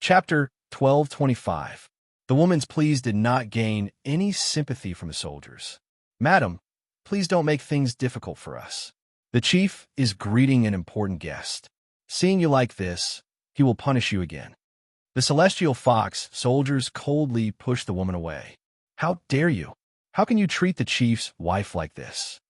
Chapter 1225. The woman's pleas did not gain any sympathy from the soldiers. "Madam, please don't make things difficult for us. The chief is greeting an important guest. Seeing you like this, he will punish you again." The celestial fox soldiers coldly pushed the woman away. "How dare you? How can you treat the chief's wife like this?"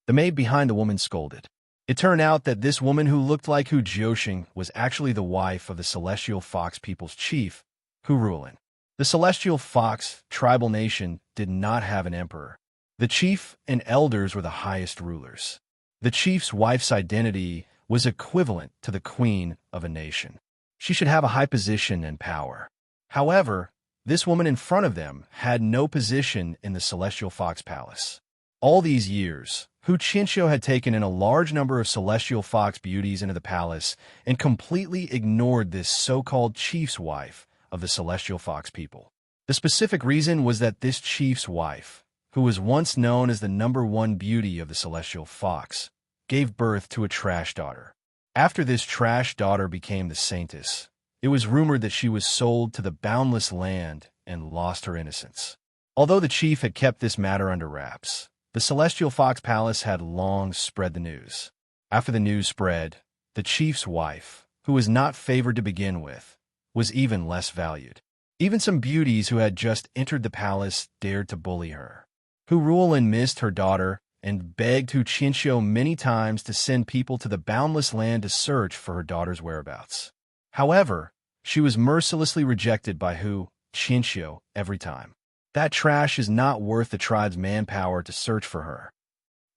The maid behind the woman scolded. It turned out that this woman who looked like Hu Jiuxing was actually the wife of the celestial fox people's chief, Hu Rulin. The celestial fox tribal nation did not have an emperor. The chief and elders were the highest rulers. The chief's wife's identity was equivalent to the queen of a nation. She should have a high position and power. However, this woman in front of them had no position in the celestial fox palace. All these years, Hu Qianxiu had taken in a large number of celestial fox beauties into the palace and completely ignored this so-called chief's wife of the celestial fox people. The specific reason was that this chief's wife, who was once known as the #1 beauty of the celestial fox, gave birth to a trash daughter. After this trash daughter became the saintess, it was rumored that she was sold to the boundless land and lost her innocence. Although the chief had kept this matter under wraps, the celestial fox palace had long spread the news. After the news spread, the chief's wife, who was not favored to begin with, was even less valued. Even some beauties who had just entered the palace dared to bully her. Hu Rulin missed her daughter and begged Hu Qianxiu many times to send people to the boundless land to search for her daughter's whereabouts. However, she was mercilessly rejected by Hu Qianxiu every time. "That trash is not worth the tribe's manpower to search for her."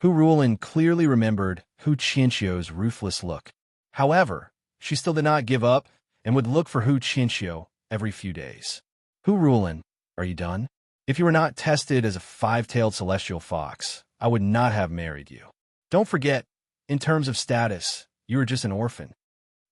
Hu Rulin clearly remembered Hu Qianxiu's ruthless look. However, she still did not give up and would look for Hu Qianxiu every few days. "Hu Rulin, are you done? If you were not tested as a 5-tailed celestial fox, I would not have married you. Don't forget, in terms of status, you are just an orphan."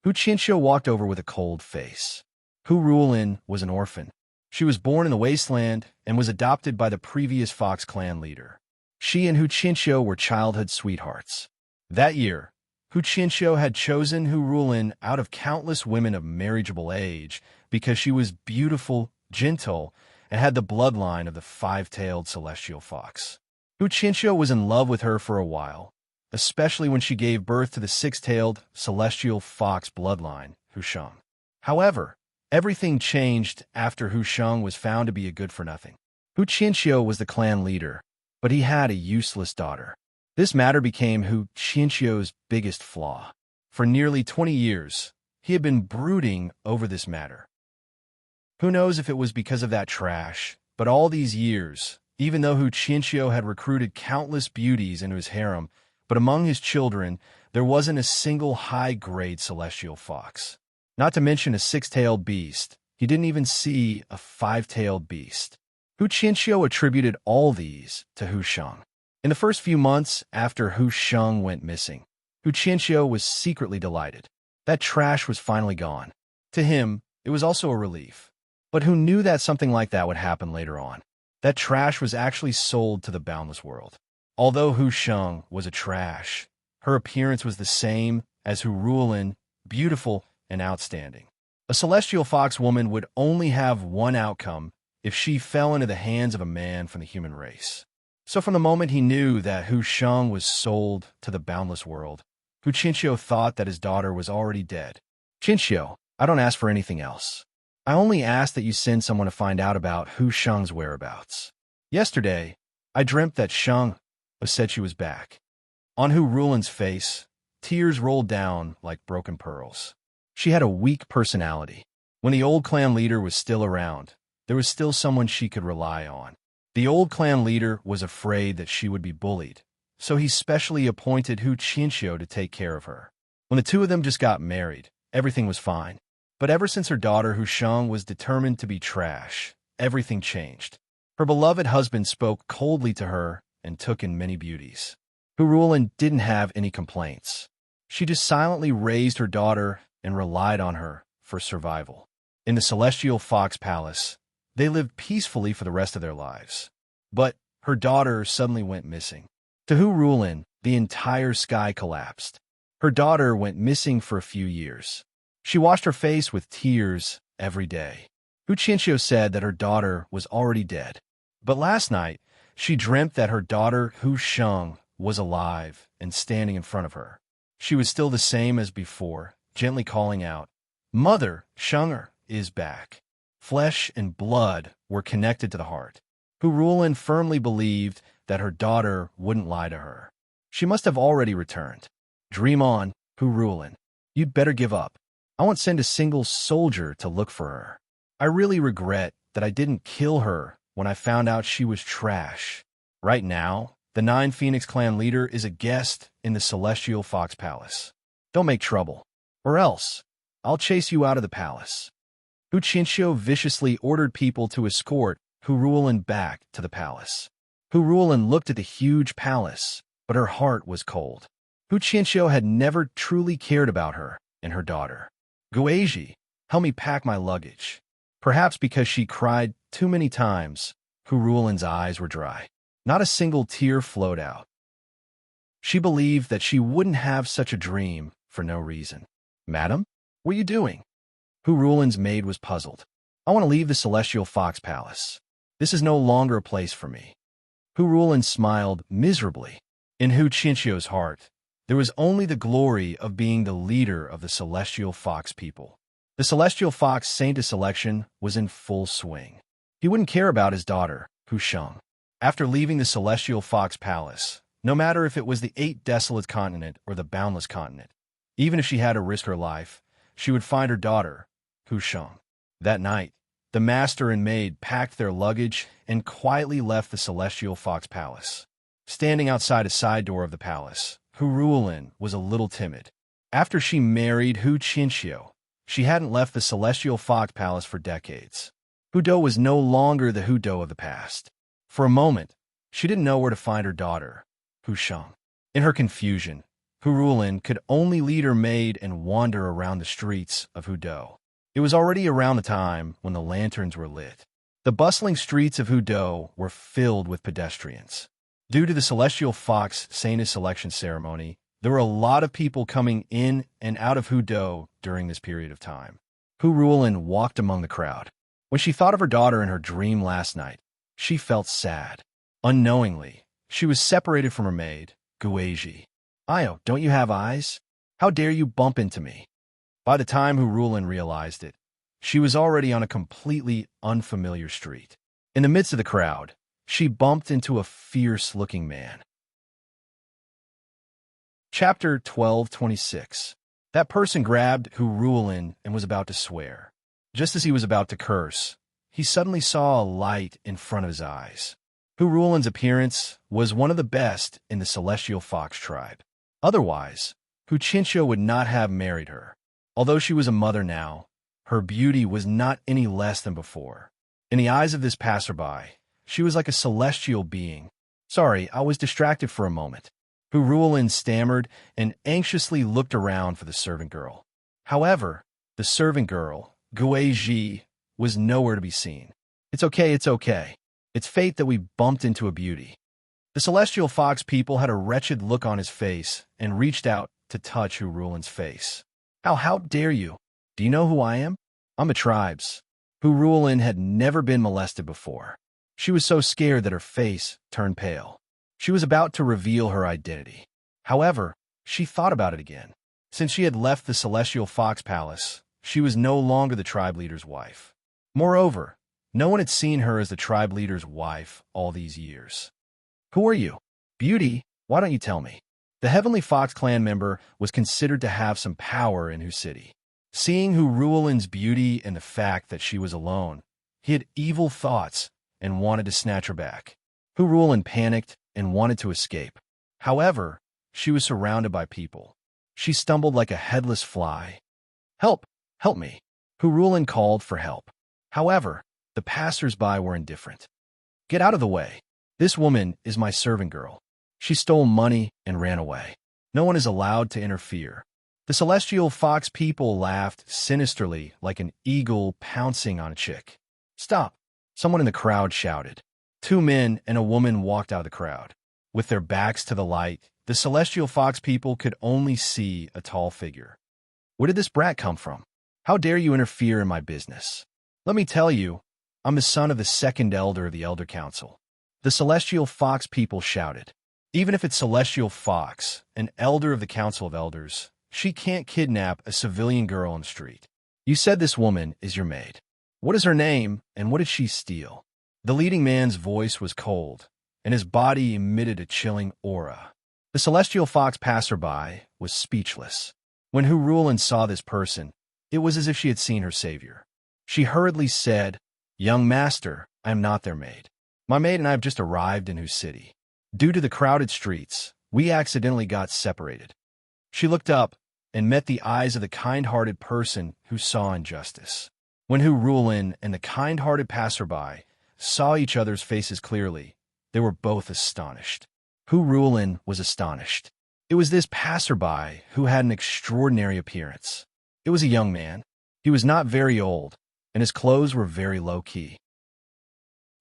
Hu Qianxiu walked over with a cold face. Hu Rulin was an orphan. She was born in the wasteland and was adopted by the previous fox clan leader. She and Hu Qianxiu were childhood sweethearts. That year, Hu Qianxiu had chosen Hu Rulin out of countless women of marriageable age because she was beautiful, gentle, and had the bloodline of the 5-tailed celestial fox. Hu Qianxiu was in love with her for a while, especially when she gave birth to the 6-tailed celestial fox bloodline, Hu Sheng. However, everything changed after Hu Sheng was found to be a good-for-nothing. Hu Qianxiu was the clan leader, but he had a useless daughter. This matter became Hu Qianxiu's biggest flaw. For nearly 20 years, he had been brooding over this matter. Who knows if it was because of that trash, but all these years, even though Hu Qianxiu had recruited countless beauties into his harem, but among his children, there wasn't a single high-grade celestial fox. Not to mention a 6-tailed beast. He didn't even see a 5-tailed beast. Hu Qianxiu attributed all these to Hu Sheng. In the first few months after Hu Sheng went missing, Hu Qianxiu was secretly delighted. That trash was finally gone. To him, it was also a relief. But who knew that something like that would happen later on? That trash was actually sold to the boundless world. Although Hu Sheng was a trash, her appearance was the same as Hu Rulin, beautiful and outstanding. A celestial fox woman would only have one outcome if she fell into the hands of a man from the human race. So from the moment he knew that Hu Sheng was sold to the boundless world, Hu Qianxiu thought that his daughter was already dead. "Qianxiu, I don't ask for anything else. I only ask that you send someone to find out about Hu Sheng's whereabouts. Yesterday, I dreamt that Sheng said she was back." On Hu Rulin's face, tears rolled down like broken pearls. She had a weak personality. When the old clan leader was still around, there was still someone she could rely on. The old clan leader was afraid that she would be bullied, so he specially appointed Hu Qianxiu to take care of her. When the two of them just got married, everything was fine. But ever since her daughter Hu Sheng was determined to be trash, everything changed. Her beloved husband spoke coldly to her and took in many beauties. Hu Rulin didn't have any complaints. She just silently raised her daughter and relied on her for survival. In the celestial fox palace, they lived peacefully for the rest of their lives. But her daughter suddenly went missing. To Hu Rulin, the entire sky collapsed. Her daughter went missing for a few years. She washed her face with tears every day. Hu Qianxiu said that her daughter was already dead. But last night, she dreamt that her daughter Hu Sheng was alive and standing in front of her. She was still the same as before, gently calling out, "Mother, Sheng is back." Flesh and blood were connected to the heart. Hu Rulin firmly believed that her daughter wouldn't lie to her. She must have already returned. Dream on, Hu Rulin. You'd better give up. I won't send a single soldier to look for her. I really regret that I didn't kill her when I found out she was trash. Right now, the 9 Phoenix Clan leader is a guest in the Celestial Fox Palace. Don't make trouble, or else I'll chase you out of the palace. Hu Qianxiu viciously ordered people to escort Hu Rulin back to the palace. Hu Rulin looked at the huge palace, but her heart was cold. Hu Qianxiu had never truly cared about her and her daughter. "Guizhi, help me pack my luggage." Perhaps because she cried too many times, Hu Rulin's eyes were dry. Not a single tear flowed out. She believed that she wouldn't have such a dream for no reason. "Madam, what are you doing?" Hu Rulin's maid was puzzled. "I want to leave the Celestial Fox Palace. This is no longer a place for me." Hu Rulin smiled miserably. In Hu Qianxiu's heart, there was only the glory of being the leader of the Celestial Fox people. The Celestial Fox Saintess election was in full swing. He wouldn't care about his daughter, Hu Sheng. After leaving the Celestial Fox Palace, no matter if it was the 8 desolate continent or the boundless continent, even if she had to risk her life, she would find her daughter, Hu Sheng. That night, the master and maid packed their luggage and quietly left the Celestial Fox Palace. Standing outside a side door of the palace, Hu Rulin was a little timid. After she married Hu Qianxiu, she hadn't left the Celestial Fox Palace for decades. Hu Dou was no longer the Hu Dou of the past. For a moment, she didn't know where to find her daughter, Hu Sheng. In her confusion, Hu Rulin could only lead her maid and wander around the streets of Hu Dou. It was already around the time when the lanterns were lit. The bustling streets of Hu Dou were filled with pedestrians. Due to the Celestial Fox Saintess selection ceremony, there were a lot of people coming in and out of Hu Dou during this period of time. Hu Rulin walked among the crowd. When she thought of her daughter in her dream last night, she felt sad. Unknowingly, she was separated from her maid, Guizhi. "Io, don't you have eyes? How dare you bump into me?" By the time Hu Rulin realized it, she was already on a completely unfamiliar street. In the midst of the crowd, she bumped into a fierce-looking man. Chapter 12:26. That person grabbed Hu Rulin and was about to swear. Just as he was about to curse, he suddenly saw a light in front of his eyes. Hu Rulin's appearance was one of the best in the Celestial Fox tribe. Otherwise, Hu Qianxiu would not have married her. Although she was a mother now, her beauty was not any less than before. In the eyes of this passerby, she was like a celestial being. "Sorry, I was distracted for a moment." Hu Rulin stammered and anxiously looked around for the servant girl. However, the servant girl, Guizhi, was nowhere to be seen. It's okay. It's fate that we bumped into a beauty." The Celestial Fox people had a wretched look on his face and reached out to touch Hu Rulin's face. How dare you? Do you know who I am? I'm a tribe's." Hu Rulin had never been molested before. She was so scared that her face turned pale. She was about to reveal her identity. However, she thought about it again. Since she had left the Celestial Fox Palace, she was no longer the tribe leader's wife. Moreover, no one had seen her as the tribe leader's wife all these years. "Who are you? Beauty, why don't you tell me?" The Heavenly Fox clan member was considered to have some power in Hu City. Seeing Hu Rulin's beauty and the fact that she was alone, he had evil thoughts and wanted to snatch her back. Hu Rulin panicked and wanted to escape. However, she was surrounded by people. She stumbled like a headless fly. "Help! Help me!" Hu Rulin called for help. However, the passers-by were indifferent. "Get out of the way. This woman is my servant girl. She stole money and ran away. No one is allowed to interfere." The Celestial Fox people laughed sinisterly like an eagle pouncing on a chick. "Stop!" Someone in the crowd shouted. 2 men and a woman walked out of the crowd. With their backs to the light, the Celestial Fox people could only see a tall figure. Where did this brat come from? How dare you interfere in my business? Let me tell you, I'm the son of the second elder of the Elder Council. The celestial fox people shouted. Even if it's celestial fox, an elder of the Council of Elders, she can't kidnap a civilian girl on the street. You said this woman is your maid. What is her name, and what did she steal? The leading man's voice was cold, and his body emitted a chilling aura. The celestial fox passerby was speechless. When Hurulin saw this person, it was as if she had seen her savior. She hurriedly said, "Young master, I am not their maid. My maid and I have just arrived in whose city. Due to the crowded streets, we accidentally got separated." She looked up and met the eyes of the kind-hearted person who saw injustice. When Hurulin and the kind-hearted passerby saw each other's faces clearly, they were both astonished. Hurulin was astonished. It was this passerby who had an extraordinary appearance. It was a young man. He was not very old, and his clothes were very low-key.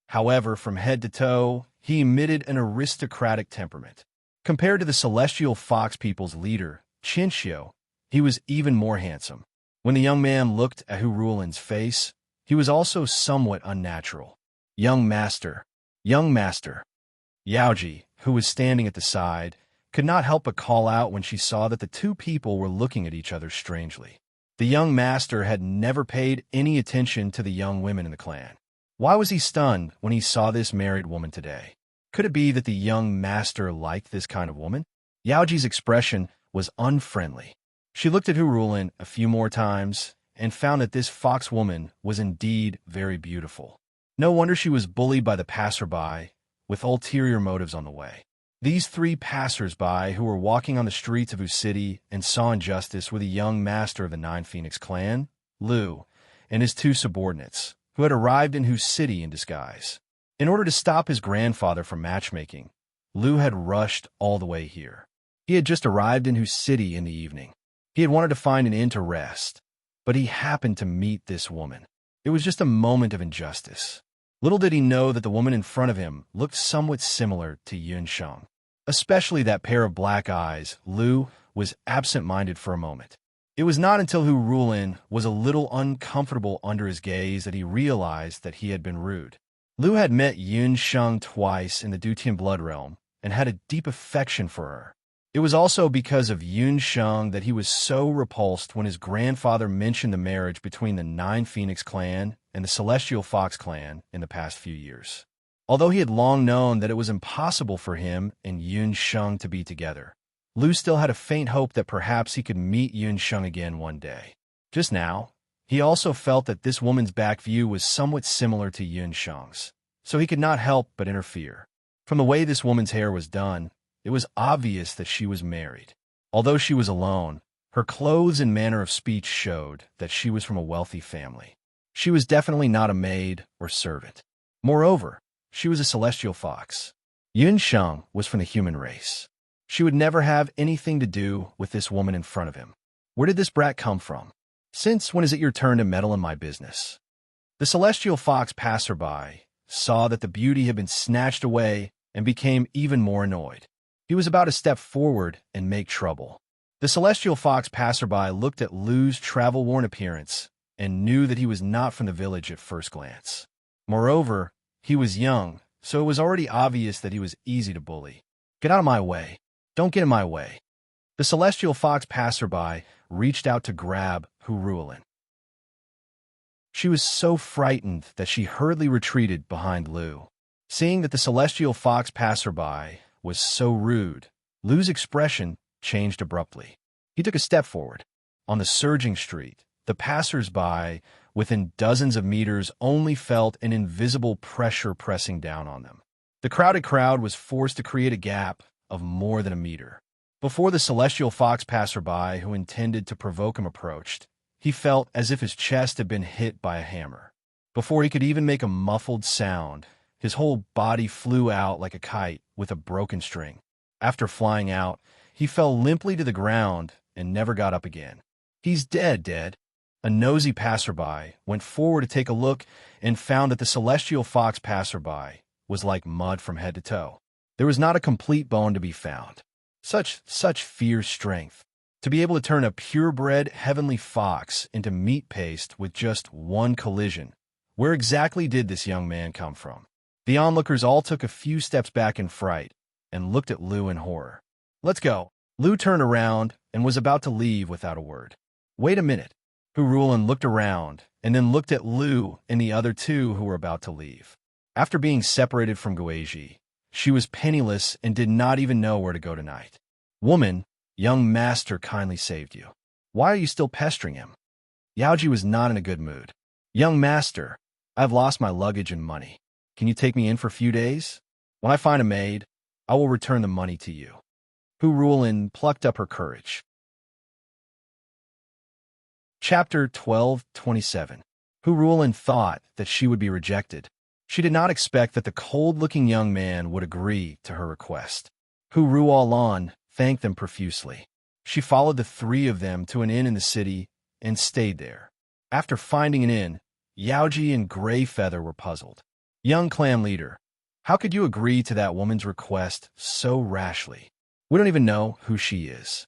However, from head to toe, he emitted an aristocratic temperament. Compared to the celestial fox people's leader, Chinchio, he was even more handsome. When the young man looked at Hurulin's face, he was also somewhat unnatural. Young master. Yaoji, who was standing at the side, could not help but call out when she saw that the two people were looking at each other strangely. The young master had never paid any attention to the young women in the clan. Why was he stunned when he saw this married woman today? Could it be that the young master liked this kind of woman? Yaoji's expression was unfriendly. She looked at Hurulin a few more times and found that this fox woman was indeed very beautiful. No wonder she was bullied by the passerby with ulterior motives on the way. These three passers-by who were walking on the streets of whose city and saw injustice were the young master of the Nine Phoenix clan, Lu, and his two subordinates, who had arrived in whose city in disguise. In order to stop his grandfather from matchmaking, Lu had rushed all the way here. He had just arrived in whose city in the evening. He had wanted to find an inn to rest, but he happened to meet this woman. It was just a moment of injustice. Little did he know that the woman in front of him looked somewhat similar to Yun Sheng. Especially that pair of black eyes, Lu was absent-minded for a moment. It was not until Hurulin was a little uncomfortable under his gaze that he realized that he had been rude. Lu had met Yun Sheng twice in the Dutian blood realm and had a deep affection for her. It was also because of Yun Sheng that he was so repulsed when his grandfather mentioned the marriage between the Nine Phoenix clan and the Celestial Fox clan in the past few years. Although he had long known that it was impossible for him and Yun Sheng to be together, Lu still had a faint hope that perhaps he could meet Yun Sheng again one day. Just now, he also felt that this woman's back view was somewhat similar to Yun Sheng's, so he could not help but interfere. From the way this woman's hair was done, it was obvious that she was married. Although she was alone, her clothes and manner of speech showed that she was from a wealthy family. She was definitely not a maid or servant. Moreover, she was a celestial fox. Yun Sheng was from the human race. She would never have anything to do with this woman in front of him. Where did this brat come from? Since when is it your turn to meddle in my business? The celestial fox passerby saw that the beauty had been snatched away and became even more annoyed. He was about to step forward and make trouble. The celestial fox passerby looked at Lu's travel-worn appearance and knew that he was not from the village at first glance. Moreover, he was young, so it was already obvious that he was easy to bully. Get out of my way. Don't get in my way. The celestial fox passerby reached out to grab Hurulin. She was so frightened that she hurriedly retreated behind Lu. Seeing that the celestial fox passerby was so rude, Lu's expression changed abruptly. He took a step forward. On the surging street, the passers-by within dozens of meters only felt an invisible pressure pressing down on them. The crowded crowd was forced to create a gap of more than a meter. Before the celestial fox passerby who intended to provoke him approached, he felt as if his chest had been hit by a hammer. Before he could even make a muffled sound, his whole body flew out like a kite with a broken string. After flying out, he fell limply to the ground and never got up again. He's dead. A nosy passerby went forward to take a look and found that the celestial fox passerby was like mud from head to toe. There was not a complete bone to be found. Such fierce strength. To be able to turn a purebred heavenly fox into meat paste with just one collision. Where exactly did this young man come from? The onlookers all took a few steps back in fright and looked at Lou in horror. Let's go. Lou turned around and was about to leave without a word. Wait a minute. Hurulin looked around and then looked at Lou and the other two who were about to leave. After being separated from Gueji, she was penniless and did not even know where to go tonight. Woman, young master kindly saved you. Why are you still pestering him? Yaoji was not in a good mood. Young master, I've lost my luggage and money. Can you take me in for a few days? When I find a maid, I will return the money to you. Hurulin plucked up her courage. Chapter 12:27. Hurulin thought that she would be rejected. She did not expect that the cold-looking young man would agree to her request. Hurulin thanked them profusely. She followed the three of them to an inn in the city and stayed there. After finding an inn, Yaoji and Greyfeather were puzzled. Young clan leader, how could you agree to that woman's request so rashly? We don't even know who she is.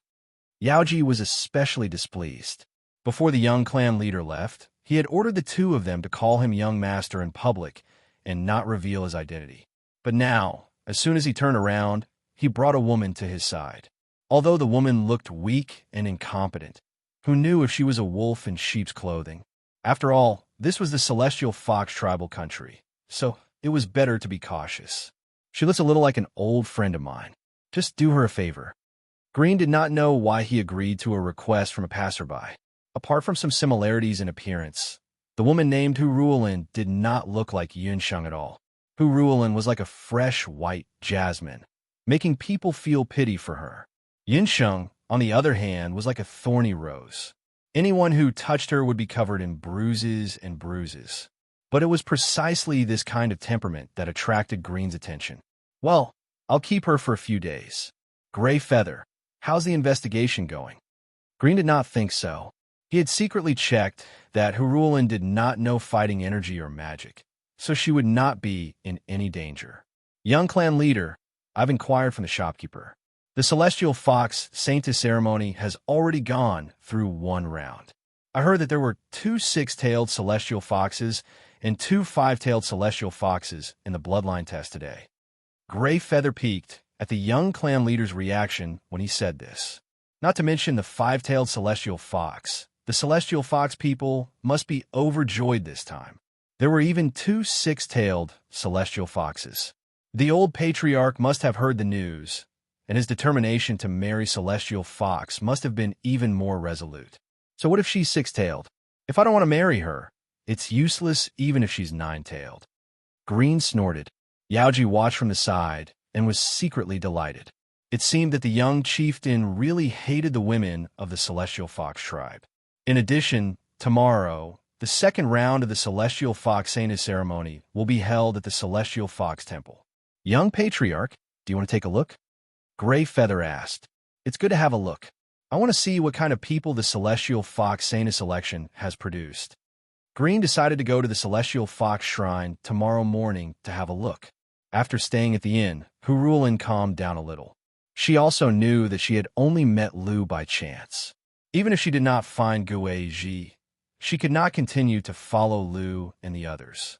Yaoji was especially displeased. Before the young clan leader left, he had ordered the two of them to call him young master in public and not reveal his identity. But now, as soon as he turned around, he brought a woman to his side. Although the woman looked weak and incompetent, who knew if she was a wolf in sheep's clothing? After all, this was the Celestial Fox tribal country, so it was better to be cautious. She looks a little like an old friend of mine. Just do her a favor. Green did not know why he agreed to a request from a passerby. Apart from some similarities in appearance, the woman named Hurulin did not look like Yunsheng at all. Hurulin was like a fresh white jasmine, making people feel pity for her. Yunsheng, on the other hand, was like a thorny rose. Anyone who touched her would be covered in bruises and bruises. But it was precisely this kind of temperament that attracted Green's attention. Well, I'll keep her for a few days. Greyfeather, how's the investigation going? Green did not think so. He had secretly checked that Hurulin did not know fighting energy or magic, so she would not be in any danger. Young clan leader, I've inquired from the shopkeeper. The Celestial Fox Saintess ceremony has already gone through one round. I heard that there were 2 six-tailed celestial foxes and 2 five-tailed celestial foxes in the bloodline test today. Greyfeather peeked at the young clan leader's reaction when he said this. Not to mention the 5-tailed celestial fox. The celestial fox people must be overjoyed this time. There were even 2 six-tailed celestial foxes. The old patriarch must have heard the news, and his determination to marry Celestial Fox must have been even more resolute. So what if she's 6-tailed? If I don't want to marry her, it's useless even if she's 9-tailed. Green snorted. Yaoji watched from the side and was secretly delighted. It seemed that the young chieftain really hated the women of the Celestial Fox tribe. In addition, tomorrow, the second round of the Celestial Fox Saintess ceremony will be held at the Celestial Fox Temple. Young patriarch, do you want to take a look? Greyfeather asked. It's good to have a look. I want to see what kind of people the Celestial Fox Saintess election has produced. Green decided to go to the Celestial Fox Shrine tomorrow morning to have a look. After staying at the inn, Hurulin calmed down a little. She also knew that she had only met Lou by chance. Even if she did not find Gueji, she could not continue to follow Lou and the others.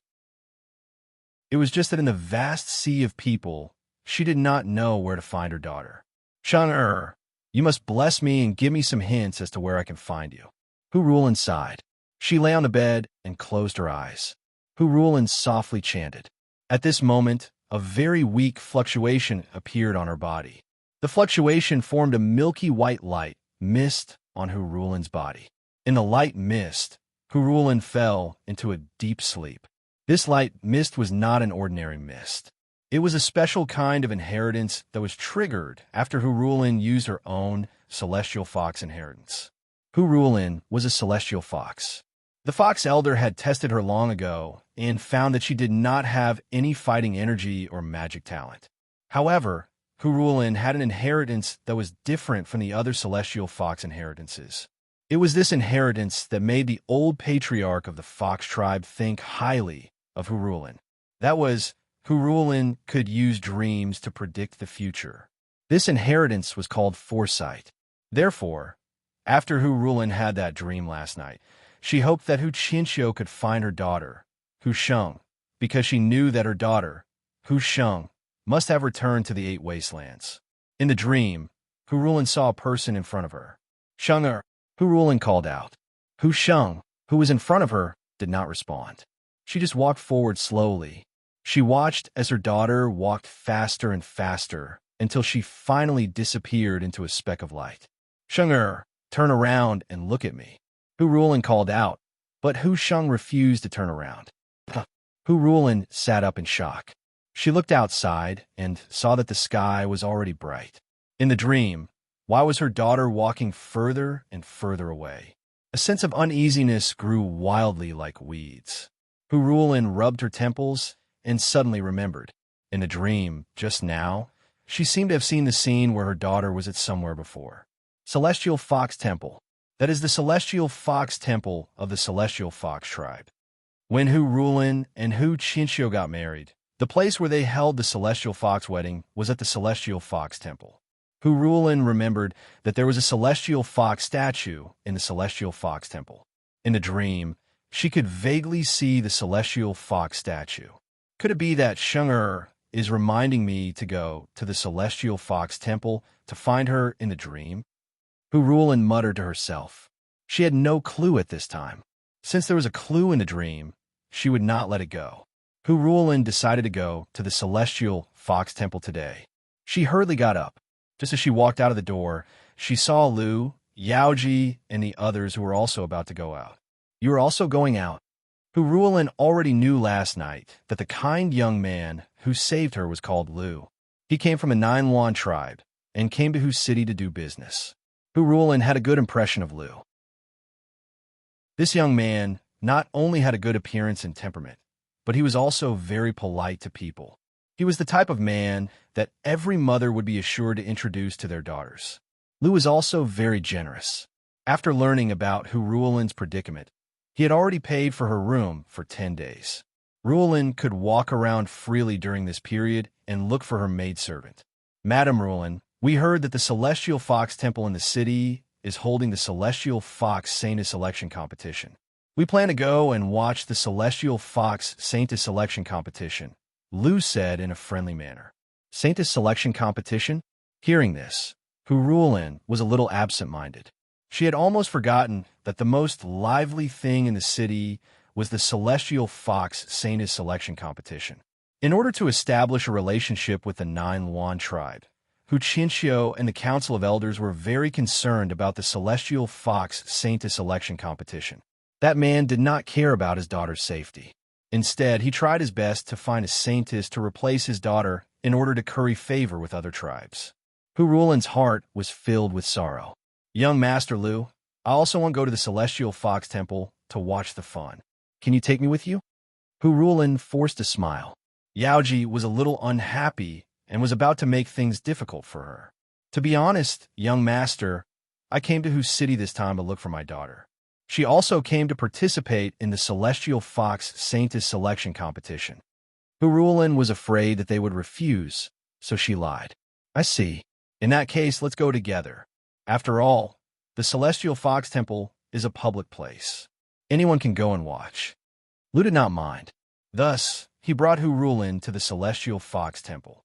It was just that in the vast sea of people, she did not know where to find her daughter. Shang-er, you must bless me and give me some hints as to where I can find you. Hurulin sighed. She lay on the bed and closed her eyes. Hurulin softly chanted. At this moment, a very weak fluctuation appeared on her body. The fluctuation formed a milky white light mist on Hurulin's body. In the light mist, Hurulin fell into a deep sleep. This light mist was not an ordinary mist. It was a special kind of inheritance that was triggered after Hurulin used her own Celestial Fox inheritance. Hurulin was a Celestial Fox. The Fox Elder had tested her long ago and found that she did not have any fighting energy or magic talent. However, Hurulin had an inheritance that was different from the other Celestial Fox inheritances. It was this inheritance that made the old patriarch of the Fox tribe think highly of Hurulin. That was, Hurulin could use dreams to predict the future. This inheritance was called foresight. Therefore, After Hu Rulin had that dream last night, she hoped that Hu Qinxiu could find her daughter, Hu Sheng, because she knew that her daughter, Hu Sheng, must have returned to the Eight Wastelands. In the dream, Hu Rulin saw a person in front of her. Sheng-er, Hu Rulin called out. Hu Sheng, who was in front of her, did not respond. She just walked forward slowly. She watched as her daughter walked faster and faster until she finally disappeared into a speck of light. Sheng-er, turn around and look at me, Hu Rulin called out, but Hu Sheng refused to turn around. Hu Rulin sat up in shock. She looked outside and saw that the sky was already bright. In the dream, why was her daughter walking further and further away? A sense of uneasiness grew wildly like weeds. Hu Rulin rubbed her temples and suddenly remembered. In the dream, just now, she seemed to have seen the scene where her daughter was at somewhere before. Celestial Fox Temple. That is the Celestial Fox Temple of the Celestial Fox tribe. When Hu Rulin and Hu Qinxiu got married, the place where they held the Celestial Fox wedding was at the Celestial Fox Temple. Hu Rulin remembered that there was a Celestial Fox statue in the Celestial Fox Temple. In the dream, she could vaguely see the Celestial Fox statue. Could it be that Sheng-er is reminding me to go to the Celestial Fox Temple to find her in the dream? Hu Rulin muttered to herself. She had no clue at this time. Since there was a clue in the dream, she would not let it go. Hu Rulin decided to go to the Celestial Fox Temple today. She hurriedly got up. Just as she walked out of the door, she saw Lu, Yaoji, and the others who were also about to go out. You are also going out. Hu Rulin already knew last night that the kind young man who saved her was called Lu. He came from a Nine Yuan tribe and came to Hu City to do business. Hu Rulin had a good impression of Lu. This young man not only had a good appearance and temperament, but he was also very polite to people. He was the type of man that every mother would be assured to introduce to their daughters. Lu was also very generous. After learning about Hu Rulin's predicament, he had already paid for her room for 10 days. Rulin could walk around freely during this period and look for her maidservant. Madam Rulin, we heard that the Celestial Fox Temple in the city is holding the Celestial Fox Saintess Selection Competition. We plan to go and watch the Celestial Fox Saintess Selection Competition, Lu said in a friendly manner. Saintess Selection Competition? Hearing this, Hu Rulin was a little absent-minded. She had almost forgotten that the most lively thing in the city was the Celestial Fox Saintess Selection Competition. In order to establish a relationship with the Nine Yuan tribe, Hu Qinxiu and the Council of Elders were very concerned about the Celestial Fox Saintess Selection Competition. That man did not care about his daughter's safety. Instead, he tried his best to find a saintess to replace his daughter in order to curry favor with other tribes. Hu Rulin's heart was filled with sorrow. Young Master Lu, I also want to go to the Celestial Fox Temple to watch the fun. Can you take me with you? Hu Rulin forced a smile. Yaoji was a little unhappy and was about to make things difficult for her. To be honest, young master, I came to Hu City this time to look for my daughter. She also came to participate in the Celestial Fox Saintess Selection Competition. Hu Rulin was afraid that they would refuse, so she lied. I see. In that case, let's go together. After all, the Celestial Fox Temple is a public place. Anyone can go and watch. Lu did not mind. Thus, he brought Hu Rulin to the Celestial Fox Temple.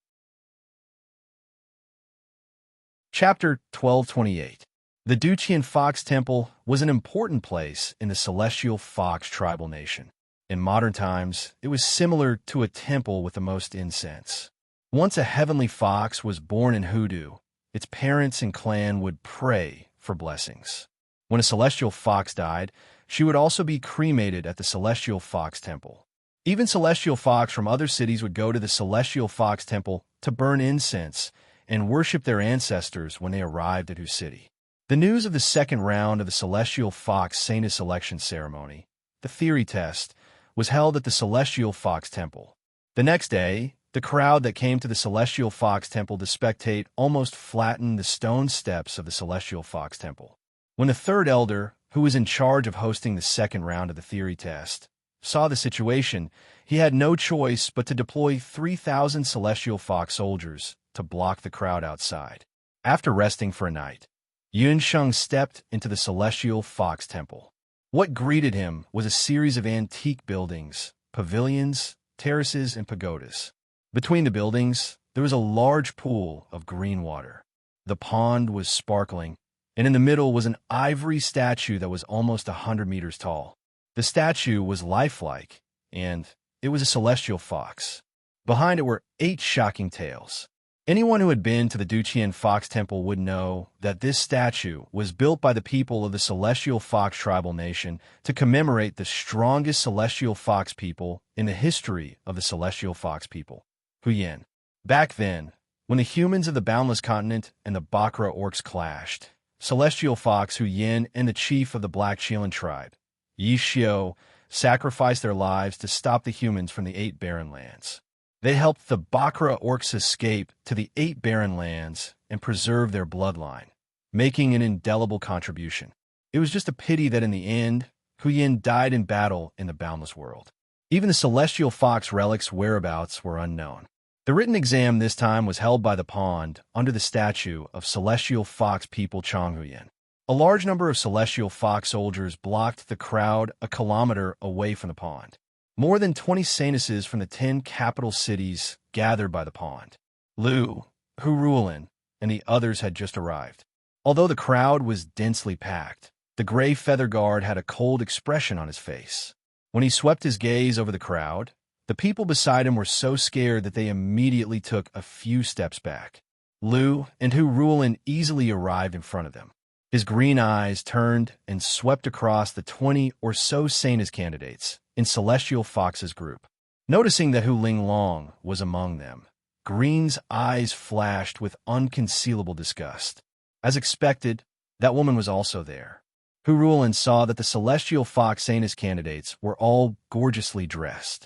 Chapter 1228. The Duqian Fox Temple was an important place in the Celestial Fox tribal nation. In modern times, it was similar to a temple with the most incense. Once a heavenly fox was born in Hoodoo, its parents and clan would pray for blessings. When a celestial fox died, she would also be cremated at the Celestial Fox Temple. Even celestial fox from other cities would go to the Celestial Fox Temple to burn incense and worship their ancestors when they arrived at Hu City. The news of the second round of the Celestial Fox Saintess Selection Ceremony, the theory test, was held at the Celestial Fox Temple. The next day, the crowd that came to the Celestial Fox Temple to spectate almost flattened the stone steps of the Celestial Fox Temple. When the third elder, who was in charge of hosting the second round of the theory test, saw the situation, he had no choice but to deploy 3,000 Celestial Fox soldiers to block the crowd outside. After resting for a night, Yunsheng stepped into the celestial fox temple. What greeted him was a series of antique buildings, pavilions, terraces, and pagodas. Between the buildings, there was a large pool of green water. The pond was sparkling, and in the middle was an ivory statue that was almost 100 meters tall. The statue was lifelike, and it was a celestial fox. Behind it were 8 shocking tails. Anyone who had been to the Duqian Fox Temple would know that this statue was built by the people of the Celestial Fox Tribal Nation to commemorate the strongest Celestial Fox people in the history of the Celestial Fox people, Huyen. Back then, when the humans of the Boundless Continent and the Bakra Orcs clashed, Celestial Fox Huyen and the chief of the Black Qilan tribe, Yi Xiao, sacrificed their lives to stop the humans from the 8 barren lands. They helped the Bakra Orcs escape to the 8 barren lands and preserve their bloodline, making an indelible contribution. It was just a pity that in the end, Huyen died in battle in the Boundless World. Even the Celestial Fox relics' whereabouts were unknown. The written exam this time was held by the pond under the statue of Celestial Fox people Chang Huyen. A large number of Celestial Fox soldiers blocked the crowd a kilometer away from the pond. More than 20 Sanuses from the 10 capital cities gathered by the pond. Lu, Hurulin, and the others had just arrived. Although the crowd was densely packed, the gray feather guard had a cold expression on his face. When he swept his gaze over the crowd, the people beside him were so scared that they immediately took a few steps back. Lu and Hurulin easily arrived in front of them. His green eyes turned and swept across the 20 or so Sanus candidates in Celestial Fox's group. Noticing that Hu Linglong was among them, Green's eyes flashed with unconcealable disgust. As expected, that woman was also there. Hurulin saw that the Celestial Fox Sanus candidates were all gorgeously dressed.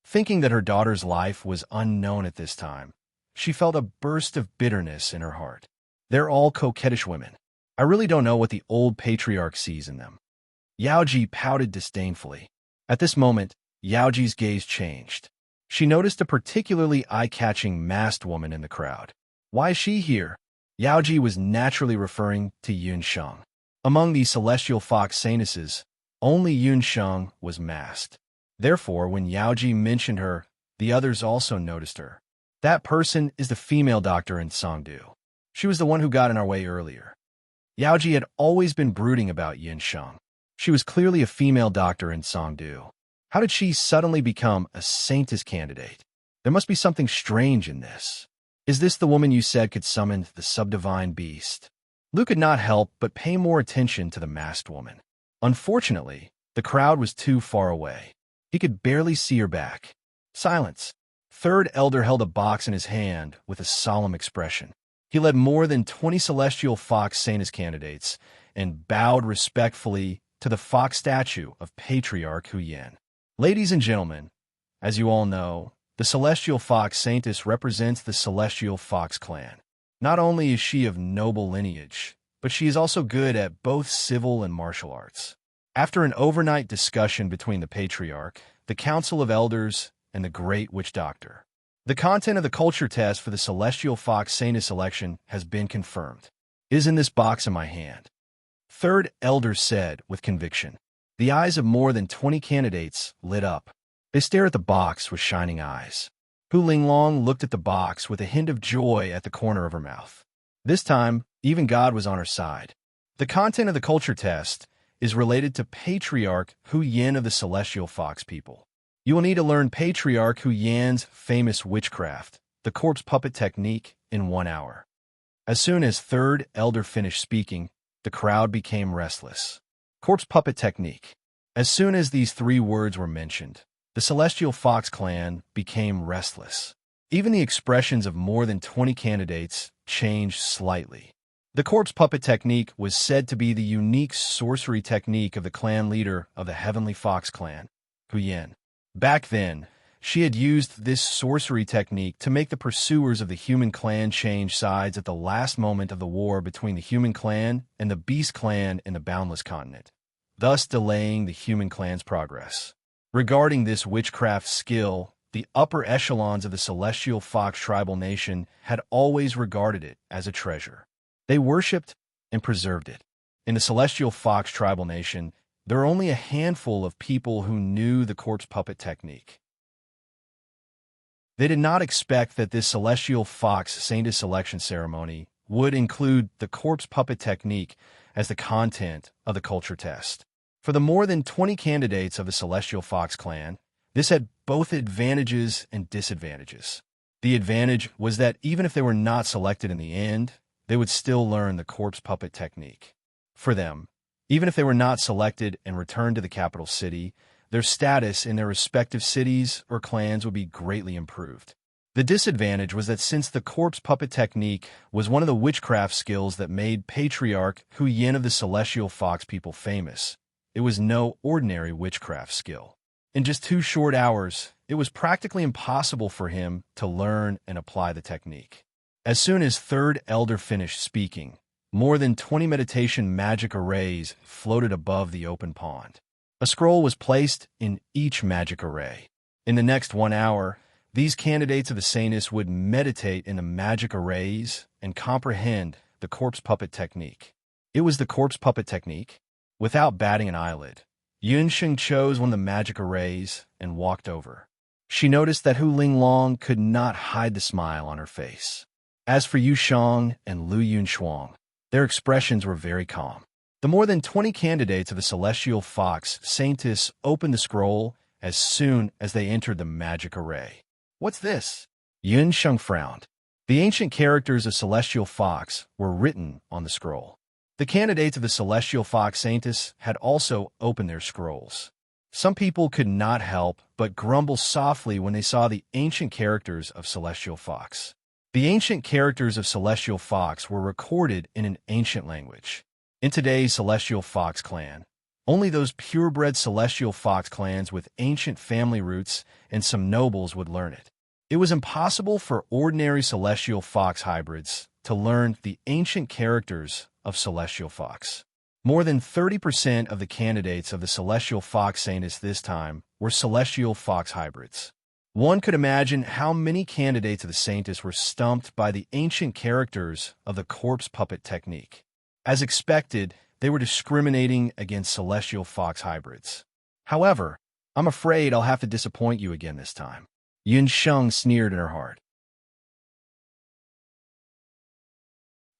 Thinking that her daughter's life was unknown at this time, she felt a burst of bitterness in her heart. They're all coquettish women. I really don't know what the old patriarch sees in them. Yaoji pouted disdainfully. At this moment, Yaoji's gaze changed. She noticed a particularly eye-catching masked woman in the crowd. Why is she here? Yaoji was naturally referring to Yunsheng. Among the Celestial Fox Sanuses, only Yunsheng was masked. Therefore, when Yaoji mentioned her, the others also noticed her. That person is the female doctor in Songdu. She was the one who got in our way earlier. Yaoji had always been brooding about Yunsheng. She was clearly a female doctor in Songdu. How did she suddenly become a Saintess candidate? There must be something strange in this. Is this the woman you said could summon the subdivine beast? Lu could not help but pay more attention to the masked woman. Unfortunately, the crowd was too far away. He could barely see her back. Silence. Third Elder held a box in his hand with a solemn expression. He led more than 20 Celestial Fox Sanus candidates and bowed respectfully to the fox statue of Patriarch Huyen. Ladies and gentlemen, as you all know, the Celestial Fox Saintess represents the Celestial Fox clan. Not only is she of noble lineage, but she is also good at both civil and martial arts. After an overnight discussion between the Patriarch, the Council of Elders, and the Great Witch Doctor, the content of the culture test for the Celestial Fox Saintess election has been confirmed. It is in this box in my hand. Third Elder said with conviction. The eyes of more than 20 candidates lit up. They stared at the box with shining eyes. Hu Linglong looked at the box with a hint of joy at the corner of her mouth. This time, even God was on her side. The content of the culture test is related to Patriarch Hu Yin of the Celestial Fox people. You will need to learn Patriarch Hu Yan's famous witchcraft, the corpse puppet technique, in 1 hour. As soon as Third Elder finished speaking, the crowd became restless. Corpse puppet technique. As soon as these 3 words were mentioned, the Celestial Fox clan became restless. Even the expressions of more than 20 candidates changed slightly. The corpse puppet technique was said to be the unique sorcery technique of the clan leader of the Heavenly Fox clan, Huyen. Back then, she had used this sorcery technique to make the pursuers of the human clan change sides at the last moment of the war between the human clan and the beast clan in the Boundless Continent, thus delaying the human clan's progress. Regarding this witchcraft skill, the upper echelons of the Celestial Fox tribal nation had always regarded it as a treasure. They worshipped and preserved it. In the Celestial Fox tribal nation, there are only a handful of people who knew the corpse puppet technique. They did not expect that this Celestial Fox Saintess selection ceremony would include the corpse puppet technique as the content of the culture test. For the more than 20 candidates of the Celestial Fox clan, this had both advantages and disadvantages. The advantage was that even if they were not selected in the end, they would still learn the corpse puppet technique. For them, even if they were not selected and returned to the capital city, their status in their respective cities or clans would be greatly improved. The disadvantage was that since the corpse puppet technique was one of the witchcraft skills that made Patriarch Hu Yin of the Celestial Fox people famous, it was no ordinary witchcraft skill. In just 2 short hours, it was practically impossible for him to learn and apply the technique. As soon as Third Elder finished speaking, more than 20 meditation magic arrays floated above the open pond. A scroll was placed in each magic array. In the next 1 hour, these candidates of the Saintess would meditate in the magic arrays and comprehend the corpse puppet technique. It was the corpse puppet technique. Without batting an eyelid, Yunsheng chose one of the magic arrays and walked over. She noticed that Hu Linglong could not hide the smile on her face. As for Yu Shang and Lu Yunshuang, their expressions were very calm. The more than 20 candidates of the Celestial Fox Saintess opened the scroll as soon as they entered the magic array. "What's this?" Yun Sheng frowned. The ancient characters of Celestial Fox were written on the scroll. The candidates of the Celestial Fox Saintess had also opened their scrolls. Some people could not help but grumble softly when they saw the ancient characters of Celestial Fox. The ancient characters of Celestial Fox were recorded in an ancient language. In today's Celestial Fox clan, only those purebred Celestial Fox clans with ancient family roots and some nobles would learn it. It was impossible for ordinary Celestial Fox hybrids to learn the ancient characters of Celestial Fox. More than 30% of the candidates of the Celestial Fox Saintess this time were Celestial Fox hybrids. One could imagine how many candidates of the Saintess were stumped by the ancient characters of the corpse puppet technique. As expected, they were discriminating against Celestial Fox hybrids. However, I'm afraid I'll have to disappoint you again this time. Yun Sheng sneered in her heart.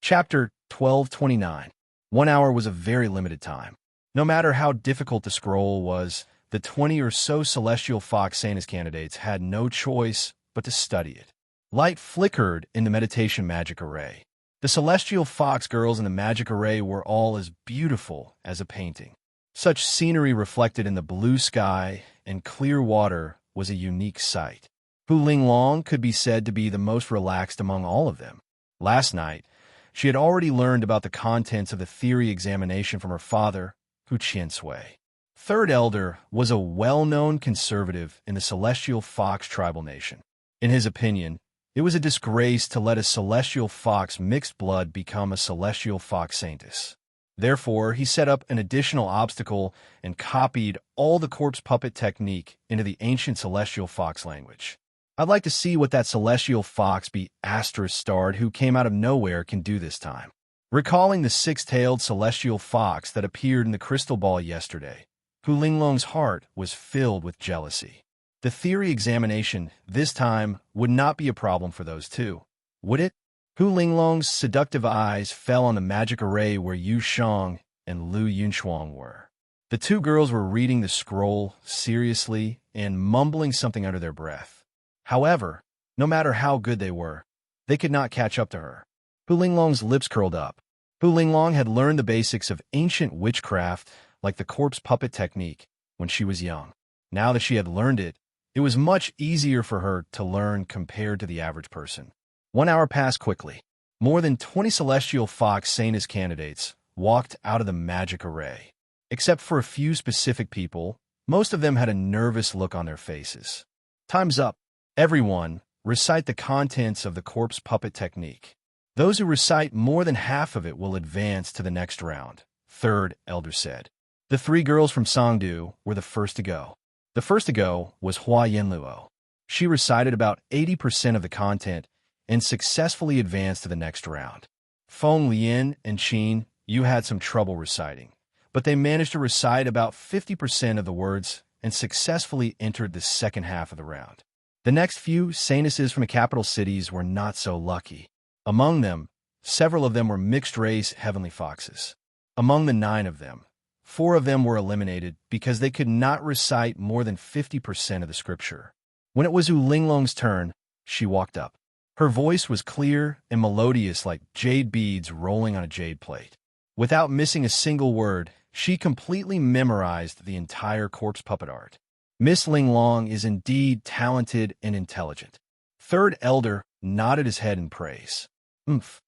Chapter 1229. 1 hour was a very limited time. No matter how difficult the scroll was, the 20 or so Celestial Fox Saintess candidates had no choice but to study it. Light flickered in the meditation magic array. The Celestial Fox girls in the magic array were all as beautiful as a painting. Such scenery reflected in the blue sky and clear water was a unique sight. Hu Linglong could be said to be the most relaxed among all of them. Last night, she had already learned about the contents of the theory examination from her father, Hu Qiansui. Third Elder was a well-known conservative in the Celestial Fox tribal nation. In his opinion, it was a disgrace to let a Celestial Fox mixed blood become a Celestial Fox Saintess. Therefore, he set up an additional obstacle and copied all the corpse puppet technique into the ancient Celestial Fox language. I'd like to see what that Celestial Fox be *starred who came out of nowhere can do this time. Recalling the 6-tailed Celestial Fox that appeared in the crystal ball yesterday, Hu Linglong's heart was filled with jealousy. The theory examination, this time, would not be a problem for those two, would it? Hu Linglong's seductive eyes fell on the magic array where Yu Shang and Lu Yunshuang were. The two girls were reading the scroll seriously and mumbling something under their breath. However, no matter how good they were, they could not catch up to her. Hu Linglong's lips curled up. Hu Linglong had learned the basics of ancient witchcraft, like the corpse puppet technique, when she was young. Now that she had learned it, it was much easier for her to learn compared to the average person. 1 hour passed quickly. More than 20 Celestial Fox Saintess candidates walked out of the magic array. Except for a few specific people, most of them had a nervous look on their faces. Time's up. Everyone, recite the contents of the corpse puppet technique. Those who recite more than half of it will advance to the next round, Third Elder said. The 3 girls from Songdu were the first to go. The first to go was Hua Yanluo. She recited about 80% of the content and successfully advanced to the next round. Feng Lian and Qin, you had some trouble reciting, but they managed to recite about 50% of the words and successfully entered the second half of the round. The next few saintesses from the capital cities were not so lucky. Among them, several of them were mixed-race heavenly foxes. Among the 9 of them, 4 of them were eliminated because they could not recite more than 50% of the scripture. When it was Yu Linglong's turn, she walked up. Her voice was clear and melodious like jade beads rolling on a jade plate. Without missing a single word, she completely memorized the entire corpse puppet art. Miss Linglong is indeed talented and intelligent. Third Elder nodded his head in praise. Umph.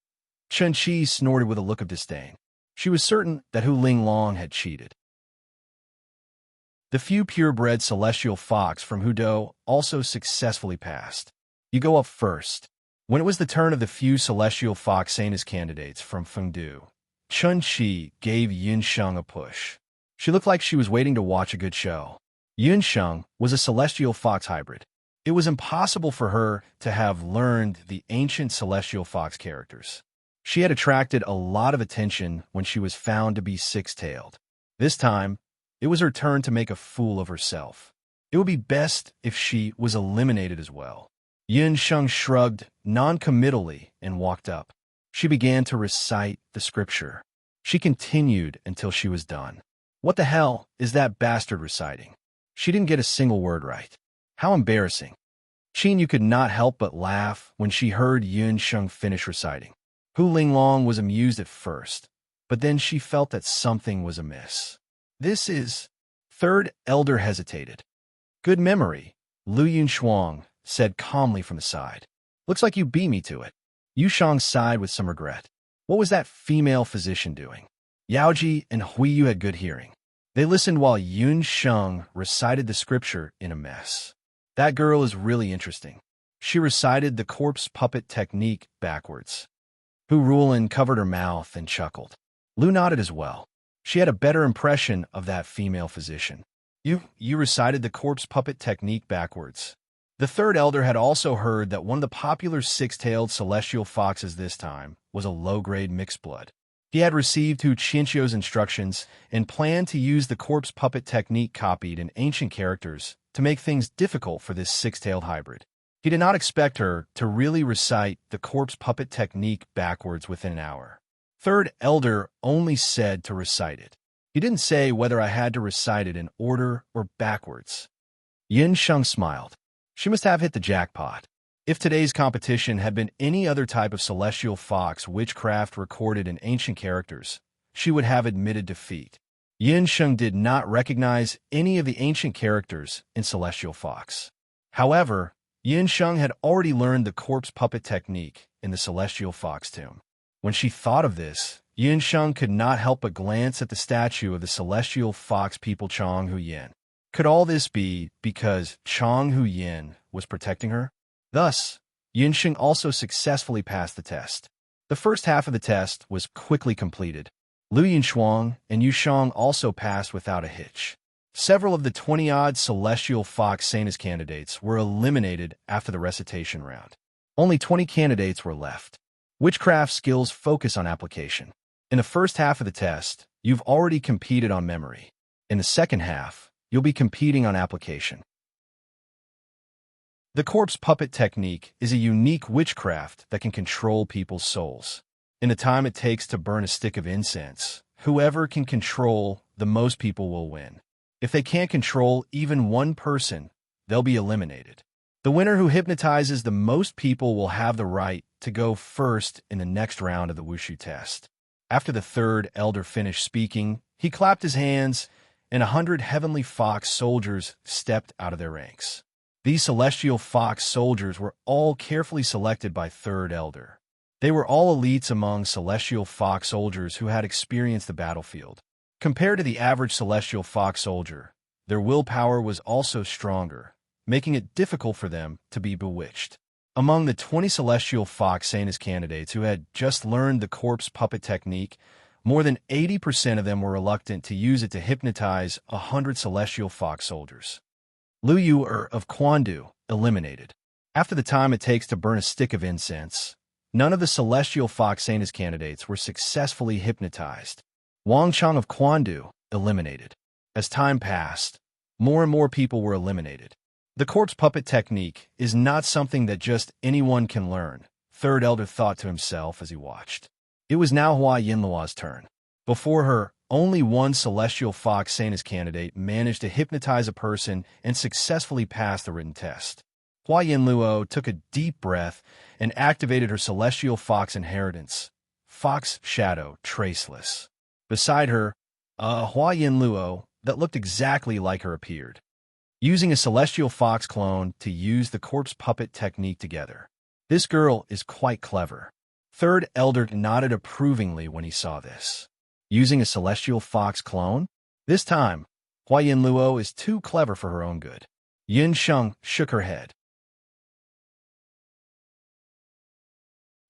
Chen Qi snorted with a look of disdain. She was certain that Hu Linglong had cheated. The few purebred celestial fox from Hudou also successfully passed. You go up first. When it was the turn of the few celestial fox saintess candidates from Fengdu, Chen Qi gave Yin Sheng a push. She looked like she was waiting to watch a good show. Yin Sheng was a celestial fox hybrid. It was impossible for her to have learned the ancient celestial fox characters. She had attracted a lot of attention when she was found to be six-tailed. This time, it was her turn to make a fool of herself. It would be best if she was eliminated as well. Yin Sheng shrugged non-committally and walked up. She began to recite the scripture. She continued until she was done. What the hell is that bastard reciting? She didn't get a single word right. How embarrassing. Qin Yu could not help but laugh when she heard Yin Sheng finish reciting. Hu Linglong was amused at first, but then she felt that something was amiss. This is... Third Elder hesitated. Good memory, Lu Yunshuang said calmly from the side. Looks like you beat me to it. Yu Shang sighed with some regret. What was that female physician doing? Yaoji and Huiyu had good hearing. They listened while Yun Sheng recited the scripture in a mess. That girl is really interesting. She recited the corpse puppet technique backwards. Hu Rulin covered her mouth and chuckled. Lu nodded as well. She had a better impression of that female physician. You recited the corpse puppet technique backwards. The third elder had also heard that one of the popular six-tailed celestial foxes this time was a low-grade mixed blood. He had received Hu Qianqiu's instructions and planned to use the corpse puppet technique copied in ancient characters to make things difficult for this six-tailed hybrid. He did not expect her to really recite the corpse puppet technique backwards within an hour. Third elder only said to recite it. He didn't say whether I had to recite it in order or backwards. Yin Sheng smiled. She must have hit the jackpot. If today's competition had been any other type of celestial fox witchcraft recorded in ancient characters, she would have admitted defeat. Yin Sheng did not recognize any of the ancient characters in celestial fox. However, Yin Sheng had already learned the corpse puppet technique in the celestial fox tomb. When she thought of this, Yin Sheng could not help but glance at the statue of the celestial fox people Chong Hu Yin. Could all this be because Chong Hu Yin was protecting her? Thus, Yin Sheng also successfully passed the test. The first half of the test was quickly completed. Lu Yunshuang and Yu Shang also passed without a hitch. Several of the 20-odd celestial fox saintess candidates were eliminated after the recitation round. Only 20 candidates were left. Witchcraft skills focus on application. In the first half of the test, you've already competed on memory. In the second half, you'll be competing on application. The corpse puppet technique is a unique witchcraft that can control people's souls. In the time it takes to burn a stick of incense, whoever can control the most people will win. If they can't control even one person, they'll be eliminated. The winner who hypnotizes the most people will have the right to go first in the next round of the Wushu test. After the third elder finished speaking, he clapped his hands, and 100 heavenly fox soldiers stepped out of their ranks. These celestial fox soldiers were all carefully selected by third elder. They were all elites among celestial fox soldiers who had experienced the battlefield. Compared to the average celestial fox soldier, their willpower was also stronger, making it difficult for them to be bewitched. Among the 20 celestial fox saintess candidates who had just learned the corpse puppet technique, more than 80% of them were reluctant to use it to hypnotize 100 celestial fox soldiers. Lu Yu of Quandu eliminated. After the time it takes to burn a stick of incense, None of the celestial fox Santa's candidates were successfully hypnotized. Wang Chang of Quandu, eliminated. As time passed, more and more people were eliminated. The corpse puppet technique is not something that just anyone can learn, Third Elder thought to himself as he watched. It was now Hua Yinluo's turn. Before her, only one celestial fox Santa's candidate managed to hypnotize a person and successfully pass the written test. Hua Yinluo took a deep breath and activated her celestial fox inheritance, Fox Shadow Traceless. Beside her, a Hua Yinluo that looked exactly like her appeared, using a celestial fox clone to use the corpse puppet technique together. This girl is quite clever. Third Elder nodded approvingly when he saw this. Using a celestial fox clone? This time, Hua Yinluo is too clever for her own good. Yin Sheng shook her head.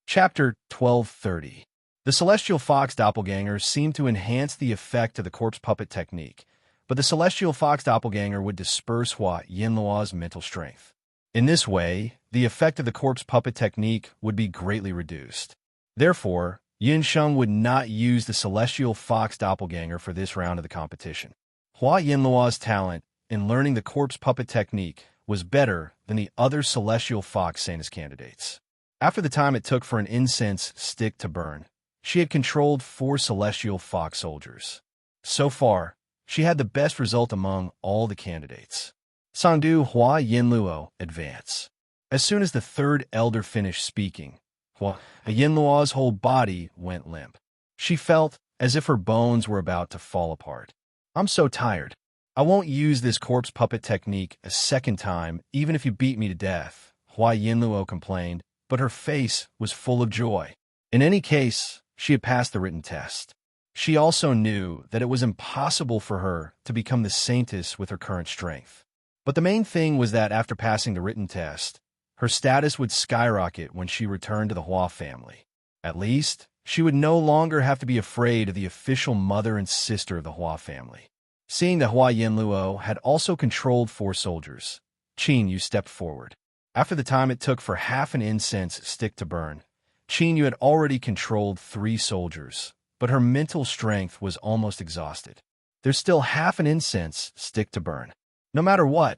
Chapter 1230. The celestial fox doppelganger seemed to enhance the effect of the corpse puppet technique, but the celestial fox doppelganger would disperse Hua Yinluo's mental strength. In this way, the effect of the corpse puppet technique would be greatly reduced. Therefore, Yin Sheng would not use the celestial fox doppelganger for this round of the competition. Hua Yinluo's talent in learning the corpse puppet technique was better than the other celestial fox Santa's candidates. After the time it took for an incense stick to burn, she had controlled 4 celestial fox soldiers. So far, she had the best result among all the candidates. Sangdu Hua Yinluo advance. As soon as the Third Elder finished speaking, Hua Yinluo's whole body went limp. She felt as if her bones were about to fall apart. I'm so tired. I won't use this corpse puppet technique a second time, even if you beat me to death, Hua Yinluo complained, but her face was full of joy. In any case, she had passed the written test. She also knew that it was impossible for her to become the saintess with her current strength. But the main thing was that after passing the written test, her status would skyrocket when she returned to the Hua family. At least, she would no longer have to be afraid of the official mother and sister of the Hua family. Seeing that Hua Yinluo had also controlled 4 soldiers, Qin Yu stepped forward. After the time it took for half an incense stick to burn, Qin Yu had already controlled 3 soldiers, but her mental strength was almost exhausted. There's still half an incense stick to burn. No matter what,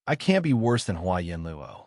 I can't be worse than Hua Yinluo.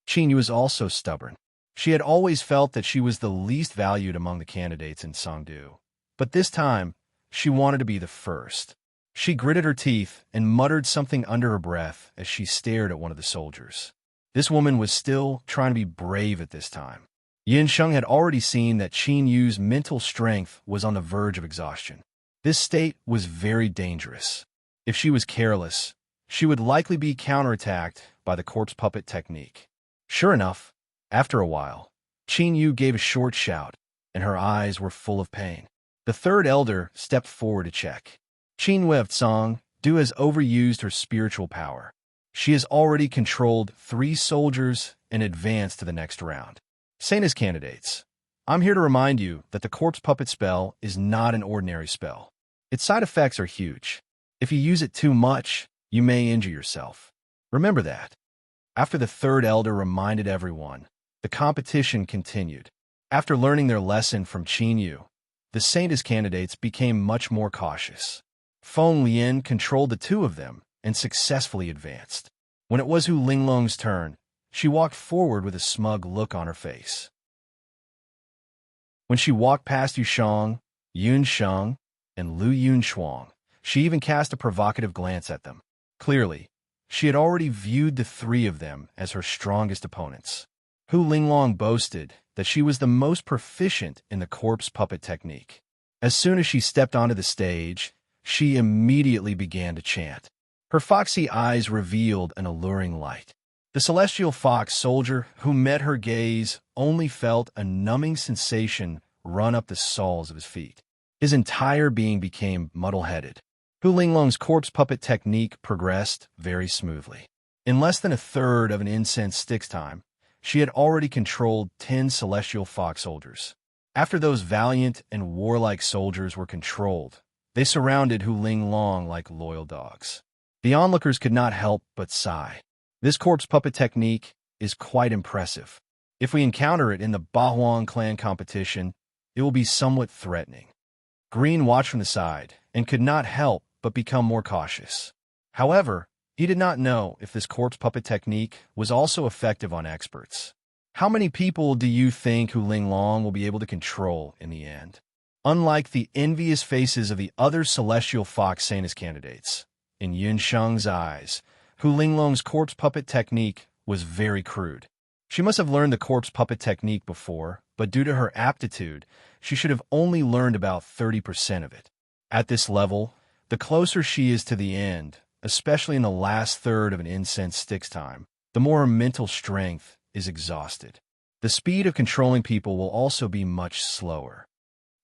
Qin Yu was also stubborn. She had always felt that she was the least valued among the candidates in Sangdu, but this time, she wanted to be the first. She gritted her teeth and muttered something under her breath as she stared at one of the soldiers. This woman was still trying to be brave at this time. Yin Sheng had already seen that Qin Yu's mental strength was on the verge of exhaustion. This state was very dangerous. If she was careless, she would likely be counterattacked by the corpse puppet technique. Sure enough, after a while, Qin Yu gave a short shout, and her eyes were full of pain. The Third Elder stepped forward to check. Qin Wevtsong Du has overused her spiritual power. She has already controlled 3 soldiers and advanced to the next round. Santa's candidates, I'm here to remind you that the corpse puppet spell is not an ordinary spell. Its side effects are huge. If you use it too much, you may injure yourself. Remember that. After the Third Elder reminded everyone, the competition continued. After learning their lesson from Qin Yu, the Santa's candidates became much more cautious. Feng Lian controlled the 2 of them and successfully advanced. When it was Hu Linglong's turn, she walked forward with a smug look on her face. When she walked past Yu Shang, Yun Sheng, and Lu Yunshuang, she even cast a provocative glance at them. Clearly, she had already viewed the 3 of them as her strongest opponents. Hu Linglong boasted that she was the most proficient in the corpse puppet technique. As soon as she stepped onto the stage, she immediately began to chant. Her foxy eyes revealed an alluring light. The celestial fox soldier who met her gaze only felt a numbing sensation run up the soles of his feet. His entire being became muddle-headed. Hu Linglong's corpse puppet technique progressed very smoothly. In less than a third of an incense stick's time, she had already controlled 10 celestial fox soldiers. After those valiant and warlike soldiers were controlled, they surrounded Hu Linglong like loyal dogs. The onlookers could not help but sigh. This corpse puppet technique is quite impressive. If we encounter it in the Bahuang clan competition, it will be somewhat threatening. Green watched from the side and could not help but become more cautious. However, he did not know if this corpse puppet technique was also effective on experts. How many people do you think Hu Linglong will be able to control in the end? Unlike the envious faces of the other celestial fox Sanus candidates, in Yun Sheng's eyes, Hu Linglong's corpse puppet technique was very crude. She must have learned the corpse puppet technique before, but due to her aptitude, she should have only learned about 30% of it. At this level, the closer she is to the end, especially in the last third of an incense stick's time, the more her mental strength is exhausted. The speed of controlling people will also be much slower.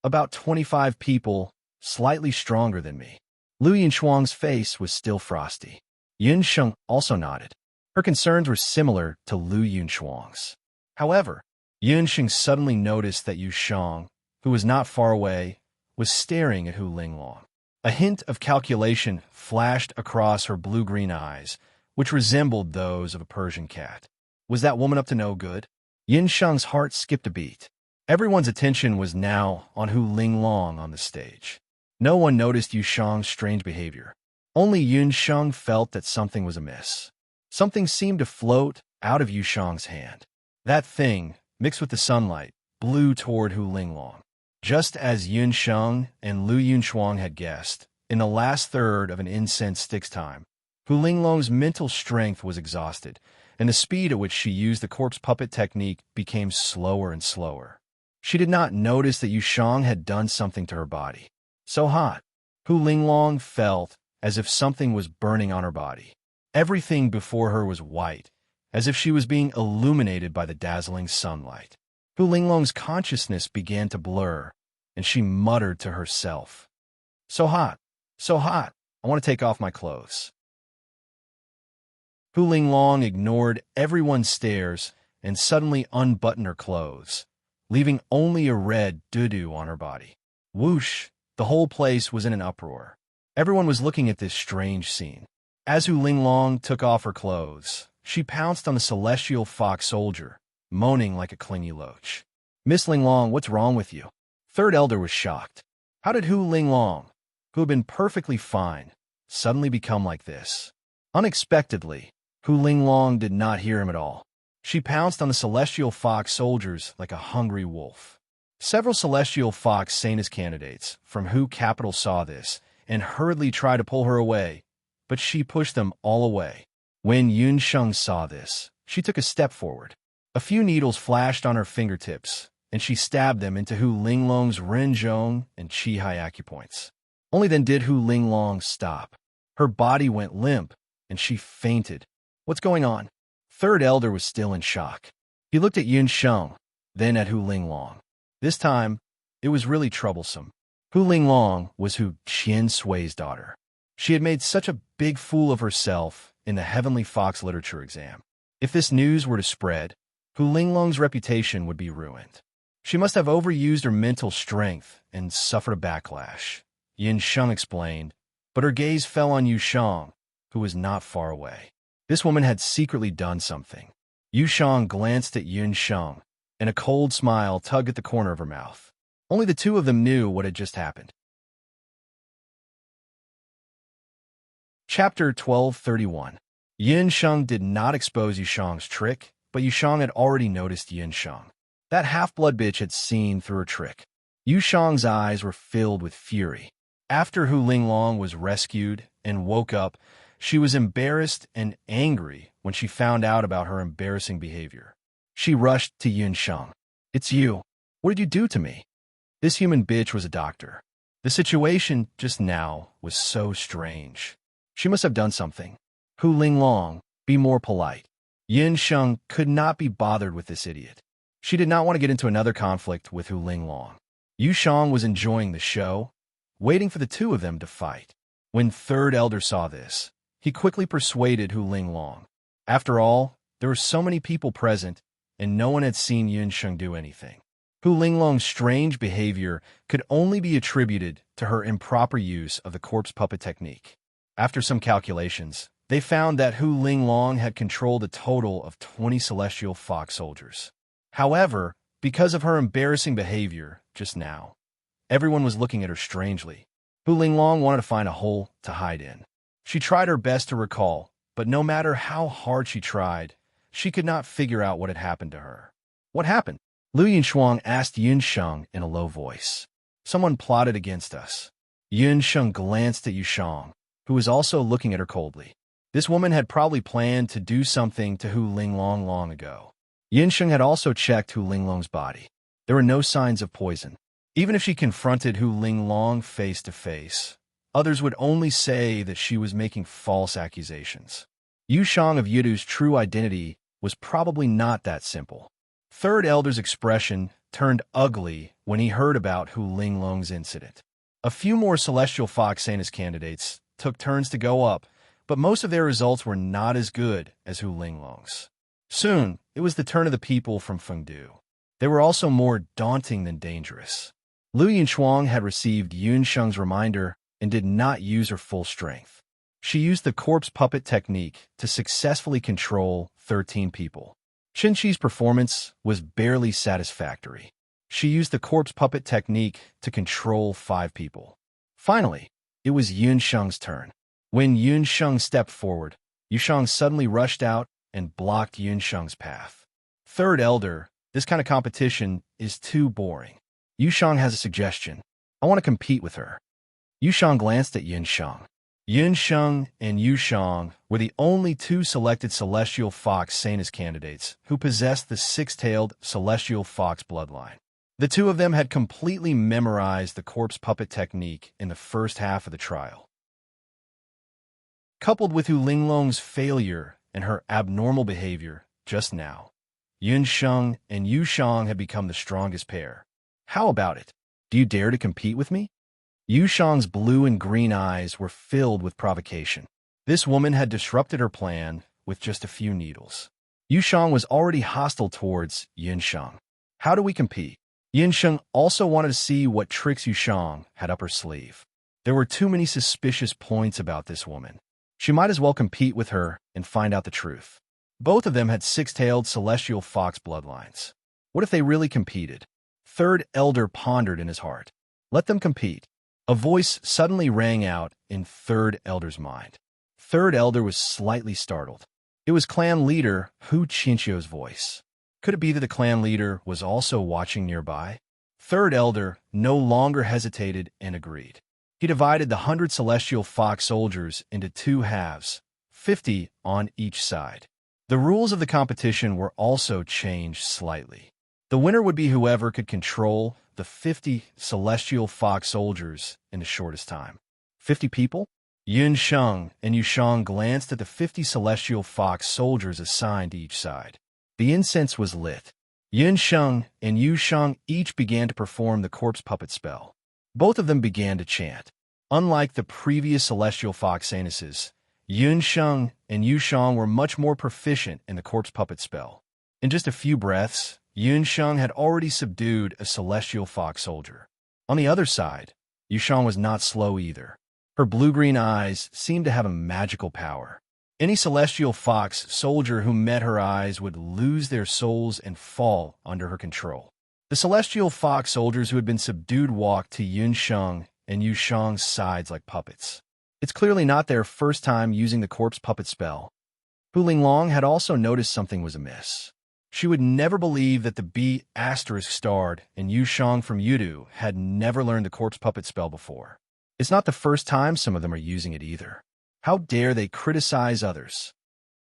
About 25 people, slightly stronger than me. Lu Yunchuang's face was still frosty. Yun Sheng also nodded. Her concerns were similar to Lu Yunchuang's. However, Yun Sheng suddenly noticed that Yu Shang, who was not far away, was staring at Hu Linglong. A hint of calculation flashed across her blue-green eyes, which resembled those of a Persian cat. Was that woman up to no good? Yin Sheng's heart skipped a beat. Everyone's attention was now on Hu Linglong on the stage. No one noticed Yu Shang's strange behavior. Only Yun Sheng felt that something was amiss. Something seemed to float out of Yu Shang's hand. That thing, mixed with the sunlight, blew toward Hu Linglong. Just as Yun Sheng and Lu Yunchuang had guessed, in the last third of an incense stick's time, Hu Linglong's mental strength was exhausted, and the speed at which she used the corpse puppet technique became slower and slower. She did not notice that Yu Shang had done something to her body. So hot. Hu Linglong felt as if something was burning on her body. Everything before her was white, as if she was being illuminated by the dazzling sunlight. Hu Linglong's consciousness began to blur, and she muttered to herself, "So hot, so hot, I want to take off my clothes." Hu Linglong ignored everyone's stares and suddenly unbuttoned her clothes, leaving only a red doo-doo on her body. Whoosh! The whole place was in an uproar. Everyone was looking at this strange scene. As Hu Linglong took off her clothes, she pounced on the celestial fox soldier, moaning like a clingy loach. "Miss Linglong, what's wrong with you?" Third Elder was shocked. How did Hu Linglong, who had been perfectly fine, suddenly become like this? Unexpectedly, Hu Linglong did not hear him at all. She pounced on the celestial fox soldiers like a hungry wolf. Several celestial fox Sanus candidates from Hu Capital saw this and hurriedly tried to pull her away, but she pushed them all away. When Yun Sheng saw this, she took a step forward. A few needles flashed on her fingertips, and she stabbed them into Hu Linglong's Renzhong and Qihai acupoints. Only then did Hu Linglong stop. Her body went limp, and she fainted. "What's going on?" Third Elder was still in shock. He looked at Yun Sheng, then at Hu Linglong. This time, it was really troublesome. Hu Linglong was Hu Qiansui's daughter. She had made such a big fool of herself in the Heavenly Fox Literature exam. If this news were to spread, Hu Linglong's reputation would be ruined. She must have overused her mental strength and suffered a backlash, Yin Sheng explained, but her gaze fell on Yu Shang, who was not far away. This woman had secretly done something. Yu Shang glanced at Yun Sheng, and a cold smile tugged at the corner of her mouth. Only the two of them knew what had just happened. Chapter 1231. Yin Sheng did not expose Yu Shang's trick, but Yu Shang had already noticed Yin Sheng. That half-blood bitch had seen through her trick. Yu Shang's eyes were filled with fury. After Hu Linglong was rescued and woke up, she was embarrassed and angry when she found out about her embarrassing behavior. She rushed to Yun Sheng. "It's you. What did you do to me?" This human bitch was a doctor. The situation just now was so strange. She must have done something. Hu Linglong, be more polite. Yin Sheng could not be bothered with this idiot. She did not want to get into another conflict with Hu Linglong. Yu Shang was enjoying the show, waiting for the two of them to fight. When Third Elder saw this, he quickly persuaded Hu Linglong. After all, there were so many people present, and no one had seen Yin Sheng do anything. Hu Linglong's strange behavior could only be attributed to her improper use of the corpse puppet technique. After some calculations, they found that Hu Linglong had controlled a total of 20 celestial fox soldiers. However, because of her embarrassing behavior just now, everyone was looking at her strangely. Hu Linglong wanted to find a hole to hide in. She tried her best to recall, but no matter how hard she tried, she could not figure out what had happened to her. What happened? Lu Yunxuang asked Yunsheng in a low voice. Someone plotted against us. Yunsheng glanced at Yushang, who was also looking at her coldly. This woman had probably planned to do something to Hu Linglong long ago. Yunsheng had also checked Hu Linglong's body. There were no signs of poison. Even if she confronted Hu Linglong face to face, others would only say that she was making false accusations. Yushang of Yidu's true identity was probably not that simple. Third Elder's expression turned ugly when he heard about Hu Linglong's incident. A few more Celestial Fox Sanus candidates took turns to go up, but most of their results were not as good as Hu Linglong's. Soon, it was the turn of the people from Fengdu. They were also more daunting than dangerous. Lu Yunxuang had received Yunsheng's reminder and did not use her full strength. She used the corpse puppet technique to successfully control 13 people. Qinqi's performance was barely satisfactory. She used the corpse puppet technique to control 5 people. Finally, it was Yunsheng's turn. When Yunsheng stepped forward, Yushang suddenly rushed out and blocked Yunsheng's path. Third Elder, this kind of competition is too boring. Yushang has a suggestion. I want to compete with her. Yushang glanced at Yunsheng. Yunsheng and Yushang were the only 2 selected Celestial Fox Sanus candidates who possessed the 6-tailed Celestial Fox bloodline. The 2 of them had completely memorized the corpse puppet technique in the first half of the trial. Coupled with Hu Linglong's failure and her abnormal behavior just now, Yunsheng and Yushang had become the strongest pair. How about it? Do you dare to compete with me? Yushang's blue and green eyes were filled with provocation. This woman had disrupted her plan with just a few needles. Yushang was already hostile towards Yunsheng. How do we compete? Yunsheng also wanted to see what tricks Yushang had up her sleeve. There were too many suspicious points about this woman. She might as well compete with her and find out the truth. Both of them had 6-tailed Celestial Fox bloodlines. What if they really competed? Third Elder pondered in his heart. Let them compete. A voice suddenly rang out in Third Elder's mind. Third Elder was slightly startled. It was clan leader Hu Qinqiu's voice. Could it be that the clan leader was also watching nearby? Third Elder no longer hesitated and agreed. He divided the 100 Celestial Fox soldiers into 2 halves, 50 on each side. The rules of the competition were also changed slightly. The winner would be whoever could control the 50 Celestial Fox soldiers in the shortest time. 50 people? Yunsheng and Yushang glanced at the 50 Celestial Fox soldiers assigned to each side. The incense was lit. Yunsheng and Yushang each began to perform the corpse puppet spell. Both of them began to chant. Unlike the previous Celestial Fox Sanuses, Yunsheng and Yushang were much more proficient in the corpse puppet spell. In just a few breaths, Yunsheng had already subdued a Celestial Fox soldier. On the other side, Yushang was not slow either. Her blue-green eyes seemed to have a magical power. Any Celestial Fox soldier who met her eyes would lose their souls and fall under her control. The Celestial Fox soldiers who had been subdued walked to Yunsheng and Yushang's sides like puppets. It's clearly not their first time using the corpse puppet spell. Hu Linglong had also noticed something was amiss. She would never believe that the B** starred and Yushang from Yidu had never learned the corpse puppet spell before. It's not the first time some of them are using it either. How dare they criticize others?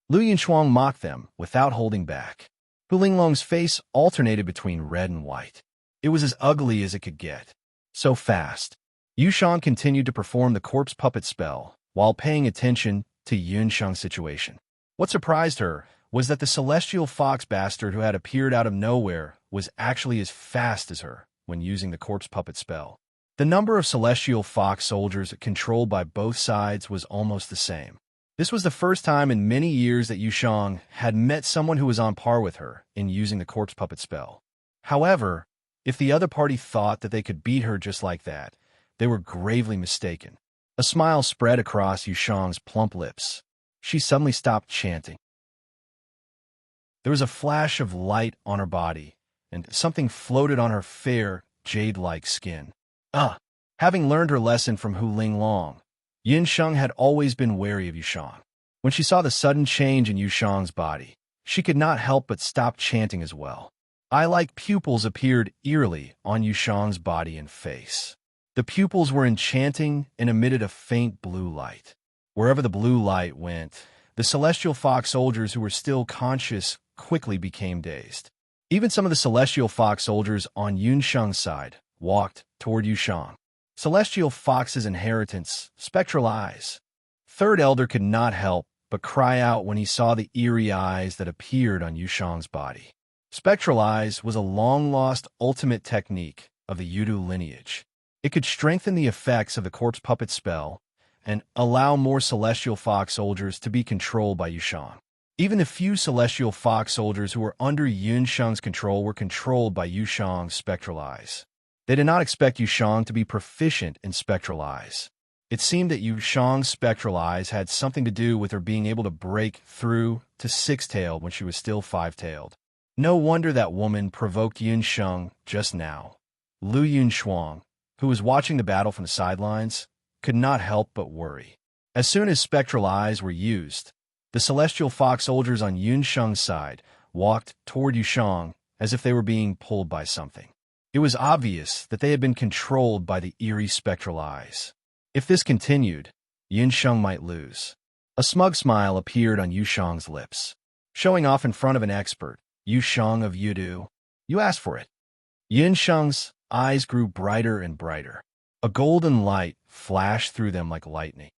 Lu Yunxuang mocked them without holding back. Hu Linglong's face alternated between red and white. It was as ugly as it could get. So fast. Yushang continued to perform the corpse puppet spell while paying attention to Yunsheng's situation. What surprised her was that the Celestial Fox bastard who had appeared out of nowhere was actually as fast as her when using the corpse puppet spell. The number of Celestial Fox soldiers controlled by both sides was almost the same. This was the first time in many years that Yushang had met someone who was on par with her in using the corpse puppet spell. However, if the other party thought that they could beat her just like that, they were gravely mistaken. A smile spread across Yushang's plump lips. She suddenly stopped chanting. There was a flash of light on her body, and something floated on her fair, jade-like skin. Having learned her lesson from Hu Ling Long, Yin Sheng had always been wary of Yushang. When she saw the sudden change in Yushang's body, she could not help but stop chanting as well. Eye-like pupils appeared eerily on Yushang's body and face. The pupils were enchanting and emitted a faint blue light. Wherever the blue light went, the celestial fox soldiers who were still conscious quickly became dazed. Even some of the celestial fox soldiers on Yun Sheng's side walked toward Yushang. Celestial Fox's inheritance, spectral eyes. Third Elder could not help but cry out when he saw the eerie eyes that appeared on Yushang's body. Spectral eyes was a long-lost ultimate technique of the Yudu lineage. It could strengthen the effects of the corpse puppet spell and allow more celestial fox soldiers to be controlled by Yushang. Even the few celestial fox soldiers who were under Yun Sheng's control were controlled by Yushang's spectral eyes. They did not expect Yushang to be proficient in spectral eyes. It seemed that Yushang's spectral eyes had something to do with her being able to break through to six-tailed when she was still five-tailed. No wonder that woman provoked Yun Sheng just now. Lu Yunshuang, who was watching the battle from the sidelines, could not help but worry. As soon as spectral eyes were used, the celestial fox soldiers on Yun Sheng's side walked toward Yushang as if they were being pulled by something. It was obvious that they had been controlled by the eerie spectral eyes. If this continued, Yin Sheng might lose. A smug smile appeared on Yushang's lips. Showing off in front of an expert, Yushang of Yudu, you asked for it. Yin Sheng's eyes grew brighter and brighter. A golden light flashed through them like lightning.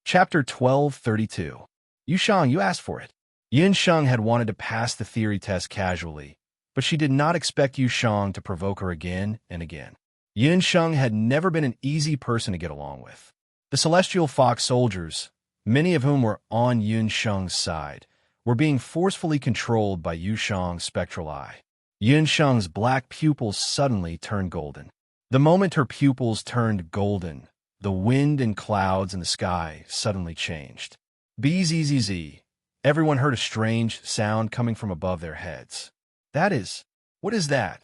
Chapter 1232. Yushang, you asked for it. Yin Sheng had wanted to pass the theory test casually, but she did not expect Yushang to provoke her again and again. Yin Sheng had never been an easy person to get along with. The celestial fox soldiers, many of whom were on Yin Sheng's side, were being forcefully controlled by Yushang's spectral eye. Yin Sheng's black pupils suddenly turned golden. The moment her pupils turned golden, the wind and clouds in the sky suddenly changed. Bzzz. Everyone heard a strange sound coming from above their heads. What is that?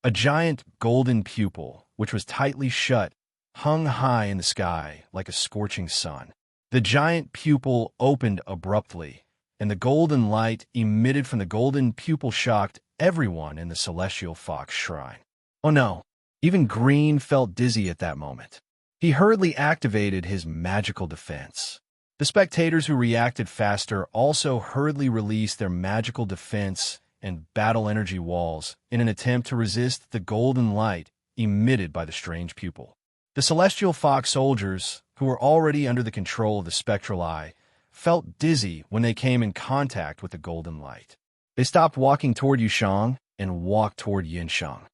A giant golden pupil, which was tightly shut, hung high in the sky like a scorching sun. The giant pupil opened abruptly, and the golden light emitted from the golden pupil shocked everyone in the celestial fox shrine. Oh no! Even Green felt dizzy at that moment. He hurriedly activated his magical defense. The spectators who reacted faster also hurriedly released their magical defense and battle energy walls in an attempt to resist the golden light emitted by the strange pupil. The celestial fox soldiers, who were already under the control of the spectral eye, felt dizzy when they came in contact with the golden light. They stopped walking toward Yushang and walked toward Yin Sheng.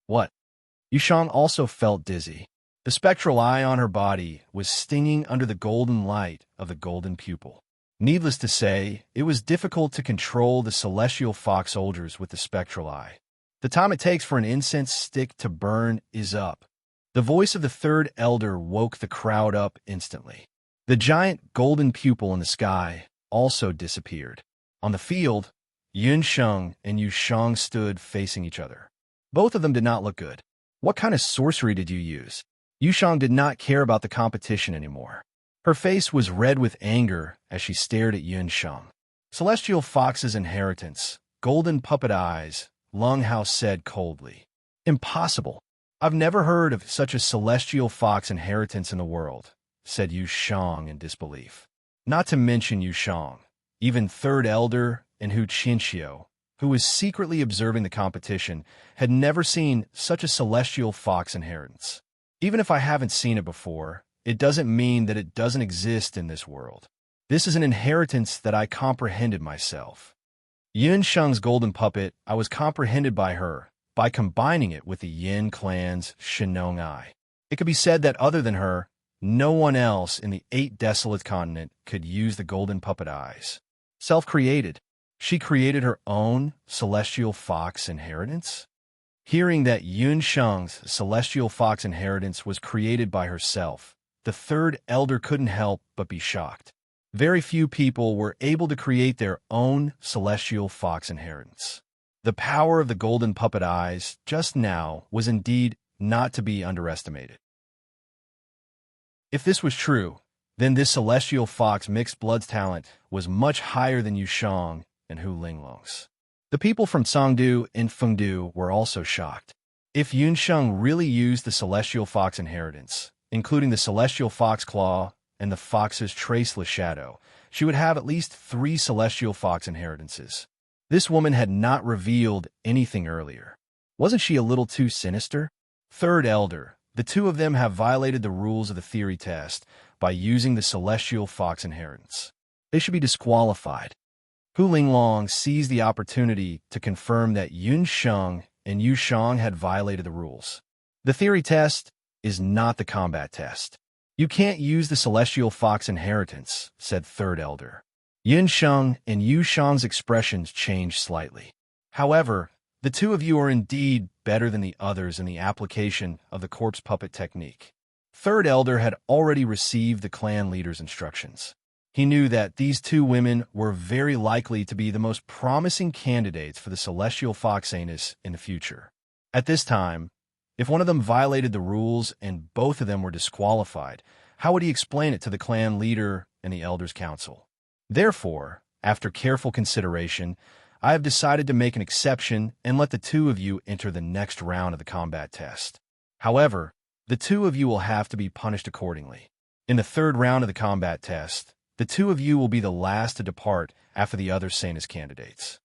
What? Yushang also felt dizzy. The spectral eye on her body was stinging under the golden light of the golden pupil. Needless to say, it was difficult to control the celestial fox soldiers with the spectral eye. The time it takes for an incense stick to burn is up. The voice of the third elder woke the crowd up instantly. The giant golden pupil in the sky also disappeared. On the field, Yun Sheng and Yushang stood facing each other. Both of them did not look good. What kind of sorcery did you use? Yushang did not care about the competition anymore. Her face was red with anger as she stared at Yun Sheng. Celestial Fox's inheritance, golden puppet eyes, Lung Hao said coldly. Impossible. I've never heard of such a celestial fox inheritance in the world, said Yushang in disbelief. Not to mention Yushang, even Third Elder and Hu Qinxiu, who was secretly observing the competition, had never seen such a celestial fox inheritance. Even if I haven't seen it before, it doesn't mean that it doesn't exist in this world. This is an inheritance that I comprehended myself. Yun Sheng's golden puppet, I was comprehended by her, by combining it with the Yin clan's Shenong Eye. It could be said that other than her, no one else in the 8 desolate continent could use the golden puppet eyes. Self-created. She created her own celestial fox inheritance? Hearing that Yun Sheng's celestial fox inheritance was created by herself, the third elder couldn't help but be shocked. Very few people were able to create their own celestial fox inheritance. The power of the golden puppet eyes just now was indeed not to be underestimated. If this was true, then this celestial fox mixed blood's talent was much higher than Yushang and Hu Linglong's. The people from Songdu and Fengdu were also shocked. If Yunsheng really used the celestial fox inheritance, including the celestial fox claw and the fox's traceless shadow, she would have at least 3 celestial fox inheritances. This woman had not revealed anything earlier. Wasn't she a little too sinister? Third Elder, the two of them have violated the rules of the theory test by using the celestial fox inheritance. They should be disqualified. Hu Linglong seized the opportunity to confirm that Yunsheng and Yushang had violated the rules. The theory test is not the combat test. You can't use the celestial fox inheritance, said Third Elder. Yunsheng and Yushang's expressions changed slightly. However, the two of you are indeed better than the others in the application of the corpse puppet technique. Third Elder had already received the clan leader's instructions. He knew that these two women were very likely to be the most promising candidates for the celestial fox anus in the future. At this time, if one of them violated the rules and both of them were disqualified, how would he explain it to the clan leader and the Elders' Council? Therefore, after careful consideration, I have decided to make an exception and let the two of you enter the next round of the combat test. However, the two of you will have to be punished accordingly. In the third round of the combat test, the two of you will be the last to depart after the other Sanus candidates.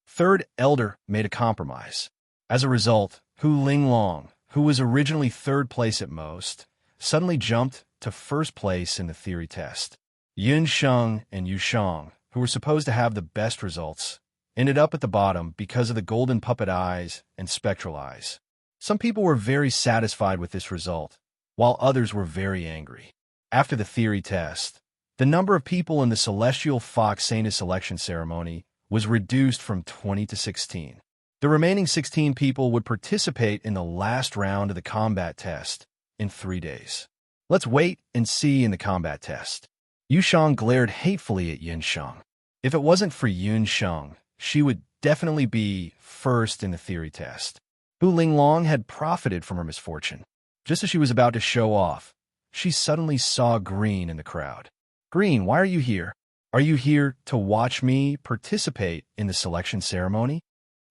Third Elder made a compromise. As a result, Hu Linglong, who was originally third place at most, suddenly jumped to first place in the theory test. Yunsheng and Yushang, who were supposed to have the best results, ended up at the bottom because of the golden puppet eyes and spectral eyes. Some people were very satisfied with this result, while others were very angry. After the theory test, the number of people in the Celestial Fox Sanus selection ceremony was reduced from 20 to 16. The remaining 16 people would participate in the last round of the combat test in 3 days. Let's wait and see in the combat test. Yushang glared hatefully at Yunsheng. If it wasn't for Yunsheng, she would definitely be first in the theory test. Hu Linglong had profited from her misfortune. Just as she was about to show off, she suddenly saw Green in the crowd. Green, why are you here? Are you here to watch me participate in the selection ceremony?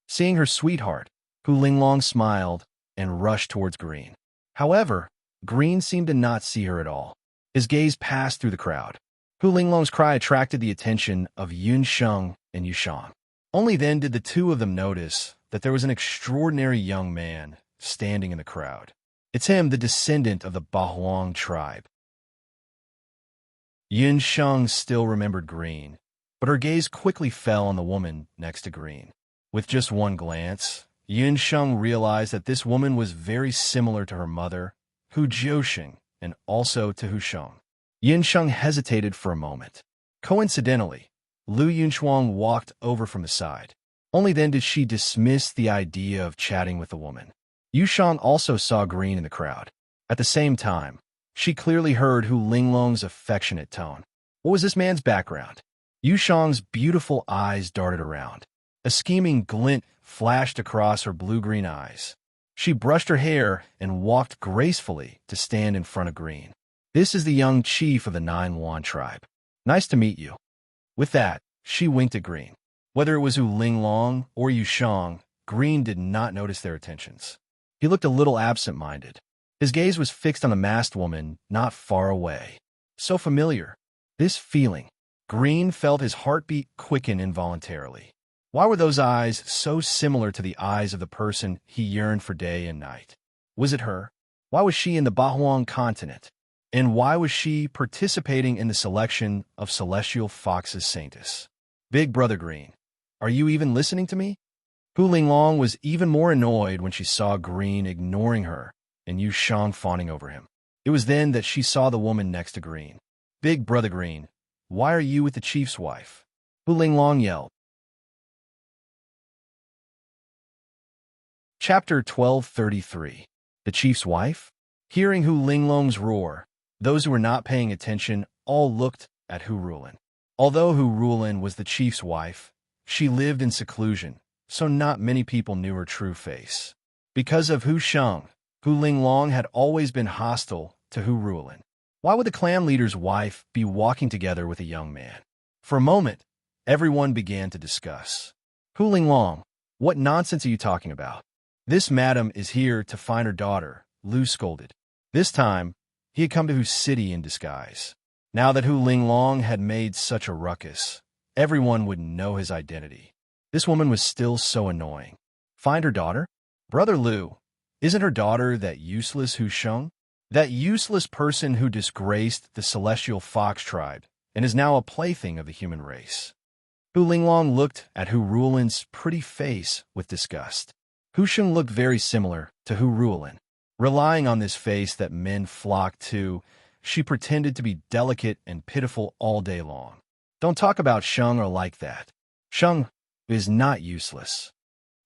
Seeing her sweetheart, Hu Linglong smiled and rushed towards Green. However, Green seemed to not see her at all. His gaze passed through the crowd. Hu Linglong's cry attracted the attention of Yunsheng and Yushang. Only then did the two of them notice that there was an extraordinary young man standing in the crowd. It's him, the descendant of the Bahuang tribe. Yunsheng still remembered Green, but her gaze quickly fell on the woman next to Green. With just one glance, Yunsheng realized that this woman was very similar to her mother, Hu Jiusheng, and also to Hu Sheng. Yunsheng hesitated for a moment. Coincidentally, Lu Yunchuang walked over from the side. Only then did she dismiss the idea of chatting with the woman. Yushang also saw Green in the crowd. At the same time, she clearly heard Hu Linglong's affectionate tone. What was this man's background? Yushang's beautiful eyes darted around. A scheming glint flashed across her blue-green eyes. She brushed her hair and walked gracefully to stand in front of Green. This is the young chief of the Nine Wan tribe. Nice to meet you. With that, she winked at Green. Whether it was Hu Linglong or Yushang, Green did not notice their attentions. He looked a little absent-minded. His gaze was fixed on the masked woman not far away. So familiar. This feeling. Green felt his heartbeat quicken involuntarily. Why were those eyes so similar to the eyes of the person he yearned for day and night? Was it her? Why was she in the Bahuang continent? And why was she participating in the selection of Celestial Fox's Saintus? Big Brother Green, are you even listening to me? Hu Linglong was even more annoyed when she saw Green ignoring her and Yushang fawning over him. It was then that she saw the woman next to Green. Big Brother Green, why are you with the chief's wife? Hu Linglong yelled. Chapter 1233. The chief's wife? Hearing Hu Linglong's roar, those who were not paying attention all looked at Hu Rulin. Although Hu Rulin was the chief's wife, she lived in seclusion, so not many people knew her true face. Because of Hu Sheng, Hu Linglong had always been hostile to Hu Rulin. Why would the clan leader's wife be walking together with a young man? For a moment, everyone began to discuss. Hu Linglong, what nonsense are you talking about? This madam is here to find her daughter, Lu scolded. This time, he had come to Hu's city in disguise. Now that Hu Linglong had made such a ruckus, everyone would know his identity. This woman was still so annoying. Find her daughter? Brother Lu, isn't her daughter that useless Hu Sheng? That useless person who disgraced the celestial fox tribe and is now a plaything of the human race. Hu Linglong looked at Hu Rulin's pretty face with disgust. Hu Sheng looked very similar to Hu Rulin. Relying on this face that men flocked to, she pretended to be delicate and pitiful all day long. Don't talk about Sheng or like that. Sheng is not useless.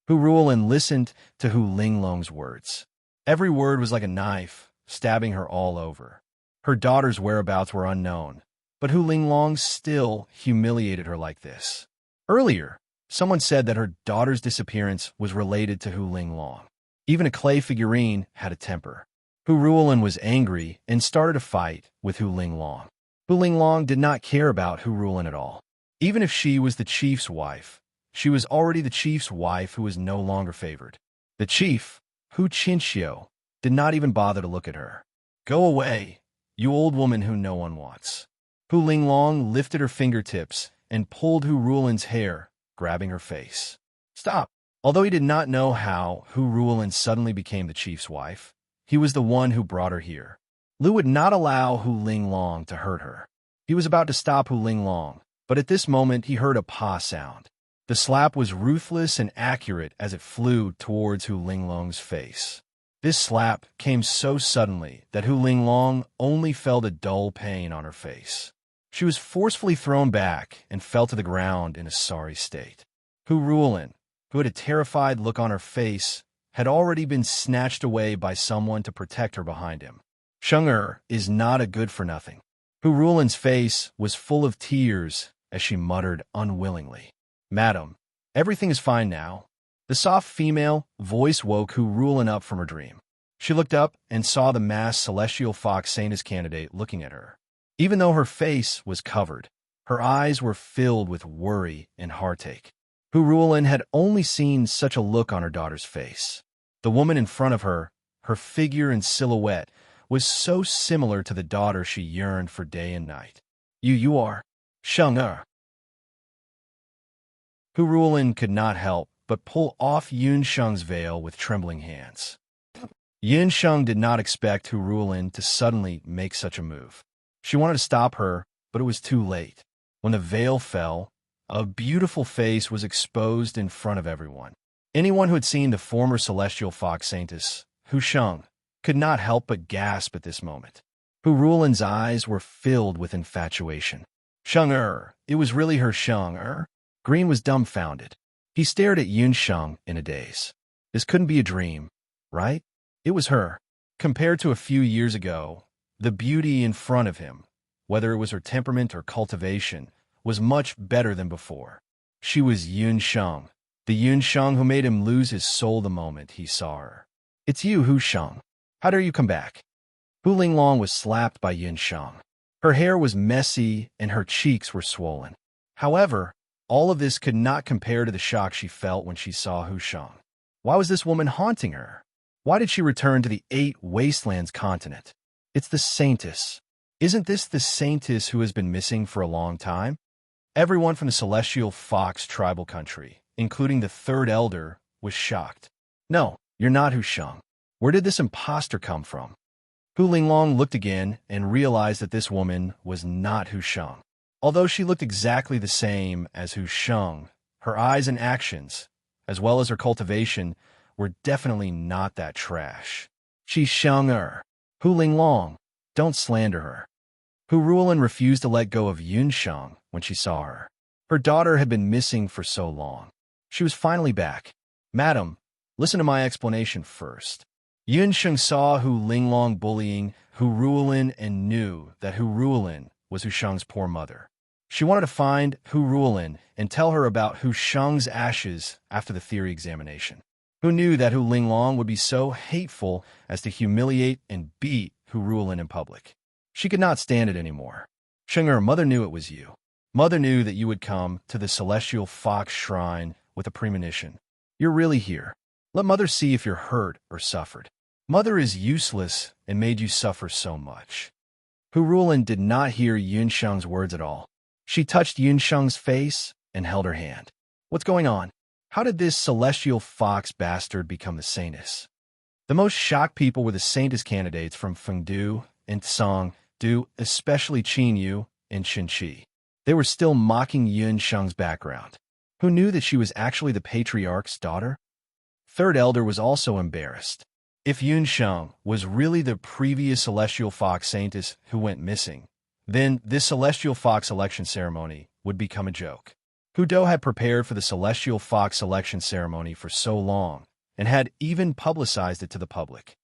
Hu Rulin listened to Hu Linglong's words. Every word was like a knife, stabbing her all over. Her daughter's whereabouts were unknown, but Hu Linglong still humiliated her like this. Earlier, someone said that her daughter's disappearance was related to Hu Linglong. Even a clay figurine had a temper. Hu Rulin was angry and started a fight with Hu Linglong. Hu Linglong did not care about Hu Rulin at all. Even if she was the chief's wife, she was already the chief's wife who was no longer favored. The chief, Hu Qinxiu, did not even bother to look at her. Go away, you old woman who no one wants. Hu Linglong lifted her fingertips and pulled Hu Rulin's hair, grabbing her face. Stop! Although he did not know how Hu Rulin suddenly became the chief's wife, he was the one who brought her here. Lu would not allow Hu Linglong to hurt her. He was about to stop Hu Linglong, but at this moment he heard a paw sound. The slap was ruthless and accurate as it flew towards Hu Linglong's face. This slap came so suddenly that Hu Linglong only felt a dull pain on her face. She was forcefully thrown back and fell to the ground in a sorry state. Hu Rulin, who had a terrified look on her face, had already been snatched away by someone to protect her behind him. Sheng is not a good-for-nothing. Hu Rulin's face was full of tears as she muttered unwillingly. Madam, everything is fine now. The soft female voice woke Hu Rulin up from her dream. She looked up and saw the masked celestial fox Saintess candidate looking at her. Even though her face was covered, her eyes were filled with worry and heartache. Hu Rulin had only seen such a look on her daughter's face. The woman in front of her, her figure and silhouette, was so similar to the daughter she yearned for day and night. You are Sheng. Hu Rulin could not help but pull off Yun Sheng's veil with trembling hands. Yun Sheng did not expect Hu Rulin to suddenly make such a move. She wanted to stop her, but it was too late. When the veil fell, a beautiful face was exposed in front of everyone. Anyone who had seen the former celestial fox Saintess, Hu Sheng, could not help but gasp at this moment. Hu Rulin's eyes were filled with infatuation. Sheng it was really her Sheng Green was dumbfounded. He stared at Yun Sheng in a daze. This couldn't be a dream, right? It was her. Compared to a few years ago, the beauty in front of him, whether it was her temperament or cultivation, was much better than before. She was Yun Sheng, the Yun Sheng who made him lose his soul the moment he saw her. It's you, Hu Sheng. How dare you come back? Hu Linglong was slapped by Yun Sheng. Her hair was messy and her cheeks were swollen. However, all of this could not compare to the shock she felt when she saw Hu Sheng. Why was this woman haunting her? Why did she return to the 8 Wastelands continent? It's the Saintess. Isn't this the Saintess who has been missing for a long time? Everyone from the Celestial Fox tribal country, including the third elder, was shocked. No, you're not Hu Sheng. Where did this imposter come from? Hu Linglong looked again and realized that this woman was not Hu Sheng. Although she looked exactly the same as Hu Sheng, her eyes and actions, as well as her cultivation, were definitely not that trash. She's Sheng Hu Linglong, don't slander her. Hu Rulin refused to let go of Yun Sheng when she saw her. Her daughter had been missing for so long. She was finally back. Madam, listen to my explanation first. Yun Sheng saw Hu Linglong bullying Hu Rulin and knew that Hu Rulin was Hu Sheng's poor mother. She wanted to find Hu Ruolin and tell her about Hu Sheng's ashes after the theory examination. Who knew that Hu Linglong would be so hateful as to humiliate and beat Hu Ruolin in public? She could not stand it anymore. Shenger, Mother knew it was you. Mother knew that you would come to the Celestial Fox Shrine with a premonition. You're really here. Let Mother see if you're hurt or suffered. Mother is useless and made you suffer so much. Hu Ruolin did not hear Yun Sheng's words at all. She touched Yun Sheng's face and held her hand. What's going on? How did this Celestial Fox bastard become the Saintess? The most shocked people were the Saintess candidates from Fengdu and Tsangdu, especially Qin Yu and Qin Chi. They were still mocking Yun Sheng's background. Who knew that she was actually the Patriarch's daughter? Third Elder was also embarrassed. If Yun Sheng was really the previous Celestial Fox Saintess who went missing, then this Celestial Fox election ceremony would become a joke. Hu Dou had prepared for the Celestial Fox election ceremony for so long and had even publicized it to the public.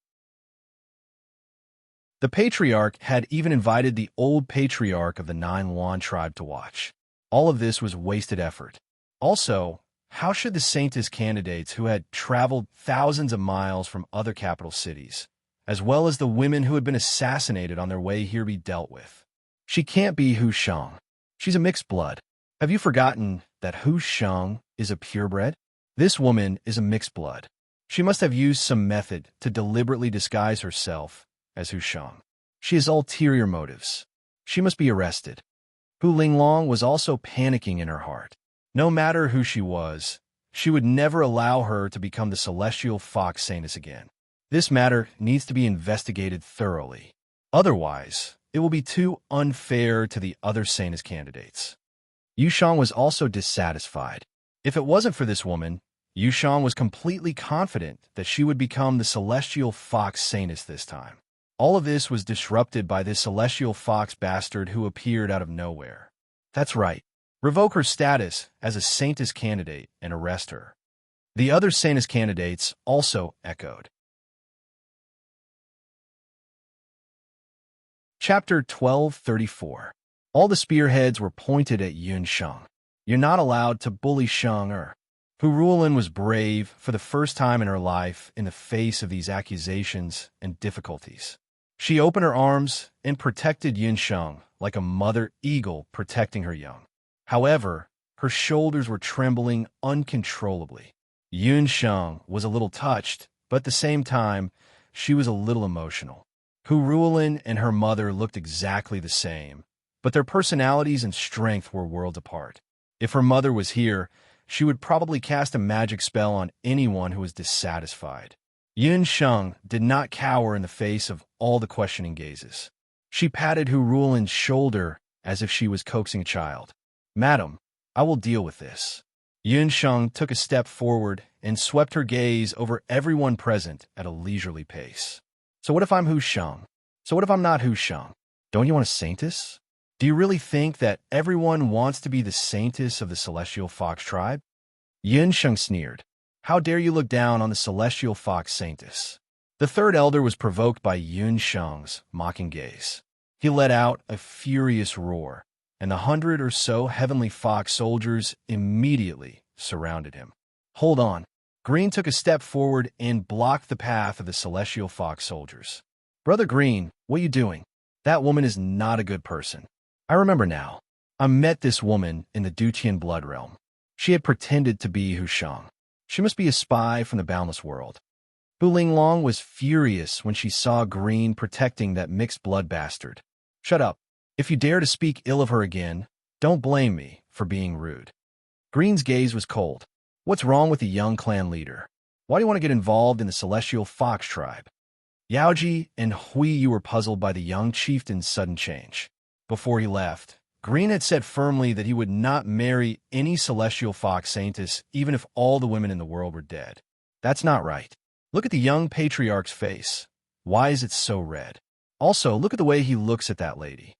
The Patriarch had even invited the old Patriarch of the Nine Yuan tribe to watch. All of this was wasted effort. Also, how should the Saintess candidates who had traveled thousands of miles from other capital cities, as well as the women who had been assassinated on their way here, be dealt with? She can't be Hu Sheng. She's a mixed blood. Have you forgotten that Hu Sheng is a purebred? This woman is a mixed blood. She must have used some method to deliberately disguise herself as Hu Sheng. She has ulterior motives. She must be arrested. Hu Linglong was also panicking in her heart. No matter who she was, she would never allow her to become the Celestial Fox Saintess again. This matter needs to be investigated thoroughly. Otherwise, it will be too unfair to the other Saintess candidates. Yu Sheng was also dissatisfied. If it wasn't for this woman, Yu Sheng was completely confident that she would become the Celestial Fox Saintess this time. All of this was disrupted by this Celestial Fox bastard who appeared out of nowhere. That's right. Revoke her status as a Saintess candidate and arrest her. The other Saintess candidates also echoed. Chapter 1234. All the spearheads were pointed at Yun Sheng. You're not allowed to bully Sheng. Hu Ruolin was brave for the first time in her life in the face of these accusations and difficulties. She opened her arms and protected Yun Sheng like a mother eagle protecting her young. However, her shoulders were trembling uncontrollably. Yun Sheng was a little touched, but at the same time, she was a little emotional. Hu Ruolin and her mother looked exactly the same, but their personalities and strength were worlds apart. If her mother was here, she would probably cast a magic spell on anyone who was dissatisfied. Yun Sheng did not cower in the face of all the questioning gazes. She patted Hu Ruolin's shoulder as if she was coaxing a child. Madam, I will deal with this. Yun Sheng took a step forward and swept her gaze over everyone present at a leisurely pace. So what if I'm Hu Sheng? So what if I'm not Hu Sheng? Don't you want a Saintess? Do you really think that everyone wants to be the Saintess of the Celestial Fox tribe? Yun Sheng sneered. How dare you look down on the Celestial Fox Saintess? The third elder was provoked by Yun Sheng's mocking gaze. He let out a furious roar, and the 100 or so Heavenly Fox soldiers immediately surrounded him. Hold on. Green took a step forward and blocked the path of the Celestial Fox soldiers. Brother Green, what are you doing? That woman is not a good person. I remember now. I met this woman in the Dutian blood realm. She had pretended to be Hu Sheng. She must be a spy from the boundless world. Hu Linglong was furious when she saw Green protecting that mixed blood bastard. Shut up. If you dare to speak ill of her again, don't blame me for being rude. Green's gaze was cold. What's wrong with the young clan leader? Why do you want to get involved in the Celestial Fox tribe? Yaoji and Hui Yu were puzzled by the young chieftain's sudden change. Before he left, Green had said firmly that he would not marry any Celestial Fox Saintess even if all the women in the world were dead. That's not right. Look at the young Patriarch's face. Why is it so red? Also, look at the way he looks at that lady.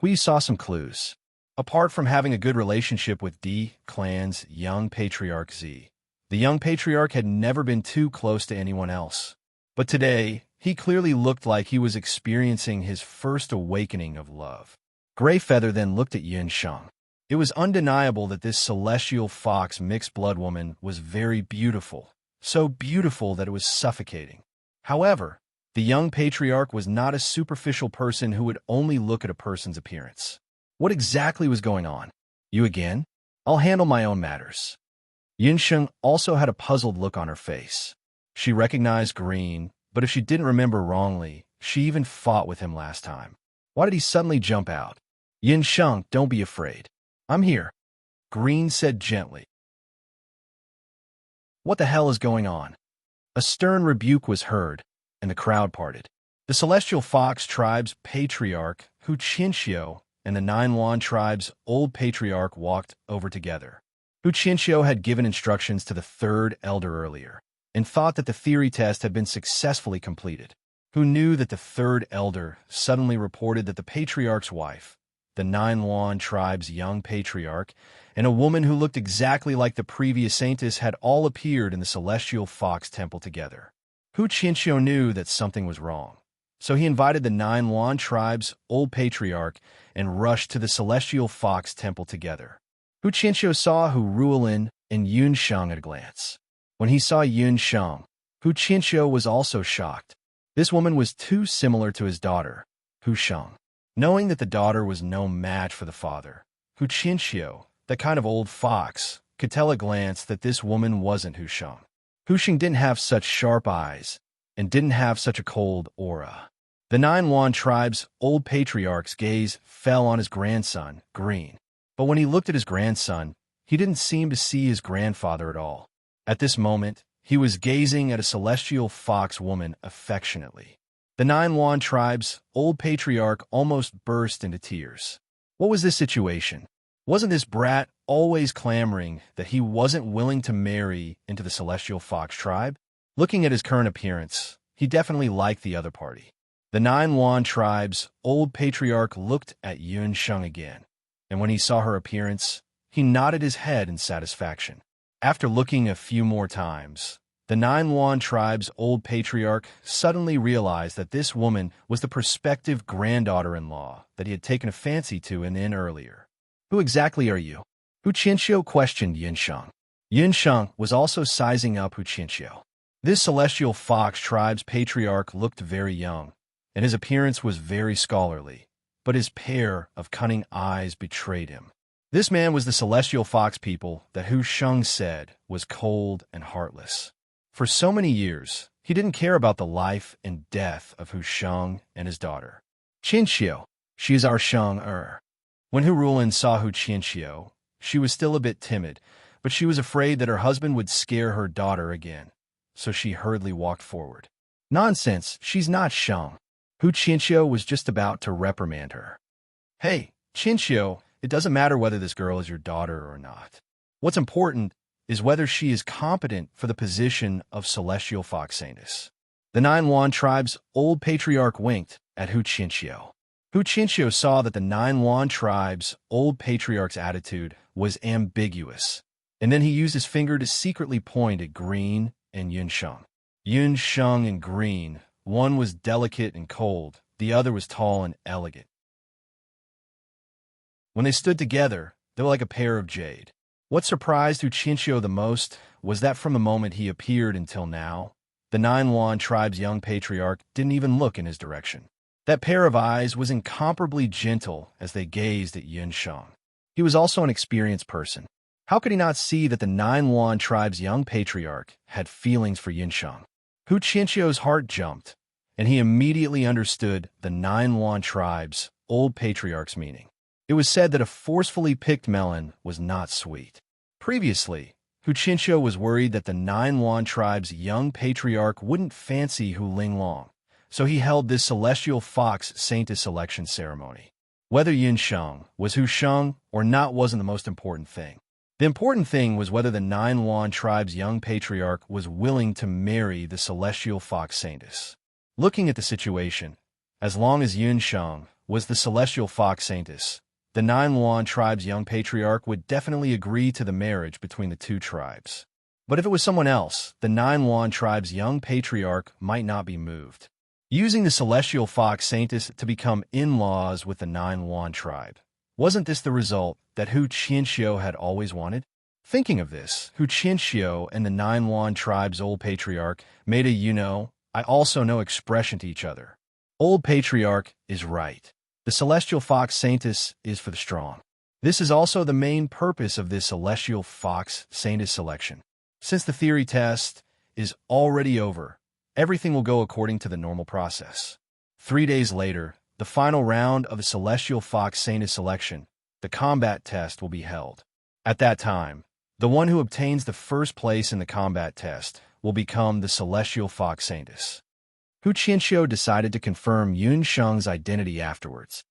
Hui saw some clues. Apart from having a good relationship with D clan's young Patriarch Z, the young Patriarch had never been too close to anyone else. But today, he clearly looked like he was experiencing his first awakening of love. Greyfeather then looked at Yin Sheng. It was undeniable that this celestial fox mixed-blood woman was very beautiful, so beautiful that it was suffocating. However, the young patriarch was not a superficial person who would only look at a person's appearance. What exactly was going on? You again? I'll handle my own matters. Yin Sheng also had a puzzled look on her face. She recognized Green, but if she didn't remember wrongly, she even fought with him last time. Why did he suddenly jump out? Yin Sheng, don't be afraid. I'm here, Green said gently. What the hell is going on? A stern rebuke was heard, and the crowd parted. The Celestial Fox tribe's patriarch, Hu Qinxiu, and the Nine Yuan tribe's old patriarch walked over together. Hu Qinxiu had given instructions to the third elder earlier, and thought that the theory test had been successfully completed. Who knew that the third elder suddenly reported that the patriarch's wife, the Nine Yuan tribe's young patriarch, and a woman who looked exactly like the previous saintess had all appeared in the Celestial Fox Temple together. Hu Qinxiu knew that something was wrong, so he invited the Nine Yuan tribe's old patriarch and rushed to the Celestial Fox Temple together. Hu Qinxiu saw Hu Ruolin and Yun Sheng at a glance. When he saw Yun Sheng, Hu Qinxiu was also shocked. This woman was too similar to his daughter, Hu Sheng. Knowing that the daughter was no match for the father, Hu Qinxiu, that kind of old fox, could tell at a glance that this woman wasn't Hu Sheng. Hu Sheng didn't have such sharp eyes and didn't have such a cold aura. The Nine Yuan tribe's old patriarch's gaze fell on his grandson, Green. But when he looked at his grandson, he didn't seem to see his grandfather at all. At this moment, he was gazing at a celestial fox woman affectionately. The Nine Yuan tribe's old patriarch almost burst into tears. What was this situation? Wasn't this brat always clamoring that he wasn't willing to marry into the celestial fox tribe? Looking at his current appearance, he definitely liked the other party. The Nine Yuan tribe's old patriarch looked at Yun Sheng again, and when he saw her appearance, he nodded his head in satisfaction. After looking a few more times, the Nine Yuan tribe's old patriarch suddenly realized that this woman was the prospective granddaughter-in-law that he had taken a fancy to an inn earlier. Who exactly are you? Hu Qinxiu questioned Yin Sheng. Yin Sheng was also sizing up Hu Qinxiu. This celestial fox tribe's patriarch looked very young, and his appearance was very scholarly, but his pair of cunning eyes betrayed him. This man was the celestial fox people that Hu Sheng said was cold and heartless. For so many years, he didn't care about the life and death of Hu Sheng and his daughter. Qinxiu, she is our Sheng-er. When Hu Ruolin saw Hu Qinxiu, she was still a bit timid, but she was afraid that her husband would scare her daughter again, so she hurriedly walked forward. Nonsense, she's not Sheng. Hu Qinxiu was just about to reprimand her. Hey, Qinxiu, it doesn't matter whether this girl is your daughter or not. What's important is whether she is competent for the position of Celestial Fox Saintess. The Nine Yuan tribe's old patriarch winked at Hu Qinxiu. Hu Qinxiu saw that the Nine Yuan tribe's old patriarch's attitude was ambiguous, and then he used his finger to secretly point at Green and Yun Sheng. Yun Sheng and Green, one was delicate and cold, the other was tall and elegant. When they stood together, they were like a pair of jade. What surprised Hu Qinxiu the most was that from the moment he appeared until now, the Nine Yuan tribe's young patriarch didn't even look in his direction. That pair of eyes was incomparably gentle as they gazed at Yun Sheng. He was also an experienced person. How could he not see that the Nine Yuan tribe's young patriarch had feelings for Yun Sheng? Hu Qinxiu's heart jumped, and he immediately understood the Nine Yuan tribe's old patriarch's meaning. It was said that a forcefully picked melon was not sweet. Previously, Hu Qinxiu was worried that the Nine Yuan tribe's young patriarch wouldn't fancy Hu Linglong, so he held this celestial fox saintess selection ceremony. Whether Yun Sheng was Hu Sheng or not wasn't the most important thing. The important thing was whether the Nine Yuan tribe's young patriarch was willing to marry the celestial fox saintess. Looking at the situation, as long as Yun Sheng was the celestial fox saintess, the Nine Yuan tribe's young patriarch would definitely agree to the marriage between the two tribes. But if it was someone else, the Nine Yuan tribe's young patriarch might not be moved. using the celestial fox saintess to become in-laws with the Nine Yuan tribe. Wasn't this the result that Hu Qianxiu had always wanted? Thinking of this, Hu Qianxiu and the Nine Yuan tribe's old patriarch made a I also know expression to each other. Old patriarch is right. The celestial fox saintess is for the strong. This is also the main purpose of this celestial fox saintess selection. Since the theory test is already over, everything will go according to the normal process. 3 days later, the final round of the celestial fox saintess selection, the combat test, will be held. At that time, the one who obtains the first place in the combat test will become the celestial fox saintess. Hu Qianxiu decided to confirm Yun Sheng's identity afterwards.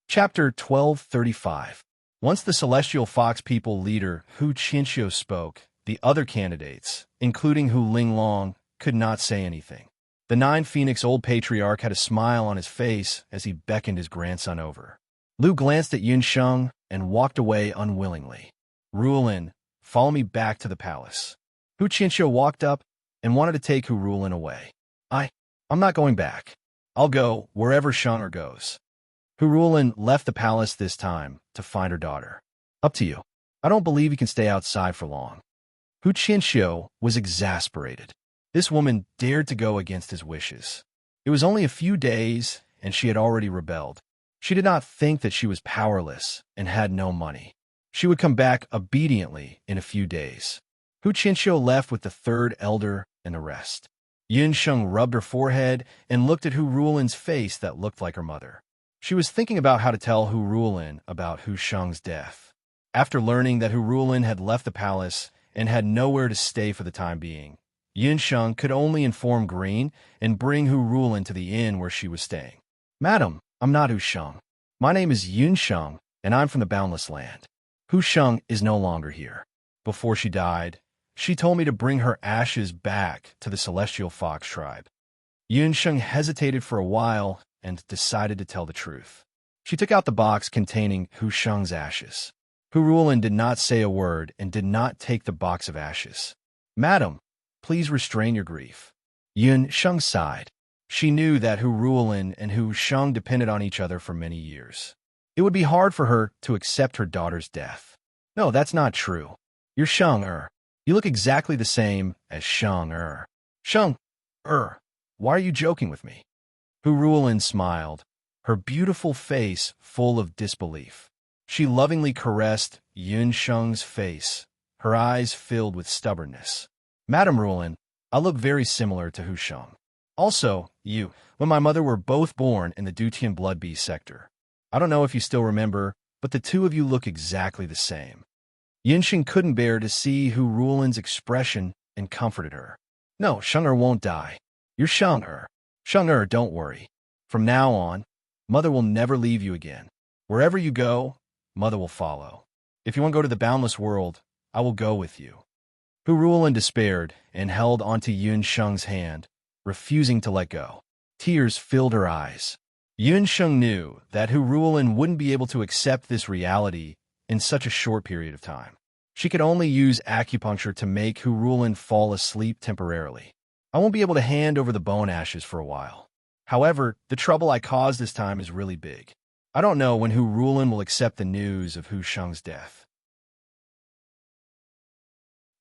Chapter 1235. Once the celestial fox people leader Hu Qianxiu spoke, the other candidates, including Hu Linglong, could not say anything. The Nine Phoenix old patriarch had a smile on his face as he beckoned his grandson over. Lu glanced at Yun Sheng and walked away unwillingly. Rulin, follow me back to the palace. Hu Qianxiu walked up and wanted to take Hu Rulin away. I'm not going back. I'll go wherever Shenger goes. Hu Rulin left the palace this time to find her daughter. Up to you. I don't believe you can stay outside for long. Hu Qianxiu was exasperated. This woman dared to go against his wishes. It was only a few days, and she had already rebelled. She did not think that she was powerless and had no money. She would come back obediently in a few days. Hu Qianxiu left with the third elder and the rest. Yun Sheng rubbed her forehead and looked at Hu Rulin's face that looked like her mother. She was thinking about how to tell Hu Rulin about Hu Sheng's death. After learning that Hu Rulin had left the palace and had nowhere to stay for the time being, Yun Sheng could only inform Green and bring Hu Rulin to the inn where she was staying. Madam, I'm not Hu Sheng. My name is Yun Sheng, and I'm from the Boundless Land. Hu Sheng is no longer here. Before she died, she told me to bring her ashes back to the Celestial Fox tribe. Yun Sheng hesitated for a while and decided to tell the truth. She took out the box containing Hu Sheng's ashes. Hu Rulin did not say a word and did not take the box of ashes. Madam, please restrain your grief. Yun Sheng sighed. She knew that Hu Rulin and Hu Sheng depended on each other for many years. It would be hard for her to accept her daughter's death. No, that's not true. You're Sheng-er. You look exactly the same as Sheng-er. Sheng-er, why are you joking with me? Hu Rulin smiled, her beautiful face full of disbelief. She lovingly caressed Yun Sheng's face, her eyes filled with stubbornness. Madam Rulin, I look very similar to Hu Sheng. Also, you, when my mother were both born in the Dutian Blood Beast sector. I don't know if you still remember, but the two of you look exactly the same. Yinxing couldn't bear to see Hu Rulin's expression and comforted her. No, Sheng-er won't die. You're Sheng-er. Sheng-er, don't worry. From now on, Mother will never leave you again. Wherever you go, Mother will follow. If you want to go to the Boundless World, I will go with you. Hu Rulin despaired and held onto Yun Sheng's hand, refusing to let go. Tears filled her eyes. Yun Sheng knew that Hu Rulin wouldn't be able to accept this reality in such a short period of time. She could only use acupuncture to make Hu Rulin fall asleep temporarily. I won't be able to hand over the bone ashes for a while. However, the trouble I caused this time is really big. I don't know when Hu Rulin will accept the news of Hu Sheng's death.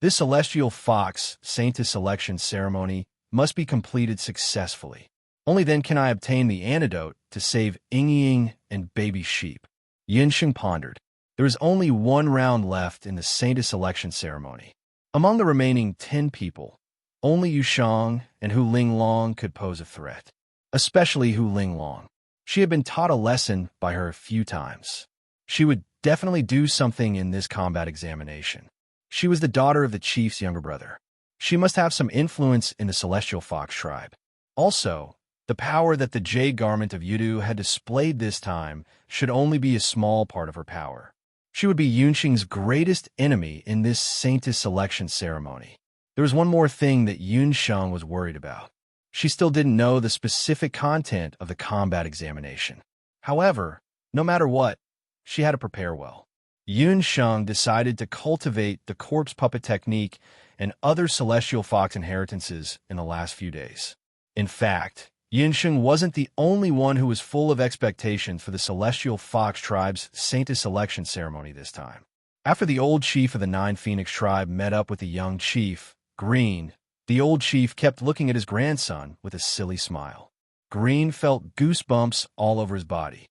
This celestial fox saintess selection ceremony must be completed successfully. Only then can I obtain the antidote to save Ying and baby sheep. Yinxing pondered. There is only one round left in the saintess selection ceremony. Among the remaining 10 people, only Yu Shang and Hu Linglong could pose a threat, especially Hu Linglong. She had been taught a lesson by her a few times. She would definitely do something in this combat examination. She was the daughter of the chief's younger brother. She must have some influence in the Celestial Fox tribe. Also, the power that the Jade Garment of Yudu had displayed this time should only be a small part of her power. She would be Yunxing's greatest enemy in this saintess selection ceremony. There was one more thing that Yun Sheng was worried about. She still didn't know the specific content of the combat examination. However, no matter what, she had to prepare well. Yun Sheng decided to cultivate the corpse puppet technique and other celestial fox inheritances in the last few days. In fact, Yinsheng wasn't the only one who was full of expectations for the celestial fox tribe's saintess selection ceremony this time. After the old chief of the Nine Phoenix tribe met up with the young chief, Green, the old chief kept looking at his grandson with a silly smile. Green felt goosebumps all over his body.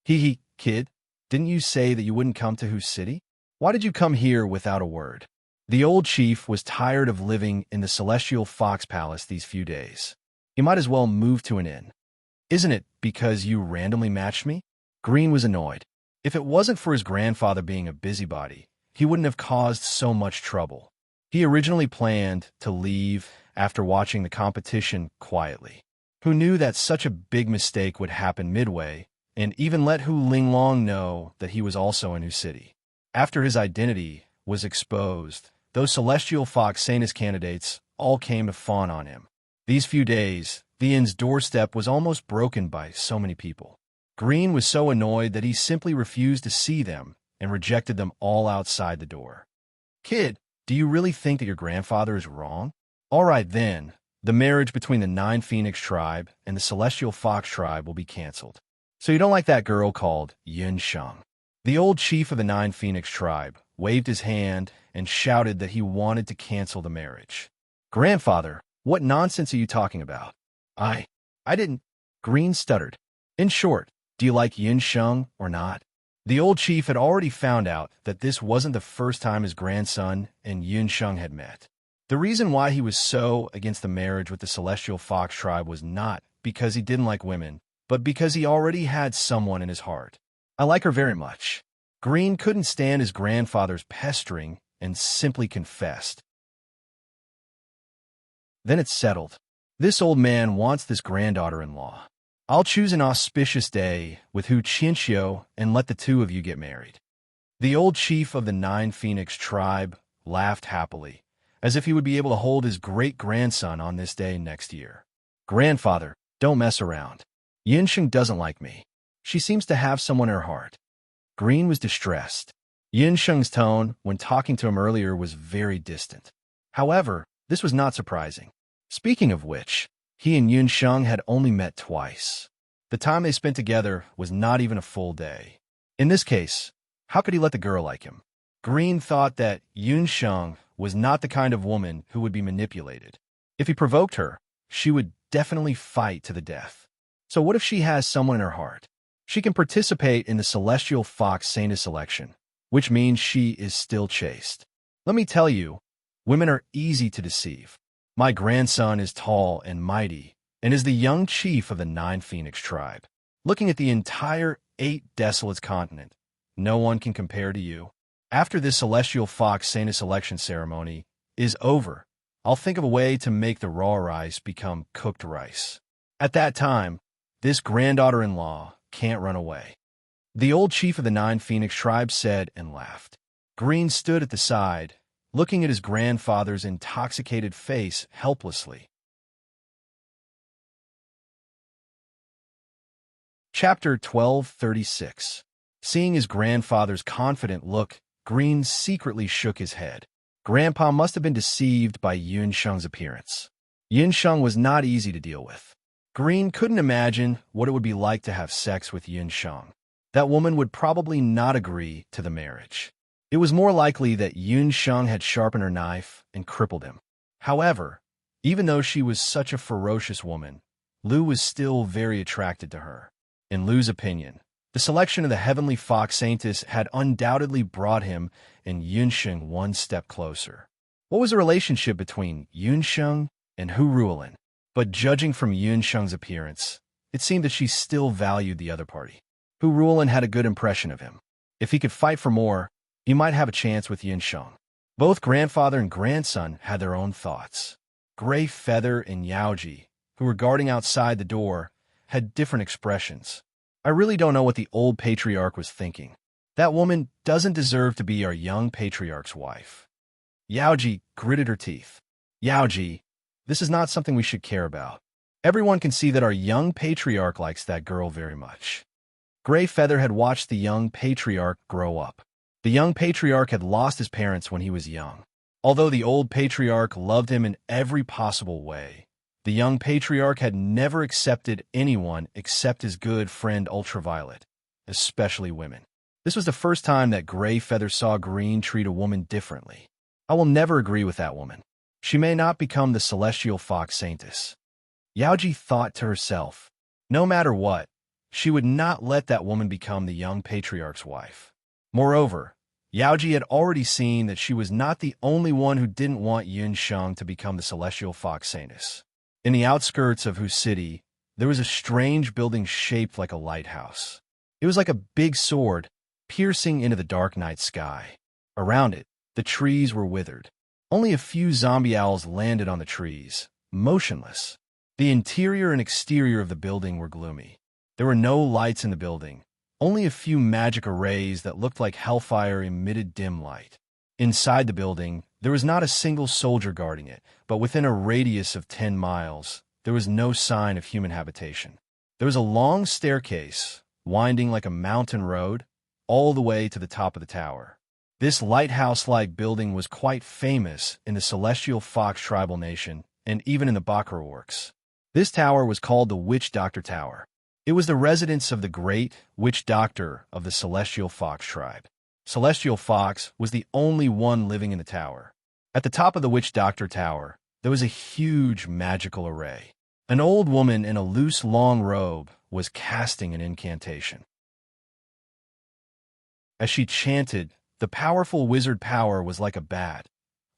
Hee, kid, didn't you say that you wouldn't come to Whose City? Why did you come here without a word? The old chief was tired of living in the celestial fox palace these few days. He might as well move to an inn. Isn't it because you randomly matched me? Green was annoyed. If it wasn't for his grandfather being a busybody, he wouldn't have caused so much trouble. He originally planned to leave after watching the competition quietly. Who knew that such a big mistake would happen midway, and even let Hu Linglong know that he was also in Whose City. After his identity was exposed, those celestial fox saintess candidates all came to fawn on him. These few days, the inn's doorstep was almost broken by so many people. Green was so annoyed that he simply refused to see them and rejected them all outside the door. Kid, do you really think that your grandfather is wrong? All right then, the marriage between the Nine Phoenix tribe and the Celestial Fox tribe will be canceled. So you don't like that girl called Yunsheng? The old chief of the Nine Phoenix tribe waved his hand and shouted that he wanted to cancel the marriage. Grandfather, what nonsense are you talking about? I didn't. Green stuttered. In short, do you like Yunsheng or not? The old chief had already found out that this wasn't the first time his grandson and Yunsheng had met. The reason why he was so against the marriage with the Celestial Fox tribe was not because he didn't like women, but because he already had someone in his heart. I like her very much. Green couldn't stand his grandfather's pestering and simply confessed. Then it's settled. This old man wants this granddaughter-in-law. I'll choose an auspicious day with Hu Qianxiu and let the two of you get married. The old chief of the Nine Phoenix tribe laughed happily, as if he would be able to hold his great-grandson on this day next year. Grandfather, don't mess around. Yinsheng doesn't like me. She seems to have someone in her heart. Green was distressed. Yinsheng's tone when talking to him earlier was very distant. However, this was not surprising. Speaking of which, he and Yunsheng had only met twice. The time they spent together was not even a full day. In this case, how could he let the girl like him? Green thought that Yunsheng was not the kind of woman who would be manipulated. If he provoked her, she would definitely fight to the death. So what if she has someone in her heart? She can participate in the Celestial Fox Saintess selection, which means she is still chaste. Let me tell you, women are easy to deceive. My grandson is tall and mighty, and is the young chief of the Nine Phoenix tribe. Looking at the entire 8 desolate continent, no one can compare to you. After this Celestial Fox Saintess selection ceremony is over, I'll think of a way to make the raw rice become cooked rice. At that time, this granddaughter-in-law can't run away. The old chief of the Nine Phoenix tribe said and laughed. Green stood at the side, looking at his grandfather's intoxicated face helplessly. Chapter 1236. Seeing his grandfather's confident look, Green secretly shook his head. Grandpa must have been deceived by Yunsheng's appearance. Yunsheng was not easy to deal with. Green couldn't imagine what it would be like to have sex with Yunsheng. That woman would probably not agree to the marriage. It was more likely that Yunsheng had sharpened her knife and crippled him. However, even though she was such a ferocious woman, Lu was still very attracted to her. In Lu's opinion, the selection of the Heavenly Fox Saintess had undoubtedly brought him and Yunsheng one step closer. What was the relationship between Yunsheng and Hu Ruolin? But judging from Yunsheng's appearance, it seemed that she still valued the other party. Hu Ruolin had a good impression of him. If he could fight for more, he might have a chance with Yunsheng. Both grandfather and grandson had their own thoughts. Gray Feather and Yaoji, who were guarding outside the door, had different expressions. I really don't know what the old patriarch was thinking. That woman doesn't deserve to be our young patriarch's wife. Yaoji gritted her teeth. Yaoji, this is not something we should care about. Everyone can see that our young patriarch likes that girl very much. Gray Feather had watched the young patriarch grow up. The young patriarch had lost his parents when he was young. Although the old patriarch loved him in every possible way, the young patriarch had never accepted anyone except his good friend Ultraviolet, especially women. This was the first time that Gray Feather saw Green treat a woman differently. I will never agree with that woman. She may not become the celestial fox saintess. Yaoji thought to herself. No matter what, she would not let that woman become the young patriarch's wife. Moreover, Yaoji had already seen that she was not the only one who didn't want Yun Sheng to become the celestial fox saintess. In the outskirts of whose city, there was a strange building shaped like a lighthouse. It was like a big sword, piercing into the dark night sky. Around it, the trees were withered. Only a few zombie owls landed on the trees, motionless. The interior and exterior of the building were gloomy. There were no lights in the building. Only a few magic arrays that looked like hellfire emitted dim light. Inside the building, there was not a single soldier guarding it, but within a radius of 10 miles, there was no sign of human habitation. There was a long staircase, winding like a mountain road, all the way to the top of the tower. This lighthouse-like building was quite famous in the Celestial Fox tribal nation and even in the Bakura works. This tower was called the Witch Doctor Tower. It was the residence of the great Witch Doctor of the Celestial Fox tribe. Celestial Fox was the only one living in the tower. At the top of the Witch Doctor Tower, there was a huge magical array. An old woman in a loose, long robe was casting an incantation. As she chanted, the powerful wizard power was like a bat,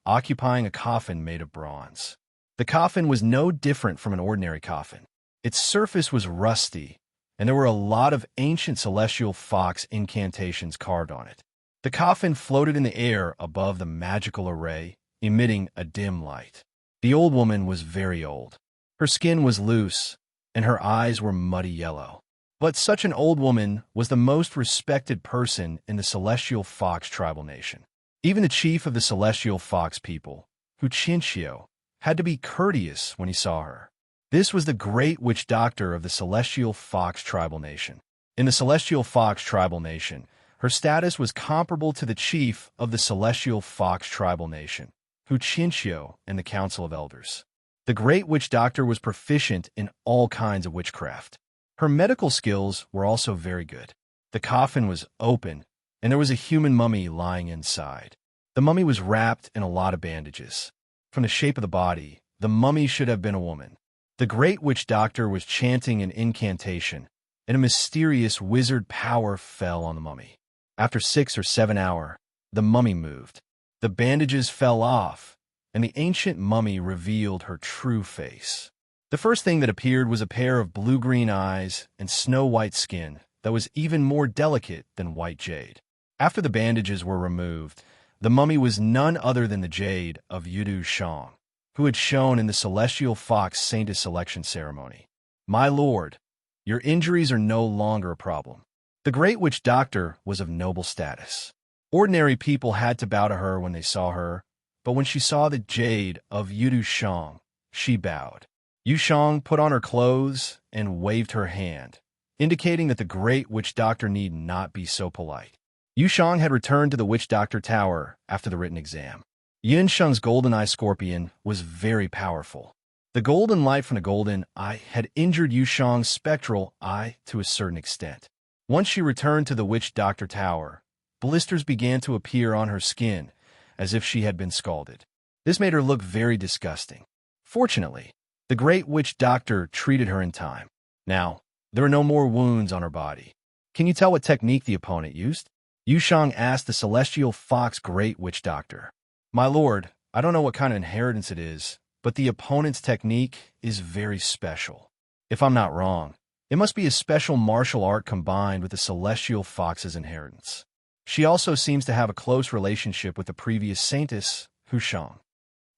occupying a coffin made of bronze. The coffin was no different from an ordinary coffin. Its surface was rusty, and there were a lot of ancient celestial fox incantations carved on it. The coffin floated in the air above the magical array, emitting a dim light. The old woman was very old. Her skin was loose, and her eyes were muddy yellow. But such an old woman was the most respected person in the Celestial Fox tribal nation. Even the chief of the Celestial Fox people, Huchinchio, had to be courteous when he saw her. This was the great witch doctor of the Celestial Fox tribal nation. In the Celestial Fox tribal nation, her status was comparable to the chief of the Celestial Fox tribal nation, Huchinchio, and the Council of Elders. The great witch doctor was proficient in all kinds of witchcraft. Her medical skills were also very good. The coffin was open, and there was a human mummy lying inside. The mummy was wrapped in a lot of bandages. From the shape of the body, the mummy should have been a woman. The great witch doctor was chanting an incantation, and a mysterious wizard power fell on the mummy. After 6 or 7 hours, the mummy moved. The bandages fell off, and the ancient mummy revealed her true face. The first thing that appeared was a pair of blue-green eyes and snow-white skin that was even more delicate than white jade. After the bandages were removed, the mummy was none other than the jade of Yudu Shang, who had shone in the Celestial Fox Saintess selection ceremony. My lord, your injuries are no longer a problem. The great witch doctor was of noble status. Ordinary people had to bow to her when they saw her, but when she saw the jade of Yudu Shang, she bowed. Yu Shang put on her clothes and waved her hand, indicating that the great witch doctor need not be so polite. Yu Shang had returned to the Witch Doctor Tower after the written exam. Yun Sheng's golden eye scorpion was very powerful. The golden light from the golden eye had injured Yu Shang's spectral eye to a certain extent. Once she returned to the Witch Doctor Tower, blisters began to appear on her skin as if she had been scalded. This made her look very disgusting. Fortunately, the great witch doctor treated her in time. Now, there are no more wounds on her body. Can you tell what technique the opponent used? Yu Shang asked the Celestial Fox great witch doctor. My lord, I don't know what kind of inheritance it is, but the opponent's technique is very special. If I'm not wrong, it must be a special martial art combined with the Celestial Fox's inheritance. She also seems to have a close relationship with the previous saintess, Hu Shang.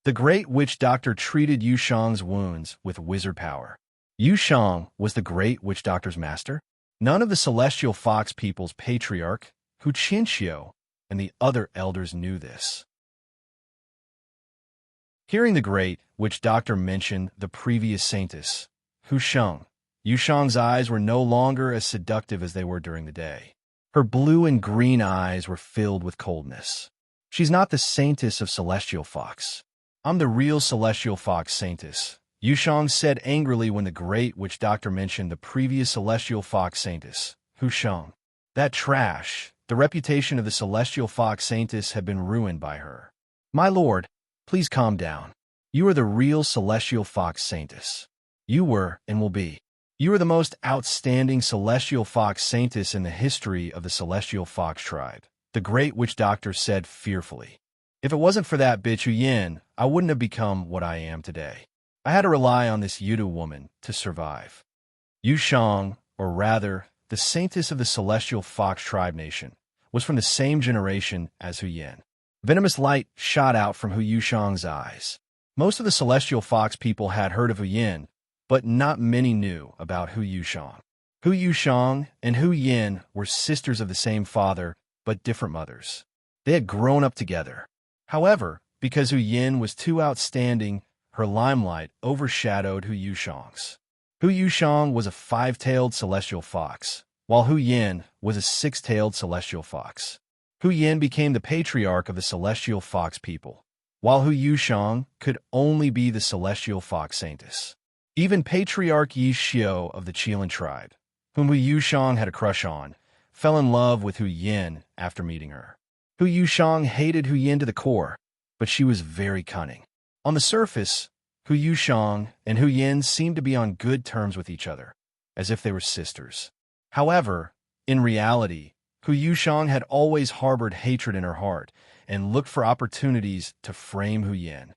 The great witch doctor treated Yu Shang's wounds with wizard power. Yu Shang was the great witch doctor's master. None of the Celestial Fox people's patriarch, Huchinchio, and the other elders knew this. Hearing the great witch doctor mention the previous saintess, Hu Sheng, Yu Shang's eyes were no longer as seductive as they were during the day. Her blue and green eyes were filled with coldness. She's not the saintess of celestial fox. I'm the real celestial fox saintess, Yushang said angrily when the great witch doctor mentioned the previous celestial fox saintess, Hushang. That trash, the reputation of the celestial fox saintess had been ruined by her. My lord, please calm down. You are the real celestial fox saintess. You were and will be. You are the most outstanding celestial fox saintess in the history of the celestial fox tribe, the great witch doctor said fearfully. If it wasn't for that bitch Yin, I wouldn't have become what I am today. I had to rely on this Yudu woman to survive. Yushang, or rather, the saintess of the celestial fox tribe nation, was from the same generation as Hu Yin. Venomous light shot out from Hu Yushang's eyes. Most of the celestial fox people had heard of Hu Yin, but not many knew about Hu Yushang. Hu Yushang and Hu Yin were sisters of the same father, but different mothers. They had grown up together. However, because Hu Yin was too outstanding, her limelight overshadowed Hu Yushang's. Hu Yushang was a five-tailed celestial fox, while Hu Yin was a six-tailed celestial fox. Hu Yin became the patriarch of the celestial fox people, while Hu Yushang could only be the celestial fox saintess. Even Patriarch Yi Xiao of the Qilin tribe, whom Hu Yushang had a crush on, fell in love with Hu Yin after meeting her. Hu Yushang hated Hu Yin to the core, but she was very cunning. On the surface, Hu Yushang and Hu Yin seemed to be on good terms with each other, as if they were sisters. However, in reality, Hu Yushang had always harbored hatred in her heart and looked for opportunities to frame Hu Yin.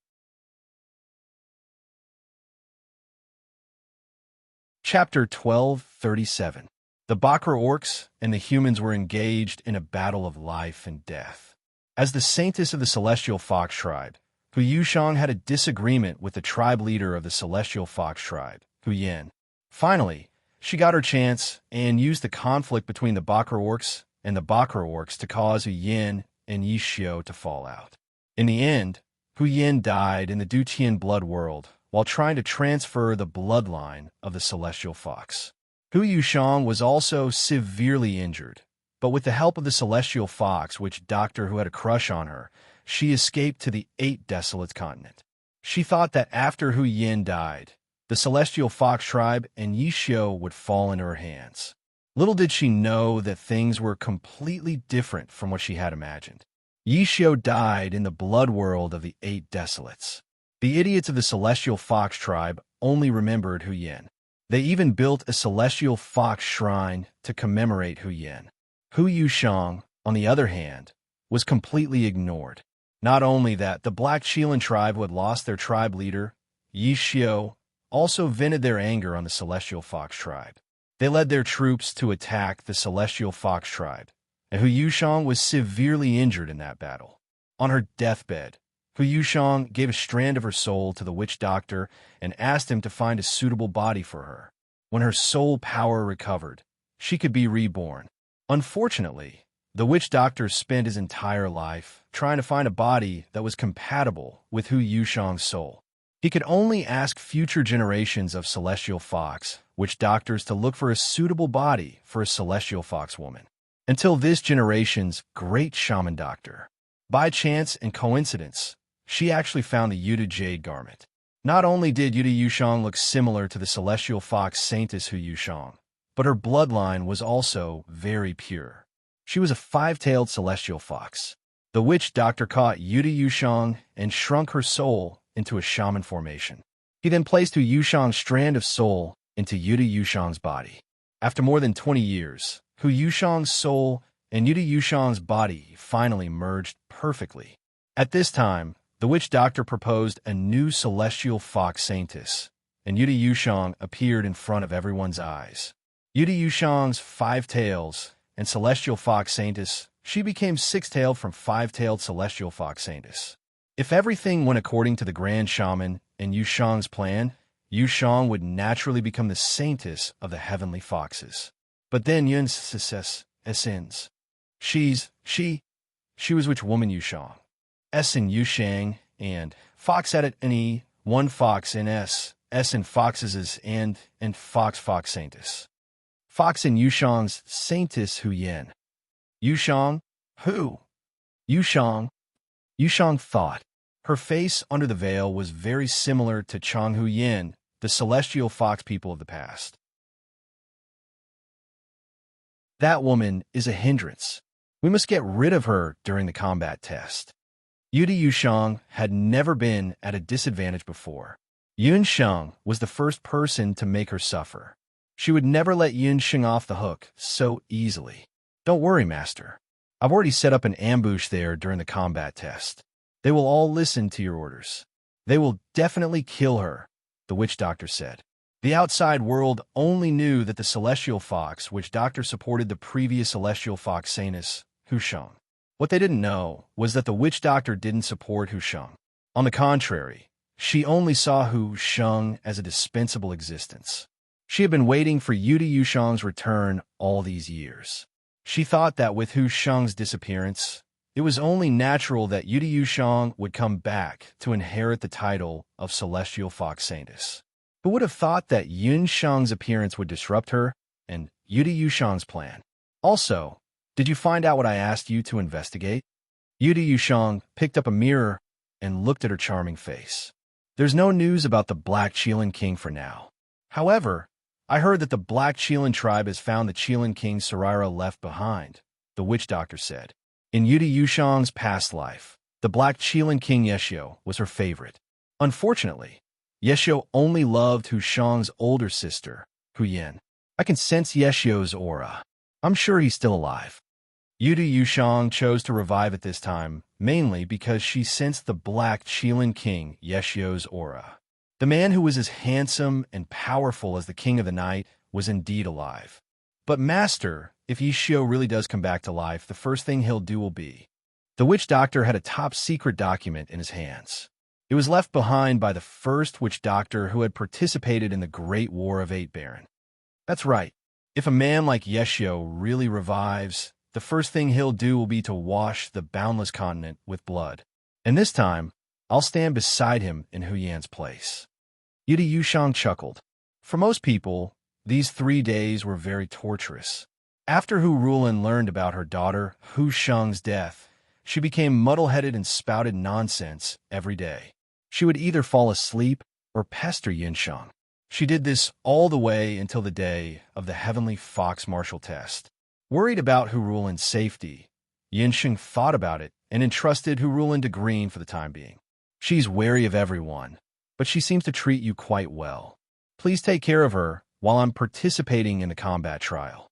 Chapter 12:37. The Bakra orcs and the humans were engaged in a battle of life and death. As the saintess of the celestial fox tribe, Hu Yushang had a disagreement with the tribe leader of the celestial fox tribe, Hu Yin. Finally, she got her chance and used the conflict between the Bakra orcs and the Bakra orcs to cause Hu Yin and Yi Xiao to fall out. In the end, Hu Yin died in the Dutian blood world while trying to transfer the bloodline of the celestial fox. Hu Yushang was also severely injured, but with the help of the celestial fox witch doctor who had a crush on her, she escaped to the 8 desolate continent. She thought that after Hu Yin died, the celestial fox tribe and Yi Xiao would fall into her hands. Little did she know that things were completely different from what she had imagined. Yi Xiao died in the blood world of the 8 desolates. The idiots of the celestial fox tribe only remembered Hu Yin. They even built a celestial fox shrine to commemorate Hu Yin. Hu Yushang, on the other hand, was completely ignored. Not only that, the Black Qilin tribe who had lost their tribe leader, Yi Xiao, also vented their anger on the celestial fox tribe. They led their troops to attack the celestial fox tribe, and Hu Yushang was severely injured in that battle. On her deathbed, Hu Yushang gave a strand of her soul to the witch doctor and asked him to find a suitable body for her. When her soul power recovered, she could be reborn. Unfortunately, the witch doctor spent his entire life trying to find a body that was compatible with Hu Yushang's soul. He could only ask future generations of celestial fox witch doctors to look for a suitable body for a celestial fox woman. Until this generation's great shaman doctor. By chance and coincidence, she actually found the Yudu Jade garment. Not only did Yudu Yushang look similar to the celestial fox saintess Hu Yushang, but her bloodline was also very pure. She was a 5-tailed celestial fox. The witch doctor caught Yudu Yushang and shrunk her soul into a shaman formation. He then placed Hu Yushang's strand of soul into Yudu Yushang's body. After more than 20 years, Hu Yushang's soul and Yudu Yushang's body finally merged perfectly. At this time, the witch doctor proposed a new celestial fox saintess, and Yudu Yushang appeared in front of everyone's eyes. Yudu Yushang's 5 tails and celestial fox saintess, she became 6-tailed from 5-tailed celestial fox saintess. If everything went according to the grand shaman and Yushang's plan, Yushang would naturally become the saintess of the heavenly foxes. But then Yun's sins. She was which woman Yushang? S in Yushang, and fox at it and E, 1 fox in S in foxes is and fox saintess. Fox in Yushang's saintess Hu Yin. Yushang, who? Yushang, Yushang thought. Her face under the veil was very similar to Changhu Yin, the celestial fox people of the past. That woman is a hindrance. We must get rid of her during the combat test. Yushang had never been at a disadvantage before. Sheng was the first person to make her suffer. She would never let Sheng off the hook so easily. Don't worry, Master. I've already set up an ambush there during the combat test. They will all listen to your orders. They will definitely kill her, the witch doctor said. The outside world only knew that the celestial fox witch doctor supported the previous celestial fox saintess, Hu Sheng. What they didn't know was that the witch doctor didn't support Hu Sheng. On the contrary, she only saw Hu Sheng as a dispensable existence. She had been waiting for Yushang's return all these years. She thought that with Hu Sheng's disappearance, it was only natural that Yushang would come back to inherit the title of Celestial Fox Saintess. Who would have thought that Sheng's appearance would disrupt her and Yushang's plan? Also, did you find out what I asked you to investigate? Yushang picked up a mirror and looked at her charming face. There's no news about the Black Qilin King for now. However, I heard that the Black Qilin tribe has found the Qilin King Sarira left behind, the witch doctor said. In Yushang's past life, the Black Qilin King Yeshio was her favorite. Unfortunately, Yeshio only loved Hu Sheng's older sister, Hu Yin. I can sense Yeshio's aura. I'm sure he's still alive. Yushang chose to revive at this time, mainly because she sensed the Black Qilin King Yeshio's aura. The man who was as handsome and powerful as the King of the Night was indeed alive. But Master, if Yeshio really does come back to life, the first thing he'll do will be... The witch doctor had a top-secret document in his hands. It was left behind by the first witch doctor who had participated in the Great War of Eight Baron. That's right. If a man like Yeshio really revives, the first thing he'll do will be to wash the boundless continent with blood. And this time, I'll stand beside him in Hu Yan's place. Yushang chuckled. For most people, these 3 days were very torturous. After Hu Rulin learned about her daughter Hu Sheng's death, she became muddle-headed and spouted nonsense every day. She would either fall asleep or pester Sheng. She did this all the way until the day of the Heavenly Fox Martial Test. Worried about Hu Rulin's safety, Sheng thought about it and entrusted Hu Rulin to Green for the time being. She's wary of everyone, but she seems to treat you quite well. Please take care of her while I'm participating in the combat trial.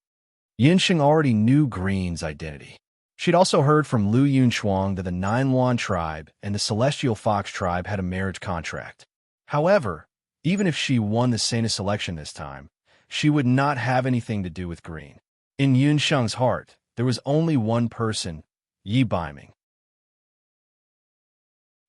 Sheng already knew Green's identity. She'd also heard from Lu Yunshuang that the Nine Luan tribe and the Celestial Fox tribe had a marriage contract. However, even if she won the Saintess selection this time, she would not have anything to do with Green. In Sheng's heart, there was only one person, Yi Baiming.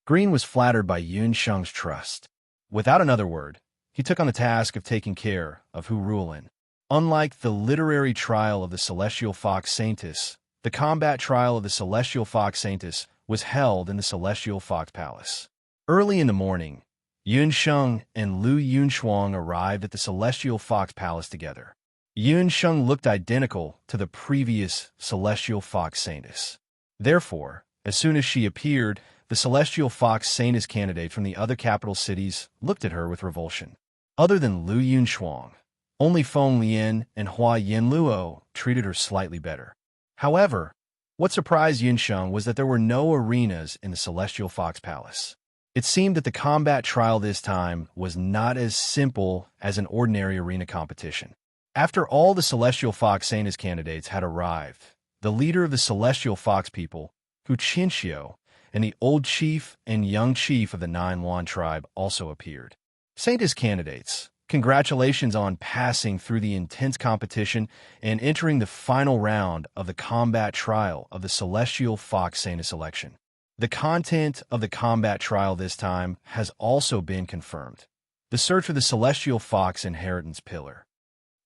Green was flattered by Sheng's trust. Without another word, he took on the task of taking care of Hu Rulin. Unlike the literary trial of the Celestial Fox Saintess, the combat trial of the Celestial Fox Saintess was held in the Celestial Fox Palace. Early in the morning, Sheng and Lu Yunshuang arrived at the Celestial Fox Palace together. Sheng looked identical to the previous Celestial Fox Saintess. Therefore, as soon as she appeared, the Celestial Fox Saintess candidate from the other capital cities looked at her with revulsion. Other than Lu Yunshuang, only Feng Lian and Hua Yinluo treated her slightly better. However, what surprised Sheng was that there were no arenas in the Celestial Fox Palace. It seemed that the combat trial this time was not as simple as an ordinary arena competition. After all the Celestial Fox Saintess candidates had arrived, the leader of the Celestial Fox people, Hu Qinxiu, and the old chief and young chief of the Nine Luan tribe also appeared. Saintess candidates, congratulations on passing through the intense competition and entering the final round of the combat trial of the Celestial Fox Saintess election. The content of the combat trial this time has also been confirmed. The search for the Celestial Fox Inheritance Pillar.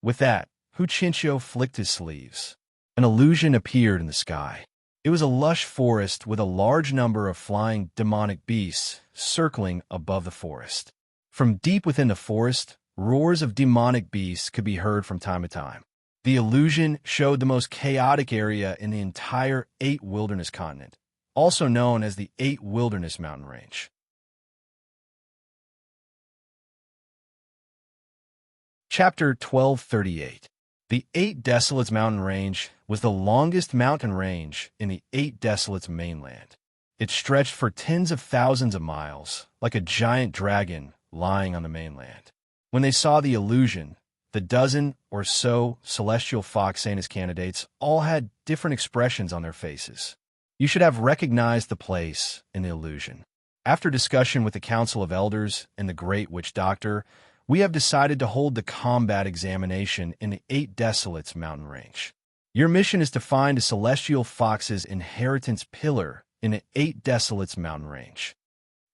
With that, Hu Qinxiu flicked his sleeves. An illusion appeared in the sky. It was a lush forest with a large number of flying demonic beasts circling above the forest. From deep within the forest, roars of demonic beasts could be heard from time to time. The illusion showed the most chaotic area in the entire 8 wilderness continent, also known as the 8 Wilderness Mountain Range. Chapter 1238. The 8 Desolates Mountain Range was the longest mountain range in the 8 Desolates mainland. It stretched for tens of thousands of miles, like a giant dragon lying on the mainland. When they saw the illusion, the dozen or so celestial fox Sanus candidates all had different expressions on their faces. You should have recognized the place in the illusion. After discussion with the Council of Elders and the Great Witch Doctor, we have decided to hold the combat examination in the 8 Desolates mountain range. Your mission is to find a celestial fox's inheritance pillar in the 8 Desolates mountain range.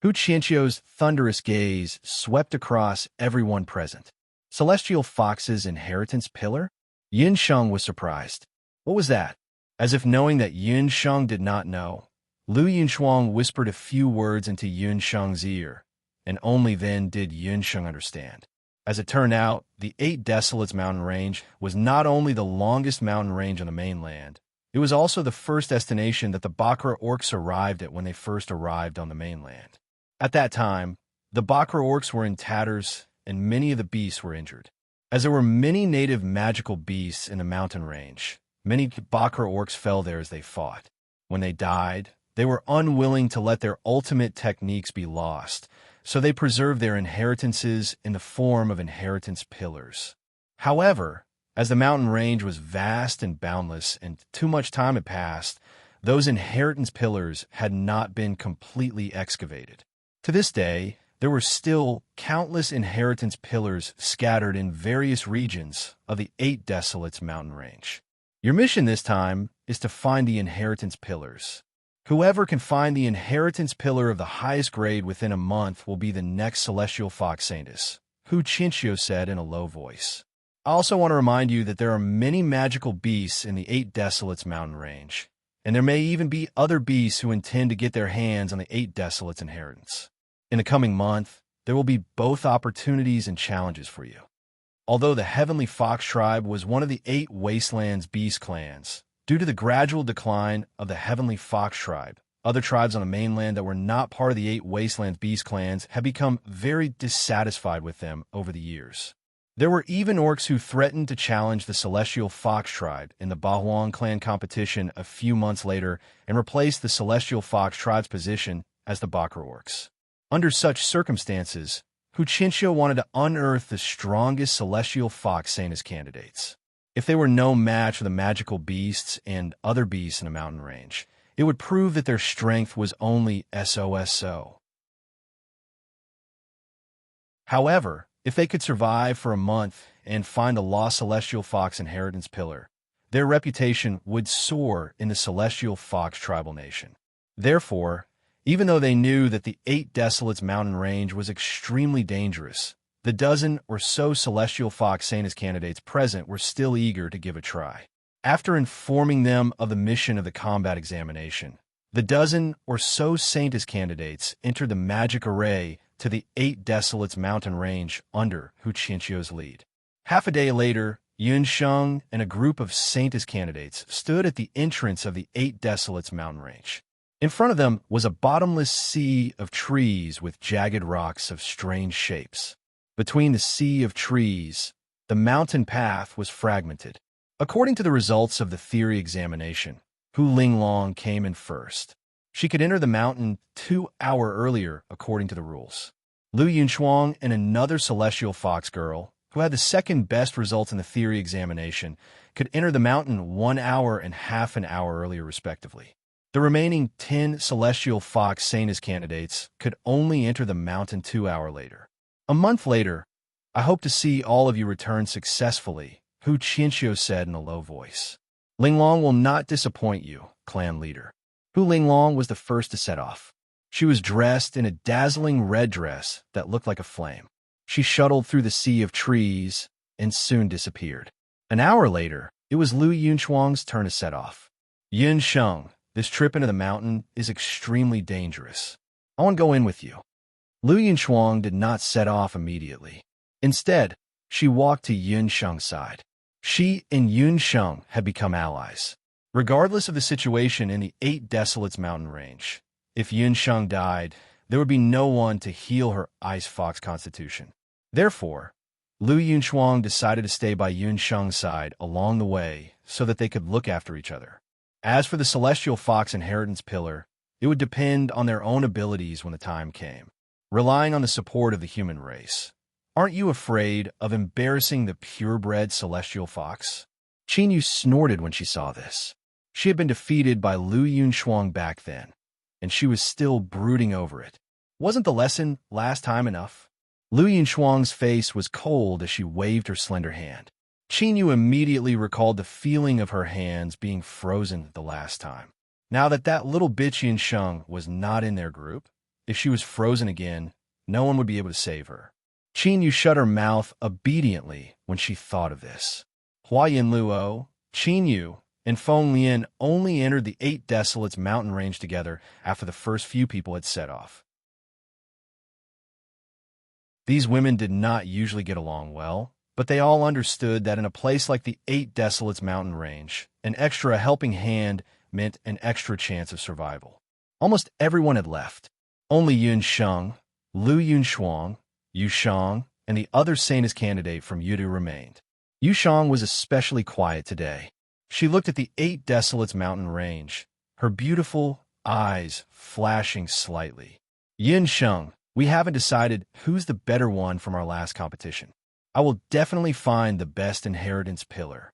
Hu Qianqiu's thunderous gaze swept across everyone present. Celestial fox's inheritance pillar? Yin Sheng was surprised. What was that? As if knowing that Yin Sheng did not know, Lu Yunchuang whispered a few words into Yin Sheng's ear, and only then did Yin Sheng understand. As it turned out, the 8 Desolates mountain range was not only the longest mountain range on the mainland, it was also the first destination that the Bakra orcs arrived at when they first arrived on the mainland. At that time, the Bakra orcs were in tatters, and many of the beasts were injured. As there were many native magical beasts in the mountain range, many Bakra orcs fell there as they fought. When they died, they were unwilling to let their ultimate techniques be lost, so they preserved their inheritances in the form of inheritance pillars. However, as the mountain range was vast and boundless and too much time had passed, those inheritance pillars had not been completely excavated. To this day, there were still countless inheritance pillars scattered in various regions of the 8 Desolates mountain range. Your mission this time is to find the inheritance pillars. Whoever can find the inheritance pillar of the highest grade within a month will be the next celestial fox saintess, Hu Qianqiu said in a low voice. I also want to remind you that there are many magical beasts in the 8 Desolates mountain range, and there may even be other beasts who intend to get their hands on the 8 Desolates inheritance. In the coming month, there will be both opportunities and challenges for you. Although the Heavenly Fox tribe was one of the 8 Wastelands beast clans, due to the gradual decline of the Heavenly Fox tribe, other tribes on the mainland that were not part of the 8 Wastelands beast clans have become very dissatisfied with them over the years. There were even orcs who threatened to challenge the Celestial Fox tribe in the Bahuang clan competition a few months later and replace the Celestial Fox tribe's position as the Bakra orcs. Under such circumstances, Hu Qianqiu wanted to unearth the strongest Celestial Fox Sanus candidates. If they were no match for the magical beasts and other beasts in the mountain range, it would prove that their strength was only so. However, if they could survive for a month and find the lost Celestial Fox inheritance pillar, their reputation would soar in the Celestial Fox tribal nation. Therefore, even though they knew that the 8 Desolates mountain range was extremely dangerous, the dozen or so Celestial Fox Sanus candidates present were still eager to give a try. After informing them of the mission of the combat examination, the dozen or so Saintess candidates entered the magic array to the 8 Desolates mountain range under Hu Qianqiu's lead. Half a day later, Yun Sheng and a group of Saintess candidates stood at the entrance of the 8 Desolates mountain range. In front of them was a bottomless sea of trees with jagged rocks of strange shapes. Between the sea of trees, the mountain path was fragmented. According to the results of the theory examination, Hu Linglong came in first. She could enter the mountain 2 hours earlier according to the rules. Lu Yunchuang and another Celestial Fox girl, who had the second best results in the theory examination, could enter the mountain 1 hour and half an hour earlier respectively. The remaining 10 Celestial Fox Sanus candidates could only enter the mountain 2 hours later. A month later, I hope to see all of you return successfully, Hu Qianqiu said in a low voice. Linglong will not disappoint you, clan leader. Hu Linglong was the first to set off. She was dressed in a dazzling red dress that looked like a flame. She shuttled through the sea of trees and soon disappeared. An hour later, it was Lu Yunchuang's turn to set off. Yin Sheng, this trip into the mountain is extremely dangerous. I want to go in with you. Lu Yunchuang did not set off immediately. Instead, she walked to Yun Sheng's side. She and Yun Sheng had become allies. Regardless of the situation in the 8 Desolates mountain range, if Yunsheng died, there would be no one to heal her ice fox constitution. Therefore, Lu Yunchuang decided to stay by Yunsheng's side along the way so that they could look after each other. As for the Celestial Fox Inheritance Pillar, it would depend on their own abilities when the time came, relying on the support of the human race. Aren't you afraid of embarrassing the purebred Celestial Fox? Qin Yu snorted when she saw this. She had been defeated by Lu Yunchuang back then, and she was still brooding over it. Wasn't the lesson last time enough? Lu Yunchuang's face was cold as she waved her slender hand. Qin Yu immediately recalled the feeling of her hands being frozen the last time. Now that little bitch Yunsheng was not in their group, if she was frozen again, no one would be able to save her. Qin Yu shut her mouth obediently when she thought of this. Hua Yinluo, Qin Yu, and Feng Lian only entered the 8 Desolates mountain range together after the first few people had set off. These women did not usually get along well, but they all understood that in a place like the 8 Desolates mountain range, an extra helping hand meant an extra chance of survival. Almost everyone had left. Only Yunsheng, Lu Yunchuang, Yushang, and the other Sanus candidate from Yudu remained. Yushang was especially quiet today. She looked at the 8 Desolates mountain range, her beautiful eyes flashing slightly. Yunsheng, we haven't decided who's the better one from our last competition. I will definitely find the best inheritance pillar.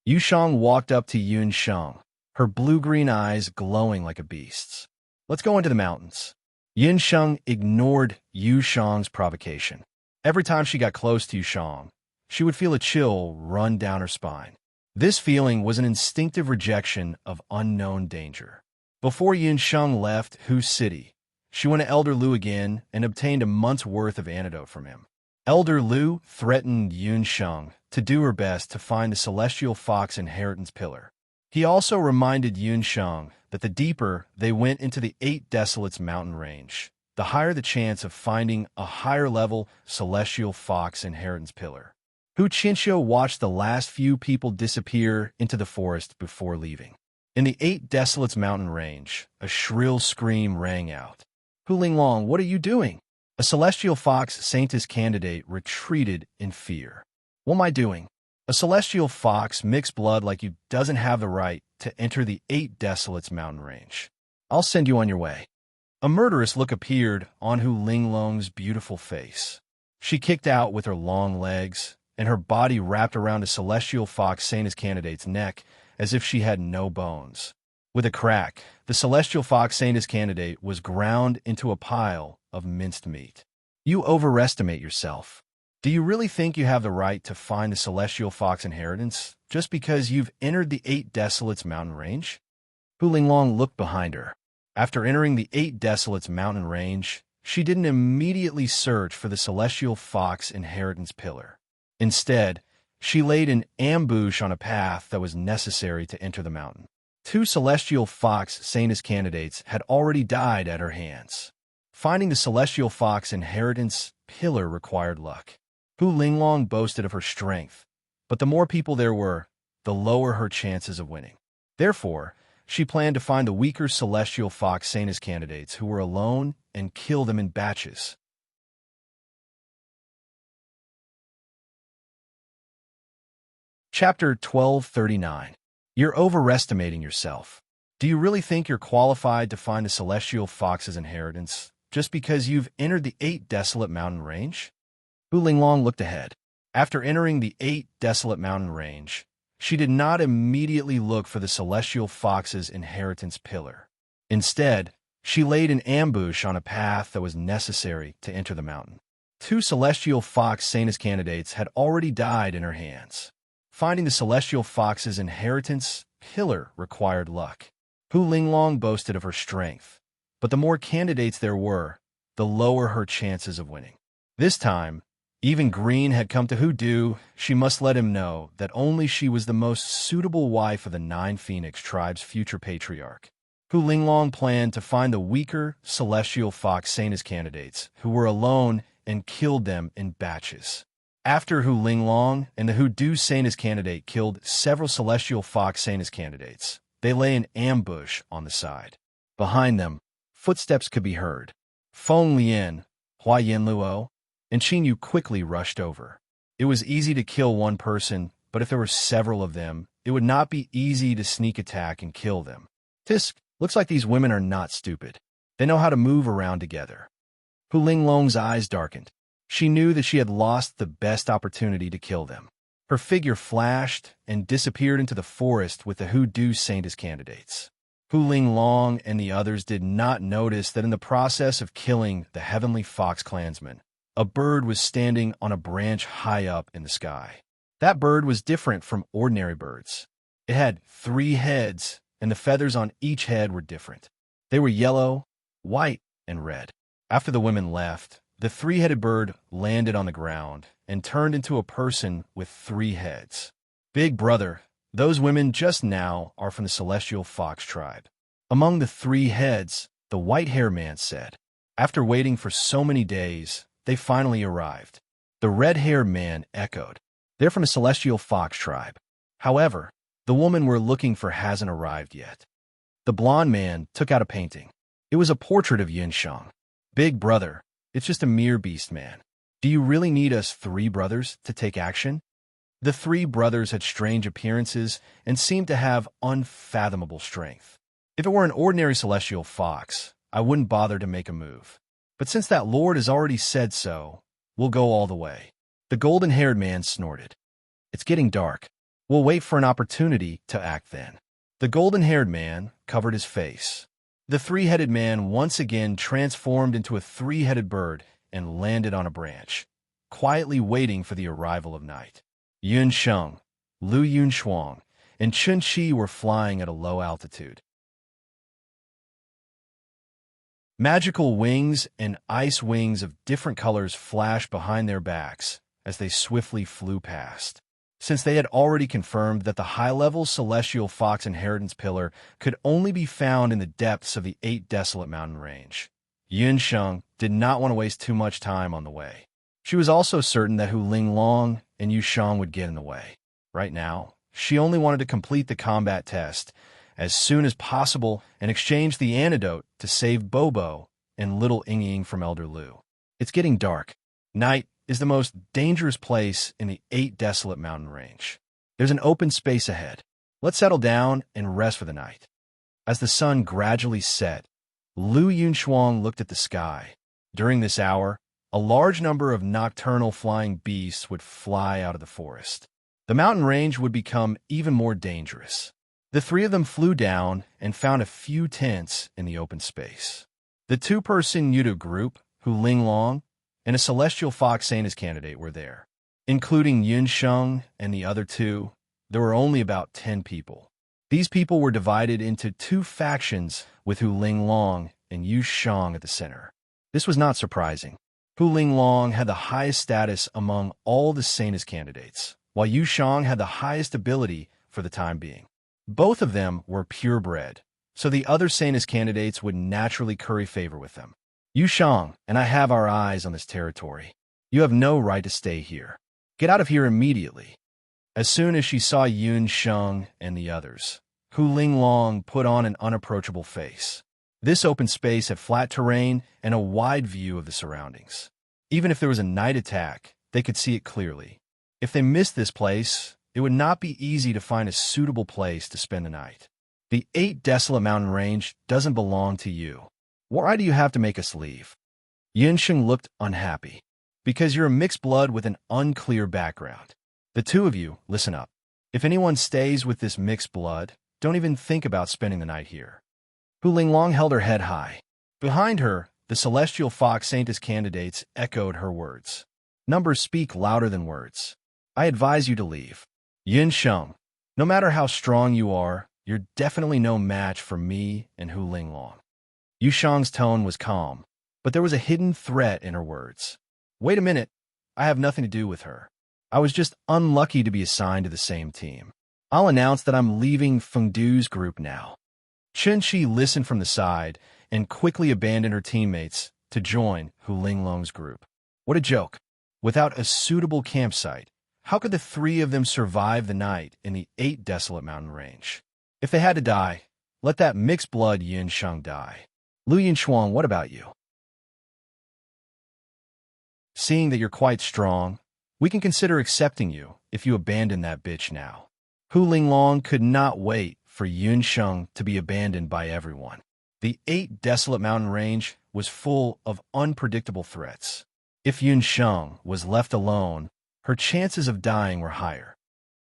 Yushang walked up to Yunsheng, her blue-green eyes glowing like a beast's. Let's go into the mountains. Yunsheng ignored Yushang's provocation. Every time she got close to Yushang, she would feel a chill run down her spine. This feeling was an instinctive rejection of unknown danger. Before Yunsheng left Hu's city, she went to Elder Lu again and obtained a month's worth of antidote from him. Elder Lu threatened Yunsheng to do her best to find the Celestial Fox Inheritance Pillar. He also reminded Yunsheng that the deeper they went into the 8 Desolates mountain range, the higher the chance of finding a higher-level Celestial Fox Inheritance Pillar. Hu Qinxiu watched the last few people disappear into the forest before leaving. In the 8 Desolates mountain range, a shrill scream rang out. Hu Linglong, what are you doing? A Celestial Fox Saintess candidate retreated in fear. What am I doing? A Celestial Fox mixed blood like you doesn't have the right to enter the 8 Desolates mountain range. I'll send you on your way. A murderous look appeared on Hu Linglong's beautiful face. She kicked out with her long legs, and her body wrapped around a Celestial Fox Saintess candidate's neck as if she had no bones. With a crack, the Celestial Fox Saintess candidate was ground into a pile of minced meat. You overestimate yourself. Do you really think you have the right to find the Celestial Fox Inheritance just because you've entered the 8 Desolates mountain range? Hu Linglong looked behind her. After entering the 8 Desolates mountain range, she didn't immediately search for the Celestial Fox Inheritance Pillar. Instead, she laid an ambush on a path that was necessary to enter the mountain. 2 Celestial Fox Saintess candidates had already died at her hands. Finding the Celestial Fox Inheritance Pillar required luck. Hu Linglong boasted of her strength, but the more people there were, the lower her chances of winning. Therefore, she planned to find the weaker Celestial Fox Saintess candidates who were alone and kill them in batches. Chapter 1239. You're overestimating yourself. Do you really think you're qualified to find the Celestial Fox's inheritance just because you've entered the 8 Desolate mountain range? Hu Linglong looked ahead. After entering the 8 Desolate mountain range, she did not immediately look for the Celestial Fox's inheritance pillar. Instead, she laid an ambush on a path that was necessary to enter the mountain. 2 Celestial Fox Saintess candidates had already died in her hands. Finding the Celestial Fox's inheritance pillar required luck. Hu Linglong boasted of her strength, but the more candidates there were, the lower her chances of winning. This time, even Green had come to Hu Du. She must let him know that only she was the most suitable wife of the 9 Phoenix tribe's future patriarch. Hu Linglong planned to find the weaker Celestial Fox Saintess candidates who were alone and killed them in batches. After Hu Linglong and the Hu Du Saintess candidate killed several Celestial Fox Saintess candidates, They lay in ambush on the side. Behind them, footsteps could be heard. Feng Lian, Hua Yin Luo, and Qin Yu quickly rushed over. It was easy to kill one person, but if there were several of them, it would not be easy to sneak attack and kill them. Tisk, looks like these women are not stupid. They know how to move around together. Hu Linglong's eyes darkened. She knew that she had lost the best opportunity to kill them. Her figure flashed and disappeared into the forest with the Hu Saint as candidates. Hu Linglong and the others did not notice that in the process of killing the Heavenly Fox clansman, a bird was standing on a branch high up in the sky. That bird was different from ordinary birds. It had 3 heads, and the feathers on each head were different. They were yellow, white, and red. After the women left, the 3-headed bird landed on the ground and turned into a person with 3 heads. Big brother, those women just now are from the Celestial Fox tribe. Among the 3 heads, the white-haired man said. After waiting for so many days, they finally arrived. The red-haired man echoed. They're from a Celestial Fox tribe. However, the woman we're looking for hasn't arrived yet. The blond man took out a painting. It was a portrait of Yin Shang. Big brother, it's just a mere beast man. Do you really need us 3 brothers to take action? The 3 brothers had strange appearances and seemed to have unfathomable strength. If it were an ordinary Celestial Fox, I wouldn't bother to make a move. But since that lord has already said so, we'll go all the way. The golden-haired man snorted. It's getting dark. We'll wait for an opportunity to act then. The golden-haired man covered his face. The 3-headed man once again transformed into a 3-headed bird and landed on a branch, quietly waiting for the arrival of night. Yun Sheng, Lu Yunshuang, and Chun Chi were flying at a low altitude. Magical wings and ice wings of different colors flashed behind their backs as they swiftly flew past. Since they had already confirmed that the high-level Celestial Fox Inheritance Pillar could only be found in the depths of the 8 Desolate Mountain Range, Yun Sheng did not want to waste too much time on the way. She was also certain that Hu Linglong and Yu Shang would get in the way. Right now, she only wanted to complete the combat test as soon as possible and exchange the antidote to save Bobo and little Ying from Elder Lu. It's getting dark. Night is the most dangerous place in the 8 Desolate Mountain Range. There's an open space ahead. Let's settle down and rest for the night. As the sun gradually set, Lu Yunshuang looked at the sky. During this hour, a large number of nocturnal flying beasts would fly out of the forest. The mountain range would become even more dangerous. The 3 of them flew down and found a few tents in the open space. The 2-person Yudu group, Hu Linglong, and a Celestial Fox Saint as candidate were there. Including Yun Sheng and the other 2, there were only about 10 people. These people were divided into 2 factions with Hu Linglong and Yu Shang at the center. This was not surprising. Hu Linglong had the highest status among all the Saint as candidates, while Yu Shang had the highest ability for the time being. Both of them were purebred, so the other Saint as candidates would naturally curry favor with them. Yu Shang and I have our eyes on this territory. You have no right to stay here. Get out of here immediately. As soon as she saw Yun Sheng and the others, Hu Linglong put on an unapproachable face. This open space had flat terrain and a wide view of the surroundings. Even if there was a night attack, they could see it clearly. If they missed this place, it would not be easy to find a suitable place to spend the night. The 8 Desolate Mountain Range doesn't belong to you. Why do you have to make us leave? Yinsheng looked unhappy. Because you're a mixed blood with an unclear background. The 2 of you, listen up. If anyone stays with this mixed blood, don't even think about spending the night here. Hu Linglong held her head high. Behind her, the Celestial Fox Saint as candidates echoed her words. Numbers speak louder than words. I advise you to leave. Yin Sheng, no matter how strong you are, you're definitely no match for me and Hu Linglong. Yu Shang's tone was calm, but there was a hidden threat in her words. Wait a minute, I have nothing to do with her. I was just unlucky to be assigned to the same team. I'll announce that I'm leaving Fengdu's group now. Chun Chi listened from the side and quickly abandoned her teammates to join Hu Linglong's group. What a joke. Without a suitable campsite, how could the 3 of them survive the night in the 8 Desolate Mountain Range? If they had to die, let that mixed blood Yin Sheng die. Lu Yinshuang, what about you? Seeing that you're quite strong, we can consider accepting you if you abandon that bitch now. Hu Linglong could not wait for Yun Sheng to be abandoned by everyone. The 8 desolate mountain range was full of unpredictable threats. If Yun Sheng was left alone, her chances of dying were higher.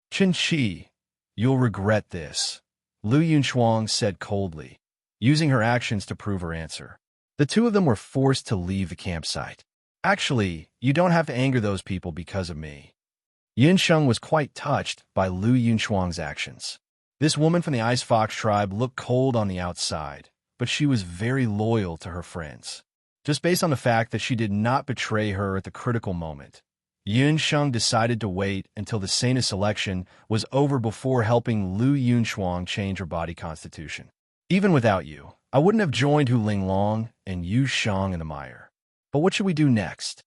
Chen Qi, you'll regret this, Lu Yunshuang said coldly, using her actions to prove her answer. The two of them were forced to leave the campsite. Actually, you don't have to anger those people because of me. Yin Sheng was quite touched by Lu Yunshuang's actions. This woman from the Ice Fox tribe looked cold on the outside, but she was very loyal to her friends. Just based on the fact that she did not betray her at the critical moment, Yin Sheng decided to wait until the Sanus election was over before helping Lu Yunshuang change her body constitution. Even without you, I wouldn't have joined Hu Linglong and Yu Shang in the mire. But what should we do next?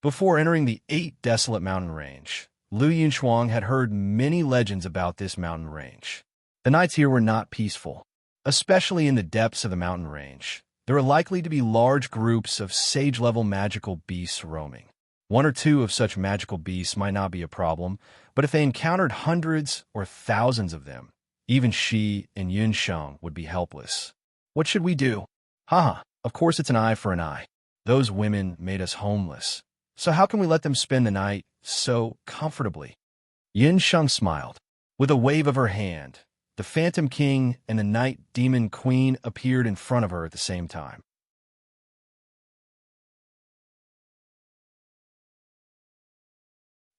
Before entering the 8 desolate mountain range, Lu Yunshuang had heard many legends about this mountain range. The nights here were not peaceful, especially in the depths of the mountain range. There are likely to be large groups of sage-level magical beasts roaming. 1 or 2 of such magical beasts might not be a problem, but if they encountered hundreds or thousands of them, even she and Yun Sheng would be helpless. What should we do? Haha, of course it's an eye for an eye. Those women made us homeless. So how can we let them spend the night so comfortably? Yin Sheng smiled. With a wave of her hand, the Phantom King and the Night Demon Queen appeared in front of her at the same time.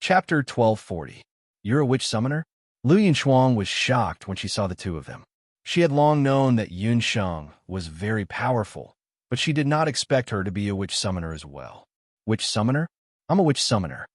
Chapter 1240. You're a witch summoner? Lu Yunshuang was shocked when she saw the two of them. She had long known that Yun Sheng was very powerful, but she did not expect her to be a witch summoner as well. Witch summoner? I'm a witch summoner.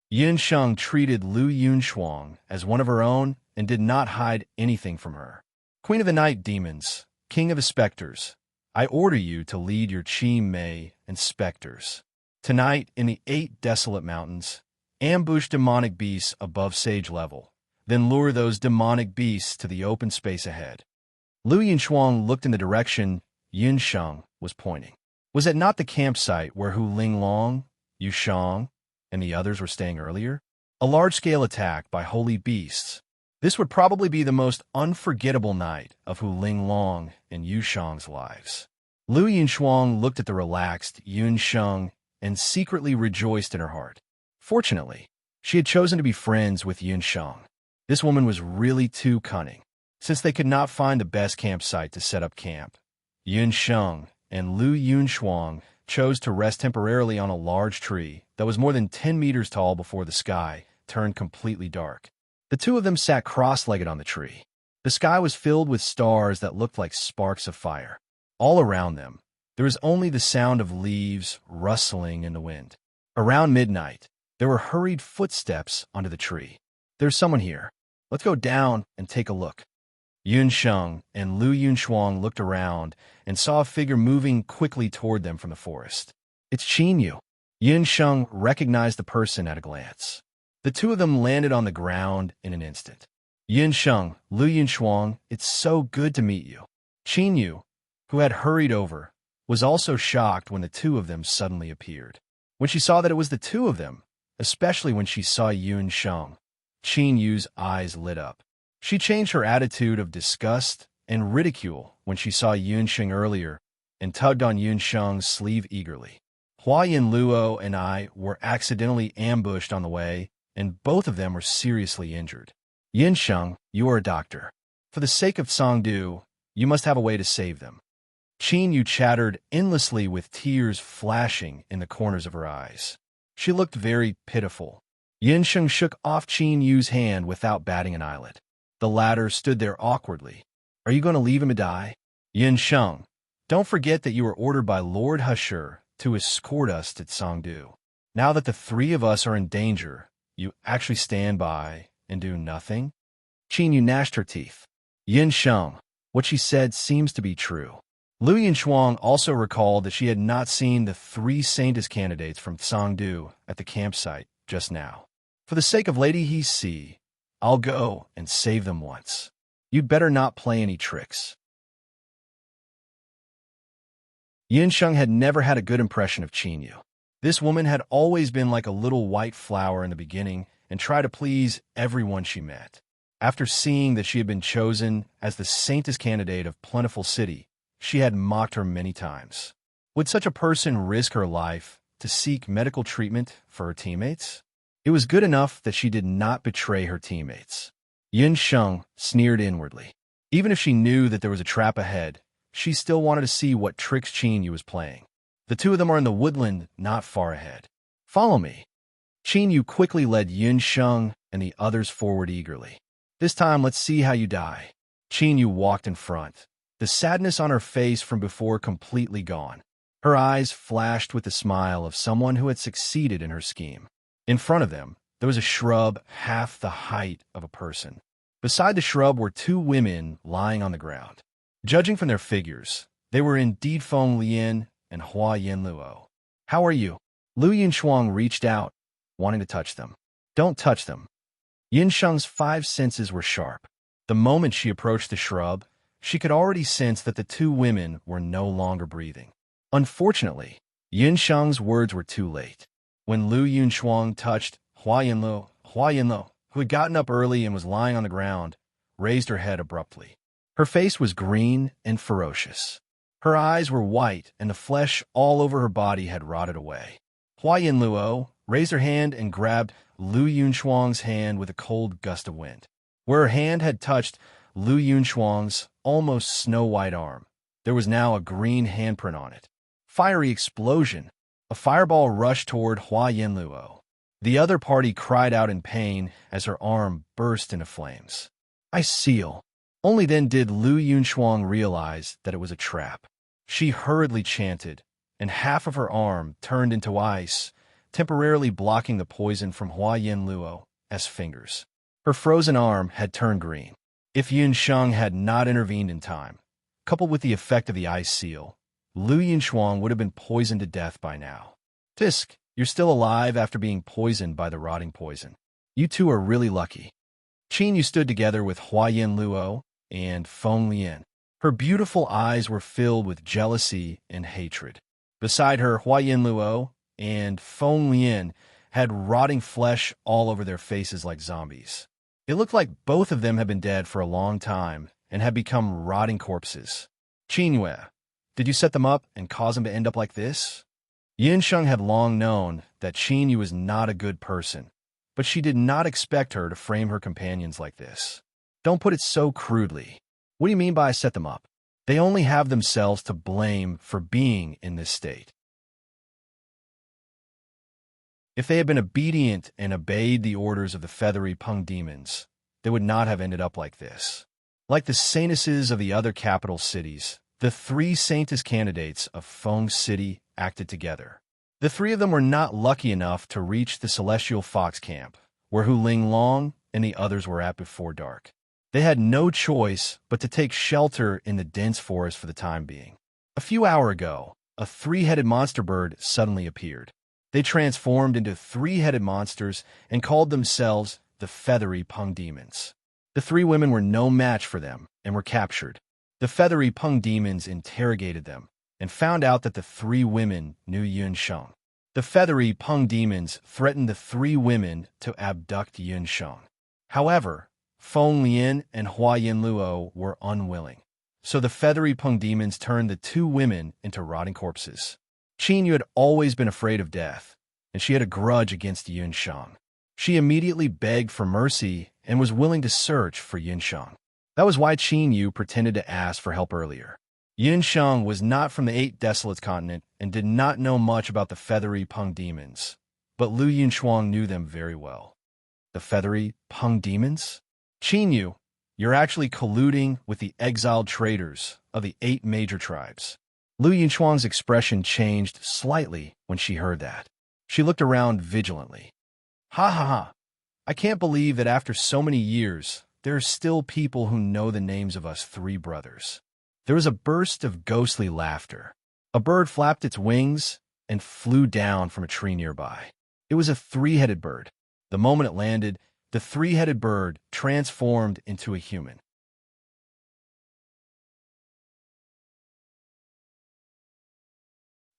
Yun Sheng treated Lu Yunshuang as one of her own and did not hide anything from her. Queen of the Night Demons, King of the Spectres, I order you to lead your Qi Mei and Spectres. Tonight, in the 8 desolate mountains, ambush demonic beasts above sage level, then lure those demonic beasts to the open space ahead. Lu Yunshuang looked in the direction Yin Sheng was pointing. Was it not the campsite where Hu Linglong, Yu Shang, and the others were staying earlier? A large-scale attack by holy beasts. This would probably be the most unforgettable night of Hu Linglong and Yu Shang's lives. Lu Yunshuang looked at the relaxed Yun Sheng and secretly rejoiced in her heart. Fortunately, she had chosen to be friends with Yun Sheng. This woman was really too cunning. Since they could not find the best campsite to set up camp, Yun Sheng and Lu Yunshuang chose to rest temporarily on a large tree that was more than 10 meters tall before the sky turned completely dark. The two of them sat cross-legged on the tree. The sky was filled with stars that looked like sparks of fire. All around them, there was only the sound of leaves rustling in the wind. Around midnight, there were hurried footsteps onto the tree. There's someone here. Let's go down and take a look. Yun Sheng and Lu Yunshuang looked around and saw a figure moving quickly toward them from the forest. It's Qin Yu. Yun Sheng recognized the person at a glance. The two of them landed on the ground in an instant. Yun Sheng, Lu Yunshuang, it's so good to meet you. Qin Yu, who had hurried over, was also shocked when the two of them suddenly appeared. When she saw that it was the two of them, especially when she saw Yun Sheng, Qin Yu's eyes lit up. She changed her attitude of disgust and ridicule when she saw Yun Sheng earlier and tugged on Yun Sheng's sleeve eagerly. Hua Yin Luo and I were accidentally ambushed on the way, and both of them were seriously injured. Yin Sheng, you are a doctor. For the sake of Songdu, you must have a way to save them. Qin Yu chattered endlessly with tears flashing in the corners of her eyes. She looked very pitiful. Yin Sheng shook off Qin Yu's hand without batting an eyelid. The latter stood there awkwardly. Are you going to leave him to die? Yin Sheng, don't forget that you were ordered by Lord Husher to escort us to Songdu. Now that the three of us are in danger, you actually stand by and do nothing? Qin Yu gnashed her teeth. Yin Sheng, what she said seems to be true. Lu Yunshuang also recalled that she had not seen the 3 Saintess candidates from Songdu at the campsite just now. For the sake of Lady He Si, I'll go and save them once. You'd better not play any tricks. Yinsheng had never had a good impression of Qinyu. This woman had always been like a little white flower in the beginning and tried to please everyone she met. After seeing that she had been chosen as the saintess candidate of Plentiful City, she had mocked her many times. Would such a person risk her life to seek medical treatment for her teammates? It was good enough that she did not betray her teammates. Yinsheng sneered inwardly. Even if she knew that there was a trap ahead, she still wanted to see what tricks Qinyu was playing. The two of them are in the woodland not far ahead. Follow me. Qinyu quickly led Yinsheng and the others forward eagerly. This time, let's see how you die. Qinyu walked in front, the sadness on her face from before completely gone. Her eyes flashed with the smile of someone who had succeeded in her scheme. In front of them, there was a shrub half the height of a person. Beside the shrub were two women lying on the ground. Judging from their figures, they were indeed Feng Lian and Hua Yinluo. How are you? Lu Yinchuang reached out, wanting to touch them. Don't touch them. Yinsheng's 5 senses were sharp. The moment she approached the shrub, she could already sense that the two women were no longer breathing. Unfortunately, Yinsheng's words were too late. When Lu Yinchuang touched Hua Yinluo, who had gotten up early and was lying on the ground, raised her head abruptly. Her face was green and ferocious. Her eyes were white, and the flesh all over her body had rotted away. Hua Yinluo raised her hand and grabbed Lu Yunchuang's hand with a cold gust of wind. Where her hand had touched Lu Yunchuang's almost snow-white arm, there was now a green handprint on it. Fiery explosion! A fireball rushed toward Hua Yinluo. The other party cried out in pain as her arm burst into flames. I seal. Only then did Lu Yunchuang realize that it was a trap. She hurriedly chanted, and half of her arm turned into ice, temporarily blocking the poison from Hua Yinluo's fingers. Her frozen arm had turned green. If Yinsheng had not intervened in time, coupled with the effect of the ice seal, Lu Yinchuang would have been poisoned to death by now. Fisk, you're still alive after being poisoned by the rotting poison. You two are really lucky. Qinyu stood together with Hua Yinluo and Feng Lian. Her beautiful eyes were filled with jealousy and hatred. Beside her, Hua Yinluo and Feng Lian had rotting flesh all over their faces like zombies. It looked like both of them had been dead for a long time and had become rotting corpses. Qinyu, did you set them up and cause them to end up like this? Yinsheng had long known that Qinyu was not a good person, but she did not expect her to frame her companions like this. Don't put it so crudely. What do you mean by I set them up? They only have themselves to blame for being in this state. If they had been obedient and obeyed the orders of the feathery Peng demons, they would not have ended up like this. Like the saintesses of the other capital cities, the 3 saintess candidates of Feng City acted together. The 3 of them were not lucky enough to reach the Celestial Fox Camp, where Hu Ling Long and the others were at before dark. They had no choice but to take shelter in the dense forest for the time being. A few hours ago, a 3-headed monster bird suddenly appeared. They transformed into 3-headed monsters and called themselves the Feathery Peng Demons. The 3 women were no match for them and were captured. The Feathery Peng Demons interrogated them and found out that the 3 women knew Yunsheng. The Feathery Peng Demons threatened the 3 women to abduct Yunsheng. However, Feng Lian and Hua Yinluo were unwilling, so the Feathery Peng Demons turned the 2 women into rotting corpses. Qinyu had always been afraid of death, and she had a grudge against Yunsheng. She immediately begged for mercy and was willing to search for Yunsheng. That was why Qinyu pretended to ask for help earlier. Yunsheng was not from the 8 Desolates continent and did not know much about the Feathery Peng Demons, but Lu Yunchuang knew them very well. The Feathery Peng Demons? Qinyu, you're actually colluding with the exiled traders of the 8 major tribes. Lu Yunchuang's expression changed slightly when she heard that. She looked around vigilantly. Ha ha ha! I can't believe that after so many years, there are still people who know the names of us 3 brothers. There was a burst of ghostly laughter. A bird flapped its wings and flew down from a tree nearby. It was a 3-headed bird. The moment it landed, the 3-headed bird transformed into a human.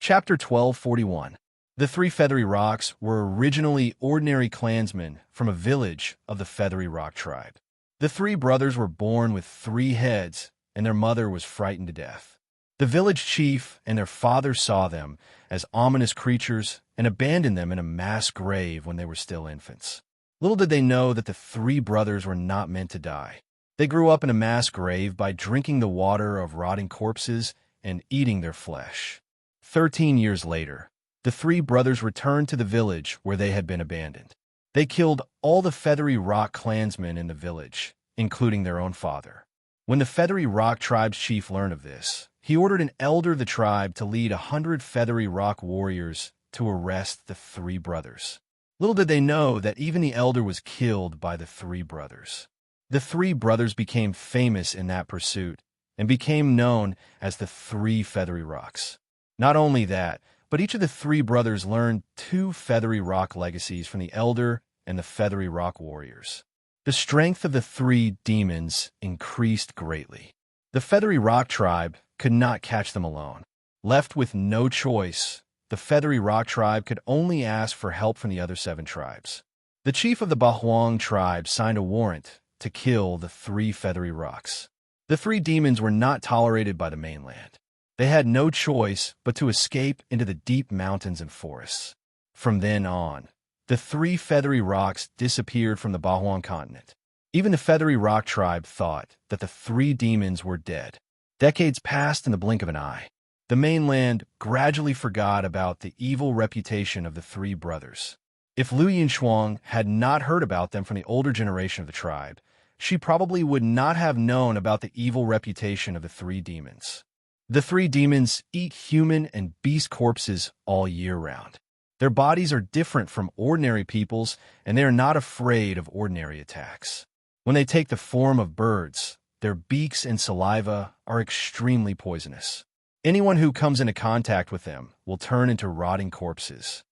Chapter 1241. The three feathery rocks were originally ordinary clansmen from a village of the Feathery Rock tribe. The three brothers were born with 3 heads, and their mother was frightened to death. The village chief and their father saw them as ominous creatures and abandoned them in a mass grave when they were still infants. Little did they know that the 3 brothers were not meant to die. They grew up in a mass grave by drinking the water of rotting corpses and eating their flesh. 13 years later, the 3 brothers returned to the village where they had been abandoned. They killed all the Feathery Rock clansmen in the village, including their own father. When the Feathery Rock tribe's chief learned of this, he ordered an elder of the tribe to lead 100 Feathery Rock warriors to arrest the 3 brothers. Little did they know that even the elder was killed by the 3 brothers. The 3 brothers became famous in that pursuit and became known as the 3 Feathery Rocks. Not only that, but each of the 3 brothers learned 2 Feathery Rock legacies from the elder and the Feathery Rock warriors. The strength of the 3 demons increased greatly. The Feathery Rock tribe could not catch them alone. Left with no choice, the Feathery Rock tribe could only ask for help from the other 7 tribes. The chief of the Bahuang tribe signed a warrant to kill the 3 Feathery Rocks. The 3 demons were not tolerated by the mainland. They had no choice but to escape into the deep mountains and forests. From then on, the 3 Feathery Rocks disappeared from the Bahuang continent. Even the Feathery Rock tribe thought that the 3 demons were dead. Decades passed in the blink of an eye. The mainland gradually forgot about the evil reputation of the 3 brothers. If Lu Yunchuang had not heard about them from the older generation of the tribe, she probably would not have known about the evil reputation of the 3 demons. The 3 demons eat human and beast corpses all year round. Their bodies are different from ordinary people's, and they are not afraid of ordinary attacks. When they take the form of birds, their beaks and saliva are extremely poisonous. Anyone who comes into contact with them will turn into rotting corpses.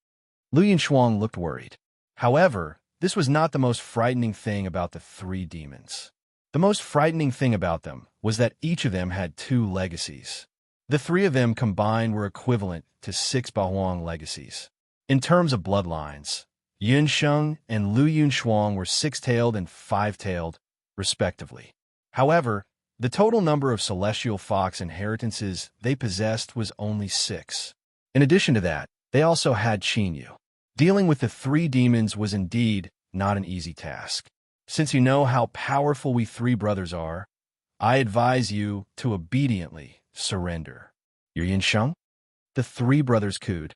Lu Yunchuang looked worried. However, this was not the most frightening thing about the 3 demons. The most frightening thing about them was that each of them had 2 legacies. The 3 of them combined were equivalent to 6 Bahuang legacies. In terms of bloodlines, Yunsheng and Lu Yunchuang were 6-tailed and 5-tailed, respectively. However, the total number of celestial fox inheritances they possessed was only 6. In addition to that, they also had Qinyu. Dealing with the 3 demons was indeed not an easy task. Since you know how powerful we 3 brothers are, I advise you to obediently surrender. Your Yunsheng? The 3 brothers cooed.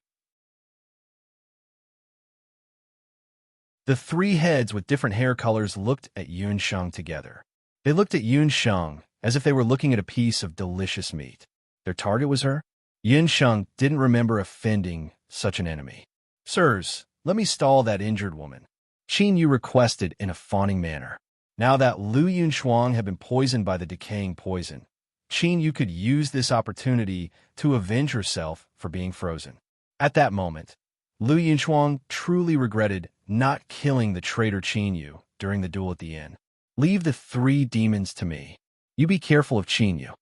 The 3 heads with different hair colors looked at Yunsheng together. They looked at Yunsheng as if they were looking at a piece of delicious meat. Their target was her? Yunsheng didn't remember offending such an enemy. Sirs, let me stall that injured woman, Qinyu requested in a fawning manner. Now that Lu Yunchuang had been poisoned by the decaying poison, Qinyu could use this opportunity to avenge herself for being frozen. At that moment, Lu Yunchuang truly regretted not killing the traitor Qinyu during the duel at the inn. Leave the 3 demons to me. You be careful of Qinyu.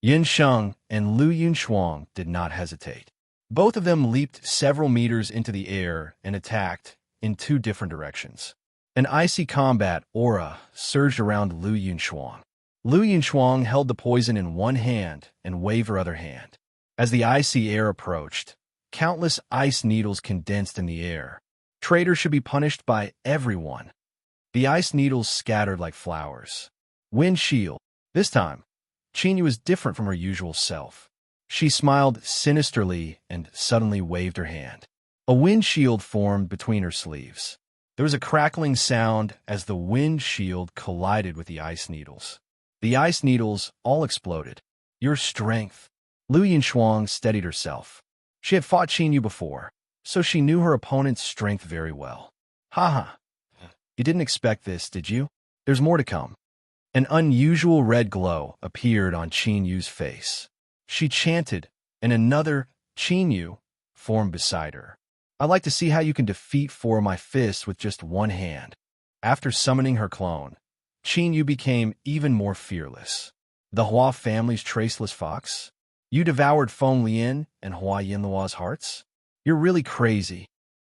Yunsheng and Lu Yunchuang did not hesitate. Both of them leaped several meters into the air and attacked in 2 different directions. An icy combat aura surged around Lu Yunchuang. Lu Yunchuang held the poison in one hand and waved her other hand. As the icy air approached, countless ice needles condensed in the air. Traitors should be punished by everyone. The ice needles scattered like flowers. Wind shield. This time, Qinyu was different from her usual self. She smiled sinisterly and suddenly waved her hand. A wind shield formed between her sleeves. There was a crackling sound as the wind shield collided with the ice needles. The ice needles all exploded. Your strength. Lu Yunchuang steadied herself. She had fought Qinyu before, so she knew her opponent's strength very well. Haha. You didn't expect this, did you? There's more to come. An unusual red glow appeared on Qinyu's face. She chanted, and another Qinyu formed beside her. I'd like to see how you can defeat 4 of my fists with just one hand. After summoning her clone, Qinyu became even more fearless. The Hua family's traceless fox? You devoured Feng Lian and Hua Yinluo's hearts? You're really crazy.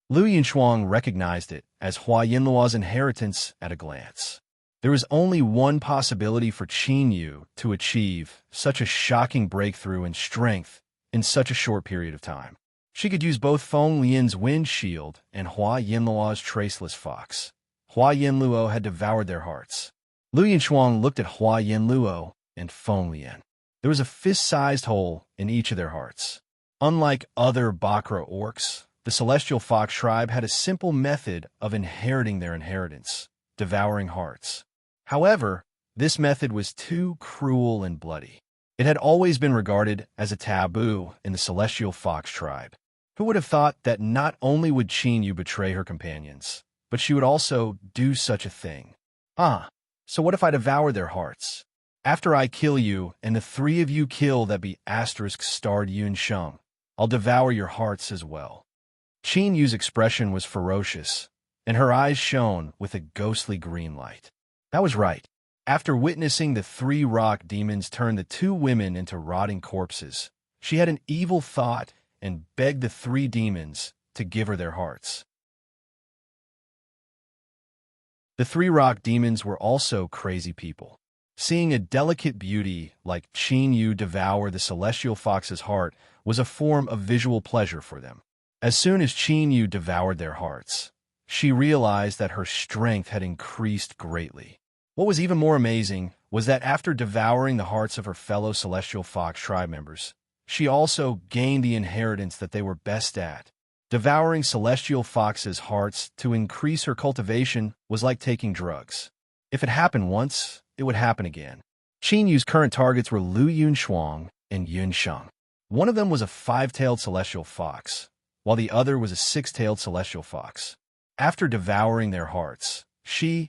Lu Yunchuang recognized it as Hua Yinluo's inheritance at a glance. There was only one possibility for Qin Yu to achieve such a shocking breakthrough in strength in such a short period of time. She could use both Feng Lian's wind shield and Hua Yinluo's traceless fox. Hua Yinluo had devoured their hearts. Lu Yunchuang looked at Hua Yinluo and Feng Lian. There was a fist-sized hole in each of their hearts. Unlike other Bakra orcs, the Celestial Fox tribe had a simple method of inheriting their inheritance, devouring hearts. However, this method was too cruel and bloody. It had always been regarded as a taboo in the Celestial Fox tribe. Who would have thought that not only would Qin Yu betray her companions, but she would also do such a thing? So what if I devour their hearts? After I kill you, and the three of you kill that be *starred Yun Sheng, I'll devour your hearts as well. Qin Yu's expression was ferocious, and her eyes shone with a ghostly green light. That was right. After witnessing the 3 rock demons turn the 2 women into rotting corpses, she had an evil thought and begged the 3 demons to give her their hearts. The 3 rock demons were also crazy people. Seeing a delicate beauty like Qin Yu devour the Celestial Fox's heart was a form of visual pleasure for them. As soon as Qin Yu devoured their hearts, she realized that her strength had increased greatly. What was even more amazing was that after devouring the hearts of her fellow Celestial Fox tribe members, she also gained the inheritance that they were best at. Devouring Celestial Fox's hearts to increase her cultivation was like taking drugs. If it happened once, it would happen again. Qin Yu's current targets were Lu Yunchuang and Yun Sheng. One of them was a 5-tailed Celestial Fox, while the other was a 6-tailed Celestial Fox. After devouring their hearts, Qin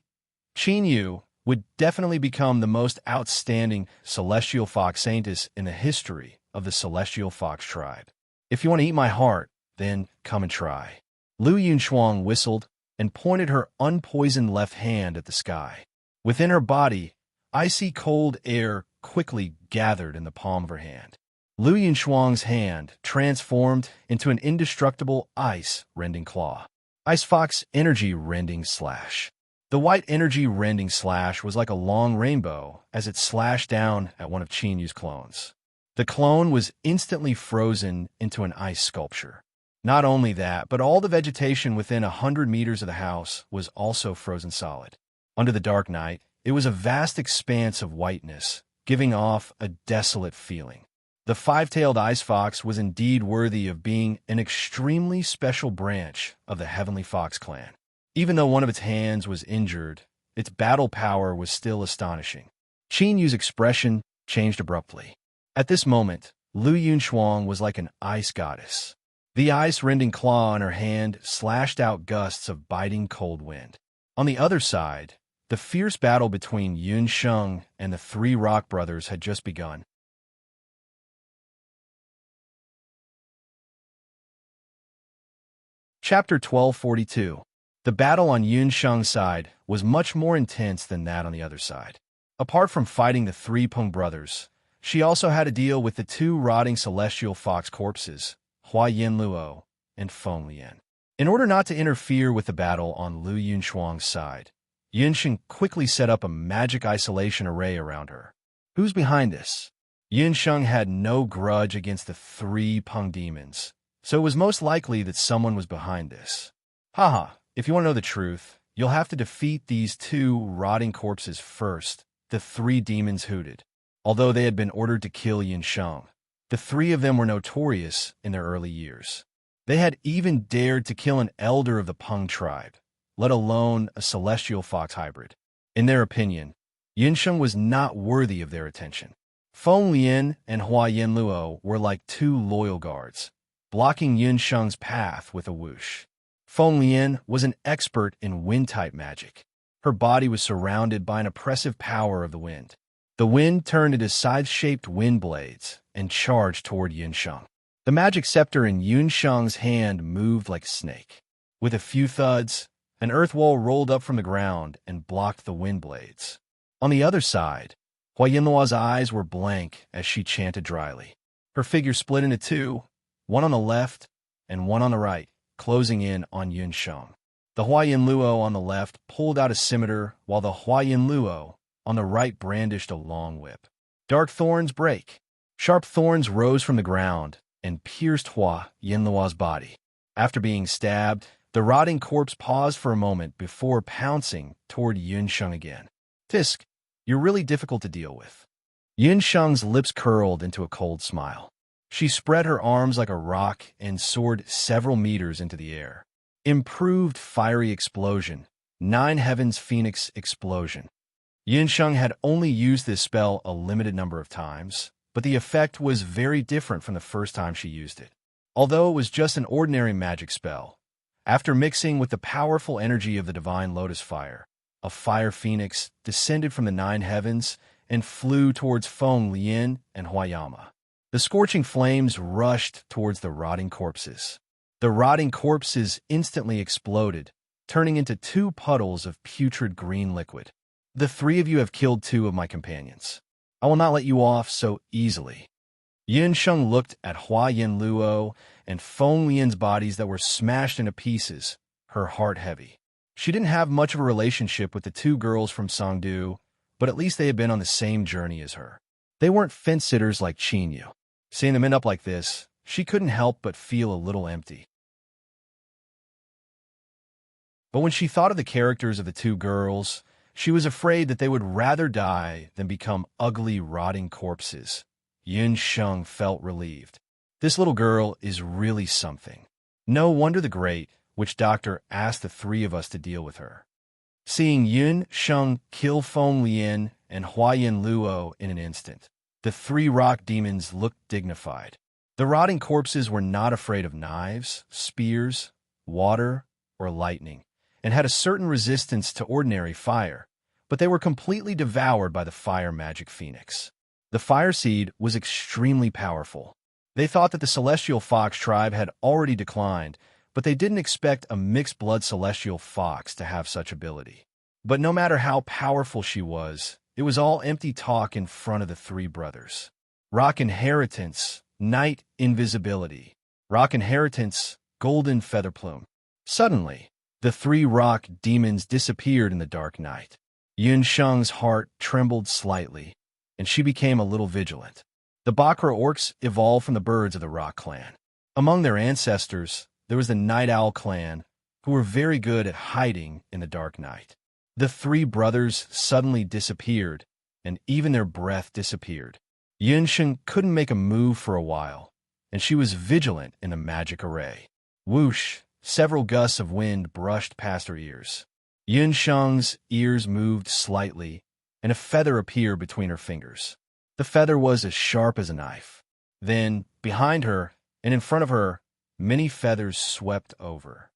Yu, would definitely become the most outstanding Celestial Fox Saintess in the history of the Celestial Fox tribe. If you want to eat my heart, then come and try. Lu Yunchuang whistled and pointed her unpoisoned left hand at the sky. Within her body, icy cold air quickly gathered in the palm of her hand. Lu Yunchuang's hand transformed into an indestructible ice-rending claw. Ice Fox Energy Rending Slash. The white energy rending slash was like a long rainbow as it slashed down at one of Qin Yu's clones. The clone was instantly frozen into an ice sculpture. Not only that, but all the vegetation within 100 meters of the house was also frozen solid. Under the dark night, it was a vast expanse of whiteness, giving off a desolate feeling. The 5-tailed ice fox was indeed worthy of being an extremely special branch of the Heavenly Fox clan. Even though one of its hands was injured, its battle power was still astonishing. Qin Yu's expression changed abruptly. At this moment, Lu Yunchuang was like an ice goddess. The ice-rending claw in her hand slashed out gusts of biting cold wind. On the other side, the fierce battle between Yun Sheng and the 3 rock brothers had just begun. Chapter 1242. The battle on Yun Sheng's side was much more intense than that on the other side. Apart from fighting the 3 Peng brothers, she also had to deal with the 2 rotting Celestial Fox corpses, Hua Yinluo and Feng Lian. In order not to interfere with the battle on Lu Yunchuang's side, Yun Sheng quickly set up a magic isolation array around her. Who's behind this? Yun Sheng had no grudge against the 3 Peng demons, so it was most likely that someone was behind this. Haha. If you want to know the truth, you'll have to defeat these 2 rotting corpses first, the 3 demons hooted. Although they had been ordered to kill Yun Sheng, the 3 of them were notorious in their early years. They had even dared to kill an elder of the Peng tribe, let alone a Celestial Fox hybrid. In their opinion, Yun Sheng was not worthy of their attention. Feng Lian and Hua Yinluo were like 2 loyal guards, blocking Yun Sheng's path with a whoosh. Feng Lian was an expert in wind-type magic. Her body was surrounded by an oppressive power of the wind. The wind turned into scythe-shaped wind blades and charged toward Yun Sheng. The magic scepter in Yun Sheng's hand moved like a snake. With a few thuds, an earth wall rolled up from the ground and blocked the wind blades. On the other side, Hua Yinluo's eyes were blank as she chanted dryly. Her figure split into two, one on the left and one on the right, closing in on Yun Sheng. The Huayan Luo on the left pulled out a scimitar, while the Huayan Luo on the right brandished a long whip. Dark thorns break. Sharp thorns rose from the ground and pierced Hua Yinluo's body. After being stabbed, the rotting corpse paused for a moment before pouncing toward Yun Sheng again. Tisk, you're really difficult to deal with. Yun Sheng's lips curled into a cold smile. She spread her arms like a rock and soared several meters into the air. Improved fiery explosion. 9 heavens phoenix explosion. Yun Sheng had only used this spell a limited number of times, but the effect was very different from the first time she used it. Although it was just an ordinary magic spell, after mixing with the powerful energy of the divine lotus fire, a fire phoenix descended from the 9 heavens and flew towards Feng Lian and Huayama. The scorching flames rushed towards the rotting corpses. The rotting corpses instantly exploded, turning into 2 puddles of putrid green liquid. The 3 of you have killed 2 of my companions. I will not let you off so easily. Yun Sheng looked at Huayan Luo and Feng Lian's bodies that were smashed into pieces, her heart heavy. She didn't have much of a relationship with the 2 girls from Songdu, but at least they had been on the same journey as her. They weren't fence-sitters like Qinyu. Seeing them end up like this, she couldn't help but feel a little empty. But when she thought of the characters of the 2 girls, she was afraid that they would rather die than become ugly, rotting corpses. Yun Sheng felt relieved. This little girl is really something. No wonder the great witch doctor asked the 3 of us to deal with her. Seeing Yun Sheng kill Feng Lian and Huayan Luo in an instant, the 3 rock demons looked dignified. The rotting corpses were not afraid of knives, spears, water, or lightning, and had a certain resistance to ordinary fire, but they were completely devoured by the fire magic phoenix. The fire seed was extremely powerful. They thought that the celestial fox tribe had already declined, but they didn't expect a mixed-blood celestial fox to have such ability. But no matter how powerful she was, it was all empty talk in front of the 3 brothers. Rock inheritance, night invisibility. Rock inheritance, golden feather plume. Suddenly, the 3 rock demons disappeared in the dark night. Yun Sheng's heart trembled slightly, and she became a little vigilant. The Bakra orcs evolved from the birds of the Rock clan. Among their ancestors, there was the Night Owl clan, who were very good at hiding in the dark night. The 3 brothers suddenly disappeared, and even their breath disappeared. Yun Sheng couldn't make a move for a while, and she was vigilant in the magic array. Whoosh! Several gusts of wind brushed past her ears. Yun Sheng's ears moved slightly, and a feather appeared between her fingers. The feather was as sharp as a knife. Then, behind her, and in front of her, many feathers swept over.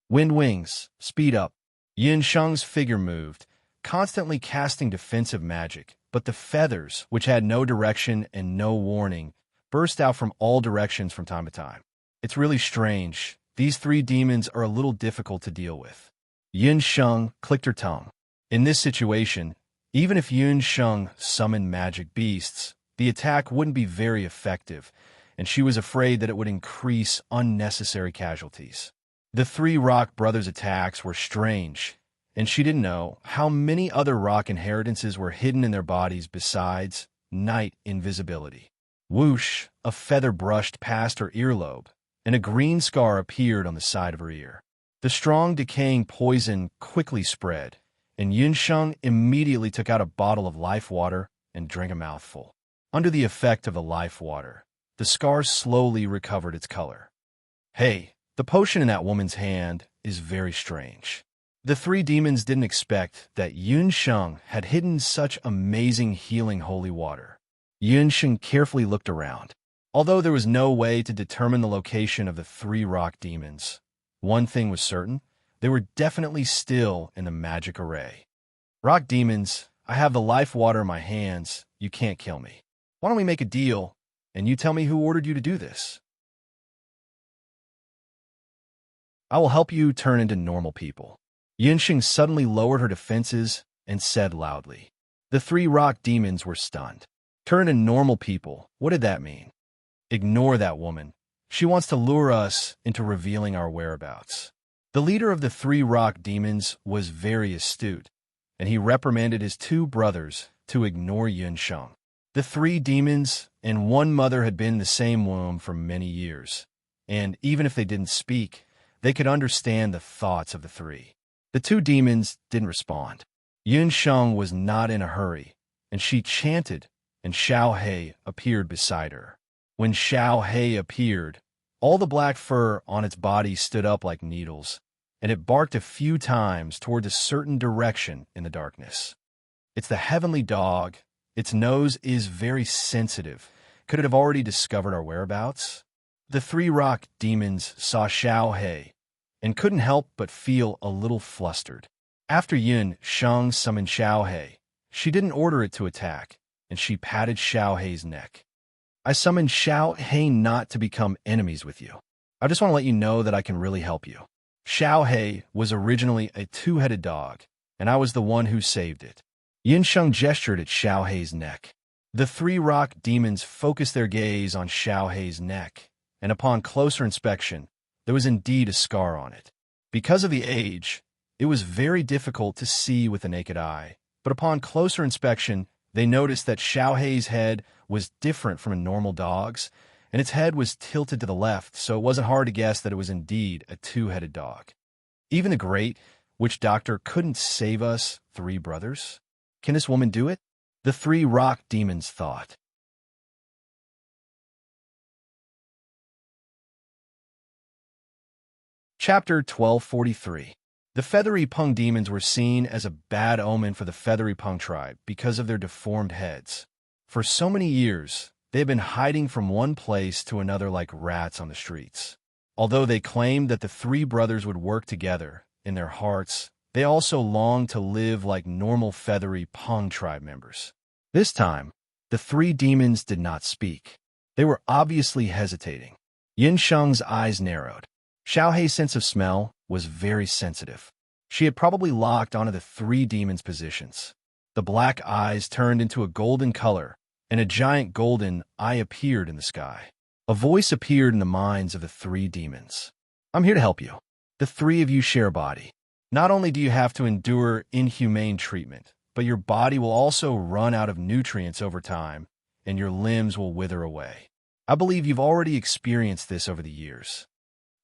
Wind wings, speed up. Yun Sheng's figure moved, constantly casting defensive magic, but the feathers, which had no direction and no warning, burst out from all directions from time to time. It's really strange. These 3 demons are a little difficult to deal with. Yun Sheng clicked her tongue. In this situation, even if Yun Sheng summoned magic beasts, the attack wouldn't be very effective, and she was afraid that it would increase unnecessary casualties. The 3 rock brothers' attacks were strange, and she didn't know how many other rock inheritances were hidden in their bodies besides night invisibility. Whoosh! A feather brushed past her earlobe, and a green scar appeared on the side of her ear. The strong decaying poison quickly spread, and Yun Sheng immediately took out a bottle of life water and drank a mouthful. Under the effect of the life water, the scar slowly recovered its color. Hey, the potion in that woman's hand is very strange. The 3 demons didn't expect that Yun Sheng had hidden such amazing healing holy water. Yun Sheng carefully looked around. Although there was no way to determine the location of the 3 rock demons, one thing was certain: they were definitely still in the magic array. Rock demons, I have the life water in my hands. You can't kill me. Why don't we make a deal, and you tell me who ordered you to do this? I will help you turn into normal people. Yun Sheng suddenly lowered her defenses and said loudly. The 3 rock demons were stunned. Turn into normal people, what did that mean? Ignore that woman. She wants to lure us into revealing our whereabouts. The leader of the three rock demons was very astute, and he reprimanded his two brothers to ignore Yun Sheng. The three demons and one mother had been in the same womb for many years, and even if they didn't speak, they could understand the thoughts of the three. The two demons didn't respond. Yun Sheng was not in a hurry, and she chanted, and Xiao He appeared beside her. When Xiao He appeared, all the black fur on its body stood up like needles, and it barked a few times toward a certain direction in the darkness. It's the heavenly dog. Its nose is very sensitive. Could it have already discovered our whereabouts? The three rock demons saw Xiao He and couldn't help but feel a little flustered. After Yun Sheng summoned Xiao He, she didn't order it to attack, and she patted Xiao He's neck. I summoned Xiao He not to become enemies with you. I just want to let you know that I can really help you. Xiao He was originally a two-headed dog, and I was the one who saved it. Yun Sheng gestured at Xiao He's neck. The three rock demons focused their gaze on Xiao He's neck, and upon closer inspection, there was indeed a scar on it. Because of the age, it was very difficult to see with the naked eye, but upon closer inspection, they noticed that Xiao He's head was different from a normal dog's, and its head was tilted to the left, so it wasn't hard to guess that it was indeed a two-headed dog. Even the great witch doctor couldn't save us three brothers. Can this woman do it? The three rock demons thought. Chapter 1243. The feathery Pung demons were seen as a bad omen for the feathery Pung tribe because of their deformed heads. For so many years, they had been hiding from one place to another like rats on the streets. Although they claimed that the three brothers would work together, in their hearts, they also longed to live like normal feathery Pung tribe members. This time, the three demons did not speak. They were obviously hesitating. Yin Sheng's eyes narrowed. Xiao Hei's sense of smell was very sensitive. She had probably locked onto the three demons' positions. The black eyes turned into a golden color, and a giant golden eye appeared in the sky. A voice appeared in the minds of the three demons. I'm here to help you. The three of you share a body. Not only do you have to endure inhumane treatment, but your body will also run out of nutrients over time, and your limbs will wither away. I believe you've already experienced this over the years.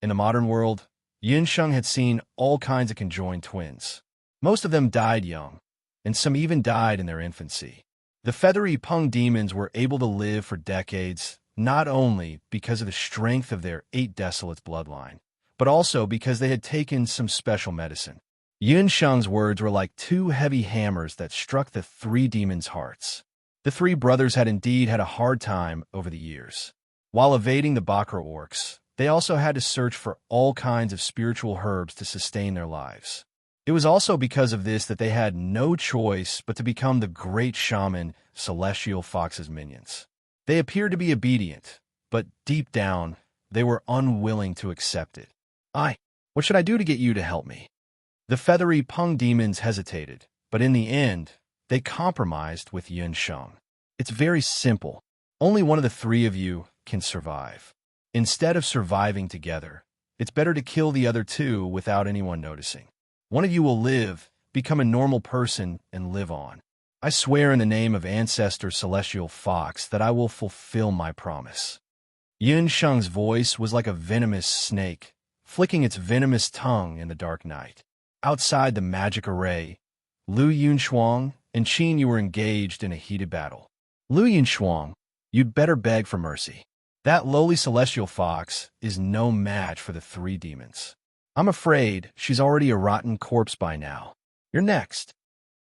In the modern world, Yin Sheng had seen all kinds of conjoined twins. Most of them died young, and some even died in their infancy. The feathery Pung demons were able to live for decades, not only because of the strength of their 8 decilets bloodline, but also because they had taken some special medicine. Yin Sheng's words were like 2 heavy hammers that struck the three demons' hearts. The three brothers had indeed had a hard time over the years. While evading the Bakra orcs, they also had to search for all kinds of spiritual herbs to sustain their lives. It was also because of this that they had no choice but to become the great shaman Celestial Fox's minions. They appeared to be obedient, but deep down, they were unwilling to accept it. What should I do to get you to help me? The feathery Pung demons hesitated, but in the end, they compromised with Yin Sheng. It's very simple. Only one of the three of you can survive. Instead of surviving together, it's better to kill the other 2 without anyone noticing. One of you will live, become a normal person, and live on. I swear in the name of Ancestor Celestial Fox that I will fulfill my promise. Yin Sheng's voice was like a venomous snake, flicking its venomous tongue in the dark night. Outside the magic array, Lu Yunshuang and Qin Yu were engaged in a heated battle. Lu Yunshuang, you'd better beg for mercy. That lowly celestial fox is no match for the three demons. I'm afraid she's already a rotten corpse by now. You're next.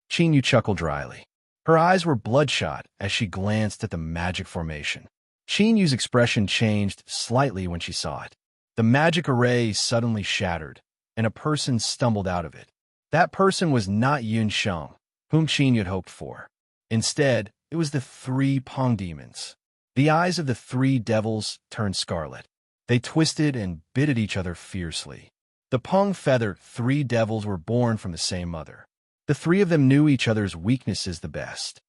Qin Yu chuckled dryly. Her eyes were bloodshot as she glanced at the magic formation. Qin Yu's expression changed slightly when she saw it. The magic array suddenly shattered, and a person stumbled out of it. That person was not Yun Sheng, whom Qin Yu had hoped for. Instead, it was the three Pung demons. The eyes of the three devils turned scarlet. They twisted and bit at each other fiercely. The Pung feather three devils were born from the same mother. The three of them knew each other's weaknesses the best.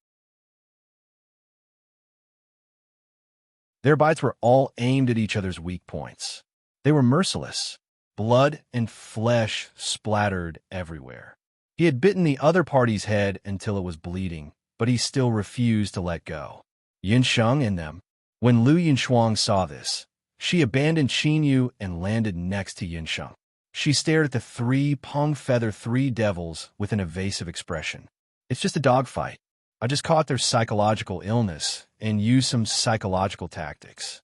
Their bites were all aimed at each other's weak points. They were merciless. Blood and flesh splattered everywhere. He had bitten the other party's head until it was bleeding, but he still refused to let go. Yinsheng and them. When Lu Yinshuang saw this, she abandoned Qinyu and landed next to Yinsheng. She stared at the three Peng-feather three devils with an evasive expression. It's just a dogfight. I just caught their psychological illness and used some psychological tactics.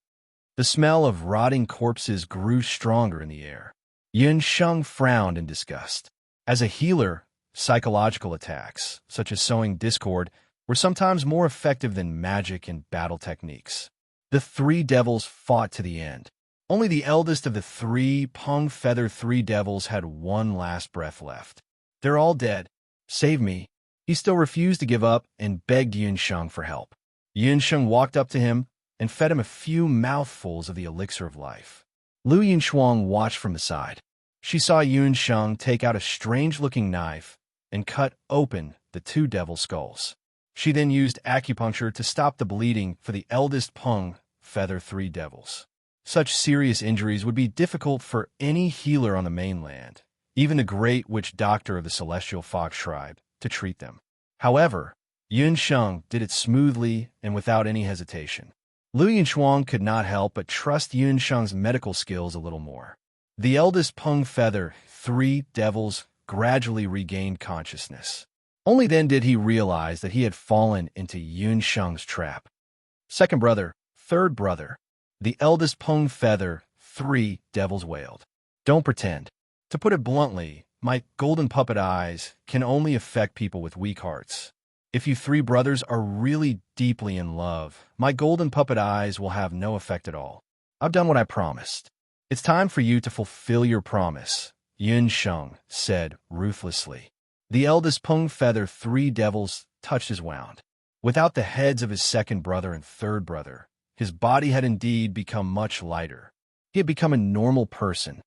The smell of rotting corpses grew stronger in the air. Yinsheng frowned in disgust. As a healer, psychological attacks, such as sowing discord, were sometimes more effective than magic and battle techniques. The three devils fought to the end. Only the eldest of the three Peng-feather three devils had one last breath left. They're all dead. Save me. He still refused to give up and begged Yinsheng for help. Yinsheng walked up to him and fed him a few mouthfuls of the elixir of life. Lu Yinshuang watched from the side. She saw Yinsheng take out a strange-looking knife and cut open the two devil skulls. She then used acupuncture to stop the bleeding for the eldest Peng-feather three devils. Such serious injuries would be difficult for any healer on the mainland, even the great witch doctor of the Celestial Fox Tribe, to treat them. However, Yinsheng did it smoothly and without any hesitation. Lu Yinshuang could not help but trust Yinsheng's medical skills a little more. The eldest Peng-feather three devils gradually regained consciousness. Only then did he realize that he had fallen into Yinsheng's trap. Second brother, third brother, the eldest Peng-feather three devils wailed. Don't pretend. To put it bluntly, my golden puppet eyes can only affect people with weak hearts. If you three brothers are really deeply in love, my golden puppet eyes will have no effect at all. I've done what I promised. It's time for you to fulfill your promise, Yinsheng said ruthlessly. The eldest Peng-feather three devils touched his wound. Without the heads of his second brother and third brother, his body had indeed become much lighter. He had become a normal person.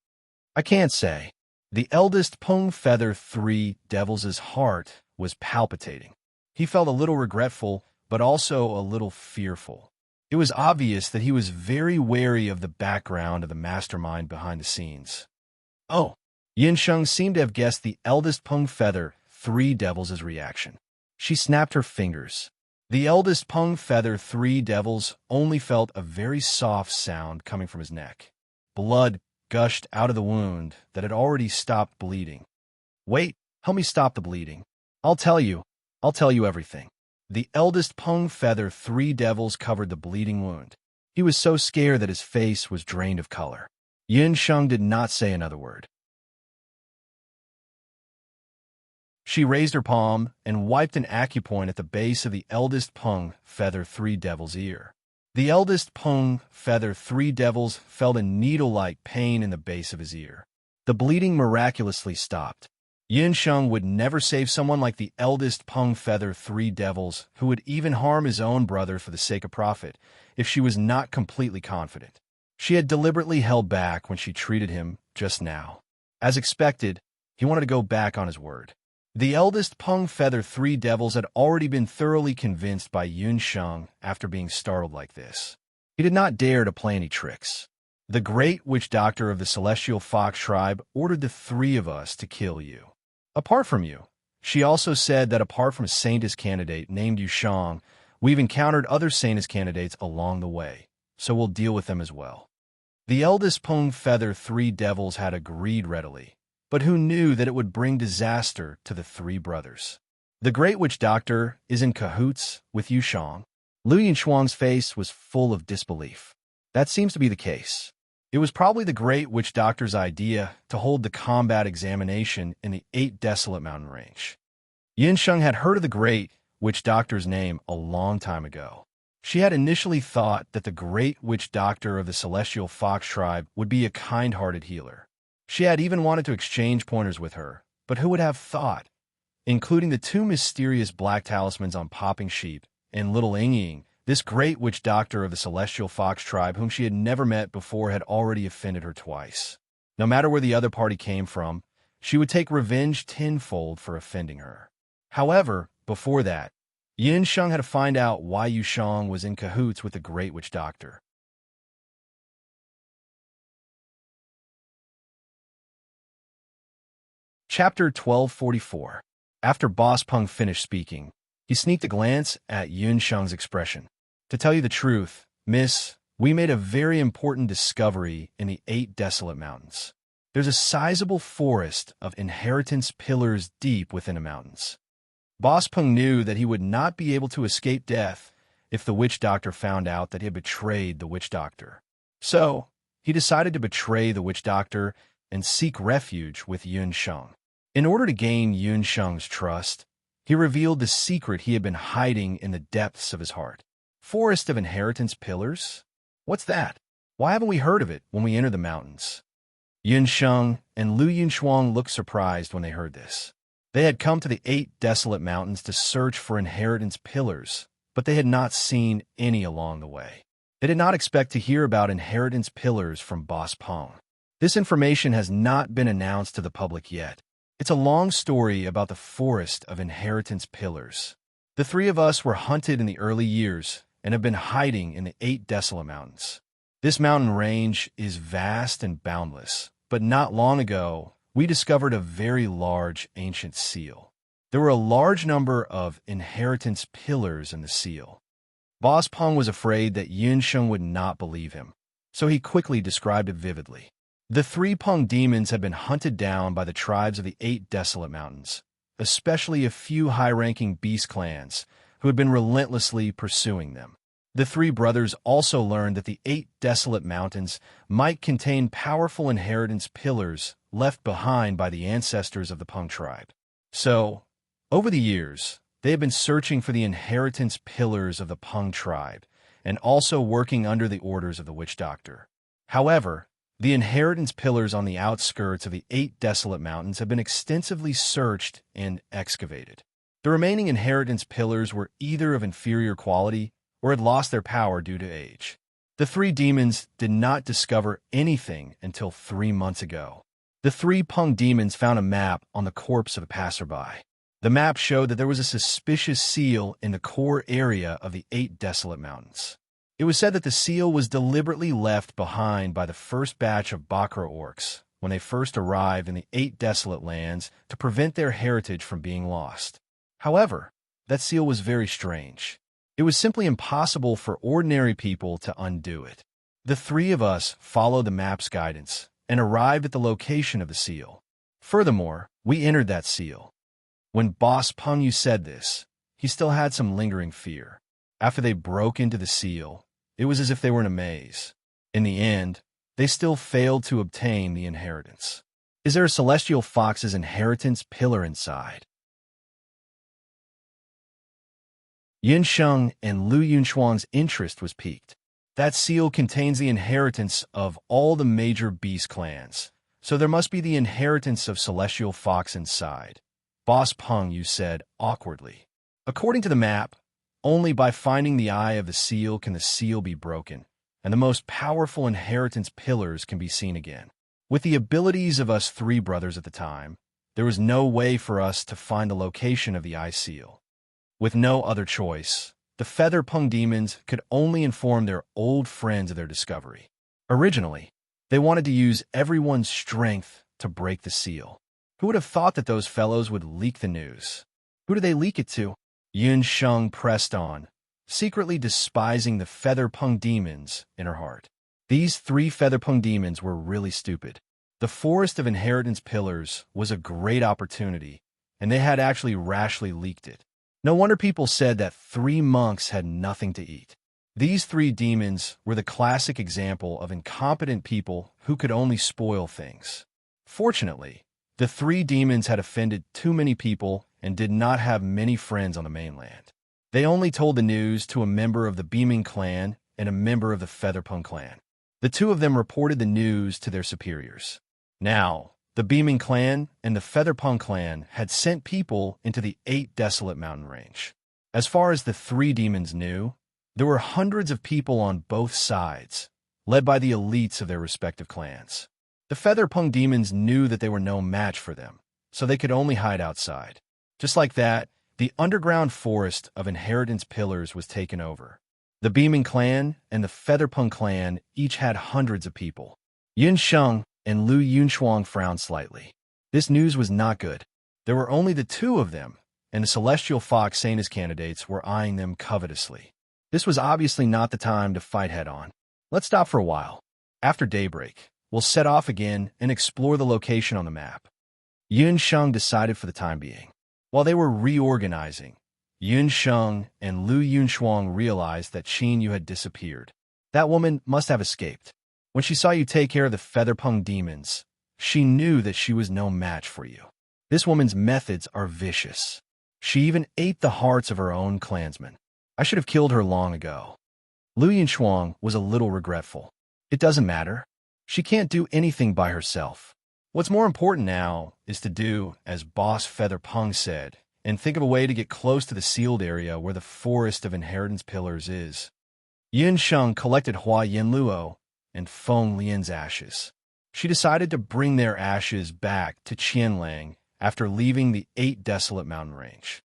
I can't say. The eldest Peng-feather three devils' heart was palpitating. He felt a little regretful, but also a little fearful. It was obvious that he was very wary of the background of the mastermind behind the scenes. Oh, Yinsheng seemed to have guessed the eldest Peng-feather three devils' reaction. She snapped her fingers. The eldest Peng-feather three devils only felt a very soft sound coming from his neck. Blood gushed out of the wound that had already stopped bleeding. Wait, help me stop the bleeding. I'll tell you everything. The eldest Peng-feather three devils covered the bleeding wound. He was so scared that his face was drained of color. Yinsheng did not say another word. She raised her palm and wiped an acupoint at the base of the eldest Peng-feather three devils' ear. The eldest Peng-feather three devils felt a needle-like pain in the base of his ear. The bleeding miraculously stopped. Yinsheng would never save someone like the eldest Peng-feather three devils, who would even harm his own brother for the sake of profit, if she was not completely confident. She had deliberately held back when she treated him just now. As expected, he wanted to go back on his word. The eldest Peng-feather three devils had already been thoroughly convinced by Yinsheng after being startled like this. He did not dare to play any tricks. The great witch doctor of the Celestial Fox Tribe ordered the three of us to kill you. Apart from you, she also said that apart from a Saintess candidate named Yushang, we've encountered other Saintess candidates along the way, so we'll deal with them as well. The eldest Peng-feather three devils had agreed readily, but who knew that it would bring disaster to the three brothers? The great witch doctor is in cahoots with Yushang. Lu Yinshuang's face was full of disbelief. That seems to be the case. It was probably the great witch doctor's idea to hold the combat examination in the 8 Desolate Mountain Range. Yinsheng had heard of the great witch doctor's name a long time ago. She had initially thought that the great witch doctor of the Celestial Fox Tribe would be a kind-hearted healer. She had even wanted to exchange pointers with her, but who would have thought? Including the 2 mysterious black talismans on Popping Sheep and Little Ying, this great witch doctor of the Celestial Fox Tribe, whom she had never met before, had already offended her twice. No matter where the other party came from, she would take revenge tenfold for offending her. However, before that, Yinsheng had to find out why Yushang was in cahoots with the great witch doctor. Chapter 1244. After Boss Peng finished speaking, he sneaked a glance at Yun Sheng's expression. To tell you the truth, miss, we made a very important discovery in the 8 desolate mountains. There's a sizable forest of inheritance pillars deep within the mountains. Boss Peng knew that he would not be able to escape death if the witch doctor found out that he had betrayed the witch doctor. So, he decided to betray the witch doctor and seek refuge with Yun Sheng. In order to gain Yun Sheng's trust, he revealed the secret he had been hiding in the depths of his heart. Forest of Inheritance Pillars? What's that? Why haven't we heard of it when we enter the mountains? Yun Sheng and Lu Yunchuang looked surprised when they heard this. They had come to the 8 desolate mountains to search for inheritance pillars, but they had not seen any along the way. They did not expect to hear about inheritance pillars from Boss Peng. This information has not been announced to the public yet. It's a long story about the Forest of Inheritance Pillars. The 3 of us were hunted in the early years and have been hiding in the 8 desolate mountains. This mountain range is vast and boundless, but not long ago, we discovered a very large ancient seal. There were a large number of inheritance pillars in the seal. Boss Peng was afraid that Yun Sheng would not believe him, so he quickly described it vividly. The 3 Peng demons had been hunted down by the tribes of the 8 desolate mountains, especially a few high-ranking beast clans who had been relentlessly pursuing them. The 3 brothers also learned that the 8 desolate mountains might contain powerful inheritance pillars left behind by the ancestors of the Peng tribe. So, over the years, they have been searching for the inheritance pillars of the Peng tribe and also working under the orders of the witch doctor. However, the inheritance pillars on the outskirts of the 8 desolate mountains have been extensively searched and excavated. The remaining inheritance pillars were either of inferior quality or had lost their power due to age. The 3 demons did not discover anything until 3 months ago. The 3 Peng demons found a map on the corpse of a passerby. The map showed that there was a suspicious seal in the core area of the 8 desolate mountains. It was said that the seal was deliberately left behind by the first batch of Bakra orcs when they first arrived in the 8 desolate lands to prevent their heritage from being lost. However, that seal was very strange. It was simply impossible for ordinary people to undo it. The 3 of us followed the map's guidance and arrived at the location of the seal. Furthermore, we entered that seal. When Boss Peng said this, he still had some lingering fear. After they broke into the seal, it was as if they were in a maze. In the end, they still failed to obtain the inheritance. Is there a celestial fox's inheritance pillar inside? Yun Sheng and Lu Yunchuang's interest was piqued. That seal contains the inheritance of all the major beast clans, so there must be the inheritance of celestial fox inside. Boss Peng said awkwardly. According to the map, only by finding the eye of the seal can the seal be broken, and the most powerful inheritance pillars can be seen again. With the abilities of us 3 brothers at the time, there was no way for us to find the location of the eye seal. With no other choice, the Feather Peng demons could only inform their old friends of their discovery. Originally, they wanted to use everyone's strength to break the seal. Who would have thought that those fellows would leak the news? Who did they leak it to? Yun Sheng pressed on, secretly despising the Feather Peng demons in her heart. These 3 Feather Peng demons were really stupid. The Forest of Inheritance Pillars was a great opportunity, and they had actually rashly leaked it. No wonder people said that 3 monks had nothing to eat. These 3 demons were the classic example of incompetent people who could only spoil things. Fortunately, the 3 demons had offended too many people and did not have many friends on the mainland. They only told the news to a member of the Beaming clan and a member of the Featherpung clan. The 2 of them reported the news to their superiors. Now, the Beaming clan and the Featherpung clan had sent people into the 8 desolate mountain range. As far as the 3 demons knew, there were hundreds of people on both sides, led by the elites of their respective clans. The Featherpung demons knew that they were no match for them, so they could only hide outside. Just like that, the underground forest of inheritance pillars was taken over. The Beaming clan and the Featherpung clan each had hundreds of people. Yun Sheng and Lu Yunchuang frowned slightly. This news was not good. There were only the two of them, and the celestial fox saying his candidates were eyeing them covetously. This was obviously not the time to fight head-on. Let's stop for a while. After daybreak, we'll set off again and explore the location on the map. Yun Sheng decided for the time being. While they were reorganizing, Yun Sheng and Lu Yunshuang realized that Qin Yu had disappeared. That woman must have escaped. When she saw you take care of the Featherpung demons, she knew that she was no match for you. This woman's methods are vicious. She even ate the hearts of her own clansmen. I should have killed her long ago. Lu Yunshuang was a little regretful. It doesn't matter. She can't do anything by herself. What's more important now is to do as Boss Featherpung said, and think of a way to get close to the sealed area where the Forest of Inheritance Pillars is. Yun Sheng collected Hua Yinluo and Feng Lian's ashes. She decided to bring their ashes back to Qianlang after leaving the 8 desolate mountain range.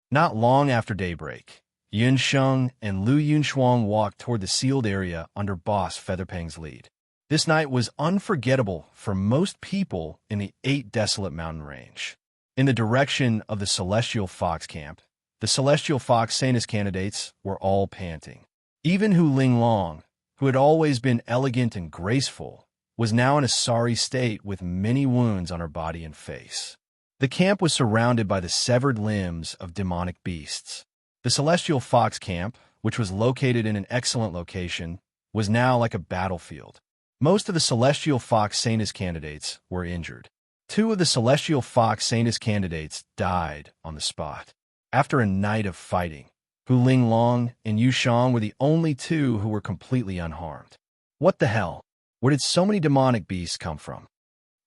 Not long after daybreak, Yun Sheng and Lu Yunshuang walked toward the sealed area under Boss Featherpang's lead. This night was unforgettable for most people in the 8 desolate mountain range. In the direction of the Celestial Fox camp, the Celestial Fox Sanus candidates were all panting. Even Hu Linglong, who had always been elegant and graceful, was now in a sorry state with many wounds on her body and face. The camp was surrounded by the severed limbs of demonic beasts. The Celestial Fox camp, which was located in an excellent location, was now like a battlefield. Most of the Celestial Fox Sanus candidates were injured. 2 of the Celestial Fox Sanus candidates died on the spot. After a night of fighting, Hu Linglong and Yu Shang were the only 2 who were completely unharmed. What the hell? Where did so many demonic beasts come from?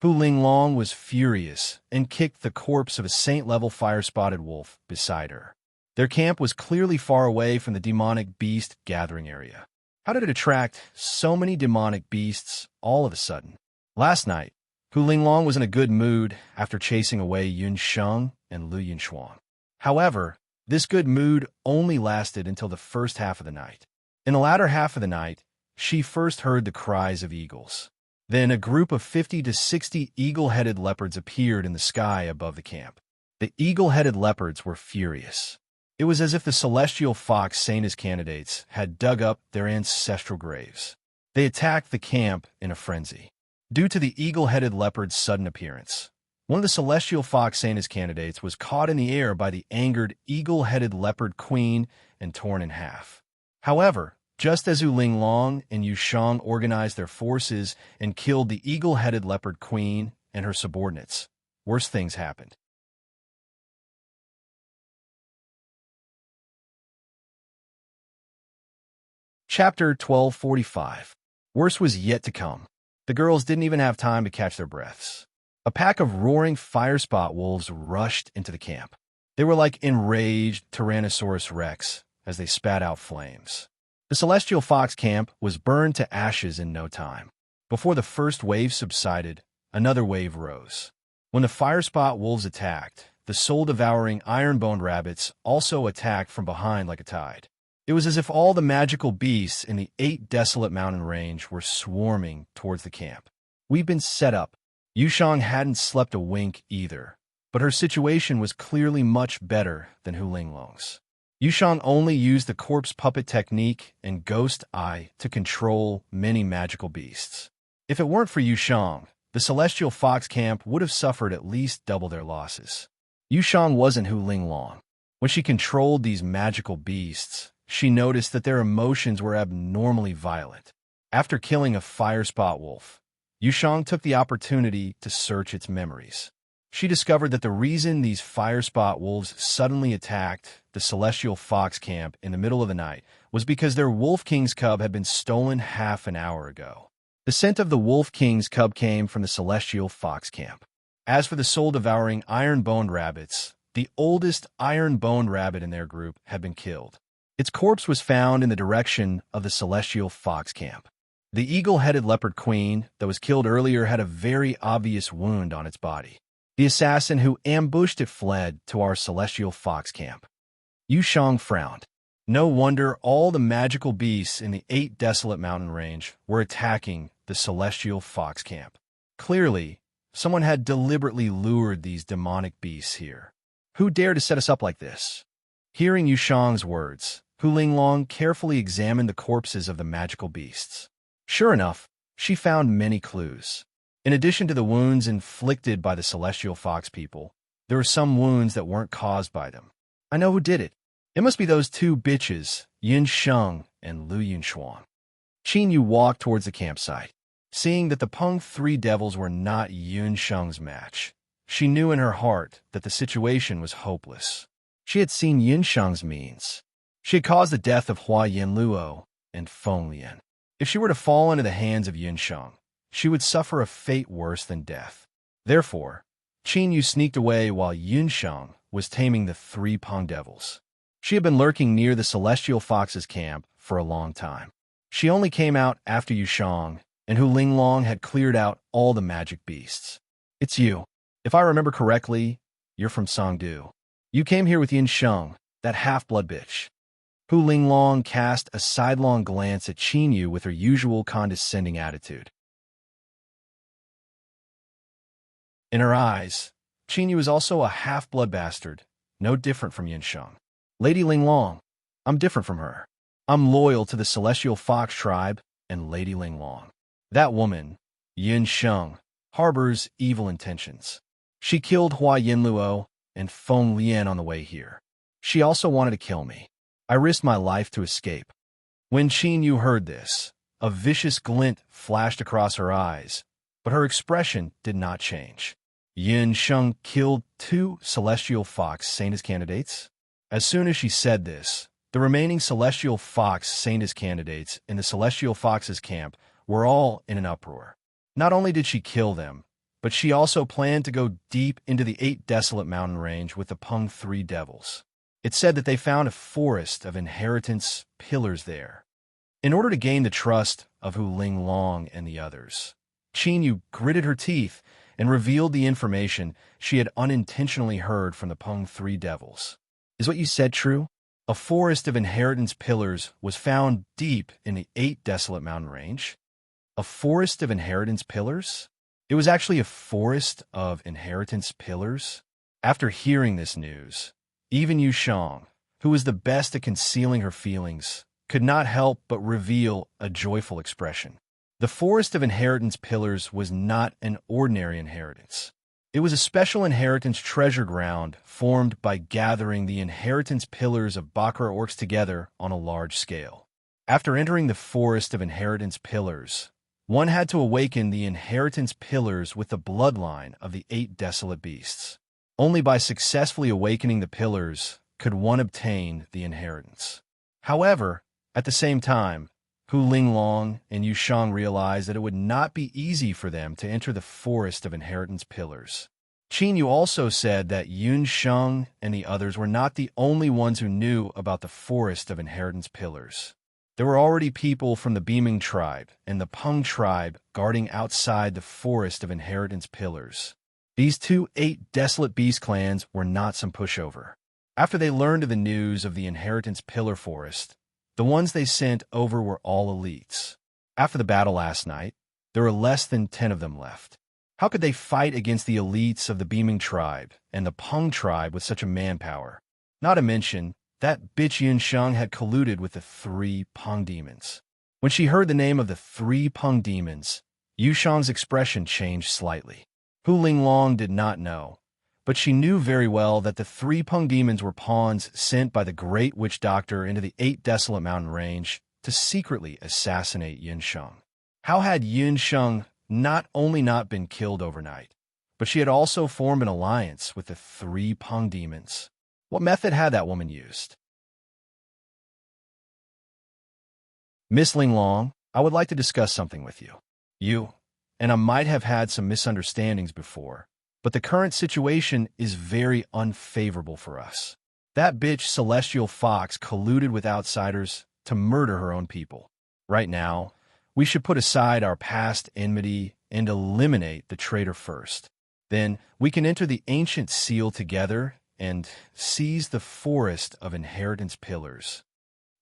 Hu Linglong was furious and kicked the corpse of a saint-level fire-spotted wolf beside her. Their camp was clearly far away from the demonic beast gathering area. How did it attract so many demonic beasts all of a sudden? Last night, Hu Linglong was in a good mood after chasing away Yun Sheng and Lu Yunshuang. However, this good mood only lasted until the first half of the night. In the latter half of the night, she first heard the cries of eagles. Then a group of 50 to 60 eagle-headed leopards appeared in the sky above the camp. The eagle-headed leopards were furious. It was as if the Celestial Fox Sanus candidates had dug up their ancestral graves. They attacked the camp in a frenzy. Due to the eagle-headed leopard's sudden appearance, one of the Celestial Fox Sanus candidates was caught in the air by the angered eagle-headed leopard queen and torn in half. However, just as Hu Linglong and Yu Shang organized their forces and killed the eagle-headed leopard queen and her subordinates, worse things happened. Chapter 1245. Worse was yet to come. The girls didn't even have time to catch their breaths. A pack of roaring firespot wolves rushed into the camp. They were like enraged Tyrannosaurus Rex as they spat out flames. The Celestial Fox camp was burned to ashes in no time. Before the first wave subsided, another wave rose. When the firespot wolves attacked, the soul-devouring iron-boned rabbits also attacked from behind like a tide. It was as if all the magical beasts in the 8 desolate mountain range were swarming towards the camp. We've been set up. Yu Shang hadn't slept a wink either, but her situation was clearly much better than Hu Linglong's. Yu Shang only used the corpse puppet technique and ghost eye to control many magical beasts. If it weren't for Yu Shang, the Celestial Fox camp would have suffered at least double their losses. Yu Shang wasn't Hu Linglong. When she controlled these magical beasts, she noticed that their emotions were abnormally violent. After killing a firespot wolf, Yu Shang took the opportunity to search its memories. She discovered that the reason these firespot wolves suddenly attacked the Celestial Fox camp in the middle of the night was because their Wolf King's cub had been stolen half an hour ago. The scent of the Wolf King's cub came from the Celestial Fox camp. As for the soul-devouring iron-boned rabbits, the oldest iron-boned rabbit in their group had been killed. Its corpse was found in the direction of the Celestial Fox camp. The eagle-headed leopard queen that was killed earlier had a very obvious wound on its body. The assassin who ambushed it fled to our Celestial Fox camp. Yu Shang frowned. No wonder all the magical beasts in the 8 desolate mountain range were attacking the celestial fox camp. Clearly, someone had deliberately lured these demonic beasts here. Who dared to set us up like this? Hearing Yushang's words, Hu Linglong carefully examined the corpses of the magical beasts. Sure enough, she found many clues. In addition to the wounds inflicted by the celestial fox people, there were some wounds that weren't caused by them. I know who did it. It must be those two bitches, Yin Sheng and Lu Yunshuang. Qin Yu walked towards the campsite. Seeing that the Peng Three Devils were not Yun Sheng's match, she knew in her heart that the situation was hopeless. She had seen Yin Sheng's means. She had caused the death of Hua Yin Luo and Feng Lian. If she were to fall into the hands of Yin Sheng, she would suffer a fate worse than death. Therefore, Qin Yu sneaked away while Yin Sheng was taming the three Peng Devils. She had been lurking near the Celestial Fox's camp for a long time. She only came out after Yushang and Hu Linglong had cleared out all the magic beasts. It's you. If I remember correctly, you're from Songdu. You came here with Yin Sheng, that half-blood bitch. Hu Linglong cast a sidelong glance at Qin Yu with her usual condescending attitude. In her eyes, Qin Yu is also a half-blood bastard, no different from Yin Sheng. Lady Linglong, I'm different from her. I'm loyal to the Celestial Fox tribe and Lady Linglong. That woman, Yin Sheng, harbors evil intentions. She killed Hua Yin Luo and Feng Lian on the way here. She also wanted to kill me. I risked my life to escape. When Qin Yu heard this, a vicious glint flashed across her eyes, but her expression did not change. Yin Sheng killed two Celestial Fox Saintess candidates? As soon as she said this, the remaining Celestial Fox Saintess candidates in the Celestial Fox's camp were all in an uproar. Not only did she kill them, but she also planned to go deep into the 8 desolate mountain range with the Peng Three Devils. It said that they found a forest of inheritance pillars there. In order to gain the trust of Hu Linglong and the others, Qin Yu gritted her teeth and revealed the information she had unintentionally heard from the Peng Three Devils. Is what you said true? A forest of inheritance pillars was found deep in the 8 desolate mountain range. A forest of inheritance pillars? It was actually a forest of inheritance pillars? After hearing this news, even Yu Shang, who was the best at concealing her feelings, could not help but reveal a joyful expression. The forest of inheritance pillars was not an ordinary inheritance. It was a special inheritance treasure ground formed by gathering the inheritance pillars of Bakra orcs together on a large scale. After entering the forest of inheritance pillars, one had to awaken the inheritance pillars with the bloodline of the 8 desolate beasts. Only by successfully awakening the pillars could one obtain the inheritance. However, at the same time, Hu Linglong and Yu Shang realized that it would not be easy for them to enter the forest of inheritance pillars. Qin Yu also said that Yun Sheng and the others were not the only ones who knew about the forest of inheritance pillars. There were already people from the Beaming tribe and the Peng tribe guarding outside the forest of inheritance pillars. These 2 8 desolate beast clans were not some pushover. After they learned of the news of the inheritance pillar forest, the ones they sent over were all elites. After the battle last night, there were less than 10 of them left. How could they fight against the elites of the Beaming tribe and the Peng tribe with such a manpower? Not to mention, that bitch Yin Sheng had colluded with the 3 Peng demons. When she heard the name of the 3 Peng demons, Yu Shang's expression changed slightly. Hu Linglong did not know, but she knew very well that the 3 Peng demons were pawns sent by the Great Witch Doctor into the 8 desolate mountain range to secretly assassinate Yin Sheng. How had Yin Sheng not only not been killed overnight, but she had also formed an alliance with the 3 Peng demons? What method had that woman used? Miss Linglong, I would like to discuss something with you. You and I might have had some misunderstandings before, but the current situation is very unfavorable for us. That bitch Celestial Fox colluded with outsiders to murder her own people. Right now, we should put aside our past enmity and eliminate the traitor first. Then we can enter the ancient seal together and seize the forest of inheritance pillars.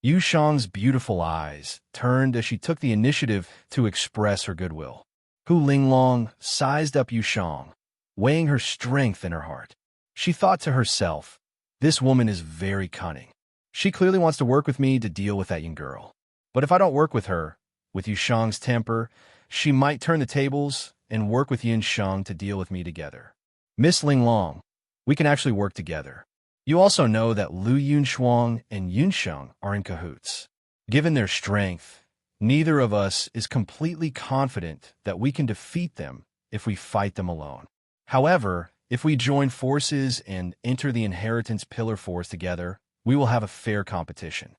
Yu Shang's beautiful eyes turned as she took the initiative to express her goodwill. Hu Linglong sized up Yu Shang, weighing her strength in her heart. She thought to herself, this woman is very cunning. She clearly wants to work with me to deal with that young girl. But if I don't work with her, with Yu Shang's temper, she might turn the tables and work with Yin Shang to deal with me together. Miss Linglong, we can actually work together. You also know that Lu Yunshuang and Yunsheng are in cahoots. Given their strength, neither of us is completely confident that we can defeat them if we fight them alone. However, if we join forces and enter the Inheritance Pillar Force together, we will have a fair competition.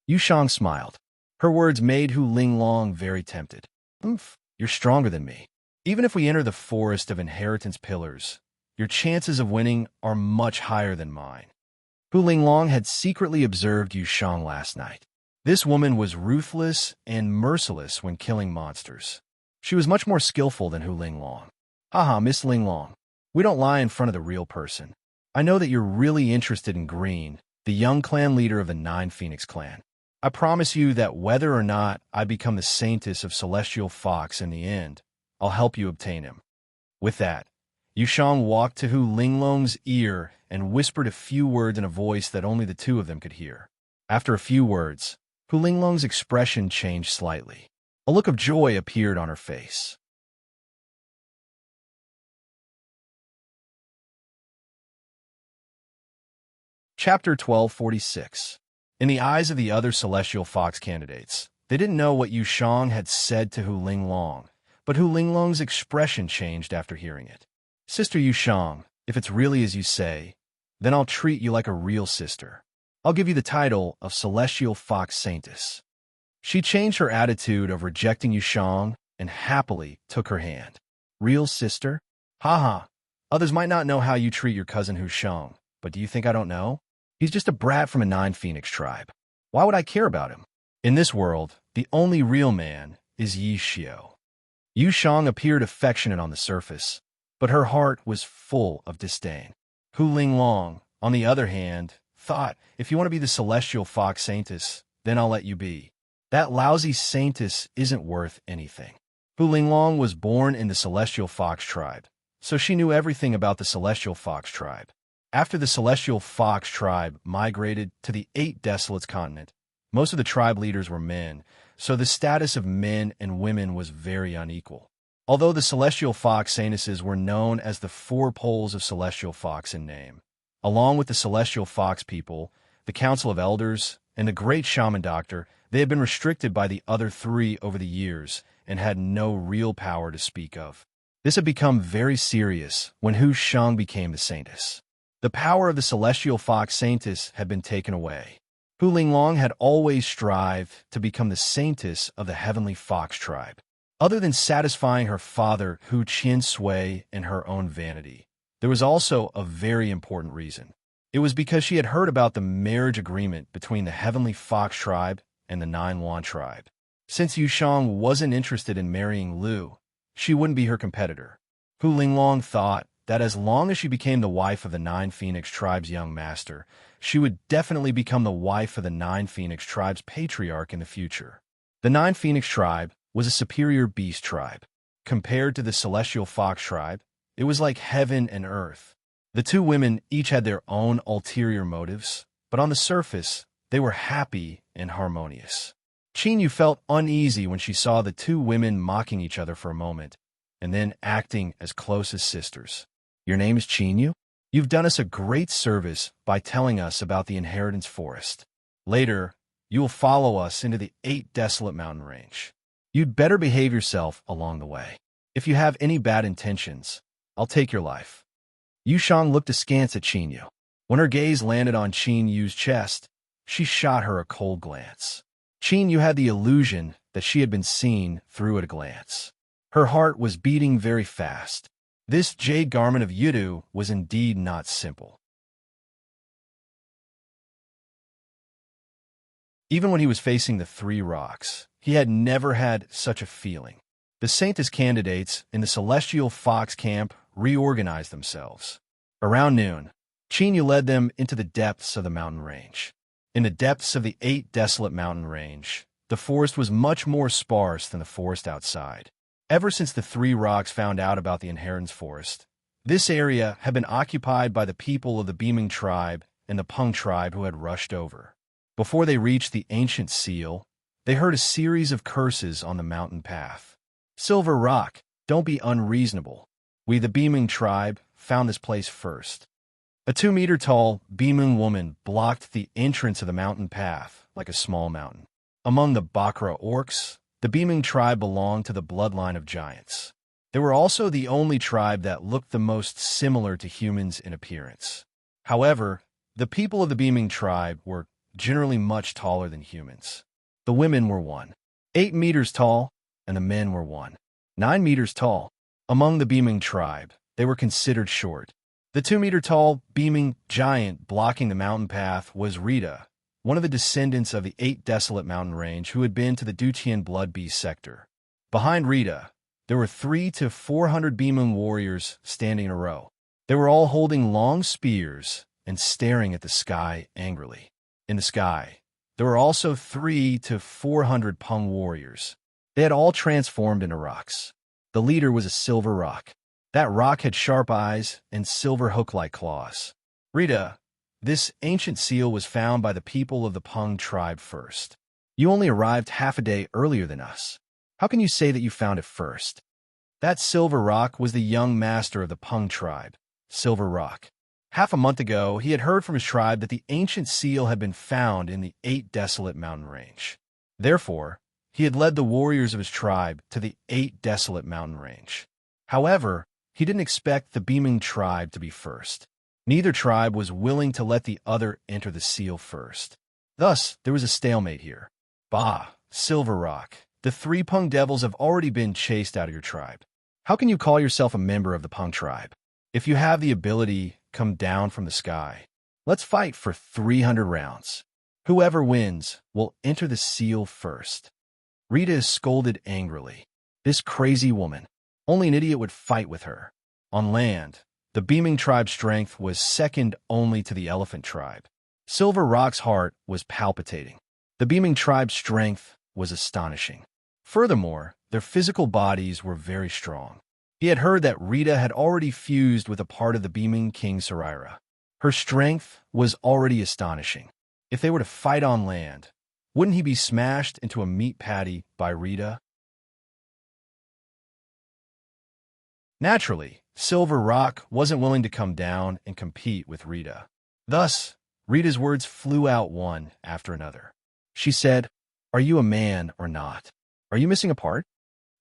Yu Shang smiled. Her words made Hu Linglong very tempted. You're stronger than me. Even if we enter the Forest of Inheritance Pillars, your chances of winning are much higher than mine. Hu Linglong had secretly observed Yu Shang last night. This woman was ruthless and merciless when killing monsters. She was much more skillful than Hu Linglong. Haha, Miss Linglong, we don't lie in front of the real person. I know that you're really interested in Green, the young clan leader of the Nine Phoenix clan. I promise you that whether or not I become the Saintess of Celestial Fox in the end, I'll help you obtain him. With that, Yu Shang walked to Hu Linglong's ear and whispered a few words in a voice that only the two of them could hear. After a few words, Hu Linglong's expression changed slightly. A look of joy appeared on her face. Chapter 1246. In the eyes of the other Celestial Fox candidates, they didn't know what Yu Shang had said to Hu Linglong, but Hu Linglong's expression changed after hearing it. Sister Yu Shang, if it's really as you say, then I'll treat you like a real sister. I'll give you the title of Celestial Fox Saintess. She changed her attitude of rejecting Yu Shang and happily took her hand. Real sister? Haha, others might not know how you treat your cousin Hu Shang, but do you think I don't know? He's just a brat from a Nine Phoenix tribe. Why would I care about him? In this world, the only real man is Yi Xiao. Yu Shang appeared affectionate on the surface, but her heart was full of disdain. Hu Linglong, on the other hand, thought, if you want to be the Celestial Fox Saintess, then I'll let you be. That lousy Saintess isn't worth anything. Hu Linglong was born in the Celestial Fox tribe, so she knew everything about the Celestial Fox tribe. After the Celestial Fox tribe migrated to the 8 Desolates continent, most of the tribe leaders were men, so the status of men and women was very unequal. Although the Celestial Fox Saintesses were known as the 4 poles of Celestial Fox in name, along with the Celestial Fox people, the Council of Elders, and the Great Shaman Doctor, they had been restricted by the other 3 over the years and had no real power to speak of. This had become very serious when Hu Shang became the Saintess. The power of the Celestial Fox Saintess had been taken away. Hu Linglong had always strived to become the Saintess of the Heavenly Fox tribe. Other than satisfying her father, Hu Qiansui, and her own vanity, there was also a very important reason. It was because she had heard about the marriage agreement between the Heavenly Fox tribe and the Nine Yuan tribe. Since Yu Shang wasn't interested in marrying Lu, she wouldn't be her competitor. Hu Linglong thought that as long as she became the wife of the Nine Phoenix tribe's young master, she would definitely become the wife of the Nine Phoenix tribe's patriarch in the future. The Nine Phoenix tribe was a superior beast tribe. Compared to the Celestial Fox tribe, it was like heaven and earth. The two women each had their own ulterior motives, but on the surface, they were happy and harmonious. Qinyu felt uneasy when she saw the two women mocking each other for a moment, and then acting as close as sisters. Your name is Qinyu? You've done us a great service by telling us about the Inheritance Forest. Later, you will follow us into the 8 Desolate Mountain Range. You'd better behave yourself along the way. If you have any bad intentions, I'll take your life. Yu Shang looked askance at Qinyu. When her gaze landed on Qinyu's chest, she shot her a cold glance. Qinyu had the illusion that she had been seen through at a glance. Her heart was beating very fast. This jade garment of Yudu was indeed not simple. Even when he was facing the 3 rocks, he had never had such a feeling. The Saintess candidates in the Celestial Fox camp reorganized themselves. Around noon, Qinyu led them into the depths of the mountain range. In the depths of the 8 desolate mountain range, the forest was much more sparse than the forest outside. Ever since the 3 rocks found out about the inheritance forest, this area had been occupied by the people of the Beaming tribe and the Pung tribe who had rushed over. Before they reached the ancient seal, they heard a series of curses on the mountain path. Silver Rock, don't be unreasonable. We, the Beaming tribe, found this place first. A 2-meter-tall Beaming woman blocked the entrance of the mountain path like a small mountain. Among the Bakra orcs, the Beaming tribe belonged to the bloodline of giants. They were also the only tribe that looked the most similar to humans in appearance. However, the people of the Beaming tribe were generally much taller than humans. The women were 8 meters tall, and the men were 9 meters tall. Among the Beaming tribe, they were considered short. The 2-meter-tall Beaming giant blocking the mountain path was Rita, one of the descendants of the 8 desolate mountain range who had been to the Dutian Blood Beast sector. Behind Rita, there were 300 to 400 Beaming warriors standing in a row. They were all holding long spears and staring at the sky angrily. In the sky, there were also 300 to 400 Pung warriors. They had all transformed into rocks. The leader was a silver rock. That rock had sharp eyes and silver hook-like claws. Rita, this ancient seal was found by the people of the Pung tribe first. You only arrived half a day earlier than us. How can you say that you found it first? That silver rock was the young master of the Pung tribe, Silver Rock. Half a month ago, he had heard from his tribe that the ancient seal had been found in the 8 desolate mountain range. Therefore, he had led the warriors of his tribe to the 8 desolate mountain range. However, he didn't expect the Beaming tribe to be first. Neither tribe was willing to let the other enter the seal first. Thus, there was a stalemate here. Bah, Silver Rock, the 3 Pung devils have already been chased out of your tribe. How can you call yourself a member of the Pung tribe? If you have the ability, come down from the sky. Let's fight for 300 rounds. Whoever wins will enter the seal first. Rita is scolded angrily. This crazy woman. Only an idiot would fight with her. On land, the Beaming tribe's strength was second only to the Elephant tribe. Silver Rock's heart was palpitating. The Beaming tribe's strength was astonishing. Furthermore, their physical bodies were very strong. He had heard that Rita had already fused with a part of the Beaming King Sarira. Her strength was already astonishing. If they were to fight on land, wouldn't he be smashed into a meat patty by Rita? Naturally, Silver Rock wasn't willing to come down and compete with Rita. Thus, Rita's words flew out one after another. She said, "Are you a man or not? Are you missing a part?"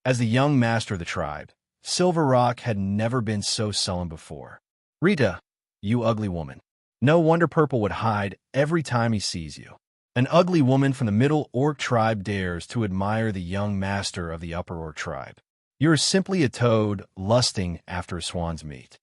As the young master of the tribe, Silver Rock had never been so sullen before. "Rita, you ugly woman. No wonder Purple would hide every time he sees you. An ugly woman from the Middle Orc tribe dares to admire the young master of the Upper Orc tribe. You are simply a toad lusting after a swan's meat."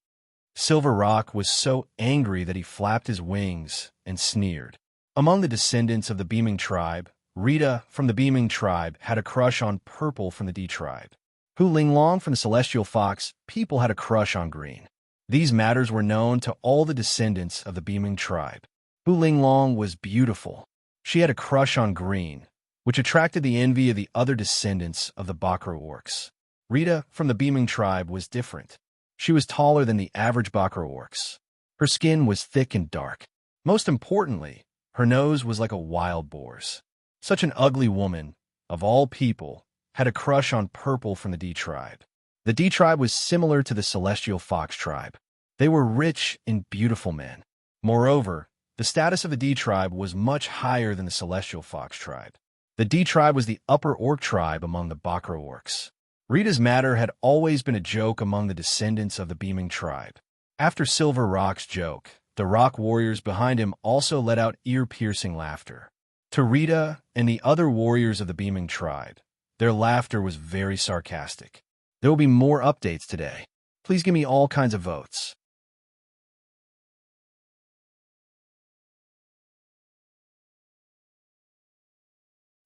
Silver Rock was so angry that he flapped his wings and sneered. Among the descendants of the Beaming tribe, Rita from the Beaming tribe had a crush on Purple from the D tribe. Hu Linglong from the Celestial Fox people had a crush on Green. These matters were known to all the descendants of the Beaming tribe. Hu Linglong was beautiful. She had a crush on Green, which attracted the envy of the other descendants of the Bakra orcs. Rita from the Beaming tribe was different. She was taller than the average Bakra orcs. Her skin was thick and dark. Most importantly, her nose was like a wild boar's. Such an ugly woman, of all people, had a crush on Purple from the D tribe. The D tribe was similar to the Celestial Fox tribe. They were rich and beautiful men. Moreover, the status of the D tribe was much higher than the Celestial Fox tribe. The D tribe was the upper orc tribe among the Bakra orcs. Rita's matter had always been a joke among the descendants of the Beaming tribe. After Silver Rock's joke, the rock warriors behind him also let out ear-piercing laughter. To Rita and the other warriors of the Beaming tribe, their laughter was very sarcastic. There will be more updates today. Please give me all kinds of votes.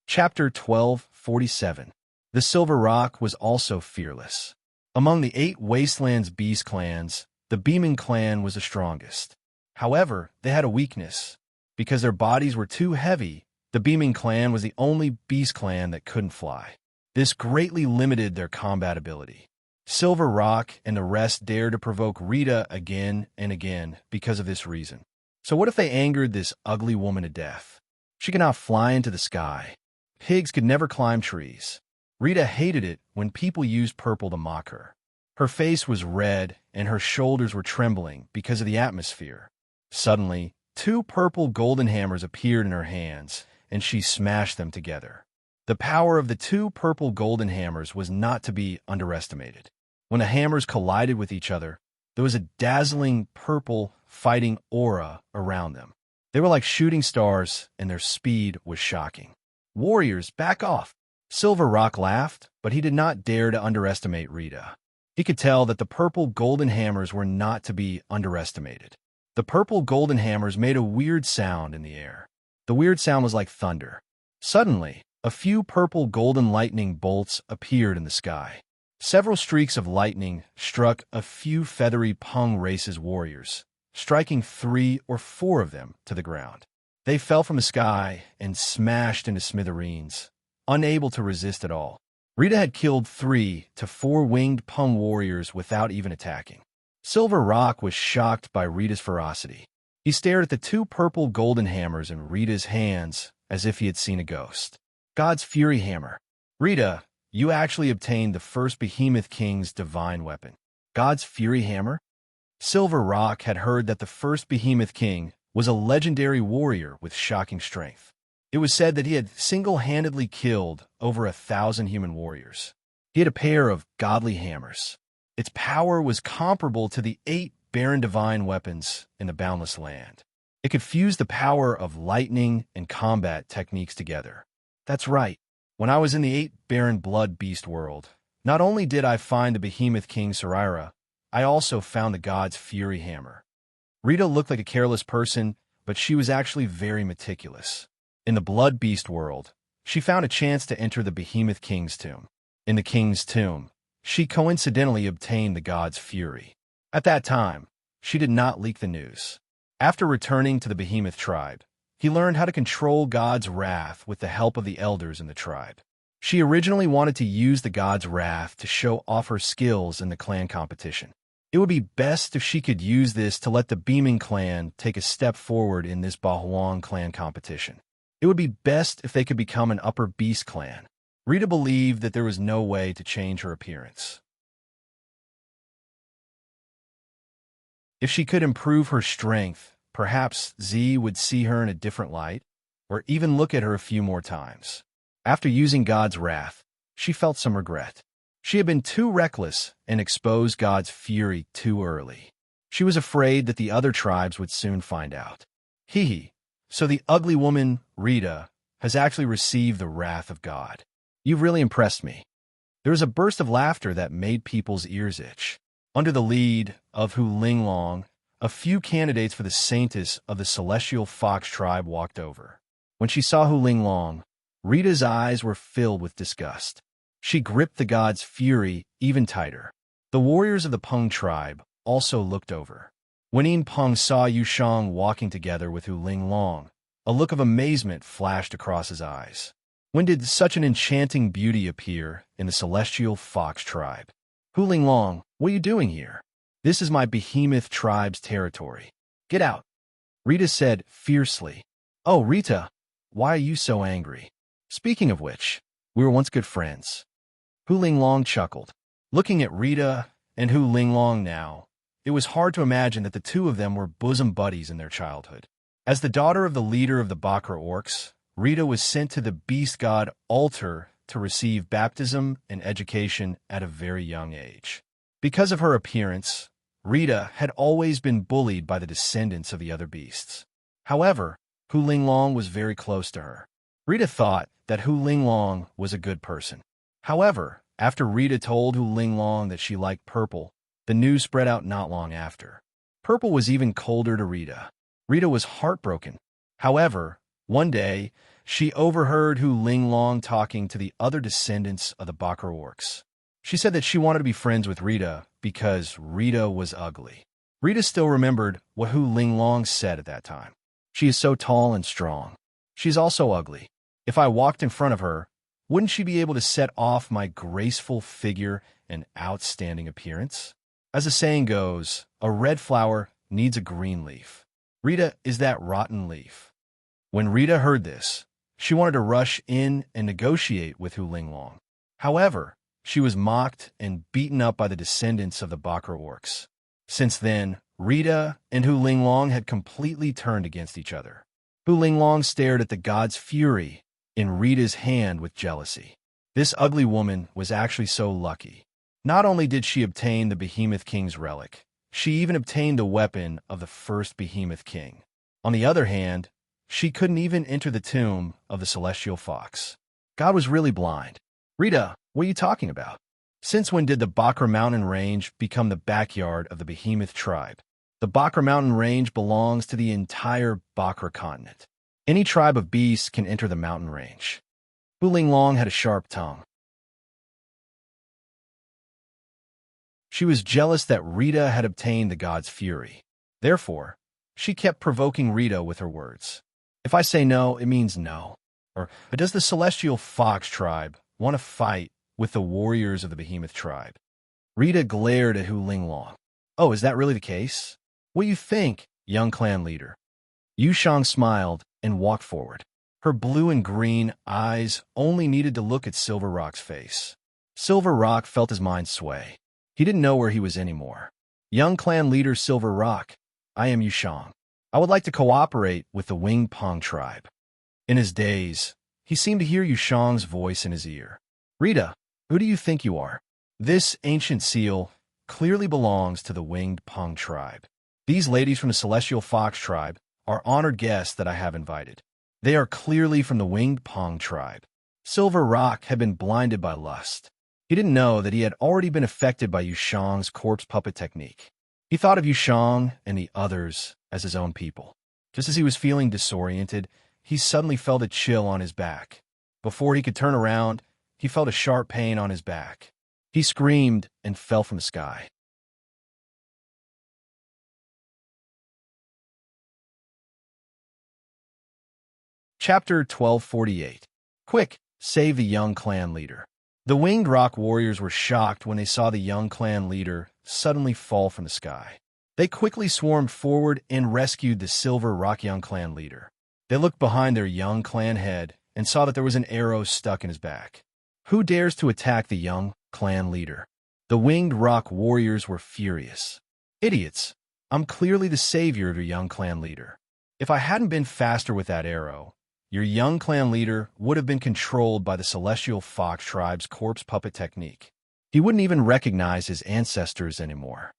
Chapter 1247. The Silver Rock was also fearless. Among the 8 Wastelands Beast clans, the Beaming clan was the strongest. However, they had a weakness. Because their bodies were too heavy, the Beaming clan was the only beast clan that couldn't fly. This greatly limited their combat ability. Silver Rock and the rest dared to provoke Rita again and again because of this reason. So what if they angered this ugly woman to death? She could not fly into the sky. Pigs could never climb trees. Rita hated it when people used purple to mock her. Her face was red and her shoulders were trembling because of the atmosphere. Suddenly, 2 purple golden hammers appeared in her hands, and she smashed them together. The power of the 2 purple golden hammers was not to be underestimated. When the hammers collided with each other, there was a dazzling purple fighting aura around them. They were like shooting stars, and their speed was shocking. Warriors, back off! Silver Rock laughed, but he did not dare to underestimate Rita. He could tell that the purple golden hammers were not to be underestimated. The purple golden hammers made a weird sound in the air. The weird sound was like thunder. Suddenly, a few purple golden lightning bolts appeared in the sky. Several streaks of lightning struck a few feathery Pung race's warriors, striking 3 or 4 of them to the ground. They fell from the sky and smashed into smithereens, unable to resist at all. Rita had killed 3 to 4 winged Pung warriors without even attacking. Silver Rock was shocked by Rita's ferocity. He stared at the 2 purple golden hammers in Rita's hands as if he had seen a ghost. God's Fury Hammer. Rita, you actually obtained the first Behemoth King's divine weapon. God's Fury Hammer? Silver Rock had heard that the first Behemoth King was a legendary warrior with shocking strength. It was said that he had single-handedly killed over 1,000 human warriors. He had a pair of godly hammers. Its power was comparable to the 8 barren divine weapons in the Boundless Land. It could fuse the power of lightning and combat techniques together. That's right. When I was in the 8 barren blood beast world, not only did I find the Behemoth King Saraira, I also found the God's Fury Hammer. Rita looked like a careless person, but she was actually very meticulous. In the blood beast world, she found a chance to enter the Behemoth King's tomb. In the King's tomb, she coincidentally obtained the God's Fury. At that time, she did not leak the news. After returning to the Behemoth tribe, he learned how to control God's wrath with the help of the elders in the tribe. She originally wanted to use the God's wrath to show off her skills in the clan competition. It would be best if she could use this to let the Beaming clan take a step forward in this Bahuang clan competition. It would be best if they could become an upper beast clan. Rita believed that there was no way to change her appearance. If she could improve her strength, perhaps Z would see her in a different light, or even look at her a few more times. After using God's wrath, she felt some regret. She had been too reckless and exposed God's fury too early. She was afraid that the other tribes would soon find out. So the ugly woman, Rita, has actually received the wrath of God. You've really impressed me. There was a burst of laughter that made people's ears itch. Under the lead of Hu Linglong, a few candidates for the saintess of the Celestial Fox tribe walked over. When she saw Hu Linglong, Rita's eyes were filled with disgust. She gripped the God's fury even tighter. The warriors of the Peng tribe also looked over. When Yin Peng saw Yu Shang walking together with Hu Linglong, a look of amazement flashed across his eyes. When did such an enchanting beauty appear in the Celestial Fox tribe? Hu Linglong, what are you doing here? This is my Behemoth tribe's territory. Get out, Rita said fiercely. Oh, Rita, why are you so angry? Speaking of which, we were once good friends. Hu Linglong chuckled. Looking at Rita and Hu Linglong now, it was hard to imagine that the two of them were bosom buddies in their childhood. As the daughter of the leader of the Bakra Orcs, Rita was sent to the beast god altar to receive baptism and education at a very young age. Because of her appearance, Rita had always been bullied by the descendants of the other beasts. However, Hu Linglong was very close to her. Rita thought that Hu Linglong was a good person. However, after Rita told Hu Linglong that she liked purple, the news spread out not long after. Purple was even colder to Rita. Rita was heartbroken. However, one day, she overheard Hu Linglong talking to the other descendants of the Bakra Orcs. She said that she wanted to be friends with Rita because Rita was ugly. Rita still remembered what Hu Linglong said at that time. She is so tall and strong. She's also ugly. If I walked in front of her, wouldn't she be able to set off my graceful figure and outstanding appearance? As the saying goes, a red flower needs a green leaf. Rita is that rotten leaf. When Rita heard this, she wanted to rush in and negotiate with Hu Linglong. However, she was mocked and beaten up by the descendants of the Bakra orcs. Since then, Rita and Hu Linglong had completely turned against each other. Hu Linglong stared at the god's fury in Rita's hand with jealousy. This ugly woman was actually so lucky. Not only did she obtain the Behemoth King's relic, she even obtained the weapon of the first Behemoth King. On the other hand, she couldn't even enter the tomb of the Celestial Fox. God was really blind. Rita, what are you talking about? Since when did the Bakra Mountain Range become the backyard of the Behemoth tribe? The Bakra Mountain Range belongs to the entire Bakra continent. Any tribe of beasts can enter the mountain range. Hu Linglong had a sharp tongue. She was jealous that Rita had obtained the god's fury. Therefore, she kept provoking Rita with her words. If I say no, it means no. Or does the Celestial Fox tribe want to fight with the warriors of the Behemoth tribe? Rita glared at Hu Linglong. Oh, is that really the case? What do you think, young clan leader? Yu Shang smiled and walked forward. Her blue and green eyes only needed to look at Silver Rock's face. Silver Rock felt his mind sway. He didn't know where he was anymore. Young clan leader Silver Rock, I am Yu Shang. I would like to cooperate with the Winged Pong tribe. In his daze, he seemed to hear Yu Shang's voice in his ear. Rita, who do you think you are? This ancient seal clearly belongs to the Winged Pong tribe. These ladies from the Celestial Fox tribe are honored guests that I have invited. They are clearly from the Winged Pong tribe. Silver Rock had been blinded by lust. He didn't know that he had already been affected by Yu Shang's corpse puppet technique. He thought of Yu Shang and the others as his own people. Just as he was feeling disoriented, he suddenly felt a chill on his back. Before he could turn around, he felt a sharp pain on his back. He screamed and fell from the sky. Chapter 1248. Quick, save the young clan leader. The Winged Rock warriors were shocked when they saw the young clan leader suddenly fall from the sky. They quickly swarmed forward and rescued the Silver Rock young clan leader. They looked behind their young clan head and saw that there was an arrow stuck in his back. Who dares to attack the young clan leader? The Winged Rock warriors were furious. Idiots! I'm clearly the savior of your young clan leader. If I hadn't been faster with that arrow, your young clan leader would have been controlled by the Celestial Fox tribe's corpse puppet technique. He wouldn't even recognize his ancestors anymore.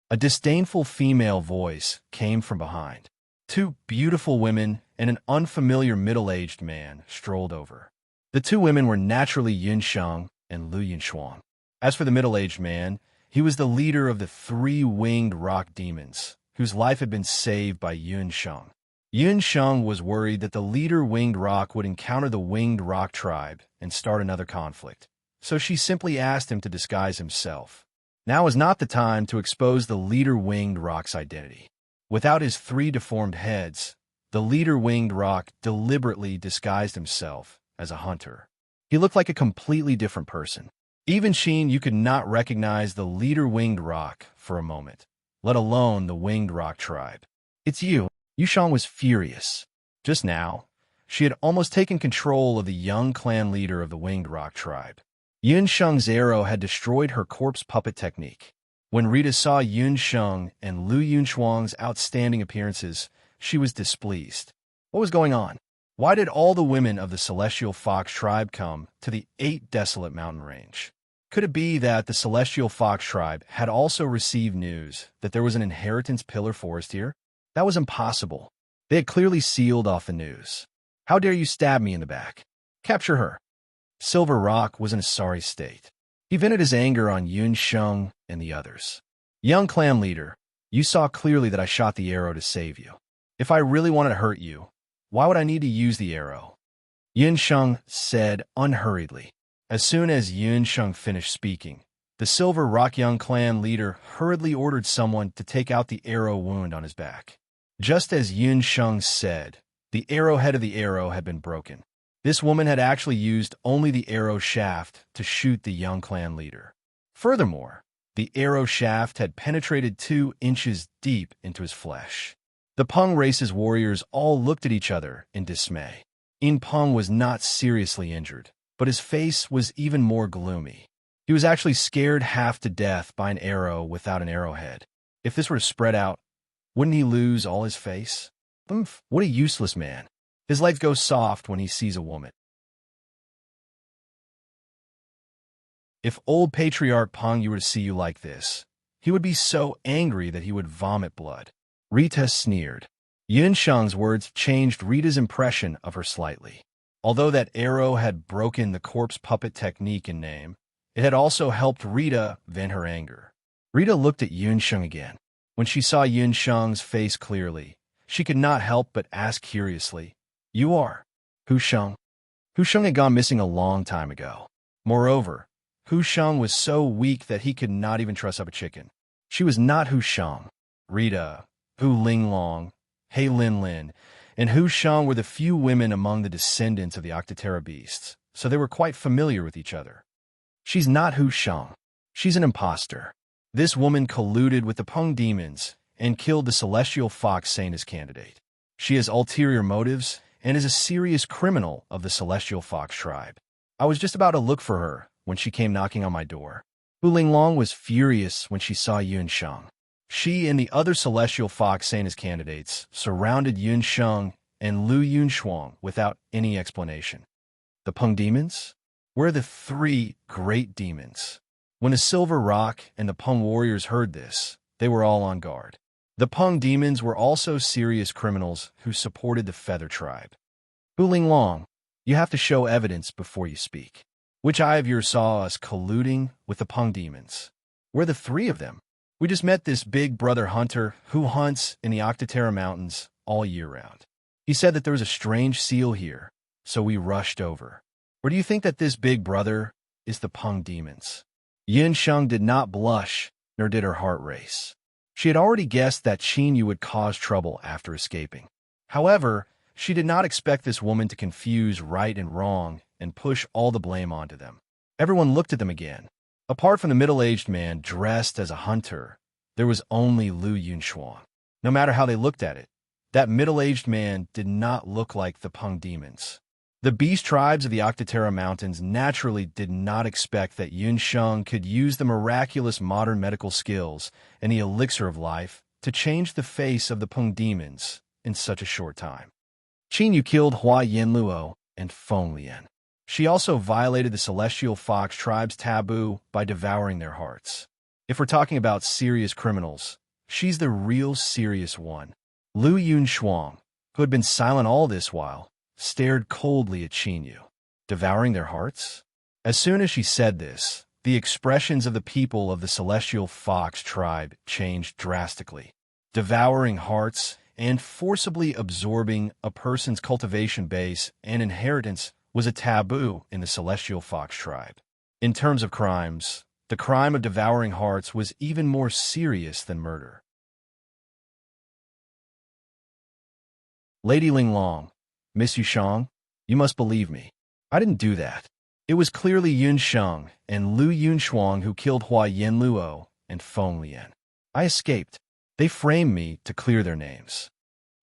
A disdainful female voice came from behind. Two beautiful women and an unfamiliar middle-aged man strolled over. The two women were naturally Yun Sheng and Lu Yunshuang. As for the middle-aged man, he was the leader of the three winged rock demons, whose life had been saved by Yun Sheng. Yun Sheng was worried that the leader Winged Rock would encounter the Winged Rock tribe and start another conflict, so she simply asked him to disguise himself. Now is not the time to expose the leader Winged Rock's identity. Without his three deformed heads, the leader Winged Rock deliberately disguised himself as a hunter. He looked like a completely different person. Even Sheen, you could not recognize the leader Winged Rock for a moment, let alone the Winged Rock tribe. It's you. Yu Shang was furious. Just now, she had almost taken control of the young clan leader of the Winged Rock tribe. Yun Sheng's arrow had destroyed her corpse puppet technique. When Rita saw Yun Sheng and Lu Yunshuang's outstanding appearances, she was displeased. What was going on? Why did all the women of the Celestial Fox tribe come to the 8 desolate mountain range? Could it be that the Celestial Fox tribe had also received news that there was an inheritance pillar forest here? That was impossible. They had clearly sealed off the news. How dare you stab me in the back? Capture her. Silver Rock was in a sorry state. He vented his anger on Yun Sheng and the others. Young clan leader, you saw clearly that I shot the arrow to save you. If I really wanted to hurt you, why would I need to use the arrow? Yun Sheng said unhurriedly. As soon as Yun Sheng finished speaking, the Silver Rock young clan leader hurriedly ordered someone to take out the arrow wound on his back. Just as Yun Sheng said, the arrowhead of the arrow had been broken. This woman had actually used only the arrow shaft to shoot the young clan leader. Furthermore, the arrow shaft had penetrated 2 inches deep into his flesh. The Peng race's warriors all looked at each other in dismay. In Peng was not seriously injured, but his face was even more gloomy. He was actually scared half to death by an arrow without an arrowhead. If this were to spread out, wouldn't he lose all his face? What a useless man. His legs go soft when he sees a woman. If old Patriarch Peng were to see you like this, he would be so angry that he would vomit blood. Rita sneered. Yun Sheng's words changed Rita's impression of her slightly. Although that arrow had broken the corpse puppet technique in name, it had also helped Rita vent her anger. Rita looked at Yun Sheng again. When she saw Yun Sheng's face clearly, she could not help but ask curiously, "You are Hu Sheng?" Hu Sheng had gone missing a long time ago. Moreover, Hu Sheng was so weak that he could not even truss up a chicken. She was not Hu Sheng. Rita, Hu Linglong, He Lin Lin, and Hu Sheng were the few women among the descendants of the Octoterra beasts, so they were quite familiar with each other. She's not Hu Sheng. She's an imposter. This woman colluded with the Peng demons and killed the celestial fox Saint as candidate. She has ulterior motives and is a serious criminal of the celestial fox tribe. I was just about to look for her when she came knocking on my door. Hu Linglong was furious when she saw Yun Sheng. She and the other celestial fox Saint as candidates surrounded Yun Sheng and Lu Yunxuang without any explanation. The Peng demons? Where are the 3 great demons? When the Silver Rock and the Peng warriors heard this, they were all on guard. The Peng demons were also serious criminals who supported the Feather tribe. Hu Linglong, you have to show evidence before you speak. Which eye of yours saw us colluding with the Peng demons? We're the 3 of them. We just met this big brother hunter who hunts in the Octoterra Mountains all year round. He said that there was a strange seal here, so we rushed over. Or do you think that this big brother is the Peng demons? Yun Sheng did not blush, nor did her heart race. She had already guessed that Qin Yu would cause trouble after escaping. However, she did not expect this woman to confuse right and wrong and push all the blame onto them. Everyone looked at them again. Apart from the middle-aged man dressed as a hunter, there was only Lu Yunxuan. No matter how they looked at it, that middle-aged man did not look like the Peng demons. The beast tribes of the Octoterra Mountains naturally did not expect that Yun Sheng could use the miraculous modern medical skills and the elixir of life to change the face of the Peng demons in such a short time. Qin Yu killed Hua Yanluo and Feng Lian. She also violated the Celestial Fox tribe's taboo by devouring their hearts. If we're talking about serious criminals, she's the real serious one. Lu Yunxuang, who had been silent all this while, stared coldly at Qin Yu. Devouring their hearts? As soon as she said this, the expressions of the people of the Celestial Fox tribe changed drastically. Devouring hearts and forcibly absorbing a person's cultivation base and inheritance was a taboo in the Celestial Fox tribe. In terms of crimes, the crime of devouring hearts was even more serious than murder. Lady Linglong, Miss Yu Sheng, you must believe me. I didn't do that. It was clearly Yun Sheng and Lu Yunxuang who killed Hua Yanluo and Feng Lian. I escaped. They framed me to clear their names.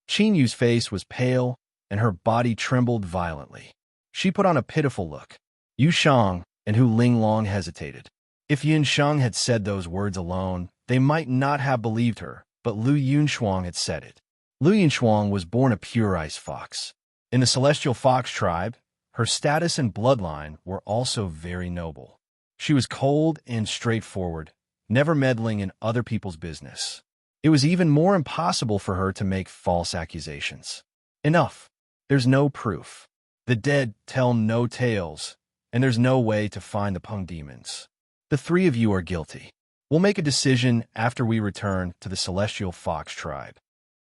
Qin Yu's face was pale and her body trembled violently. She put on a pitiful look. Yu Sheng and Hu Linglong hesitated. If Yun Sheng had said those words alone, they might not have believed her, but Lu Yunxuang had said it. Lu Yunxuang was born a pure ice fox. In the Celestial Fox tribe, her status and bloodline were also very noble. She was cold and straightforward, never meddling in other people's business. It was even more impossible for her to make false accusations. Enough. There's no proof. The dead tell no tales, and there's no way to find the Peng demons. The 3 of you are guilty. We'll make a decision after we return to the Celestial Fox tribe.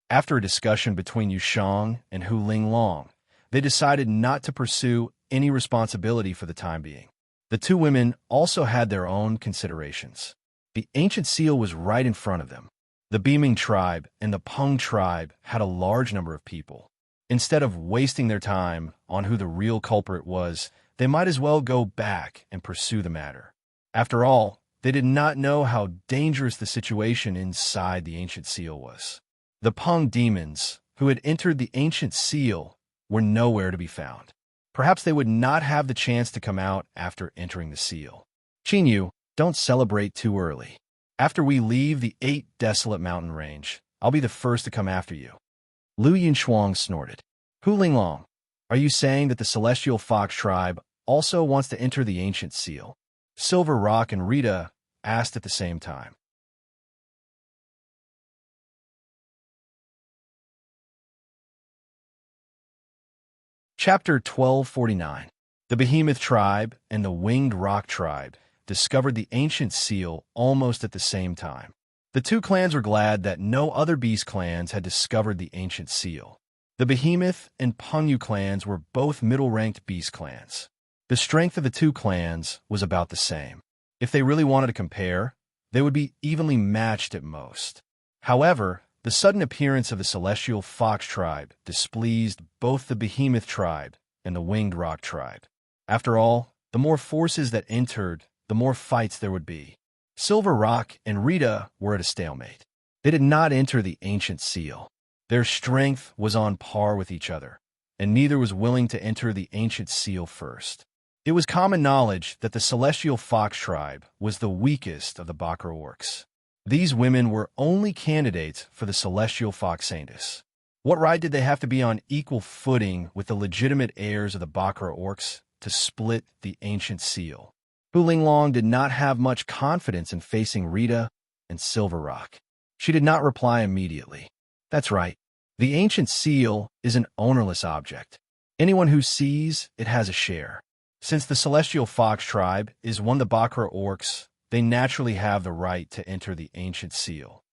After a discussion between Yu Sheng and Hu Linglong, they decided not to pursue any responsibility for the time being. The 2 women also had their own considerations. The ancient seal was right in front of them. The Beaming tribe and the Peng tribe had a large number of people. Instead of wasting their time on who the real culprit was, they might as well go back and pursue the matter. After all, they did not know how dangerous the situation inside the ancient seal was. The Peng demons, who had entered the ancient seal, were nowhere to be found. Perhaps they would not have the chance to come out after entering the seal. Qinyu, don't celebrate too early. After we leave the 8 desolate mountain range, I'll be the first to come after you. Lu Yinchuang snorted. Hu Linglong, are you saying that the Celestial Fox tribe also wants to enter the ancient seal? Silver Rock and Rita asked at the same time. Chapter 1249. The Behemoth tribe and the Winged Rock tribe discovered the ancient seal almost at the same time. The two clans were glad that no other beast clans had discovered the ancient seal. The Behemoth and Pengyu clans were both middle-ranked beast clans. The strength of the two clans was about the same. If they really wanted to compare, they would be evenly matched at most. However, the sudden appearance of the Celestial Fox tribe displeased both the Behemoth tribe and the Winged Rock tribe. After all, the more forces that entered, the more fights there would be. Silver Rock and Rita were at a stalemate. They did not enter the ancient seal. Their strength was on par with each other, and neither was willing to enter the ancient seal first. It was common knowledge that the Celestial Fox tribe was the weakest of the Bakra orcs. These women were only candidates for the Celestial Fox Saintess. What right did they have to be on equal footing with the legitimate heirs of the Bakra orcs to split the ancient seal? Hu Linglong did not have much confidence in facing Rita and Silver Rock. She did not reply immediately. That's right. The ancient seal is an ownerless object. Anyone who sees it has a share. Since the Celestial Fox tribe is one of the Bakra orcs, they naturally have the right to enter the ancient seal.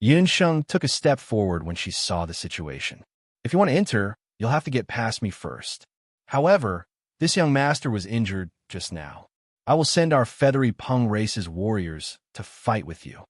Yunsheng took a step forward when she saw the situation. If you want to enter, you'll have to get past me first. However, this young master was injured just now. I will send our feathery Peng race's warriors to fight with you.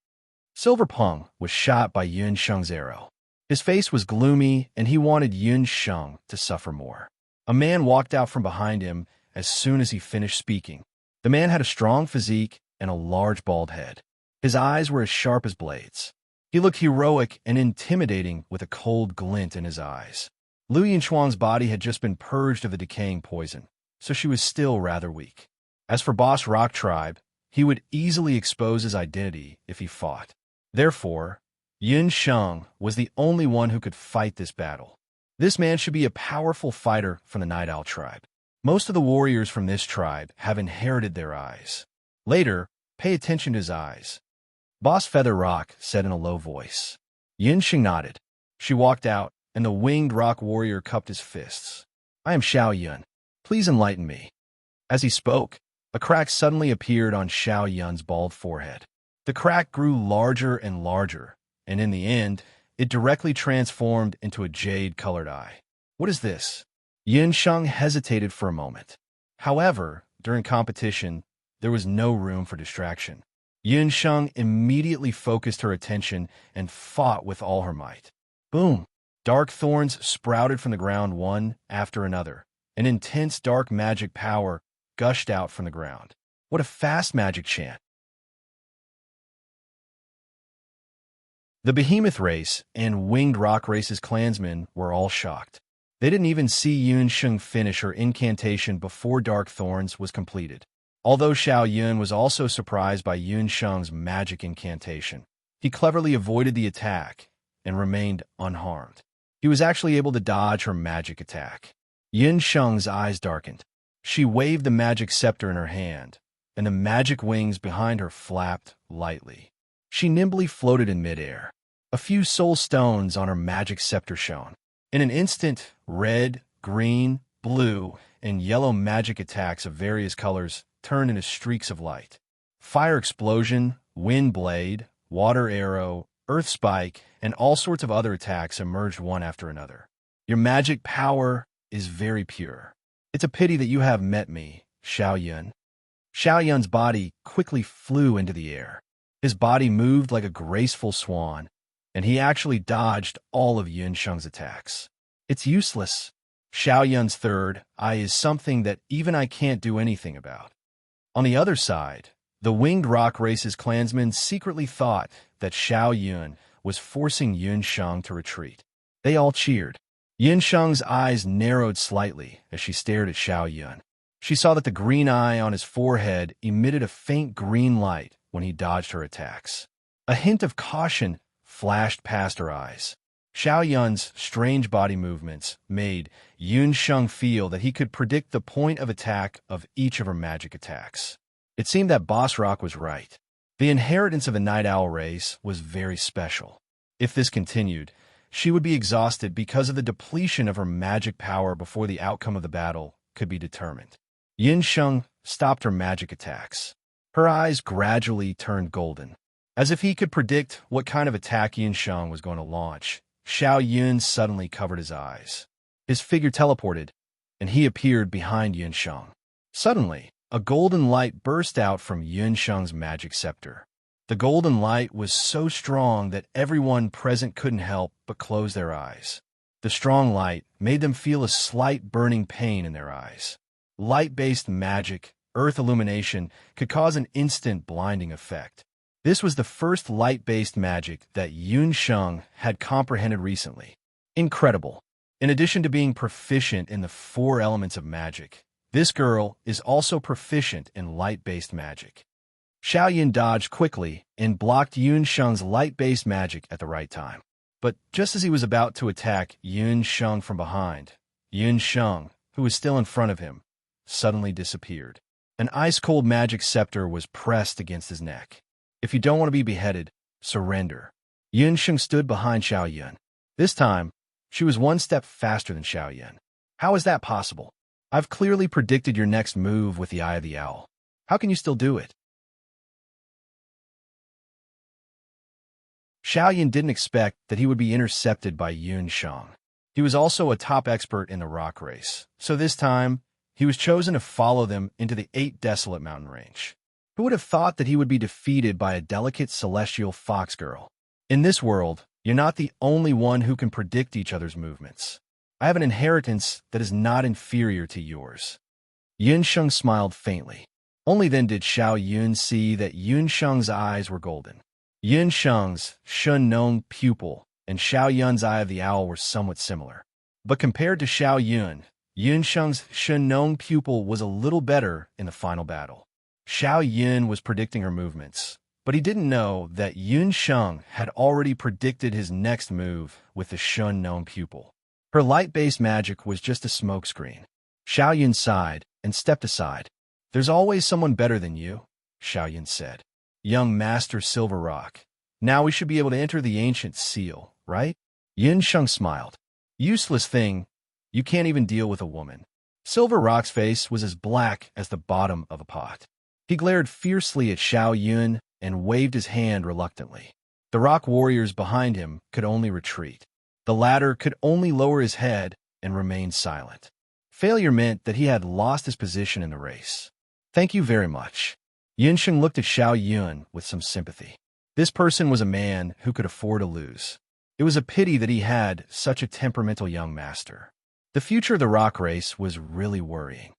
Silver Peng was shot by Yunsheng's arrow. His face was gloomy, and he wanted Yunsheng to suffer more. A man walked out from behind him as soon as he finished speaking. The man had a strong physique and a large bald head. His eyes were as sharp as blades. He looked heroic and intimidating with a cold glint in his eyes. Lu Yinchuang's body had just been purged of the decaying poison, so she was still rather weak. As for Boss Rock Tribe, he would easily expose his identity if he fought. Therefore, Yunsheng was the only one who could fight this battle. This man should be a powerful fighter from the Night Owl tribe. Most of the warriors from this tribe have inherited their eyes. Later, pay attention to his eyes. Boss Feather Rock said in a low voice. Yunsheng nodded. She walked out, and the winged rock warrior cupped his fists. I am Xiao Yun. Please enlighten me. As he spoke, a crack suddenly appeared on Xiao Yun's bald forehead. The crack grew larger and larger, and in the end, it directly transformed into a jade-colored eye. What is this? Yunsheng hesitated for a moment. However, during competition, there was no room for distraction. Yunsheng immediately focused her attention and fought with all her might. Boom! Dark thorns sprouted from the ground one after another. An intense dark magic power gushed out from the ground. What a fast magic chant! The Behemoth race and Winged Rock race's clansmen were all shocked. They didn't even see Yunsheng finish her incantation before Dark Thorns was completed. Although Xiao Yun was also surprised by Yunsheng's magic incantation, he cleverly avoided the attack and remained unharmed. He was actually able to dodge her magic attack. Yunsheng's eyes darkened. She waved the magic scepter in her hand, and the magic wings behind her flapped lightly. She nimbly floated in midair. A few soul stones on her magic scepter shone. In an instant, red, green, blue, and yellow magic attacks of various colors turned into streaks of light. Fire explosion, wind blade, water arrow, earth spike, and all sorts of other attacks emerged one after another. Your magic power is very pure. It's a pity that you have met me, Xiao Yun. Xiao Yun's body quickly flew into the air. His body moved like a graceful swan, and he actually dodged all of Yun Sheng's attacks. It's useless. Xiao Yun's third eye is something that even I can't do anything about. On the other side, the winged rock race's clansmen secretly thought that Xiao Yun was forcing Yun Sheng to retreat. They all cheered. Yun Sheng's eyes narrowed slightly as she stared at Xiao Yun. She saw that the green eye on his forehead emitted a faint green light when he dodged her attacks. A hint of caution flashed past her eyes. Xiao Yun's strange body movements made Yun Sheng feel that he could predict the point of attack of each of her magic attacks. It seemed that Boss Rock was right. The inheritance of a night owl race was very special. If this continued, she would be exhausted because of the depletion of her magic power before the outcome of the battle could be determined. Yun Sheng stopped her magic attacks. Her eyes gradually turned golden. As if he could predict what kind of attack Yun Sheng was going to launch, Xiao Yun suddenly covered his eyes. His figure teleported, and he appeared behind Yun Sheng. Suddenly, a golden light burst out from Yun Sheng's magic scepter. The golden light was so strong that everyone present couldn't help but close their eyes. The strong light made them feel a slight burning pain in their eyes. Light-based magic, earth illumination, could cause an instant blinding effect. This was the first light-based magic that Yun Sheng had comprehended recently. Incredible. In addition to being proficient in the 4 elements of magic, this girl is also proficient in light-based magic. Xiao Yun dodged quickly and blocked Yun Sheng's light-based magic at the right time. But just as he was about to attack Yun Sheng from behind, Yun Sheng, who was still in front of him, suddenly disappeared. An ice-cold magic scepter was pressed against his neck. If you don't want to be beheaded, surrender. Yun Sheng stood behind Xiao Yun. This time, she was one step faster than Xiao Yun. How is that possible? I've clearly predicted your next move with the Eye of the Owl. How can you still do it? Xiao Yun didn't expect that he would be intercepted by Yun Sheng. He was also a top expert in the rock race, so this time, he was chosen to follow them into the 8 desolate mountain range. Who would have thought that he would be defeated by a delicate celestial fox girl? In this world, you're not the only one who can predict each other's movements. I have an inheritance that is not inferior to yours. Yun Sheng smiled faintly. Only then did Xiao Yun see that Yun Sheng's eyes were golden. Yun Sheng's Shun Nong pupil and Xiao Yun's Eye of the Owl were somewhat similar. But compared to Xiao Yun, Yun Sheng's Shun Nong pupil was a little better in the final battle. Xiao Yun was predicting her movements, but he didn't know that Yun Sheng had already predicted his next move with the Shun Nong pupil. Her light-based magic was just a smokescreen. Xiao Yun sighed and stepped aside. There's always someone better than you, Xiao Yun said. Young Master Silver Rock. Now we should be able to enter the ancient seal, right? Yun Sheng smiled. Useless thing. You can't even deal with a woman. Silver Rock's face was as black as the bottom of a pot. He glared fiercely at Xiao Yun and waved his hand reluctantly. The rock warriors behind him could only retreat. The latter could only lower his head and remain silent. Failure meant that he had lost his position in the race. Thank you very much. Yun Sheng looked at Xiao Yun with some sympathy. This person was a man who could afford to lose. It was a pity that he had such a temperamental young master. The future of the rock race was really worrying.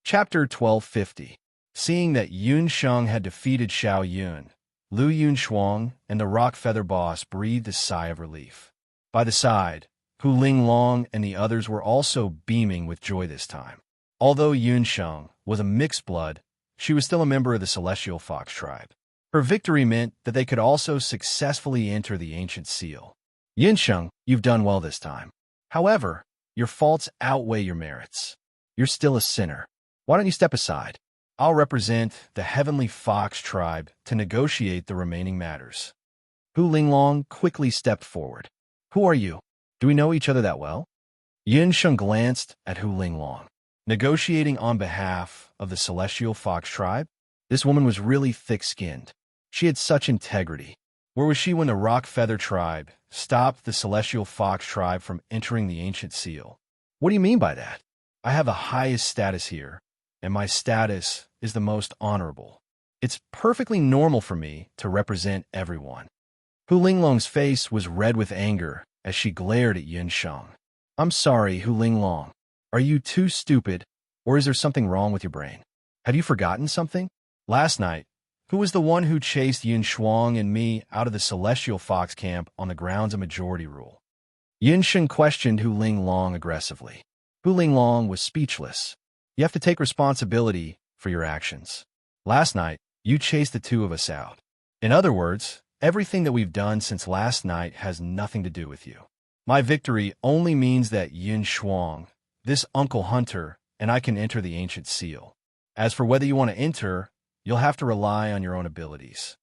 Chapter 1250. Seeing that Yun Sheng had defeated Xiao Yun, Lu Yunshuang and the rock feather boss breathed a sigh of relief. By the side, Hu Linglong and the others were also beaming with joy this time. Although Yun Sheng was a mixed blood, she was still a member of the Celestial Fox tribe. Her victory meant that they could also successfully enter the ancient seal. Yun Sheng, you've done well this time. However, your faults outweigh your merits. You're still a sinner. Why don't you step aside? I'll represent the Heavenly Fox tribe to negotiate the remaining matters. Hu Linglong quickly stepped forward. Who are you? Do we know each other that well? Yun Sheng glanced at Hu Linglong. Negotiating on behalf of the Celestial Fox tribe? This woman was really thick-skinned. She had such integrity. Where was she when the Rock Feather tribe stopped the Celestial Fox tribe from entering the ancient seal? What do you mean by that? I have the highest status here, and my status is the most honorable. It's perfectly normal for me to represent everyone. Hu Linglong's face was red with anger as she glared at Yunsheng. I'm sorry, Hu Linglong. Are you too stupid, or is there something wrong with your brain? Have you forgotten something? Last night, who was the one who chased Yun Shuang and me out of the Celestial Fox camp on the grounds of majority rule? Yunsheng questioned Hu Linglong aggressively. Hu Linglong was speechless. You have to take responsibility for your actions. Last night, you chased the two of us out. In other words, everything that we've done since last night has nothing to do with you. My victory only means that Yun Shuang, this Uncle Hunter, and I can enter the ancient seal. As for whether you want to enter, you'll have to rely on your own abilities.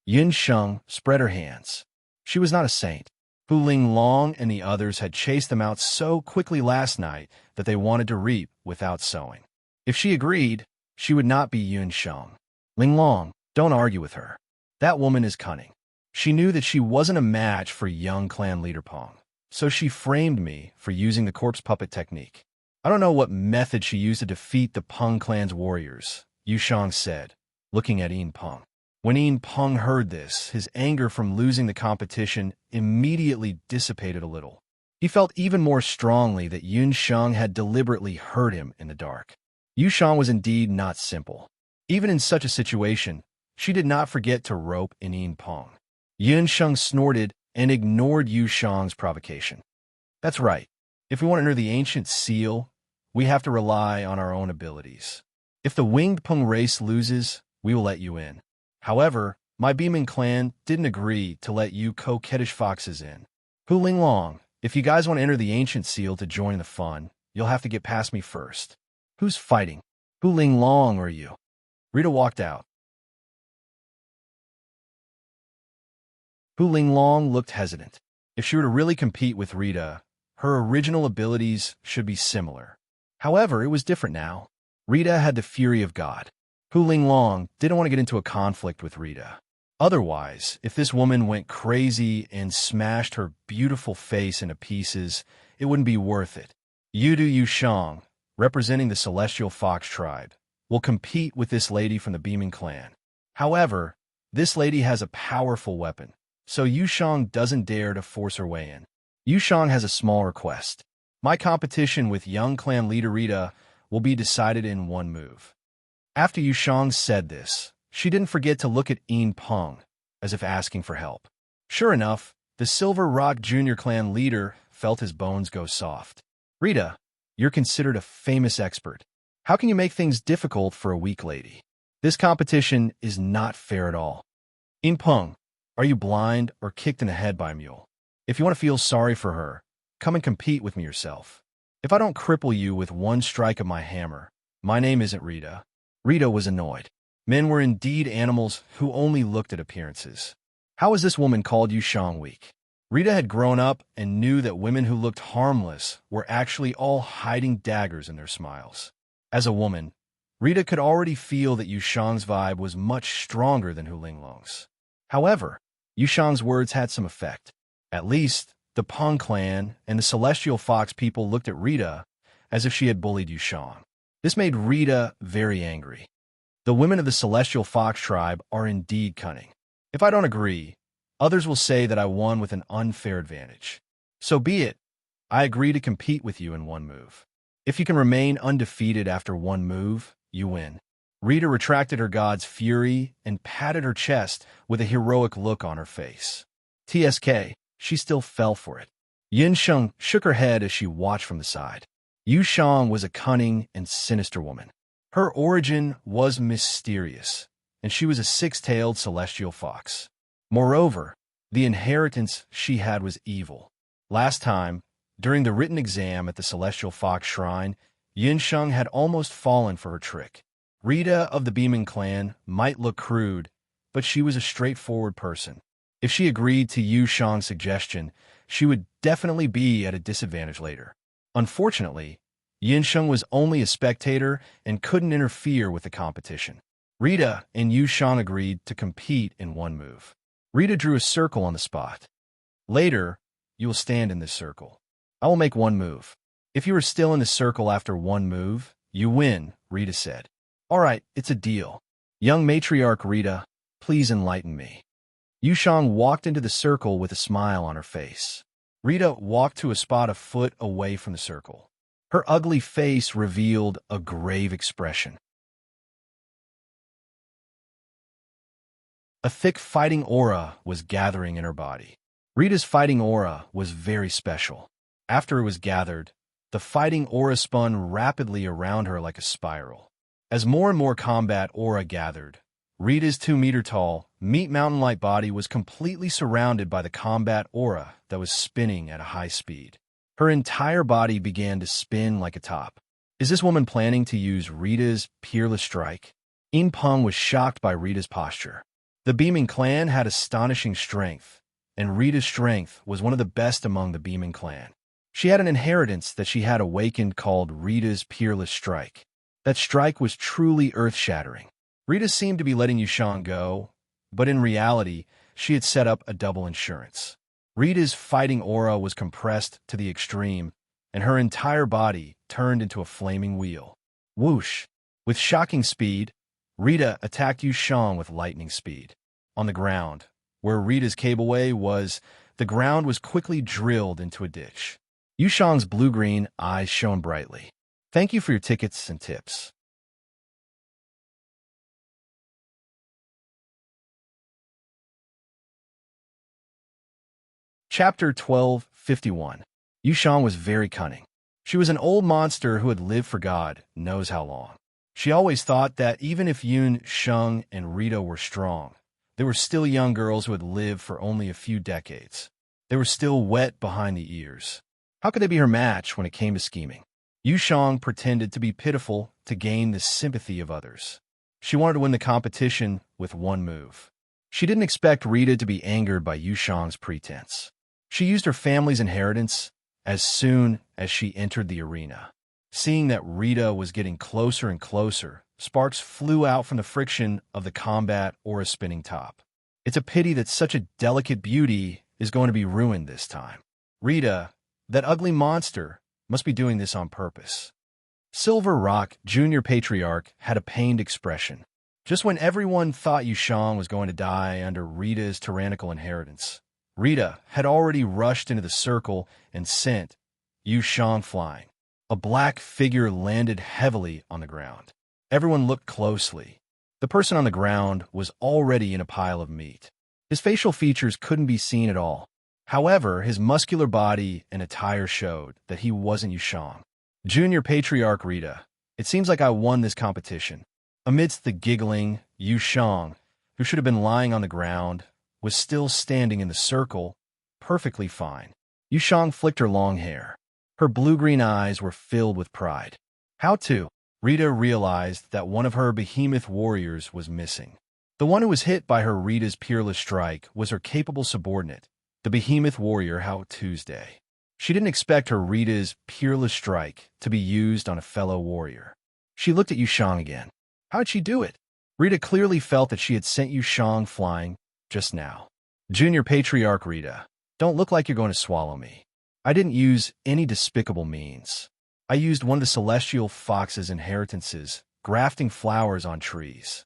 Yunsheng spread her hands. She was not a saint. Hu Linglong and the others had chased them out so quickly last night that they wanted to reap without sowing. If she agreed, she would not be Yunsheng. Linglong, don't argue with her. That woman is cunning. She knew that she wasn't a match for young clan leader Peng, so she framed me for using the corpse puppet technique. I don't know what method she used to defeat the Peng clan's warriors, Yushang said, looking at Yin Peng. When Yin Peng heard this, his anger from losing the competition immediately dissipated a little. He felt even more strongly that Yunsheng had deliberately hurt him in the dark. Yushang was indeed not simple. Even in such a situation, she did not forget to rope in Yin Peng. Yunsheng snorted and ignored Yushang's provocation. That's right. If we want to enter the ancient seal, we have to rely on our own abilities. If the winged Peng race loses, we will let you in. However, my Beeman clan didn't agree to let you coquettish foxes in. Hu Linglong, if you guys want to enter the ancient seal to join the fun, you'll have to get past me first. Who's fighting? Hu Linglong or you? Rita walked out. Hu Linglong looked hesitant. If she were to really compete with Rita, her original abilities should be similar. However, it was different now. Rita had the fury of God. Hu Linglong didn't want to get into a conflict with Rita. Otherwise, if this woman went crazy and smashed her beautiful face into pieces, it wouldn't be worth it. Yudu Yushang, representing the Celestial Fox tribe, will compete with this lady from the Beeman clan. However, this lady has a powerful weapon, so Yushang doesn't dare to force her way in. Yushang has a small request. My competition with young clan leader Rita will be decided in one move. After Yushang said this, she didn't forget to look at Yin Peng, as if asking for help. Sure enough, the Silver Rock Junior clan leader felt his bones go soft. Rita, you're considered a famous expert. How can you make things difficult for a weak lady? This competition is not fair at all. Yin Peng, are you blind or kicked in the head by a mule? If you want to feel sorry for her, come and compete with me yourself. If I don't cripple you with one strike of my hammer, my name isn't Rita. Rita was annoyed. Men were indeed animals who only looked at appearances. How was this woman called Yushang weak? Rita had grown up and knew that women who looked harmless were actually all hiding daggers in their smiles. As a woman, Rita could already feel that Yushang's vibe was much stronger than Hu Linglong's. However, Yushang's words had some effect. At least, the Peng clan and the Celestial Fox people looked at Rita as if she had bullied Yushang. This made Rita very angry. The women of the Celestial Fox tribe are indeed cunning. If I don't agree, others will say that I won with an unfair advantage. So be it. I agree to compete with you in one move. If you can remain undefeated after one move, you win. Rita retracted her god's fury and patted her chest with a heroic look on her face. TSK, she still fell for it. Yunsheng shook her head as she watched from the side. Yushang was a cunning and sinister woman. Her origin was mysterious, and she was a six-tailed celestial fox. Moreover, the inheritance she had was evil. Last time, during the written exam at the Celestial Fox Shrine, Yunsheng had almost fallen for her trick. Rita of the Beeman clan might look crude, but she was a straightforward person. If she agreed to Yushang's suggestion, she would definitely be at a disadvantage later. Unfortunately, Yunsheng was only a spectator and couldn't interfere with the competition. Rita and Yushang agreed to compete in one move. Rita drew a circle on the spot. Later, you will stand in this circle. I will make one move. If you are still in the circle after one move, You win, Rita said. All right, it's a deal. Young matriarch Rita, please enlighten me. Yushang walked into the circle with a smile on her face. Rita walked to a spot a foot away from the circle. Her ugly face revealed a grave expression. A thick fighting aura was gathering in her body. Rita's fighting aura was very special. After it was gathered, the fighting aura spun rapidly around her like a spiral. As more and more combat aura gathered, Rita's 2-meter-tall, meat mountain-like body was completely surrounded by the combat aura that was spinning at a high speed. Her entire body began to spin like a top. Is this woman planning to use Rita's peerless strike? In Peng was shocked by Rita's posture. The Beaming clan had astonishing strength, and Rita's strength was one of the best among the Beaming clan. She had an inheritance that she had awakened called Rita's peerless strike. That strike was truly earth-shattering. Rita seemed to be letting Yushang go, but in reality, she had set up a double insurance. Rita's fighting aura was compressed to the extreme, and her entire body turned into a flaming wheel. Whoosh! With shocking speed, Rita attacked Yushang with lightning speed. On the ground, where Rita's cableway was, the ground was quickly drilled into a ditch. Yushang's blue-green eyes shone brightly. Thank you for your tickets and tips. Chapter 12:51. Yushang was very cunning. She was an old monster who had lived for God knows how long. She always thought that even if Yun, Sheng, and Rita were strong, they were still young girls who had lived for only a few decades. They were still wet behind the ears. How could they be her match when it came to scheming? Yushang pretended to be pitiful to gain the sympathy of others. She wanted to win the competition with one move. She didn't expect Rita to be angered by Yushang's pretense. She used her family's inheritance as soon as she entered the arena. Seeing that Rita was getting closer and closer, sparks flew out from the friction of the combat aura spinning top. It's a pity that such a delicate beauty is going to be ruined this time. Rita, that ugly monster, must be doing this on purpose. Silver Rock, Junior Patriarch, had a pained expression. Just when everyone thought Yushang was going to die under Rita's tyrannical inheritance, Rita had already rushed into the circle and sent Yushang flying. A black figure landed heavily on the ground. Everyone looked closely. The person on the ground was already in a pile of meat. His facial features couldn't be seen at all. However, his muscular body and attire showed that he wasn't Yushang. Junior Patriarch Rita, it seems like I won this competition. Amidst the giggling, Yushang, who should have been lying on the ground, was still standing in the circle, perfectly fine. Yushang flicked her long hair. Her blue-green eyes were filled with pride. How to? Rita realized that one of her behemoth warriors was missing. The one who was hit by her Rita's peerless strike was her capable subordinate, the behemoth warrior How Tuesday. She didn't expect her Rita's peerless strike to be used on a fellow warrior. She looked at Yushang again. How'd she do it? Rita clearly felt that she had sent Yushang flying just now. Junior Patriarch Rita, don't look like you're going to swallow me. I didn't use any despicable means. I used one of the celestial fox's inheritances, grafting flowers on trees.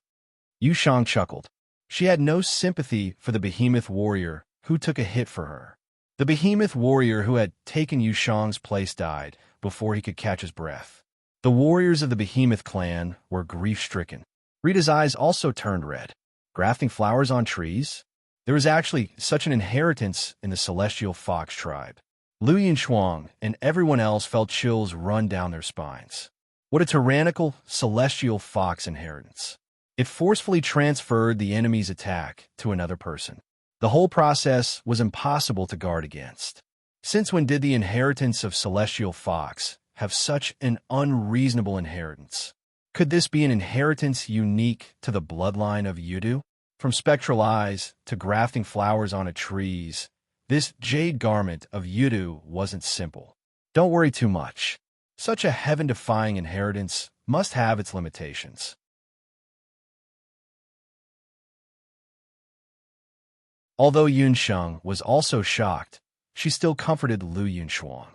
Yushang chuckled. She had no sympathy for the behemoth warrior who took a hit for her. The behemoth warrior who had taken Yushang's place died before he could catch his breath. The warriors of the behemoth clan were grief-stricken. Rita's eyes also turned red. Grafting flowers on trees? There was actually such an inheritance in the celestial fox tribe. Lu Yunchuang and everyone else felt chills run down their spines. What a tyrannical celestial fox inheritance. It forcefully transferred the enemy's attack to another person. The whole process was impossible to guard against. Since when did the inheritance of celestial fox have such an unreasonable inheritance? Could this be an inheritance unique to the bloodline of Yudu? From spectral eyes to grafting flowers onto trees, this jade garment of Yudu wasn't simple. Don't worry too much. Such a heaven-defying inheritance must have its limitations. Although Yunsheng was also shocked, she still comforted Lu Yunchuang.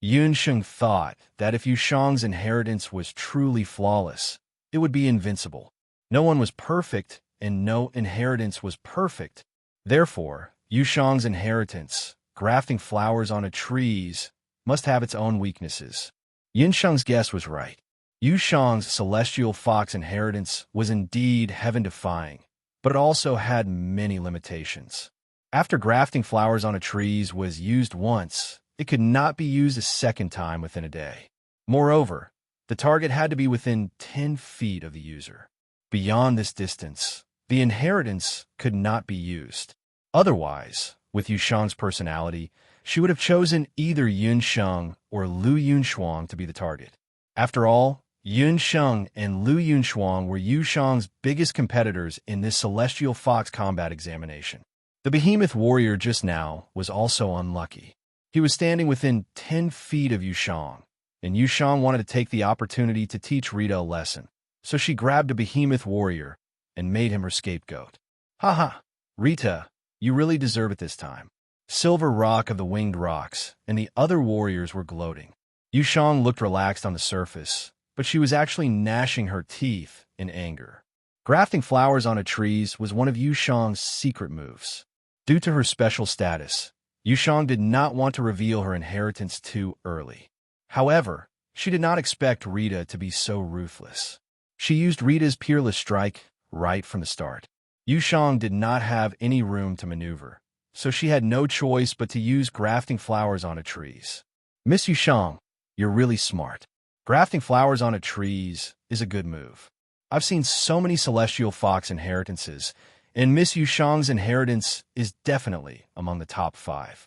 Yunsheng thought that if Yushang's inheritance was truly flawless, it would be invincible. No one was perfect, and no inheritance was perfect. Therefore, Yushang's inheritance, grafting flowers onto trees, must have its own weaknesses. Yunsheng's guess was right. Yushang's celestial fox inheritance was indeed heaven-defying, but it also had many limitations. After grafting flowers onto trees was used once, it could not be used a second time within a day. Moreover, the target had to be within 10 feet of the user. Beyond this distance, the inheritance could not be used. Otherwise, with Yushang's personality, she would have chosen either Yunsheng or Lu Yunshuang to be the target. After all, Yunsheng and Lu Yunshuang were Yushang's biggest competitors in this celestial fox combat examination. The behemoth warrior just now was also unlucky. He was standing within 10 feet of Yushang, and Yushang wanted to take the opportunity to teach Rita a lesson. So she grabbed a behemoth warrior and made him her scapegoat. Haha, Rita, you really deserve it this time. Silver Rock of the Winged Rocks and the other warriors were gloating. Yushang looked relaxed on the surface, but she was actually gnashing her teeth in anger. Grafting flowers onto trees was one of Yushang's secret moves. Due to her special status, Yushang did not want to reveal her inheritance too early. However, she did not expect Rita to be so ruthless. She used Rita's peerless strike right from the start. Yushang did not have any room to maneuver, so she had no choice but to use grafting flowers onto trees. Miss Yushang, you're really smart. Grafting flowers onto trees is a good move. I've seen so many celestial fox inheritances, and Miss Yushang's inheritance is definitely among the top 5.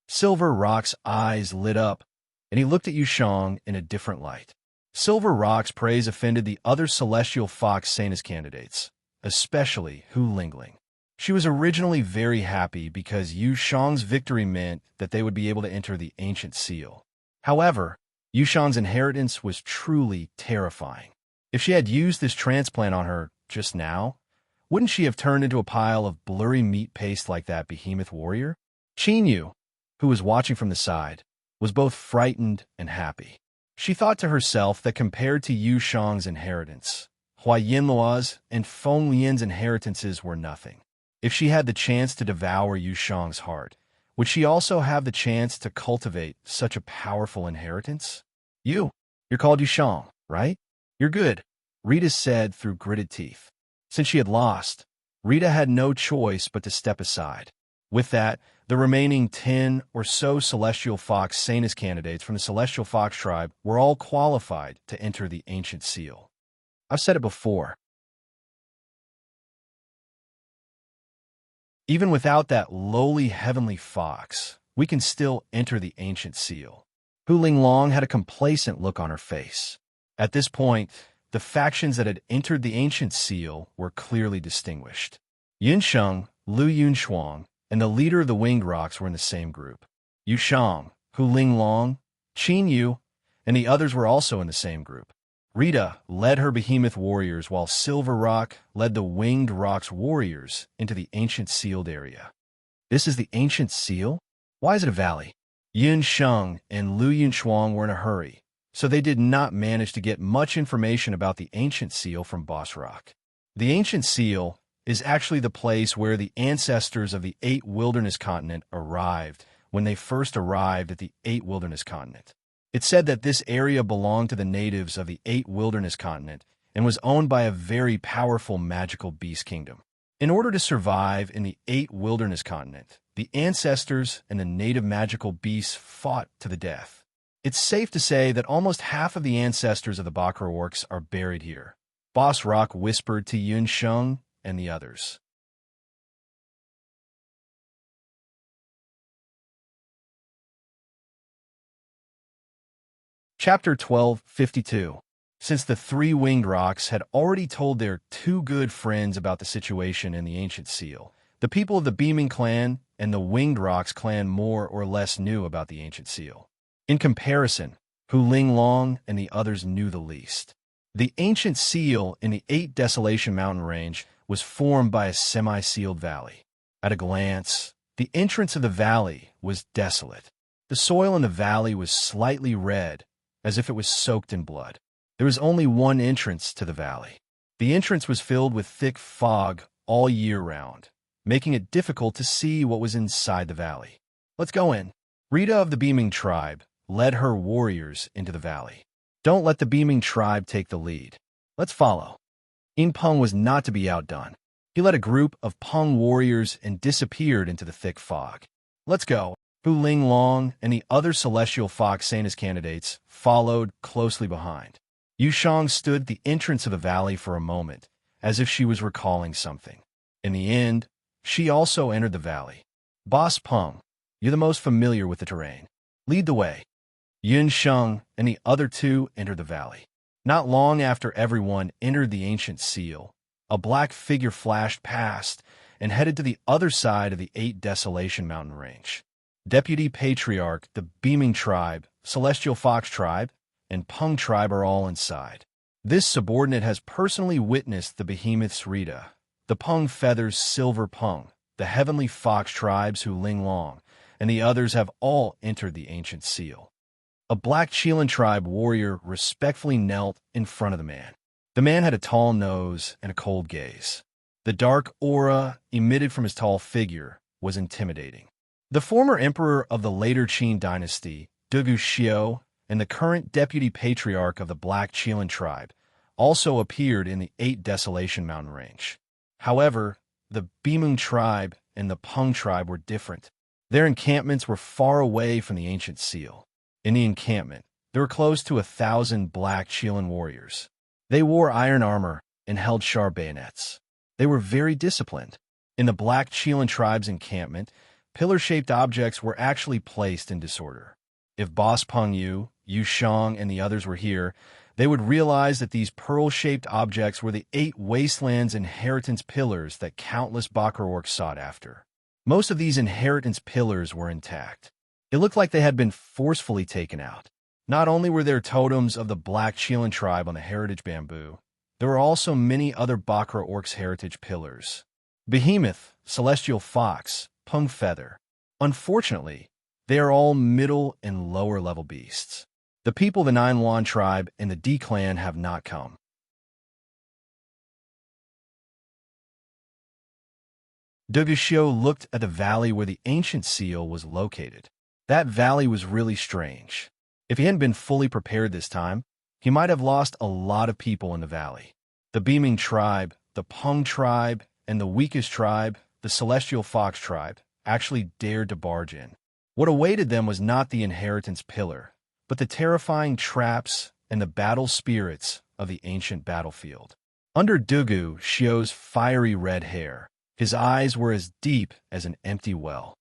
Silver Rock's eyes lit up, and he looked at Yushang in a different light. Silver Rock's praise offended the other celestial fox Sanus candidates, especially Hu Lingling. She was originally very happy because Yushang's victory meant that they would be able to enter the ancient seal. However, Yushang's inheritance was truly terrifying. If she had used this transplant on her just now, wouldn't she have turned into a pile of blurry meat paste like that behemoth warrior? Qin Yu, who was watching from the side, was both frightened and happy. She thought to herself that compared to Yushang's inheritance, Hua Yinluo's and Feng Lian's inheritances were nothing. If she had the chance to devour Yushang's heart, would she also have the chance to cultivate such a powerful inheritance? You're called Yushang, right? You're good, Rita said through gritted teeth. Since she had lost, Rita had no choice but to step aside. With that, the remaining 10 or so Celestial Fox Sanus candidates from the Celestial Fox tribe were all qualified to enter the Ancient Seal. I've said it before. Even without that lowly heavenly fox, we can still enter the Ancient Seal. Hu Linglong had a complacent look on her face. At this point, the factions that had entered the Ancient Seal were clearly distinguished. Yunsheng, Lu Yunshuang, and the leader of the Winged Rocks were in the same group. Yushang, Hu Linglong, Qin Yu, and the others were also in the same group. Rita led her behemoth warriors while Silver Rock led the Winged Rocks warriors into the Ancient Sealed area. This is the Ancient Seal? Why is it a valley? Yunsheng and Lu Yunshuang were in a hurry, so they did not manage to get much information about the Ancient Seal from Boss Rock. The Ancient Seal is actually the place where the ancestors of the 8 Wilderness Continent arrived when they first arrived at the 8 Wilderness Continent. It's said that this area belonged to the natives of the 8 Wilderness Continent and was owned by a very powerful magical beast kingdom. In order to survive in the 8 Wilderness Continent, the ancestors and the native magical beasts fought to the death. It's safe to say that almost half of the ancestors of the Bakra orcs are buried here. Boss Rock whispered to Yunsheng and the others. Chapter 1252. Since the 3 Winged Rocks had already told their 2 good friends about the situation in the Ancient Seal, the people of the Beaming Clan and the Winged Rocks clan more or less knew about the Ancient Seal. In comparison, Hu Linglong and the others knew the least. The Ancient Seal in the 8 Desolation Mountain Range was formed by a semi-sealed valley. At a glance, the entrance of the valley was desolate. The soil in the valley was slightly red, as if it was soaked in blood. There was only one entrance to the valley. The entrance was filled with thick fog all year round, making it difficult to see what was inside the valley. Let's go in. Rita of the Beaming Tribe led her warriors into the valley. Don't let the Beaming Tribe take the lead. Let's follow. In Peng was not to be outdone. He led a group of Peng warriors and disappeared into the thick fog. Let's go. Fu Linglong and the other Celestial Fox Sanus candidates followed closely behind. Yu Shang stood at the entrance of the valley for a moment, as if she was recalling something. In the end, she also entered the valley. Boss Peng, you're the most familiar with the terrain. Lead the way. Yun Sheng and the other two entered the valley. Not long after everyone entered the ancient seal, a black figure flashed past and headed to the other side of the 8 Desolation mountain range. Deputy Patriarch, the Beaming Tribe, Celestial Fox Tribe, and Peng Tribe are all inside. This subordinate has personally witnessed the behemoths Rita, the Peng Feathers Silver Peng, the Heavenly Fox Tribes Hu Linglong, and the others have all entered the ancient seal. A Black Chelan Tribe warrior respectfully knelt in front of the man. The man had a tall nose and a cold gaze. The dark aura emitted from his tall figure was intimidating. The former emperor of the later Qin dynasty, Dugu Xiao, and the current deputy patriarch of the Black Chelan Tribe also appeared in the 8 Desolation mountain range. However, the Beaming Tribe and the Peng Tribe were different. Their encampments were far away from the ancient seal. In the encampment, there were close to 1,000 Black Chelan warriors. They wore iron armor and held sharp bayonets. They were very disciplined. In the Black Chelan Tribe's encampment, pillar-shaped objects were actually placed in disorder. If Boss Peng Yu, Yu Shang, and the others were here, they would realize that these pearl-shaped objects were the 8 Wastelands inheritance pillars that countless Bakra orcs sought after. Most of these inheritance pillars were intact. It looked like they had been forcefully taken out. Not only were there totems of the Black Chelan Tribe on the heritage bamboo, there were also many other Bakra orcs' heritage pillars. Behemoth, Celestial Fox, Peng Feather. Unfortunately, they are all middle and lower level beasts. The people of the Nine Wan tribe and the D clan have not come. Duguxiu looked at the valley where the ancient seal was located. That valley was really strange. If he hadn't been fully prepared this time, he might have lost a lot of people in the valley. The Beaming Tribe, the Peng Tribe, and the weakest tribe, the Celestial Fox Tribe, actually dared to barge in. What awaited them was not the inheritance pillar, but the terrifying traps and the battle spirits of the ancient battlefield. Under Dugu Xiu's fiery red hair, his eyes were as deep as an empty well.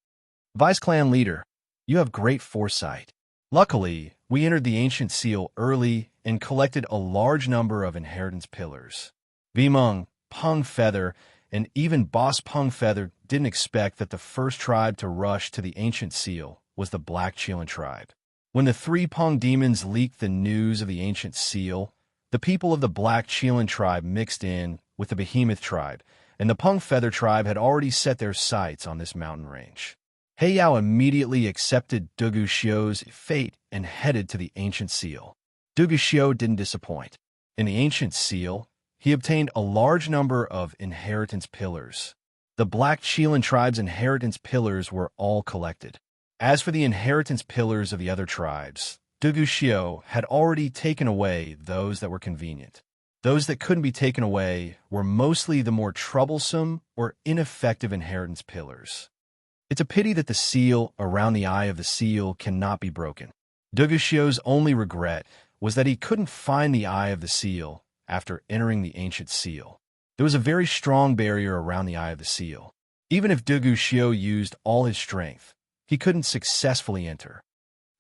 Vice Clan Leader, you have great foresight. Luckily, we entered the ancient seal early and collected a large number of inheritance pillars. Vimeng, Peng Feather, and even Boss Peng Feather didn't expect that the first tribe to rush to the ancient seal was the Black Chelan Tribe. When the 3 Peng demons leaked the news of the ancient seal, the people of the Black Chelan Tribe mixed in with the Behemoth Tribe, and the Peng Feather Tribe had already set their sights on this mountain range. Heiyao immediately accepted Dugu Xiu's fate and headed to the ancient seal. Dugu Xiu didn't disappoint. In the ancient seal, he obtained a large number of inheritance pillars. The Black Chelan Tribe's inheritance pillars were all collected. As for the inheritance pillars of the other tribes, Dugu Xiu had already taken away those that were convenient. Those that couldn't be taken away were mostly the more troublesome or ineffective inheritance pillars. It's a pity that the seal around the eye of the seal cannot be broken. Dugu Xiu's only regret was that he couldn't find the eye of the seal after entering the ancient seal. There was a very strong barrier around the eye of the seal. Even if Dugu Xiu used all his strength, he couldn't successfully enter.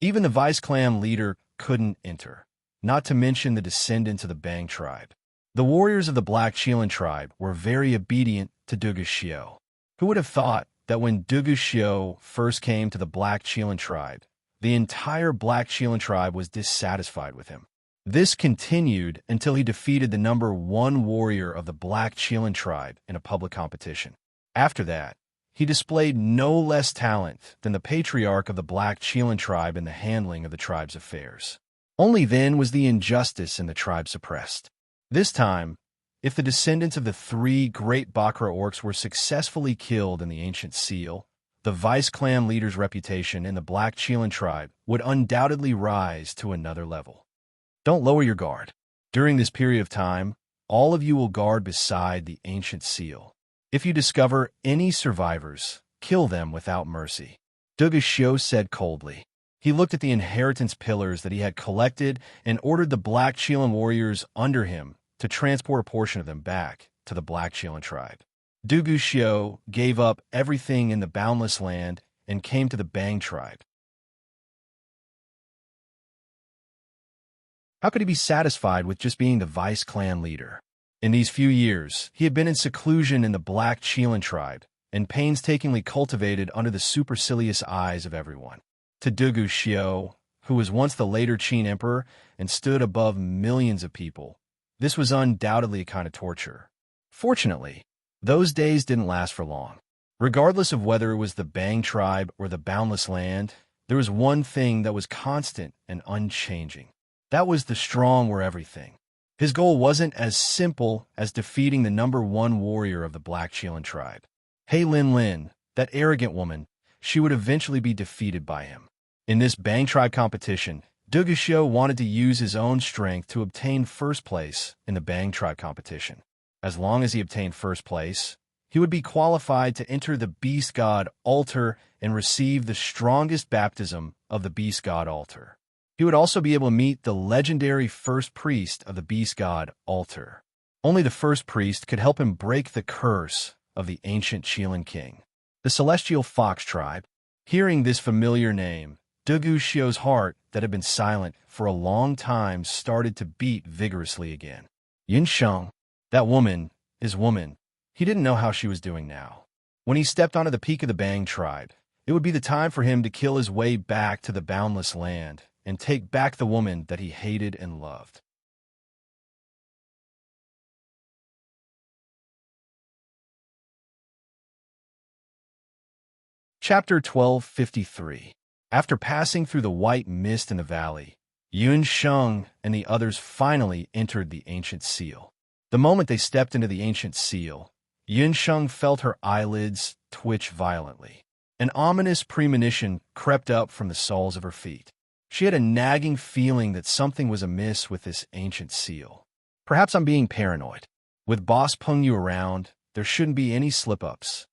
Even the Vice Clan leader couldn't enter, not to mention the descendants of the Bang tribe. The warriors of the Black Chelan tribe were very obedient to Dugu Xiu. Who would have thought that when Dugu Xiu first came to the Black Chelan tribe, the entire Black Chelan tribe was dissatisfied with him? This continued until he defeated the number 1 warrior of the Black Chelan tribe in a public competition. After that, he displayed no less talent than the patriarch of the Black Chelan tribe in the handling of the tribe's affairs. Only then was the injustice in the tribe suppressed. This time, if the descendants of the three great Bakra orcs were successfully killed in the ancient seal, the vice-clan leader's reputation in the Black Chelan tribe would undoubtedly rise to another level. Don't lower your guard. During this period of time, all of you will guard beside the ancient seal. If you discover any survivors, kill them without mercy. Dugashio said coldly. He looked at the inheritance pillars that he had collected and ordered the Black Chelan warriors under him to transport a portion of them back to the Black Chelan tribe. Dugashio gave up everything in the boundless land and came to the Bang tribe. How could he be satisfied with just being the vice-clan leader? In these few years, he had been in seclusion in the Black Chelan tribe and painstakingly cultivated under the supercilious eyes of everyone. To Dugashio, who was once the later Qin emperor and stood above millions of people, this was undoubtedly a kind of torture. Fortunately, those days didn't last for long. Regardless of whether it was the Bang tribe or the boundless land, there was one thing that was constant and unchanging. That was the strong were everything. His goal wasn't as simple as defeating the #1 warrior of the Black Chelan tribe. Hey Lin Lin, that arrogant woman, she would eventually be defeated by him. In this Bang tribe competition, Dugashio wanted to use his own strength to obtain first place in the Bang tribe competition. As long as he obtained first place, he would be qualified to enter the Beast God altar and receive the strongest baptism of the Beast God altar. He would also be able to meet the legendary first priest of the Beast God altar. Only the first priest could help him break the curse of the ancient Chelan king. The Celestial Fox tribe. Hearing this familiar name, Dugashio's heart that had been silent for a long time started to beat vigorously again. Yinsheng, that woman, his woman, he didn't know how she was doing now. When he stepped onto the peak of the Bang tribe, it would be the time for him to kill his way back to the boundless land and take back the woman that he hated and loved. Chapter 1253. After passing through the white mist in the valley, Yun Sheng and the others finally entered the ancient seal. The moment they stepped into the ancient seal, Yun Sheng felt her eyelids twitch violently. An ominous premonition crept up from the soles of her feet. She had a nagging feeling that something was amiss with this ancient seal. Perhaps I'm being paranoid. With Boss Pengyu around, there shouldn't be any slip-ups.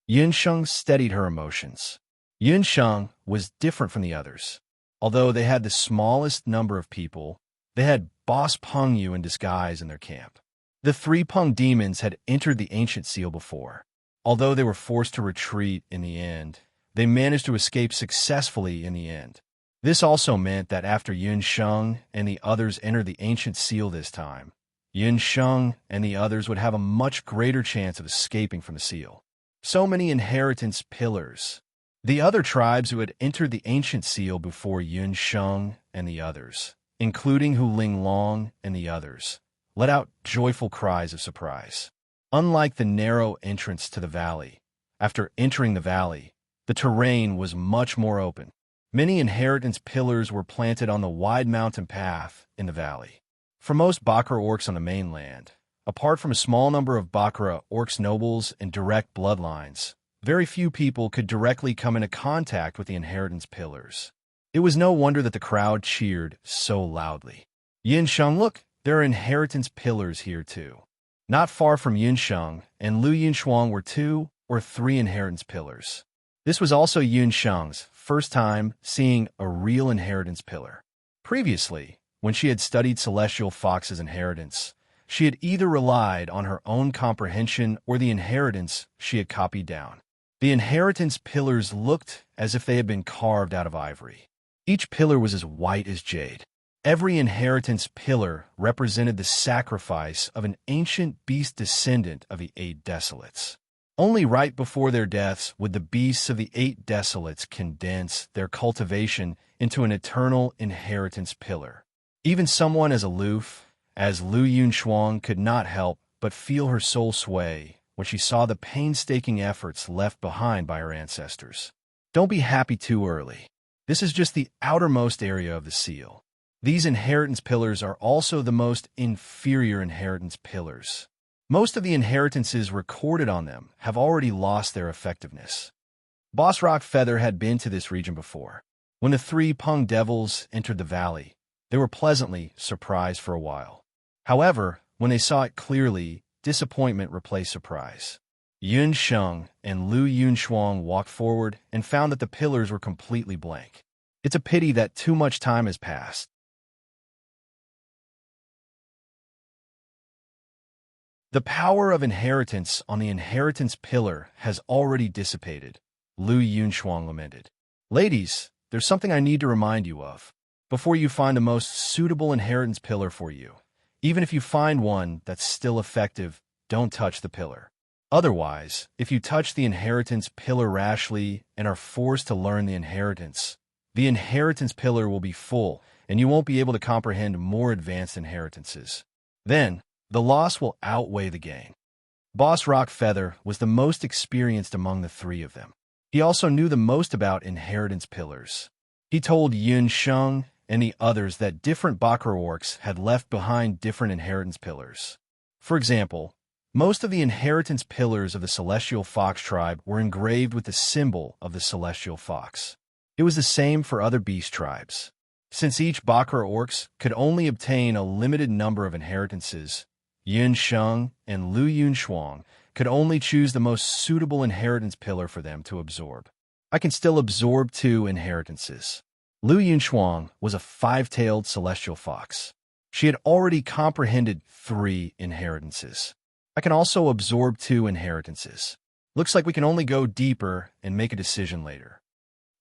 Yunsheng steadied her emotions. Yunsheng was different from the others. Although they had the smallest number of people, they had Boss Pengyu in disguise in their camp. The three Peng demons had entered the ancient seal before. Although they were forced to retreat in the end, they managed to escape successfully in the end. This also meant that after Yunsheng and the others entered the ancient seal this time, Yunsheng and the others would have a much greater chance of escaping from the seal. So many inheritance pillars. The other tribes who had entered the ancient seal before Yunsheng and the others, including Hu Linglong and the others, let out joyful cries of surprise. Unlike the narrow entrance to the valley, after entering the valley, the terrain was much more open. Many inheritance pillars were planted on the wide mountain path in the valley. For most Bakra orcs on the mainland, apart from a small number of Bakra orcs nobles and direct bloodlines, very few people could directly come into contact with the inheritance pillars. It was no wonder that the crowd cheered so loudly. Yinsheng, look, there are inheritance pillars here too. Not far from Yunsheng and Lu Yunchuang were 2 or 3 inheritance pillars. This was also Yunsheng's first time seeing a real inheritance pillar. Previously, when she had studied Celestial Fox's inheritance, she had either relied on her own comprehension or the inheritance she had copied down. The inheritance pillars looked as if they had been carved out of ivory. Each pillar was as white as jade. Every inheritance pillar represented the sacrifice of an ancient beast descendant of the 8 Desolates. Only right before their deaths would the beasts of the 8 Desolates condense their cultivation into an eternal inheritance pillar. Even someone as aloof as Lu Yunchuang could not help but feel her soul sway when she saw the painstaking efforts left behind by her ancestors. Don't be happy too early. This is just the outermost area of the seal. These inheritance pillars are also the most inferior inheritance pillars. Most of the inheritances recorded on them have already lost their effectiveness. Boss Rock Feather had been to this region before. When the three Pung Devils entered the valley, they were pleasantly surprised for a while. However, when they saw it clearly, disappointment replaced surprise. Yun Sheng and Lu Yunshuang walked forward and found that the pillars were completely blank. It's a pity that too much time has passed. The power of inheritance on the inheritance pillar has already dissipated, Lu Yunshuang lamented. Ladies, there's something I need to remind you of. Before you find the most suitable inheritance pillar for you, even if you find one that's still effective, don't touch the pillar. Otherwise, if you touch the inheritance pillar rashly and are forced to learn the inheritance pillar will be full, and you won't be able to comprehend more advanced inheritances. Then, the loss will outweigh the gain. Boss Rock Feather was the most experienced among the three of them. He also knew the most about inheritance pillars. He told Yun Sheng and the others that different Bakra orcs had left behind different inheritance pillars. For example, most of the inheritance pillars of the Celestial Fox tribe were engraved with the symbol of the Celestial Fox. It was the same for other beast tribes. Since each Bakra orcs could only obtain a limited number of inheritances, Yun Sheng and Lu Yunshuang could only choose the most suitable inheritance pillar for them to absorb. I can still absorb 2 inheritances. Lu Yunshuang was a 5-tailed celestial fox. She had already comprehended 3 inheritances. I can also absorb 2 inheritances. Looks like we can only go deeper and make a decision later.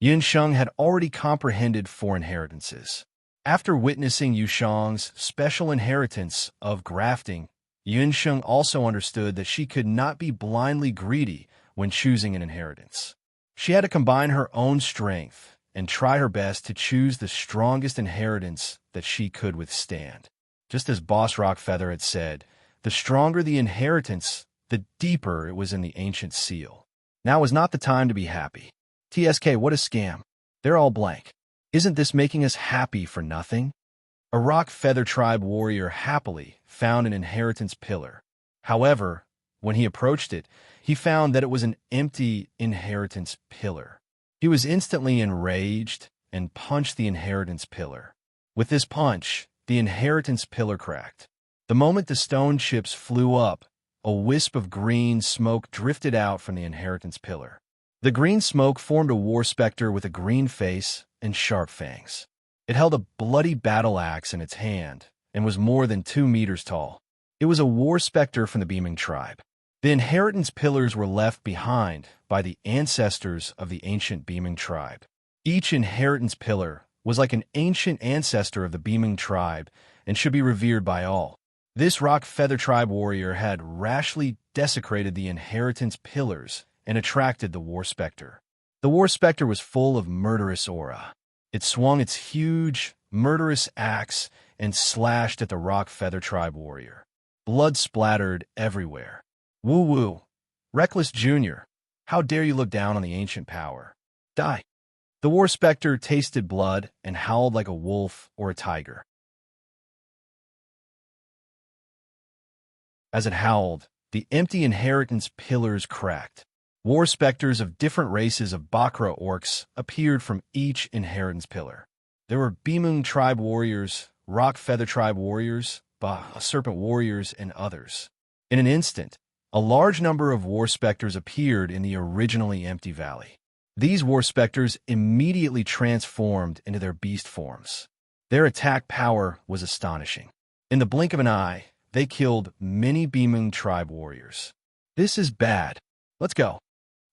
Yun Sheng had already comprehended 4 inheritances. After witnessing Yu Shang's special inheritance of grafting, Yun Sheng also understood that she could not be blindly greedy when choosing an inheritance. She had to combine her own strength and try her best to choose the strongest inheritance that she could withstand. Just as Boss Rock Feather had said, the stronger the inheritance, the deeper it was in the ancient seal. Now was not the time to be happy. TSK, what a scam. They're all blank. Isn't this making us happy for nothing? A Rock Feather Tribe warrior happily found an inheritance pillar. However, when he approached it, he found that it was an empty inheritance pillar. He was instantly enraged and punched the inheritance pillar. With this punch, the inheritance pillar cracked. The moment the stone chips flew up, a wisp of green smoke drifted out from the inheritance pillar. The green smoke formed a war specter with a green face and sharp fangs. It held a bloody battle axe in its hand and was more than 2 meters tall. It was a war specter from the Beaming tribe. The inheritance pillars were left behind by the ancestors of the ancient Beaming tribe. Each inheritance pillar was like an ancient ancestor of the Beaming tribe and should be revered by all. This Rock Feather Tribe warrior had rashly desecrated the inheritance pillars and attracted the war specter. The war specter was full of murderous aura. It swung its huge, murderous axe and slashed at the Rock Feather Tribe warrior. Blood splattered everywhere. Woo-woo. Reckless Jr., how dare you look down on the ancient power? Die. The war specter tasted blood and howled like a wolf or a tiger. As it howled, the empty inheritance pillars cracked. War specters of different races of Bakra orcs appeared from each inheritance pillar. There were Beaming tribe warriors, Rock Feather tribe warriors, serpent warriors, and others. In an instant, a large number of war specters appeared in the originally empty valley. These war specters immediately transformed into their beast forms. Their attack power was astonishing. In the blink of an eye, they killed many Beaming tribe warriors. This is bad. Let's go.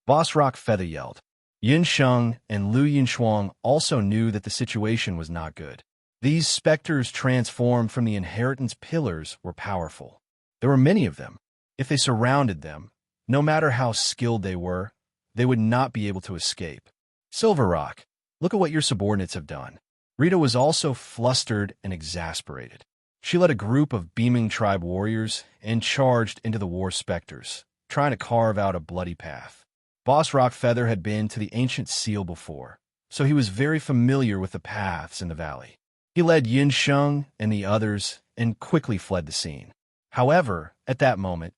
Boss Rock Feather yelled. Yun Sheng and Lu Yunshuang also knew that the situation was not good. These specters transformed from the inheritance pillars were powerful. There were many of them. If they surrounded them, no matter how skilled they were, they would not be able to escape. Silver Rock, look at what your subordinates have done. Rita was also flustered and exasperated. She led a group of Beaming tribe warriors and charged into the war specters, trying to carve out a bloody path. Boss Rockfeather had been to the ancient seal before, so he was very familiar with the paths in the valley. He led Yunsheng and the others and quickly fled the scene. However, at that moment,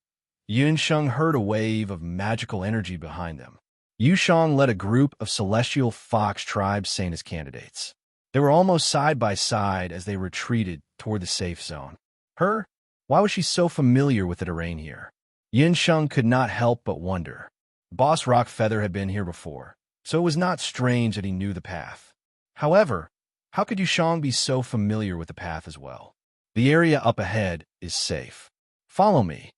Yunsheng heard a wave of magical energy behind them. Yusheng led a group of celestial fox tribes seen as candidates. They were almost side by side as they retreated toward the safe zone. Her? Why was she so familiar with the terrain here? Yunsheng could not help but wonder. Boss Rockfeather had been here before, so it was not strange that he knew the path. However, how could Yusheng be so familiar with the path as well? The area up ahead is safe. Follow me.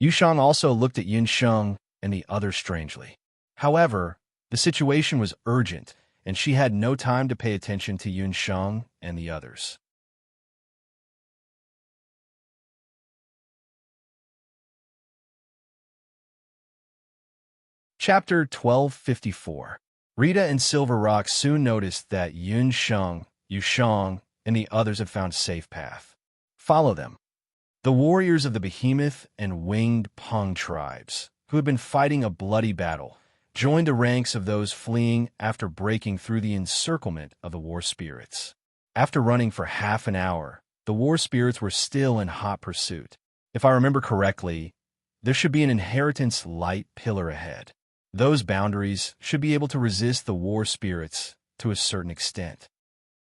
Yusheng also looked at Yunsheng and the others strangely. However, the situation was urgent, and she had no time to pay attention to Yunsheng and the others. Chapter 1254. Rita and Silver Rock soon noticed that Yunsheng, Yusheng, and the others had found a safe path. Follow them. The warriors of the Behemoth and Winged Pung tribes, who had been fighting a bloody battle, joined the ranks of those fleeing after breaking through the encirclement of the war spirits. After running for half an hour, the war spirits were still in hot pursuit. If I remember correctly, there should be an inheritance light pillar ahead. Those boundaries should be able to resist the war spirits to a certain extent.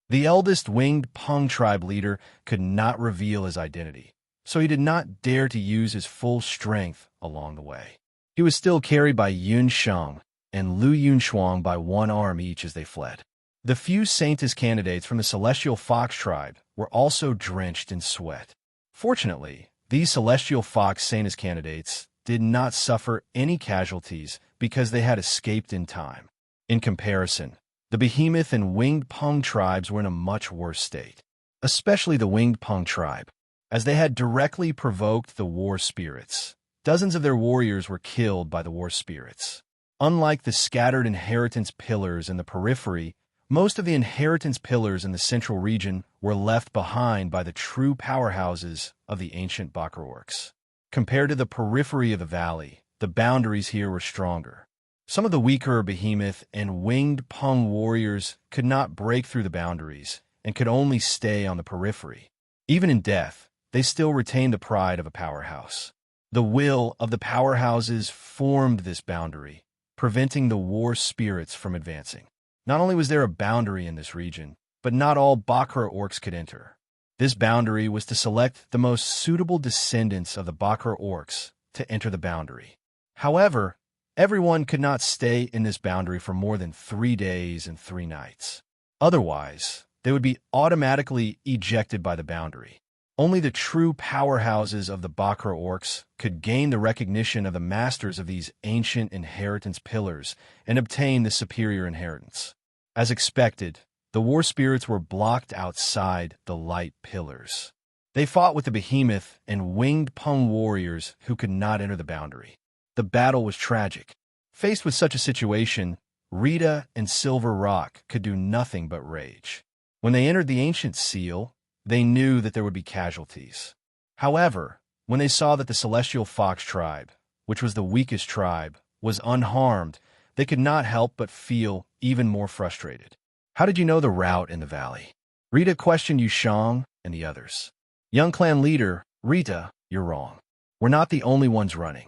The eldest Winged Pung tribe leader could not reveal his identity, so he did not dare to use his full strength along the way. He was still carried by Yunsheng and Lu Yunshuang by one arm each as they fled. The few Saintess candidates from the Celestial Fox tribe were also drenched in sweat. Fortunately, these Celestial Fox Saintess candidates did not suffer any casualties because they had escaped in time. In comparison, the Behemoth and Winged Pung tribes were in a much worse state, especially the Winged Pung tribe, as they had directly provoked the war spirits. Dozens of their warriors were killed by the war spirits. Unlike the scattered inheritance pillars in the periphery, most of the inheritance pillars in the central region were left behind by the true powerhouses of the ancient Bakra orcs. Compared to the periphery of the valley, the boundaries here were stronger. Some of the weaker Behemoth and Winged Pung warriors could not break through the boundaries and could only stay on the periphery. Even in death, they still retained the pride of a powerhouse. The will of the powerhouses formed this boundary, preventing the war spirits from advancing. Not only was there a boundary in this region, but not all Bakra orcs could enter. This boundary was to select the most suitable descendants of the Bakra orcs to enter the boundary. However, everyone could not stay in this boundary for more than 3 days and 3 nights. Otherwise, they would be automatically ejected by the boundary. Only the true powerhouses of the Bakra orcs could gain the recognition of the masters of these ancient inheritance pillars and obtain the superior inheritance. As expected, the war spirits were blocked outside the light pillars. They fought with the Behemoth and Winged Pung warriors who could not enter the boundary. The battle was tragic. Faced with such a situation, Rita and Silver Rock could do nothing but rage. When they entered the ancient seal, they knew that there would be casualties. However, when they saw that the Celestial Fox tribe, which was the weakest tribe, was unharmed, they could not help but feel even more frustrated. How did you know the route in the valley? Rita questioned Yusheng and the others. Young clan leader, Rita, you're wrong. We're not the only ones running.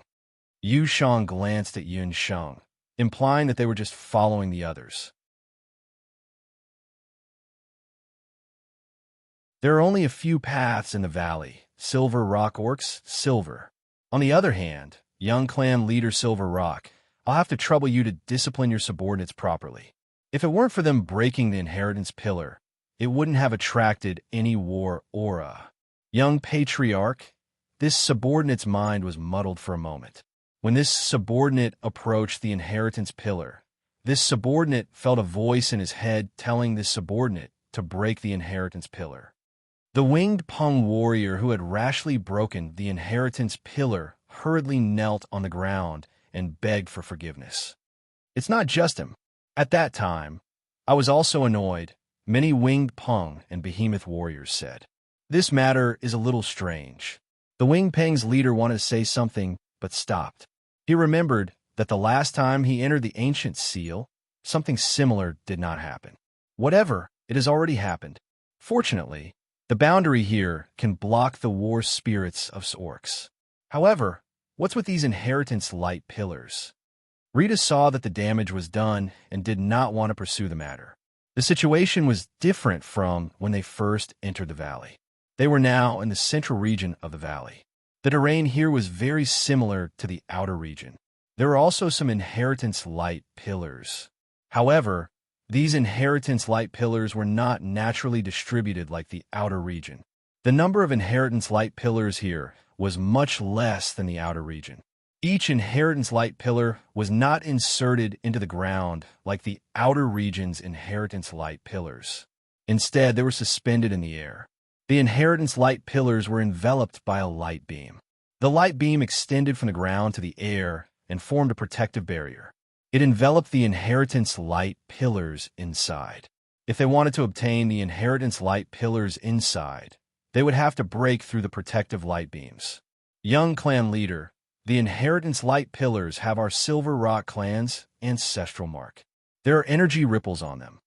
Yusheng glanced at Yunsheng, implying that they were just following the others. There are only a few paths in the valley. Silver Rock orcs, Silver. On the other hand, young clan leader Silver Rock, I'll have to trouble you to discipline your subordinates properly. If it weren't for them breaking the inheritance pillar, it wouldn't have attracted any war aura. Young Patriarch, this subordinate's mind was muddled for a moment. When this subordinate approached the inheritance pillar, this subordinate felt a voice in his head telling this subordinate to break the inheritance pillar. The Winged Pung warrior who had rashly broken the inheritance pillar hurriedly knelt on the ground and begged for forgiveness. It's not just him. At that time, I was also annoyed, many Winged Pung and Behemoth warriors said. This matter is a little strange. The Winged Pung's leader wanted to say something, but stopped. He remembered that the last time he entered the ancient seal, something similar did not happen. Whatever, it has already happened. Fortunately, the boundary here can block the war spirits of orcs. However, what's with these inheritance light pillars? Rita saw that the damage was done and did not want to pursue the matter. The situation was different from when they first entered the valley. They were now in the central region of the valley. The terrain here was very similar to the outer region. There were also some inheritance light pillars. However, these inheritance light pillars were not naturally distributed like the outer region. The number of inheritance light pillars here was much less than the outer region. Each inheritance light pillar was not inserted into the ground like the outer region's inheritance light pillars. Instead, they were suspended in the air. The inheritance light pillars were enveloped by a light beam. The light beam extended from the ground to the air and formed a protective barrier. It enveloped the inheritance light pillars inside. If they wanted to obtain the inheritance light pillars inside, they would have to break through the protective light beams. Young clan leader, the inheritance light pillars have our Silver Rock clan's ancestral mark. There are energy ripples on them.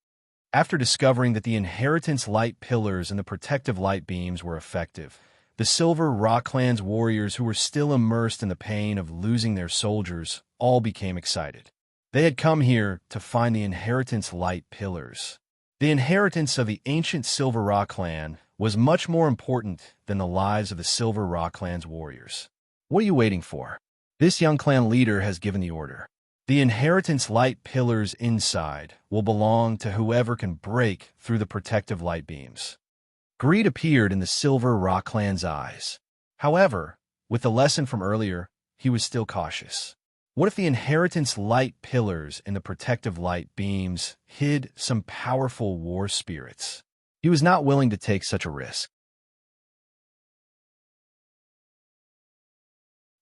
After discovering that the inheritance light pillars and the protective light beams were effective, the Silver Rock clan's warriors who were still immersed in the pain of losing their soldiers all became excited. They had come here to find the inheritance light pillars. The inheritance of the ancient Silver Rock clan was much more important than the lives of the Silver Rock clan's warriors. What are you waiting for? This young clan leader has given the order. The inheritance light pillars inside will belong to whoever can break through the protective light beams. Greed appeared in the Silver Rock clan's eyes. However, with the lesson from earlier, he was still cautious. What if the inheritance light pillars and the protective light beams hid some powerful war spirits? He was not willing to take such a risk.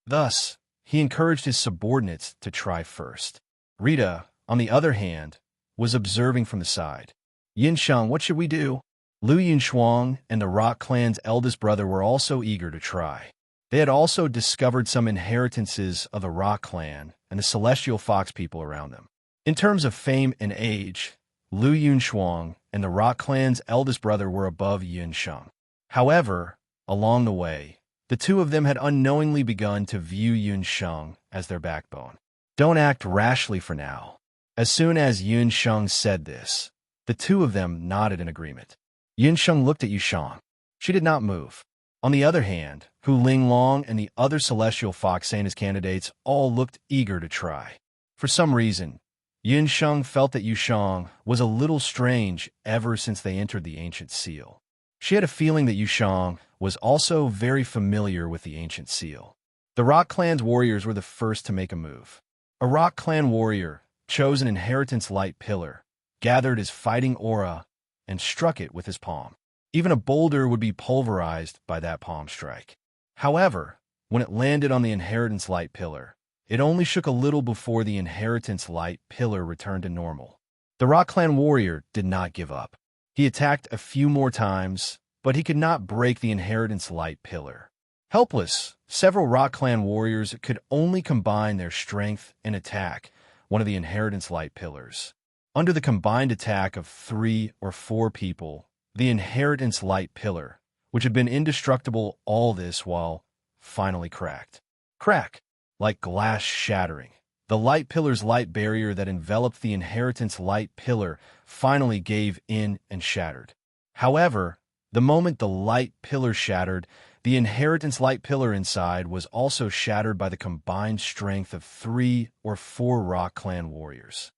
Thus, he encouraged his subordinates to try first. Rita, on the other hand, was observing from the side. Yinsheng, what should we do? Lu Yunshuang and the Rock clan's eldest brother were also eager to try. They had also discovered some inheritances of the Rock clan and the Celestial Fox people around them. In terms of fame and age, Lu Yunshuang and the Rock clan's eldest brother were above Yunsheng. However, along the way, the two of them had unknowingly begun to view Yunsheng as their backbone. Don't act rashly for now. As soon as Yunsheng said this, the two of them nodded in agreement. Yunsheng looked at Yusheng. She did not move. On the other hand, Hu Linglong and the other Celestial Fox Saint as candidates all looked eager to try. For some reason, Yunsheng felt that Yusheng was a little strange ever since they entered the ancient seal. She had a feeling that Yusheng was also very familiar with the ancient seal. The Rock clan's warriors were the first to make a move. A Rock clan warrior chose an inheritance light pillar, gathered his fighting aura, and struck it with his palm. Even a boulder would be pulverized by that palm strike. However, when it landed on the inheritance light pillar, it only shook a little before the inheritance light pillar returned to normal. The Rock clan warrior did not give up. He attacked a few more times, but he could not break the inheritance light pillar. Helpless, several Rock clan warriors could only combine their strength and attack one of the inheritance light pillars. Under the combined attack of 3 or 4 people, the inheritance light pillar, which had been indestructible all this while, finally cracked. Crack, like glass shattering. The light pillar's light barrier that enveloped the inheritance light pillar finally gave in and shattered. However, the moment the light pillar shattered, the inheritance light pillar inside was also shattered by the combined strength of 3 or 4 Rock clan warriors.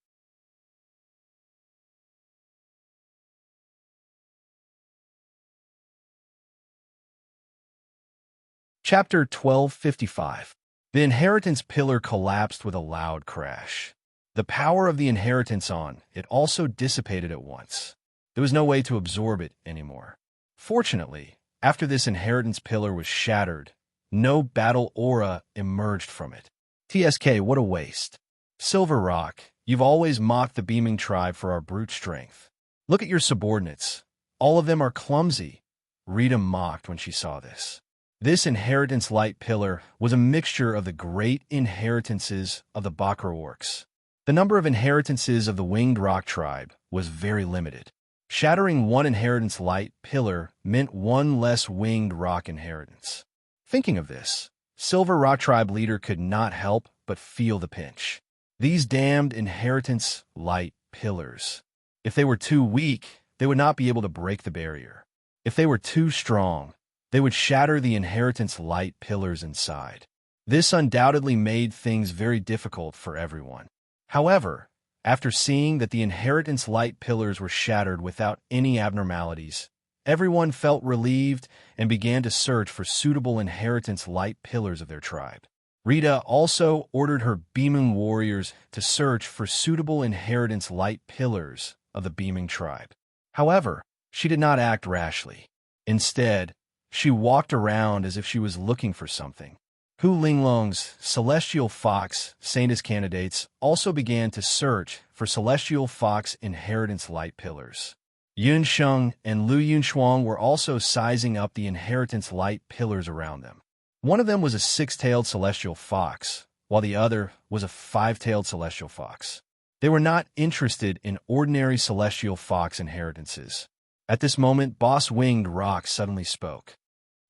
Chapter 1255. The inheritance pillar collapsed with a loud crash. The power of the inheritance on it also dissipated at once. There was no way to absorb it anymore. Fortunately, after this inheritance pillar was shattered, no battle aura emerged from it. TSK, what a waste. Silver Rock, you've always mocked the beaming tribe for our brute strength. Look at your subordinates. All of them are clumsy. Rita mocked when she saw this. This inheritance light pillar was a mixture of the great inheritances of the Bakra orcs. The number of inheritances of the winged rock tribe was very limited. Shattering one inheritance light pillar meant one less winged rock inheritance. Thinking of this, Silver Rock Tribe leader could not help but feel the pinch. These damned inheritance light pillars. If they were too weak, they would not be able to break the barrier. If they were too strong, they would shatter the inheritance light pillars inside. This undoubtedly made things very difficult for everyone. However, after seeing that the inheritance light pillars were shattered without any abnormalities, everyone felt relieved and began to search for suitable inheritance light pillars of their tribe. Rita also ordered her beaming warriors to search for suitable inheritance light pillars of the beaming tribe. However, she did not act rashly. Instead, she walked around as if she was looking for something. Hu Linglong's Celestial Fox Saintess candidates also began to search for Celestial Fox inheritance light pillars. Yun Sheng and Lu Yunshuang were also sizing up the inheritance light pillars around them. One of them was a six-tailed celestial fox, while the other was a five-tailed celestial fox. They were not interested in ordinary celestial fox inheritances. At this moment, Boss Winged Rock suddenly spoke.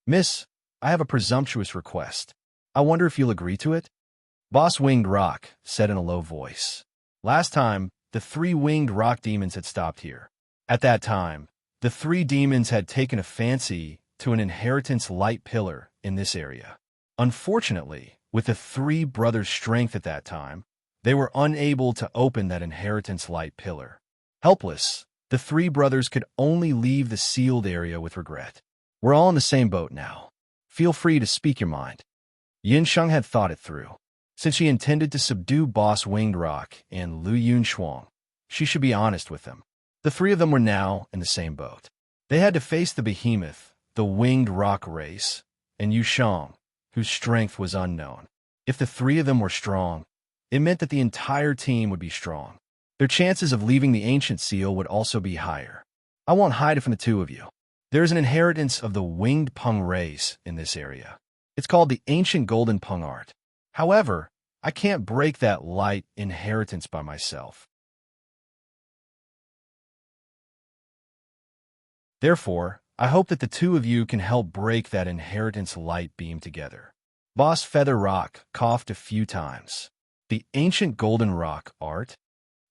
"Miss, I have a presumptuous request. I wonder if you'll agree to it?" Boss Winged Rock said in a low voice. Last time, the three winged rock demons had stopped here. At that time, the three demons had taken a fancy to an inheritance light pillar in this area. Unfortunately, with the three brothers' strength at that time, they were unable to open that inheritance light pillar. Helpless, the three brothers could only leave the sealed area with regret. "We're all in the same boat now. Feel free to speak your mind." Yin Sheng had thought it through. Since she intended to subdue Boss Winged Rock and Lu Yunshuang, she should be honest with them. The three of them were now in the same boat. They had to face the behemoth, the Winged Rock race, and Yu Shang, whose strength was unknown. If the three of them were strong, it meant that the entire team would be strong. Their chances of leaving the ancient seal would also be higher. I won't hide it from the two of you. There is an inheritance of the Winged Peng race in this area. It's called the Ancient Golden Peng Art. However, I can't break that light inheritance by myself. Therefore, I hope that the two of you can help break that inheritance light beam together. Boss Feather Rock coughed a few times. The Ancient Golden Rock Art?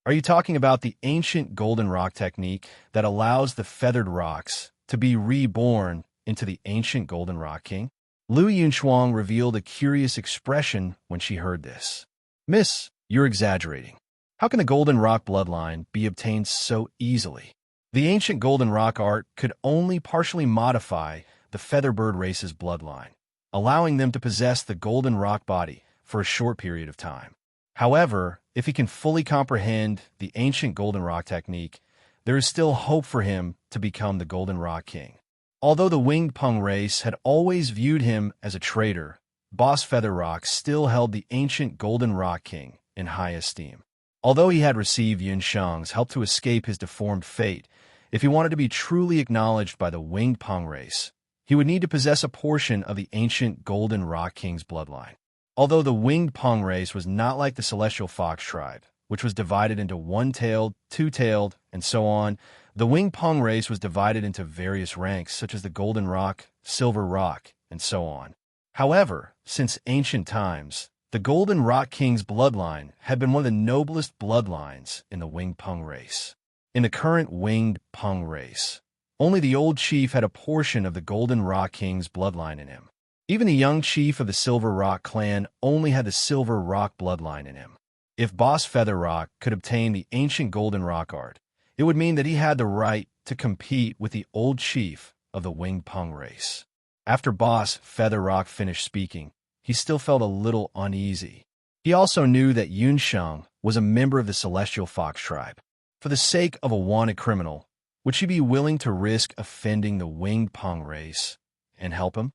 Are you talking about the Ancient Golden Rock technique that allows the feathered rocks to be reborn into the Ancient Golden Rock King? Lu Yunshuang revealed a curious expression when she heard this. "Miss, you're exaggerating. How can the Golden Rock bloodline be obtained so easily? The ancient Golden Rock art could only partially modify the Featherbird race's bloodline, allowing them to possess the Golden Rock body for a short period of time. However, if he can fully comprehend the ancient Golden Rock technique, there is still hope for him to become the Golden Rock King." Although the Winged Peng race had always viewed him as a traitor, Boss Feather Rock still held the ancient Golden Rock King in high esteem. Although he had received Yun Shang's help to escape his deformed fate, if he wanted to be truly acknowledged by the Winged Peng race, he would need to possess a portion of the ancient Golden Rock King's bloodline. Although the Winged Peng race was not like the Celestial Fox tribe, which was divided into one-tailed, two-tailed, and so on, the Winged Peng race was divided into various ranks such as the Golden Rock, Silver Rock, and so on. However, since ancient times, the Golden Rock King's bloodline had been one of the noblest bloodlines in the Winged Peng race. In the current Winged Peng race, only the old chief had a portion of the Golden Rock King's bloodline in him. Even the young chief of the Silver Rock clan only had the Silver Rock bloodline in him. If Boss Feather Rock could obtain the ancient Golden Rock art, it would mean that he had the right to compete with the old chief of the Winged Peng race. After Boss Feather Rock finished speaking, he still felt a little uneasy. He also knew that Yun Sheng was a member of the Celestial Fox tribe. For the sake of a wanted criminal, would she be willing to risk offending the Winged Peng race and help him?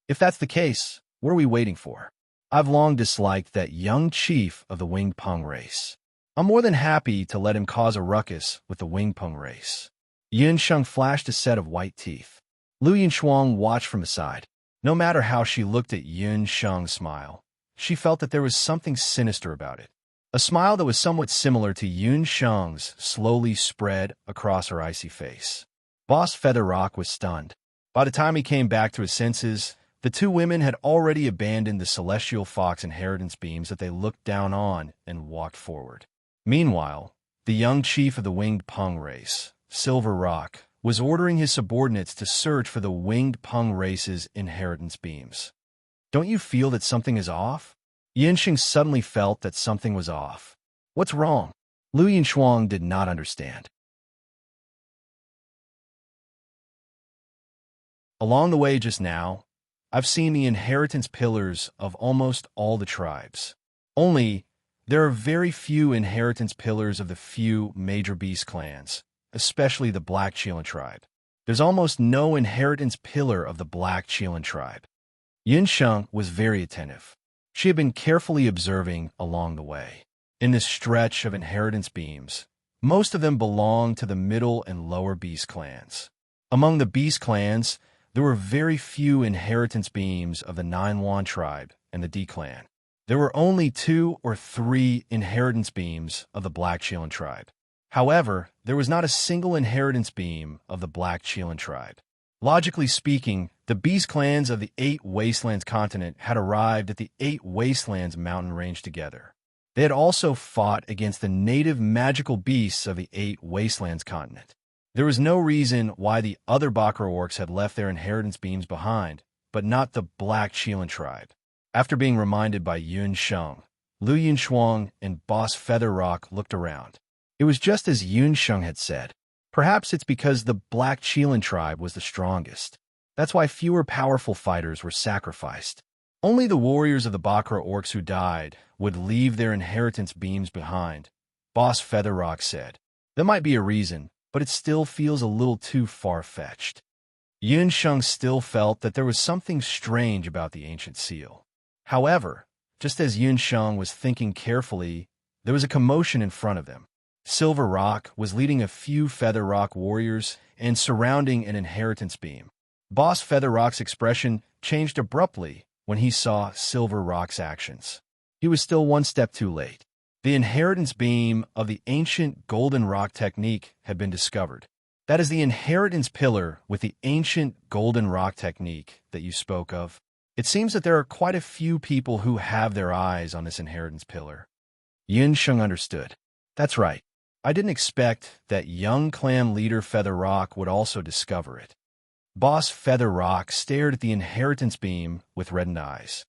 If that's the case, what are we waiting for? I've long disliked that young chief of the Winged Peng race. I'm more than happy to let him cause a ruckus with the Winged Peng race. Yun Sheng flashed a set of white teeth. Lu Yunshuang watched from aside. No matter how she looked at Yun Sheng's smile, she felt that there was something sinister about it. A smile that was somewhat similar to Yun Sheng's slowly spread across her icy face. Boss Featherrock was stunned. By the time he came back to his senses, the two women had already abandoned the celestial fox inheritance beams that they looked down on and walked forward. Meanwhile, the young chief of the winged Peng race, Silver Rock, was ordering his subordinates to search for the winged Peng race's inheritance beams. Don't you feel that something is off? Yinxing suddenly felt that something was off. What's wrong? Lu Yinshuang did not understand. Along the way just now, I've seen the inheritance pillars of almost all the tribes. Only, there are very few inheritance pillars of the few major beast clans, especially the Black Qilin tribe. There's almost no inheritance pillar of the Black Qilin tribe. Yin Sheng was very attentive. She had been carefully observing along the way. In this stretch of inheritance beams, most of them belonged to the middle and lower beast clans. Among the beast clans, there were very few inheritance beams of the Nine Wan tribe and the D clan. There were only 2 or 3 inheritance beams of the Black Qilin tribe. However, there was not a single inheritance beam of the Black Qilin tribe. Logically speaking, the beast clans of the 8 Wastelands continent had arrived at the 8 Wastelands mountain range together. They had also fought against the native magical beasts of the 8 Wastelands continent. There was no reason why the other Bakra orcs had left their inheritance beams behind, but not the Black Qilin tribe. After being reminded by Yun Sheng, Lu Yinshuang and Boss Featherrock looked around. It was just as Yun Sheng had said. Perhaps it's because the Black Qilin tribe was the strongest. That's why fewer powerful fighters were sacrificed. Only the warriors of the Bakra orcs who died would leave their inheritance beams behind, Boss Featherrock said. That might be a reason, but it still feels a little too far-fetched. Yun Sheng still felt that there was something strange about the ancient seal. However, just as Yun Sheng was thinking carefully, there was a commotion in front of them. Silver Rock was leading a few Feather Rock warriors and surrounding an inheritance beam. Boss Feather Rock's expression changed abruptly when he saw Silver Rock's actions. He was still one step too late. The inheritance beam of the ancient Golden Rock technique had been discovered. That is the inheritance pillar with the ancient Golden Rock technique that you spoke of. It seems that there are quite a few people who have their eyes on this inheritance pillar. Yin Sheng understood. That's right. I didn't expect that young clan leader Feather Rock would also discover it. Boss Feather Rock stared at the inheritance beam with reddened eyes.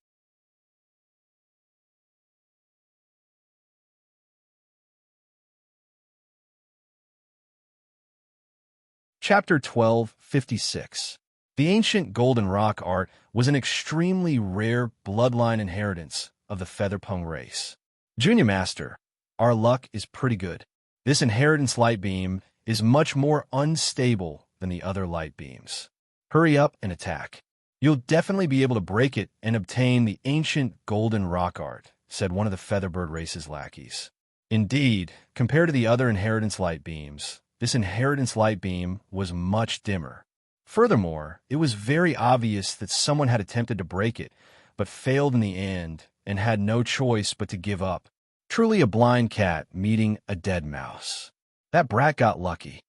Chapter 1256. The ancient Golden Rock art was an extremely rare bloodline inheritance of the Featherpung race. Junior Master, our luck is pretty good. This inheritance light beam is much more unstable than the other light beams. Hurry up and attack. You'll definitely be able to break it and obtain the ancient Golden Rock art, said one of the Featherbird race's lackeys. Indeed, compared to the other inheritance light beams, this inheritance light beam was much dimmer. Furthermore, it was very obvious that someone had attempted to break it, but failed in the end and had no choice but to give up. Truly a blind cat meeting a dead mouse. That brat got lucky.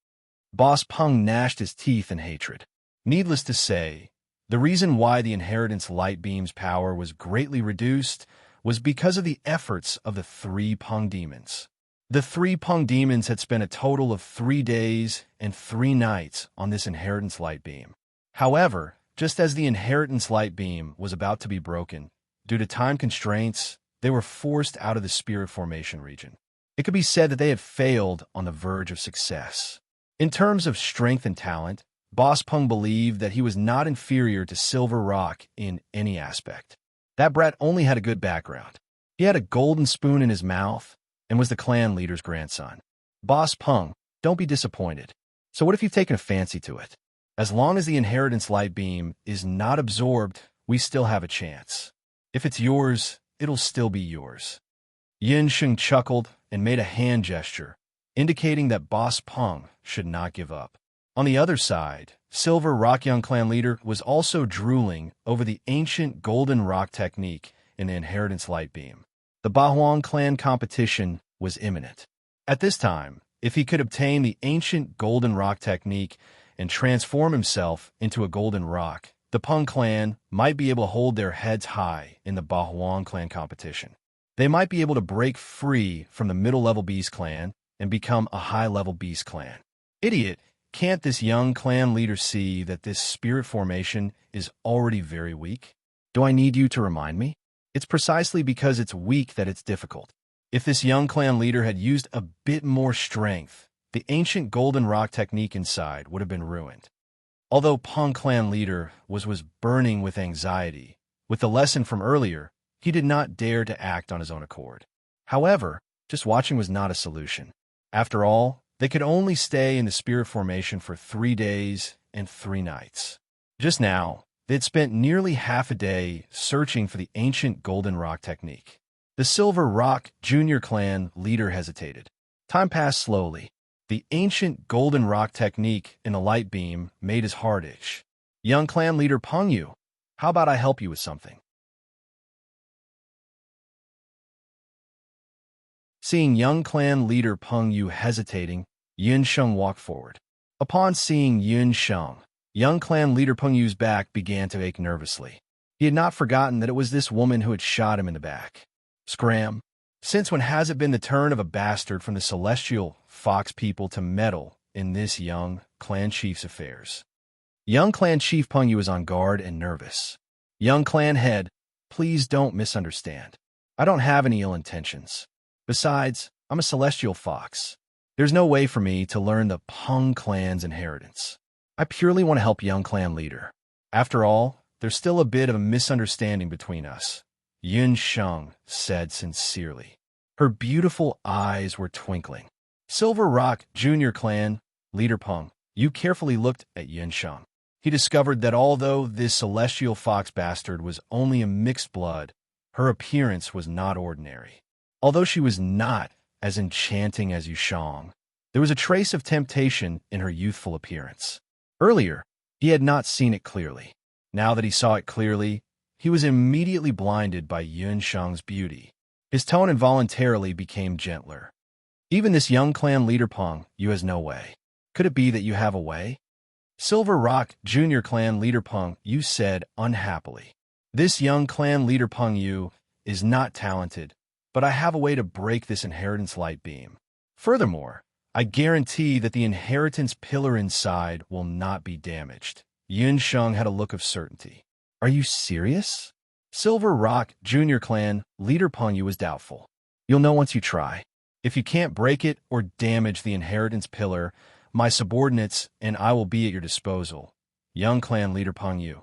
Boss Peng gnashed his teeth in hatred. Needless to say, the reason why the inheritance light beam's power was greatly reduced was because of the efforts of the 3 Peng demons. The 3 Peng demons had spent a total of 3 days and 3 nights on this inheritance light beam. However, just as the inheritance light beam was about to be broken, due to time constraints, they were forced out of the spirit formation region. It could be said that they had failed on the verge of success. In terms of strength and talent, Boss Peng believed that he was not inferior to Silver Rock in any aspect. That brat only had a good background. He had a golden spoon in his mouth and was the clan leader's grandson. Boss Peng, don't be disappointed. So what if you've taken a fancy to it? As long as the inheritance light beam is not absorbed, we still have a chance. If it's yours, it'll still be yours. Yin Sheng chuckled and made a hand gesture, indicating that Boss Peng should not give up. On the other side, Silver Rock Young Clan leader was also drooling over the ancient golden rock technique in the Inheritance Light Beam. The Bahuang clan competition was imminent. At this time, if he could obtain the ancient golden rock technique and transform himself into a golden rock, the Peng clan might be able to hold their heads high in the Bahuang clan competition. They might be able to break free from the middle-level beast clan and become a high-level beast clan. Idiot, can't this young clan leader see that this spirit formation is already very weak? Do I need you to remind me? It's precisely because it's weak that it's difficult. If this young clan leader had used a bit more strength, the ancient golden rock technique inside would have been ruined. Although Peng clan leader was burning with anxiety, with the lesson from earlier, he did not dare to act on his own accord. However, just watching was not a solution. After all, they could only stay in the spirit formation for 3 days and 3 nights. Just now, they'd spent nearly half a day searching for the ancient golden rock technique. The Silver Rock Junior clan leader hesitated. Time passed slowly. The ancient golden rock technique in the light beam made his heart itch. Young clan leader Peng Yu, how about I help you with something? Seeing young clan leader Peng Yu hesitating, Yun Sheng walked forward. Upon seeing Yun Sheng, young clan leader Peng Yu's back began to ache nervously. He had not forgotten that it was this woman who had shot him in the back. Scram! Since when has it been the turn of a bastard from the celestial fox people to meddle in this young clan chief's affairs? Young clan chief Peng Yu is on guard and nervous. Young clan head, please don't misunderstand. I don't have any ill intentions. Besides, I'm a celestial fox. There's no way for me to learn the Peng clan's inheritance. I purely want to help young clan leader. After all, there's still a bit of a misunderstanding between us, Yun Sheng said sincerely. Her beautiful eyes were twinkling. Silver Rock Junior clan leader Peng Yu carefully looked at Yun Sheng. He discovered that although this celestial fox bastard was only a mixed blood, her appearance was not ordinary. Although she was not as enchanting as Yu Sheng, there was a trace of temptation in her youthful appearance. Earlier, he had not seen it clearly. Now that he saw it clearly, he was immediately blinded by Yun Sheng's beauty. His tone involuntarily became gentler. Even this young clan leader Peng Yu has no way. Could it be that you have a way? Silver Rock Junior clan leader Peng Yu said unhappily. This young clan leader Peng Yu is not talented, but I have a way to break this inheritance light beam. Furthermore, I guarantee that the inheritance pillar inside will not be damaged. Yun Sheng had a look of certainty. Are you serious? Silver Rock Junior clan leader Peng Yu was doubtful. You'll know once you try. If you can't break it or damage the inheritance pillar, my subordinates and I will be at your disposal. Young clan leader Peng Yu.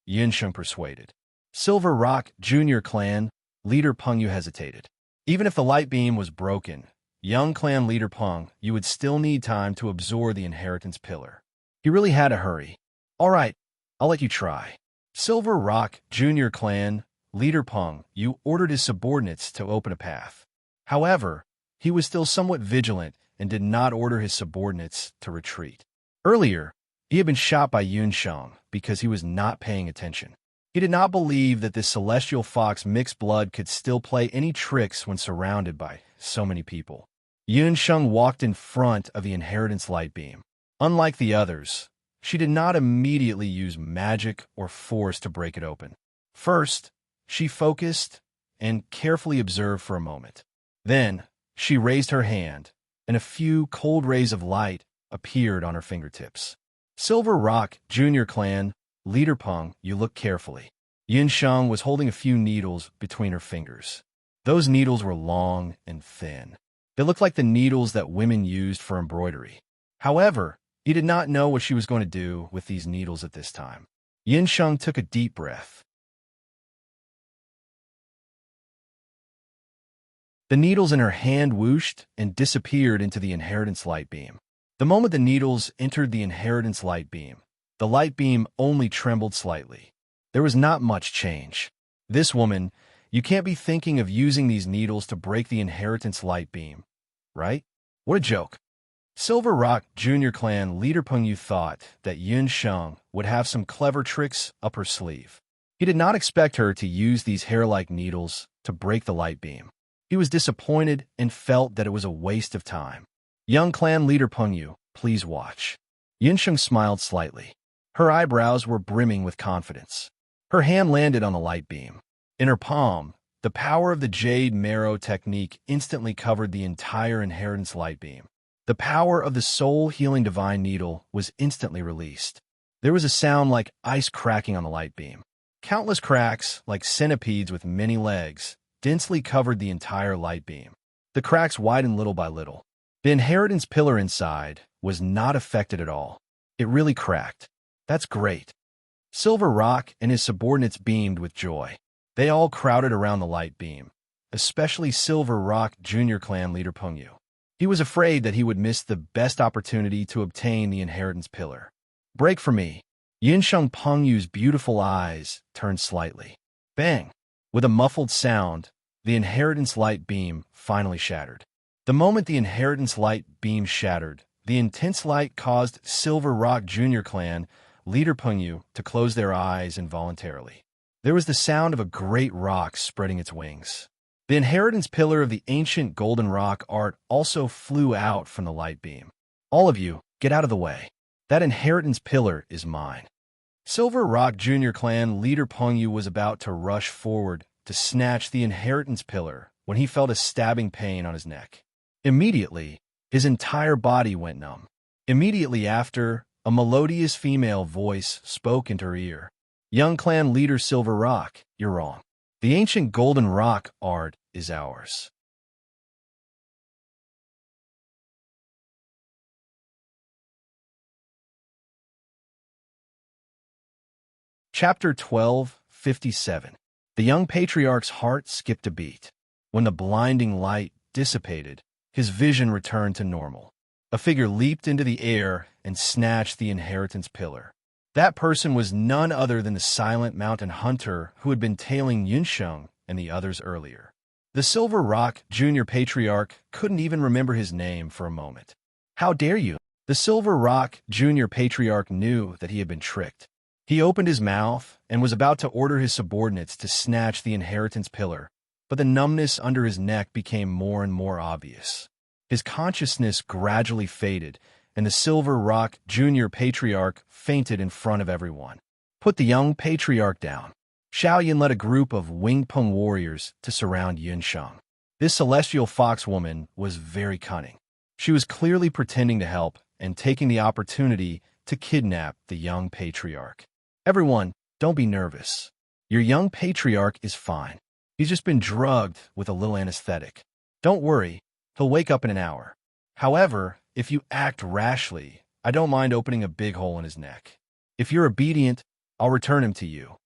Yun Sheng persuaded. Silver Rock Junior clan leader Peng Yu hesitated. Even if the light beam was broken, young clan leader Peng Yu would still need time to absorb the inheritance pillar. He really had to hurry. All right, I'll let you try. Silver Rock Junior clan leader Peng Yu ordered his subordinates to open a path. However, he was still somewhat vigilant and did not order his subordinates to retreat. Earlier, he had been shot by Yun Sheng because he was not paying attention. He did not believe that this celestial fox mixed blood could still play any tricks when surrounded by so many people. Yun Sheng walked in front of the inheritance light beam. Unlike the others, she did not immediately use magic or force to break it open. First, she focused and carefully observed for a moment. Then, she raised her hand, and a few cold rays of light appeared on her fingertips. Silver Rock Junior clan leader Peng Yu looked carefully. Yun Sheng was holding a few needles between her fingers. Those needles were long and thin. They looked like the needles that women used for embroidery. However, he did not know what she was going to do with these needles at this time. Yun Sheng took a deep breath. The needles in her hand whooshed and disappeared into the inheritance light beam. The moment the needles entered the inheritance light beam, the light beam only trembled slightly. There was not much change. This woman, you can't be thinking of using these needles to break the inheritance light beam, right? What a joke. Silver Rock Junior Clan leader Peng Yu thought that Yun Sheng would have some clever tricks up her sleeve. He did not expect her to use these hair-like needles to break the light beam. He was disappointed and felt that it was a waste of time. Young clan leader Peng Yu, please watch. Yun Sheng smiled slightly. Her eyebrows were brimming with confidence. Her hand landed on the light beam. In her palm, the power of the Jade Marrow technique instantly covered the entire inheritance light beam. The power of the soul-healing divine needle was instantly released. There was a sound like ice cracking on the light beam. Countless cracks, like centipedes with many legs, densely covered the entire light beam. The cracks widened little by little. The inheritance pillar inside was not affected at all. It really cracked. That's great. Silver Rock and his subordinates beamed with joy. They all crowded around the light beam, especially Silver Rock Junior Clan leader Peng Yu. He was afraid that he would miss the best opportunity to obtain the inheritance pillar. Break for me. Yinsheng Peng Yu's beautiful eyes turned slightly. Bang! With a muffled sound, the inheritance light beam finally shattered. The moment the inheritance light beam shattered, the intense light caused Silver Rock Junior Clan leader Peng Yu to close their eyes involuntarily. There was the sound of a great rock spreading its wings. The inheritance pillar of the ancient golden rock art also flew out from the light beam. All of you, get out of the way. That inheritance pillar is mine. Silver Rock Junior Clan leader Peng Yu was about to rush forward to snatch the inheritance pillar when he felt a stabbing pain on his neck. Immediately, his entire body went numb. Immediately after, a melodious female voice spoke into her ear. Young clan leader Silver Rock, you're wrong. The ancient golden rock art is ours. Chapter 12:57. The young patriarch's heart skipped a beat. When the blinding light dissipated, his vision returned to normal. A figure leaped into the air and snatched the inheritance pillar. That person was none other than the silent mountain hunter who had been tailing Yunsheng and the others earlier. The Silver Rock Junior Patriarch couldn't even remember his name for a moment. How dare you? The Silver Rock Junior Patriarch knew that he had been tricked. He opened his mouth and was about to order his subordinates to snatch the inheritance pillar, but the numbness under his neck became more and more obvious. His consciousness gradually faded, and the Silver Rock Junior Patriarch fainted in front of everyone. Put the young patriarch down. Xiaoyan led a group of Wingpeng warriors to surround Yunsheng. This celestial fox woman was very cunning. She was clearly pretending to help and taking the opportunity to kidnap the young patriarch. Everyone, don't be nervous. Your young patriarch is fine. He's just been drugged with a little anesthetic. Don't worry, he'll wake up in an hour. However, if you act rashly, I don't mind opening a big hole in his neck. If you're obedient, I'll return him to you.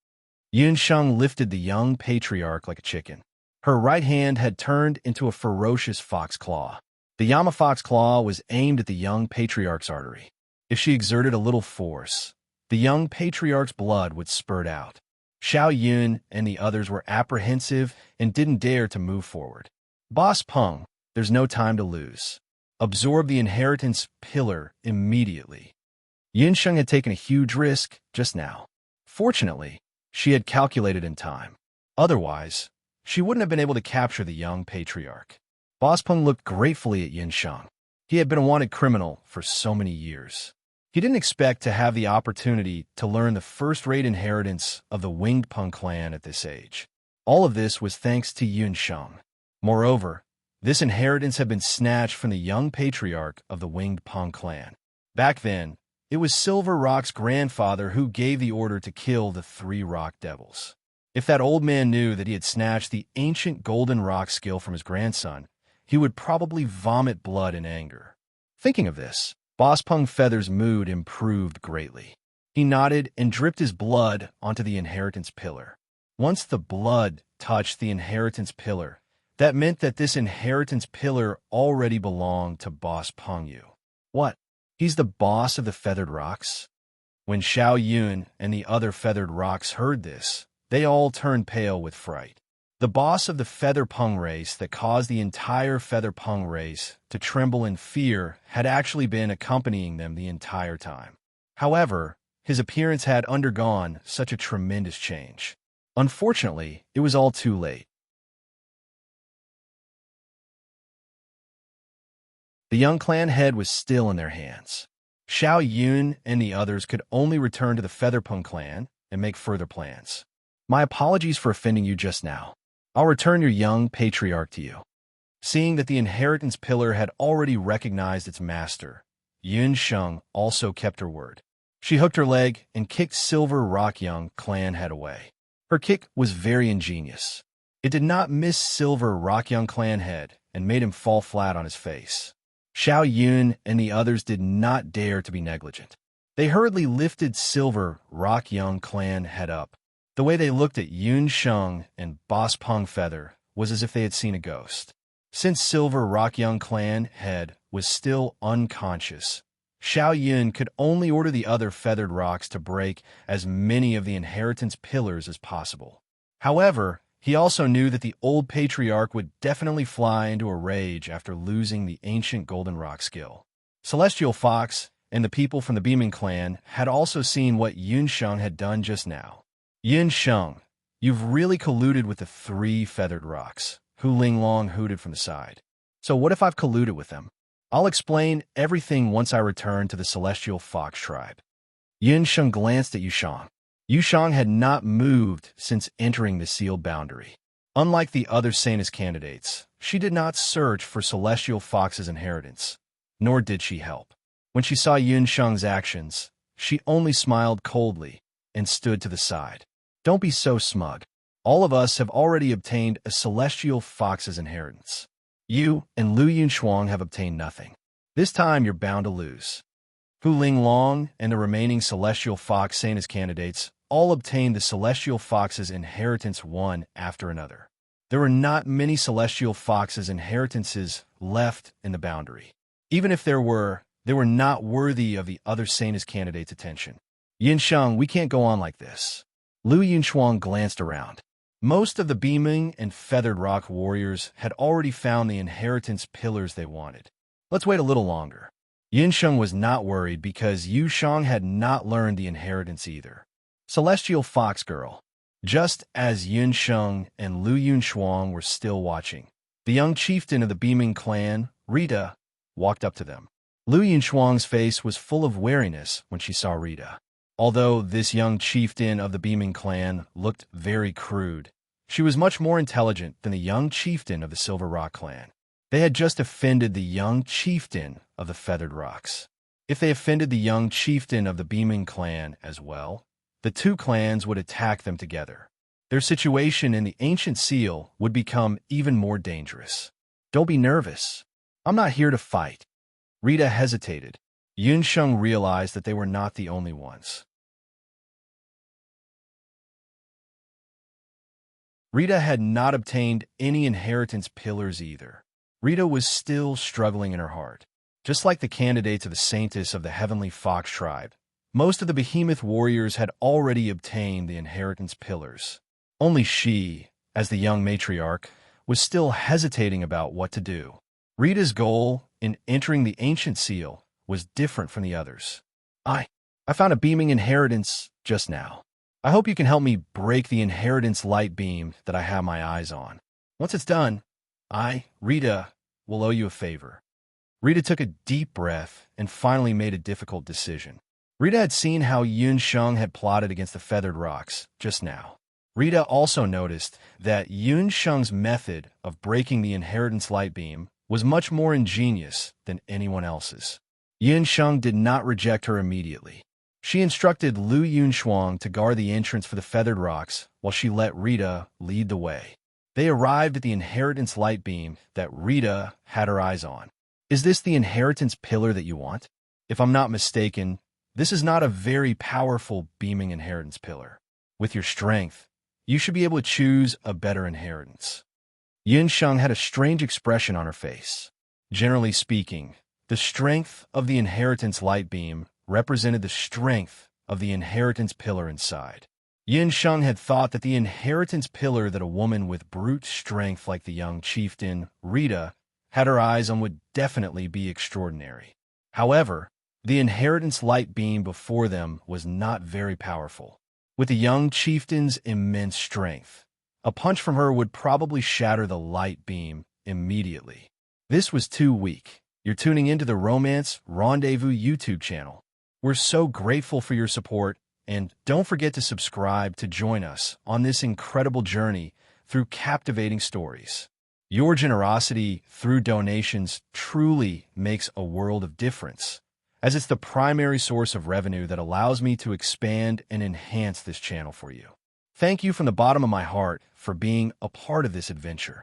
Yunsheng lifted the young patriarch like a chicken. Her right hand had turned into a ferocious fox claw. The Yama fox claw was aimed at the young patriarch's artery. If she exerted a little force, the young patriarch's blood would spurt out. Xiao Yun and the others were apprehensive and didn't dare to move forward. Boss Peng, there's no time to lose. Absorb the inheritance pillar immediately. Yunsheng had taken a huge risk just now. Fortunately, she had calculated in time. Otherwise, she wouldn't have been able to capture the young patriarch. Boss Peng looked gratefully at Yunsheng. He had been a wanted criminal for so many years. He didn't expect to have the opportunity to learn the first-rate inheritance of the Winged Peng clan at this age. All of this was thanks to Yunsheng. Moreover, this inheritance had been snatched from the young patriarch of the Winged Peng clan. Back then, it was Silver Rock's grandfather who gave the order to kill the 3 rock devils. If that old man knew that he had snatched the ancient golden rock skill from his grandson, he would probably vomit blood in anger. Thinking of this, Boss Peng Feather's mood improved greatly. He nodded and dripped his blood onto the inheritance pillar. Once the blood touched the inheritance pillar, that meant that this inheritance pillar already belonged to Boss Peng Yu. What? He's the boss of the feathered rocks? When Xiao Yun and the other feathered rocks heard this, they all turned pale with fright. The boss of the Feather Pung race that caused the entire Feather Pung race to tremble in fear had actually been accompanying them the entire time. However, his appearance had undergone such a tremendous change. Unfortunately, it was all too late. The young clan head was still in their hands. Xiao Yun and the others could only return to the Featherpung clan and make further plans. My apologies for offending you just now. I'll return your young patriarch to you. Seeing that the inheritance pillar had already recognized its master, Yun Sheng also kept her word. She hooked her leg and kicked Silver Rock Young clan head away. Her kick was very ingenious. It did not miss Silver Rock Young clan head and made him fall flat on his face. Xiao Yun and the others did not dare to be negligent. They hurriedly lifted Silver Rock Young clan head up. The way they looked at Yun Sheng and Boss Pung Feather was as if they had seen a ghost. Since Silver Rock Young clan head was still unconscious, Xiao Yun could only order the other feathered rocks to break as many of the inheritance pillars as possible. However, he also knew that the old patriarch would definitely fly into a rage after losing the ancient golden rock skill. Celestial Fox and the people from the Beaming clan had also seen what Yun Sheng had done just now. Yun Sheng, you've really colluded with the 3 feathered rocks, Hu Ling Long hooted from the side. So what if I've colluded with them? I'll explain everything once I return to the Celestial Fox tribe. Yun Sheng glanced at Yu Shang. Yu Shang had not moved since entering the sealed boundary. Unlike the other Sanus candidates, she did not search for Celestial Fox's inheritance, nor did she help. When she saw Yun Sheng's actions, she only smiled coldly and stood to the side. Don't be so smug. All of us have already obtained a Celestial Fox's inheritance. You and Lu Yunshuang have obtained nothing. This time you're bound to lose. Hu Ling Long and the remaining Celestial Fox Sanus candidates all obtained the Celestial Fox's inheritance one after another. There were not many Celestial Fox's inheritances left in the boundary. Even if there were, they were not worthy of the other Sanus candidates' attention. Yin Sheng, we can't go on like this. Lu Yunshuang glanced around. Most of the Beaming and Feathered Rock warriors had already found the inheritance pillars they wanted. Let's wait a little longer. Yin Sheng was not worried because Yu Shang had not learned the inheritance either. Celestial Fox Girl. Just as Yun Sheng and Lu Yunshuang were still watching, the young chieftain of the Beaming clan, Rita, walked up to them. Lu Yunshuang's face was full of wariness when she saw Rita. Although this young chieftain of the Beaming clan looked very crude, she was much more intelligent than the young chieftain of the Silver Rock clan. They had just offended the young chieftain of the Feathered Rocks. If they offended the young chieftain of the Beaming clan as well, the 2 clans would attack them together. Their situation in the Ancient Seal would become even more dangerous. Don't be nervous. I'm not here to fight. Rita hesitated. Yun Sheng realized that they were not the only ones. Rita had not obtained any inheritance pillars either. Rita was still struggling in her heart. Just like the candidates of the Saintess of the Heavenly Fox tribe, most of the Behemoth warriors had already obtained the inheritance pillars. Only she, as the young matriarch, was still hesitating about what to do. Rita's goal in entering the Ancient Seal was different from the others. I found a beaming inheritance just now. I hope you can help me break the inheritance light beam that I have my eyes on. Once it's done, Rita, will owe you a favor. Rita took a deep breath and finally made a difficult decision. Rita had seen how Yun Sheng had plotted against the Feathered Rocks just now. Rita also noticed that Yun Sheng's method of breaking the inheritance light beam was much more ingenious than anyone else's. Yun Sheng did not reject her immediately. She instructed Lu Yunshuang to guard the entrance for the Feathered Rocks while she let Rita lead the way. They arrived at the inheritance light beam that Rita had her eyes on. Is this the inheritance pillar that you want? If I'm not mistaken, this is not a very powerful beaming inheritance pillar. With your strength, you should be able to choose a better inheritance. Yin Sheng had a strange expression on her face. Generally speaking, the strength of the inheritance light beam represented the strength of the inheritance pillar inside. Yin Sheng had thought that the inheritance pillar that a woman with brute strength like the young chieftain, Rita, had her eyes on would definitely be extraordinary. However, the inheritance light beam before them was not very powerful. With the young chieftain's immense strength, a punch from her would probably shatter the light beam immediately. This was too weak. You're tuning into the Romance Rendezvous YouTube channel. We're so grateful for your support, and don't forget to subscribe to join us on this incredible journey through captivating stories. Your generosity through donations truly makes a world of difference, as it's the primary source of revenue that allows me to expand and enhance this channel for you. Thank you from the bottom of my heart for being a part of this adventure.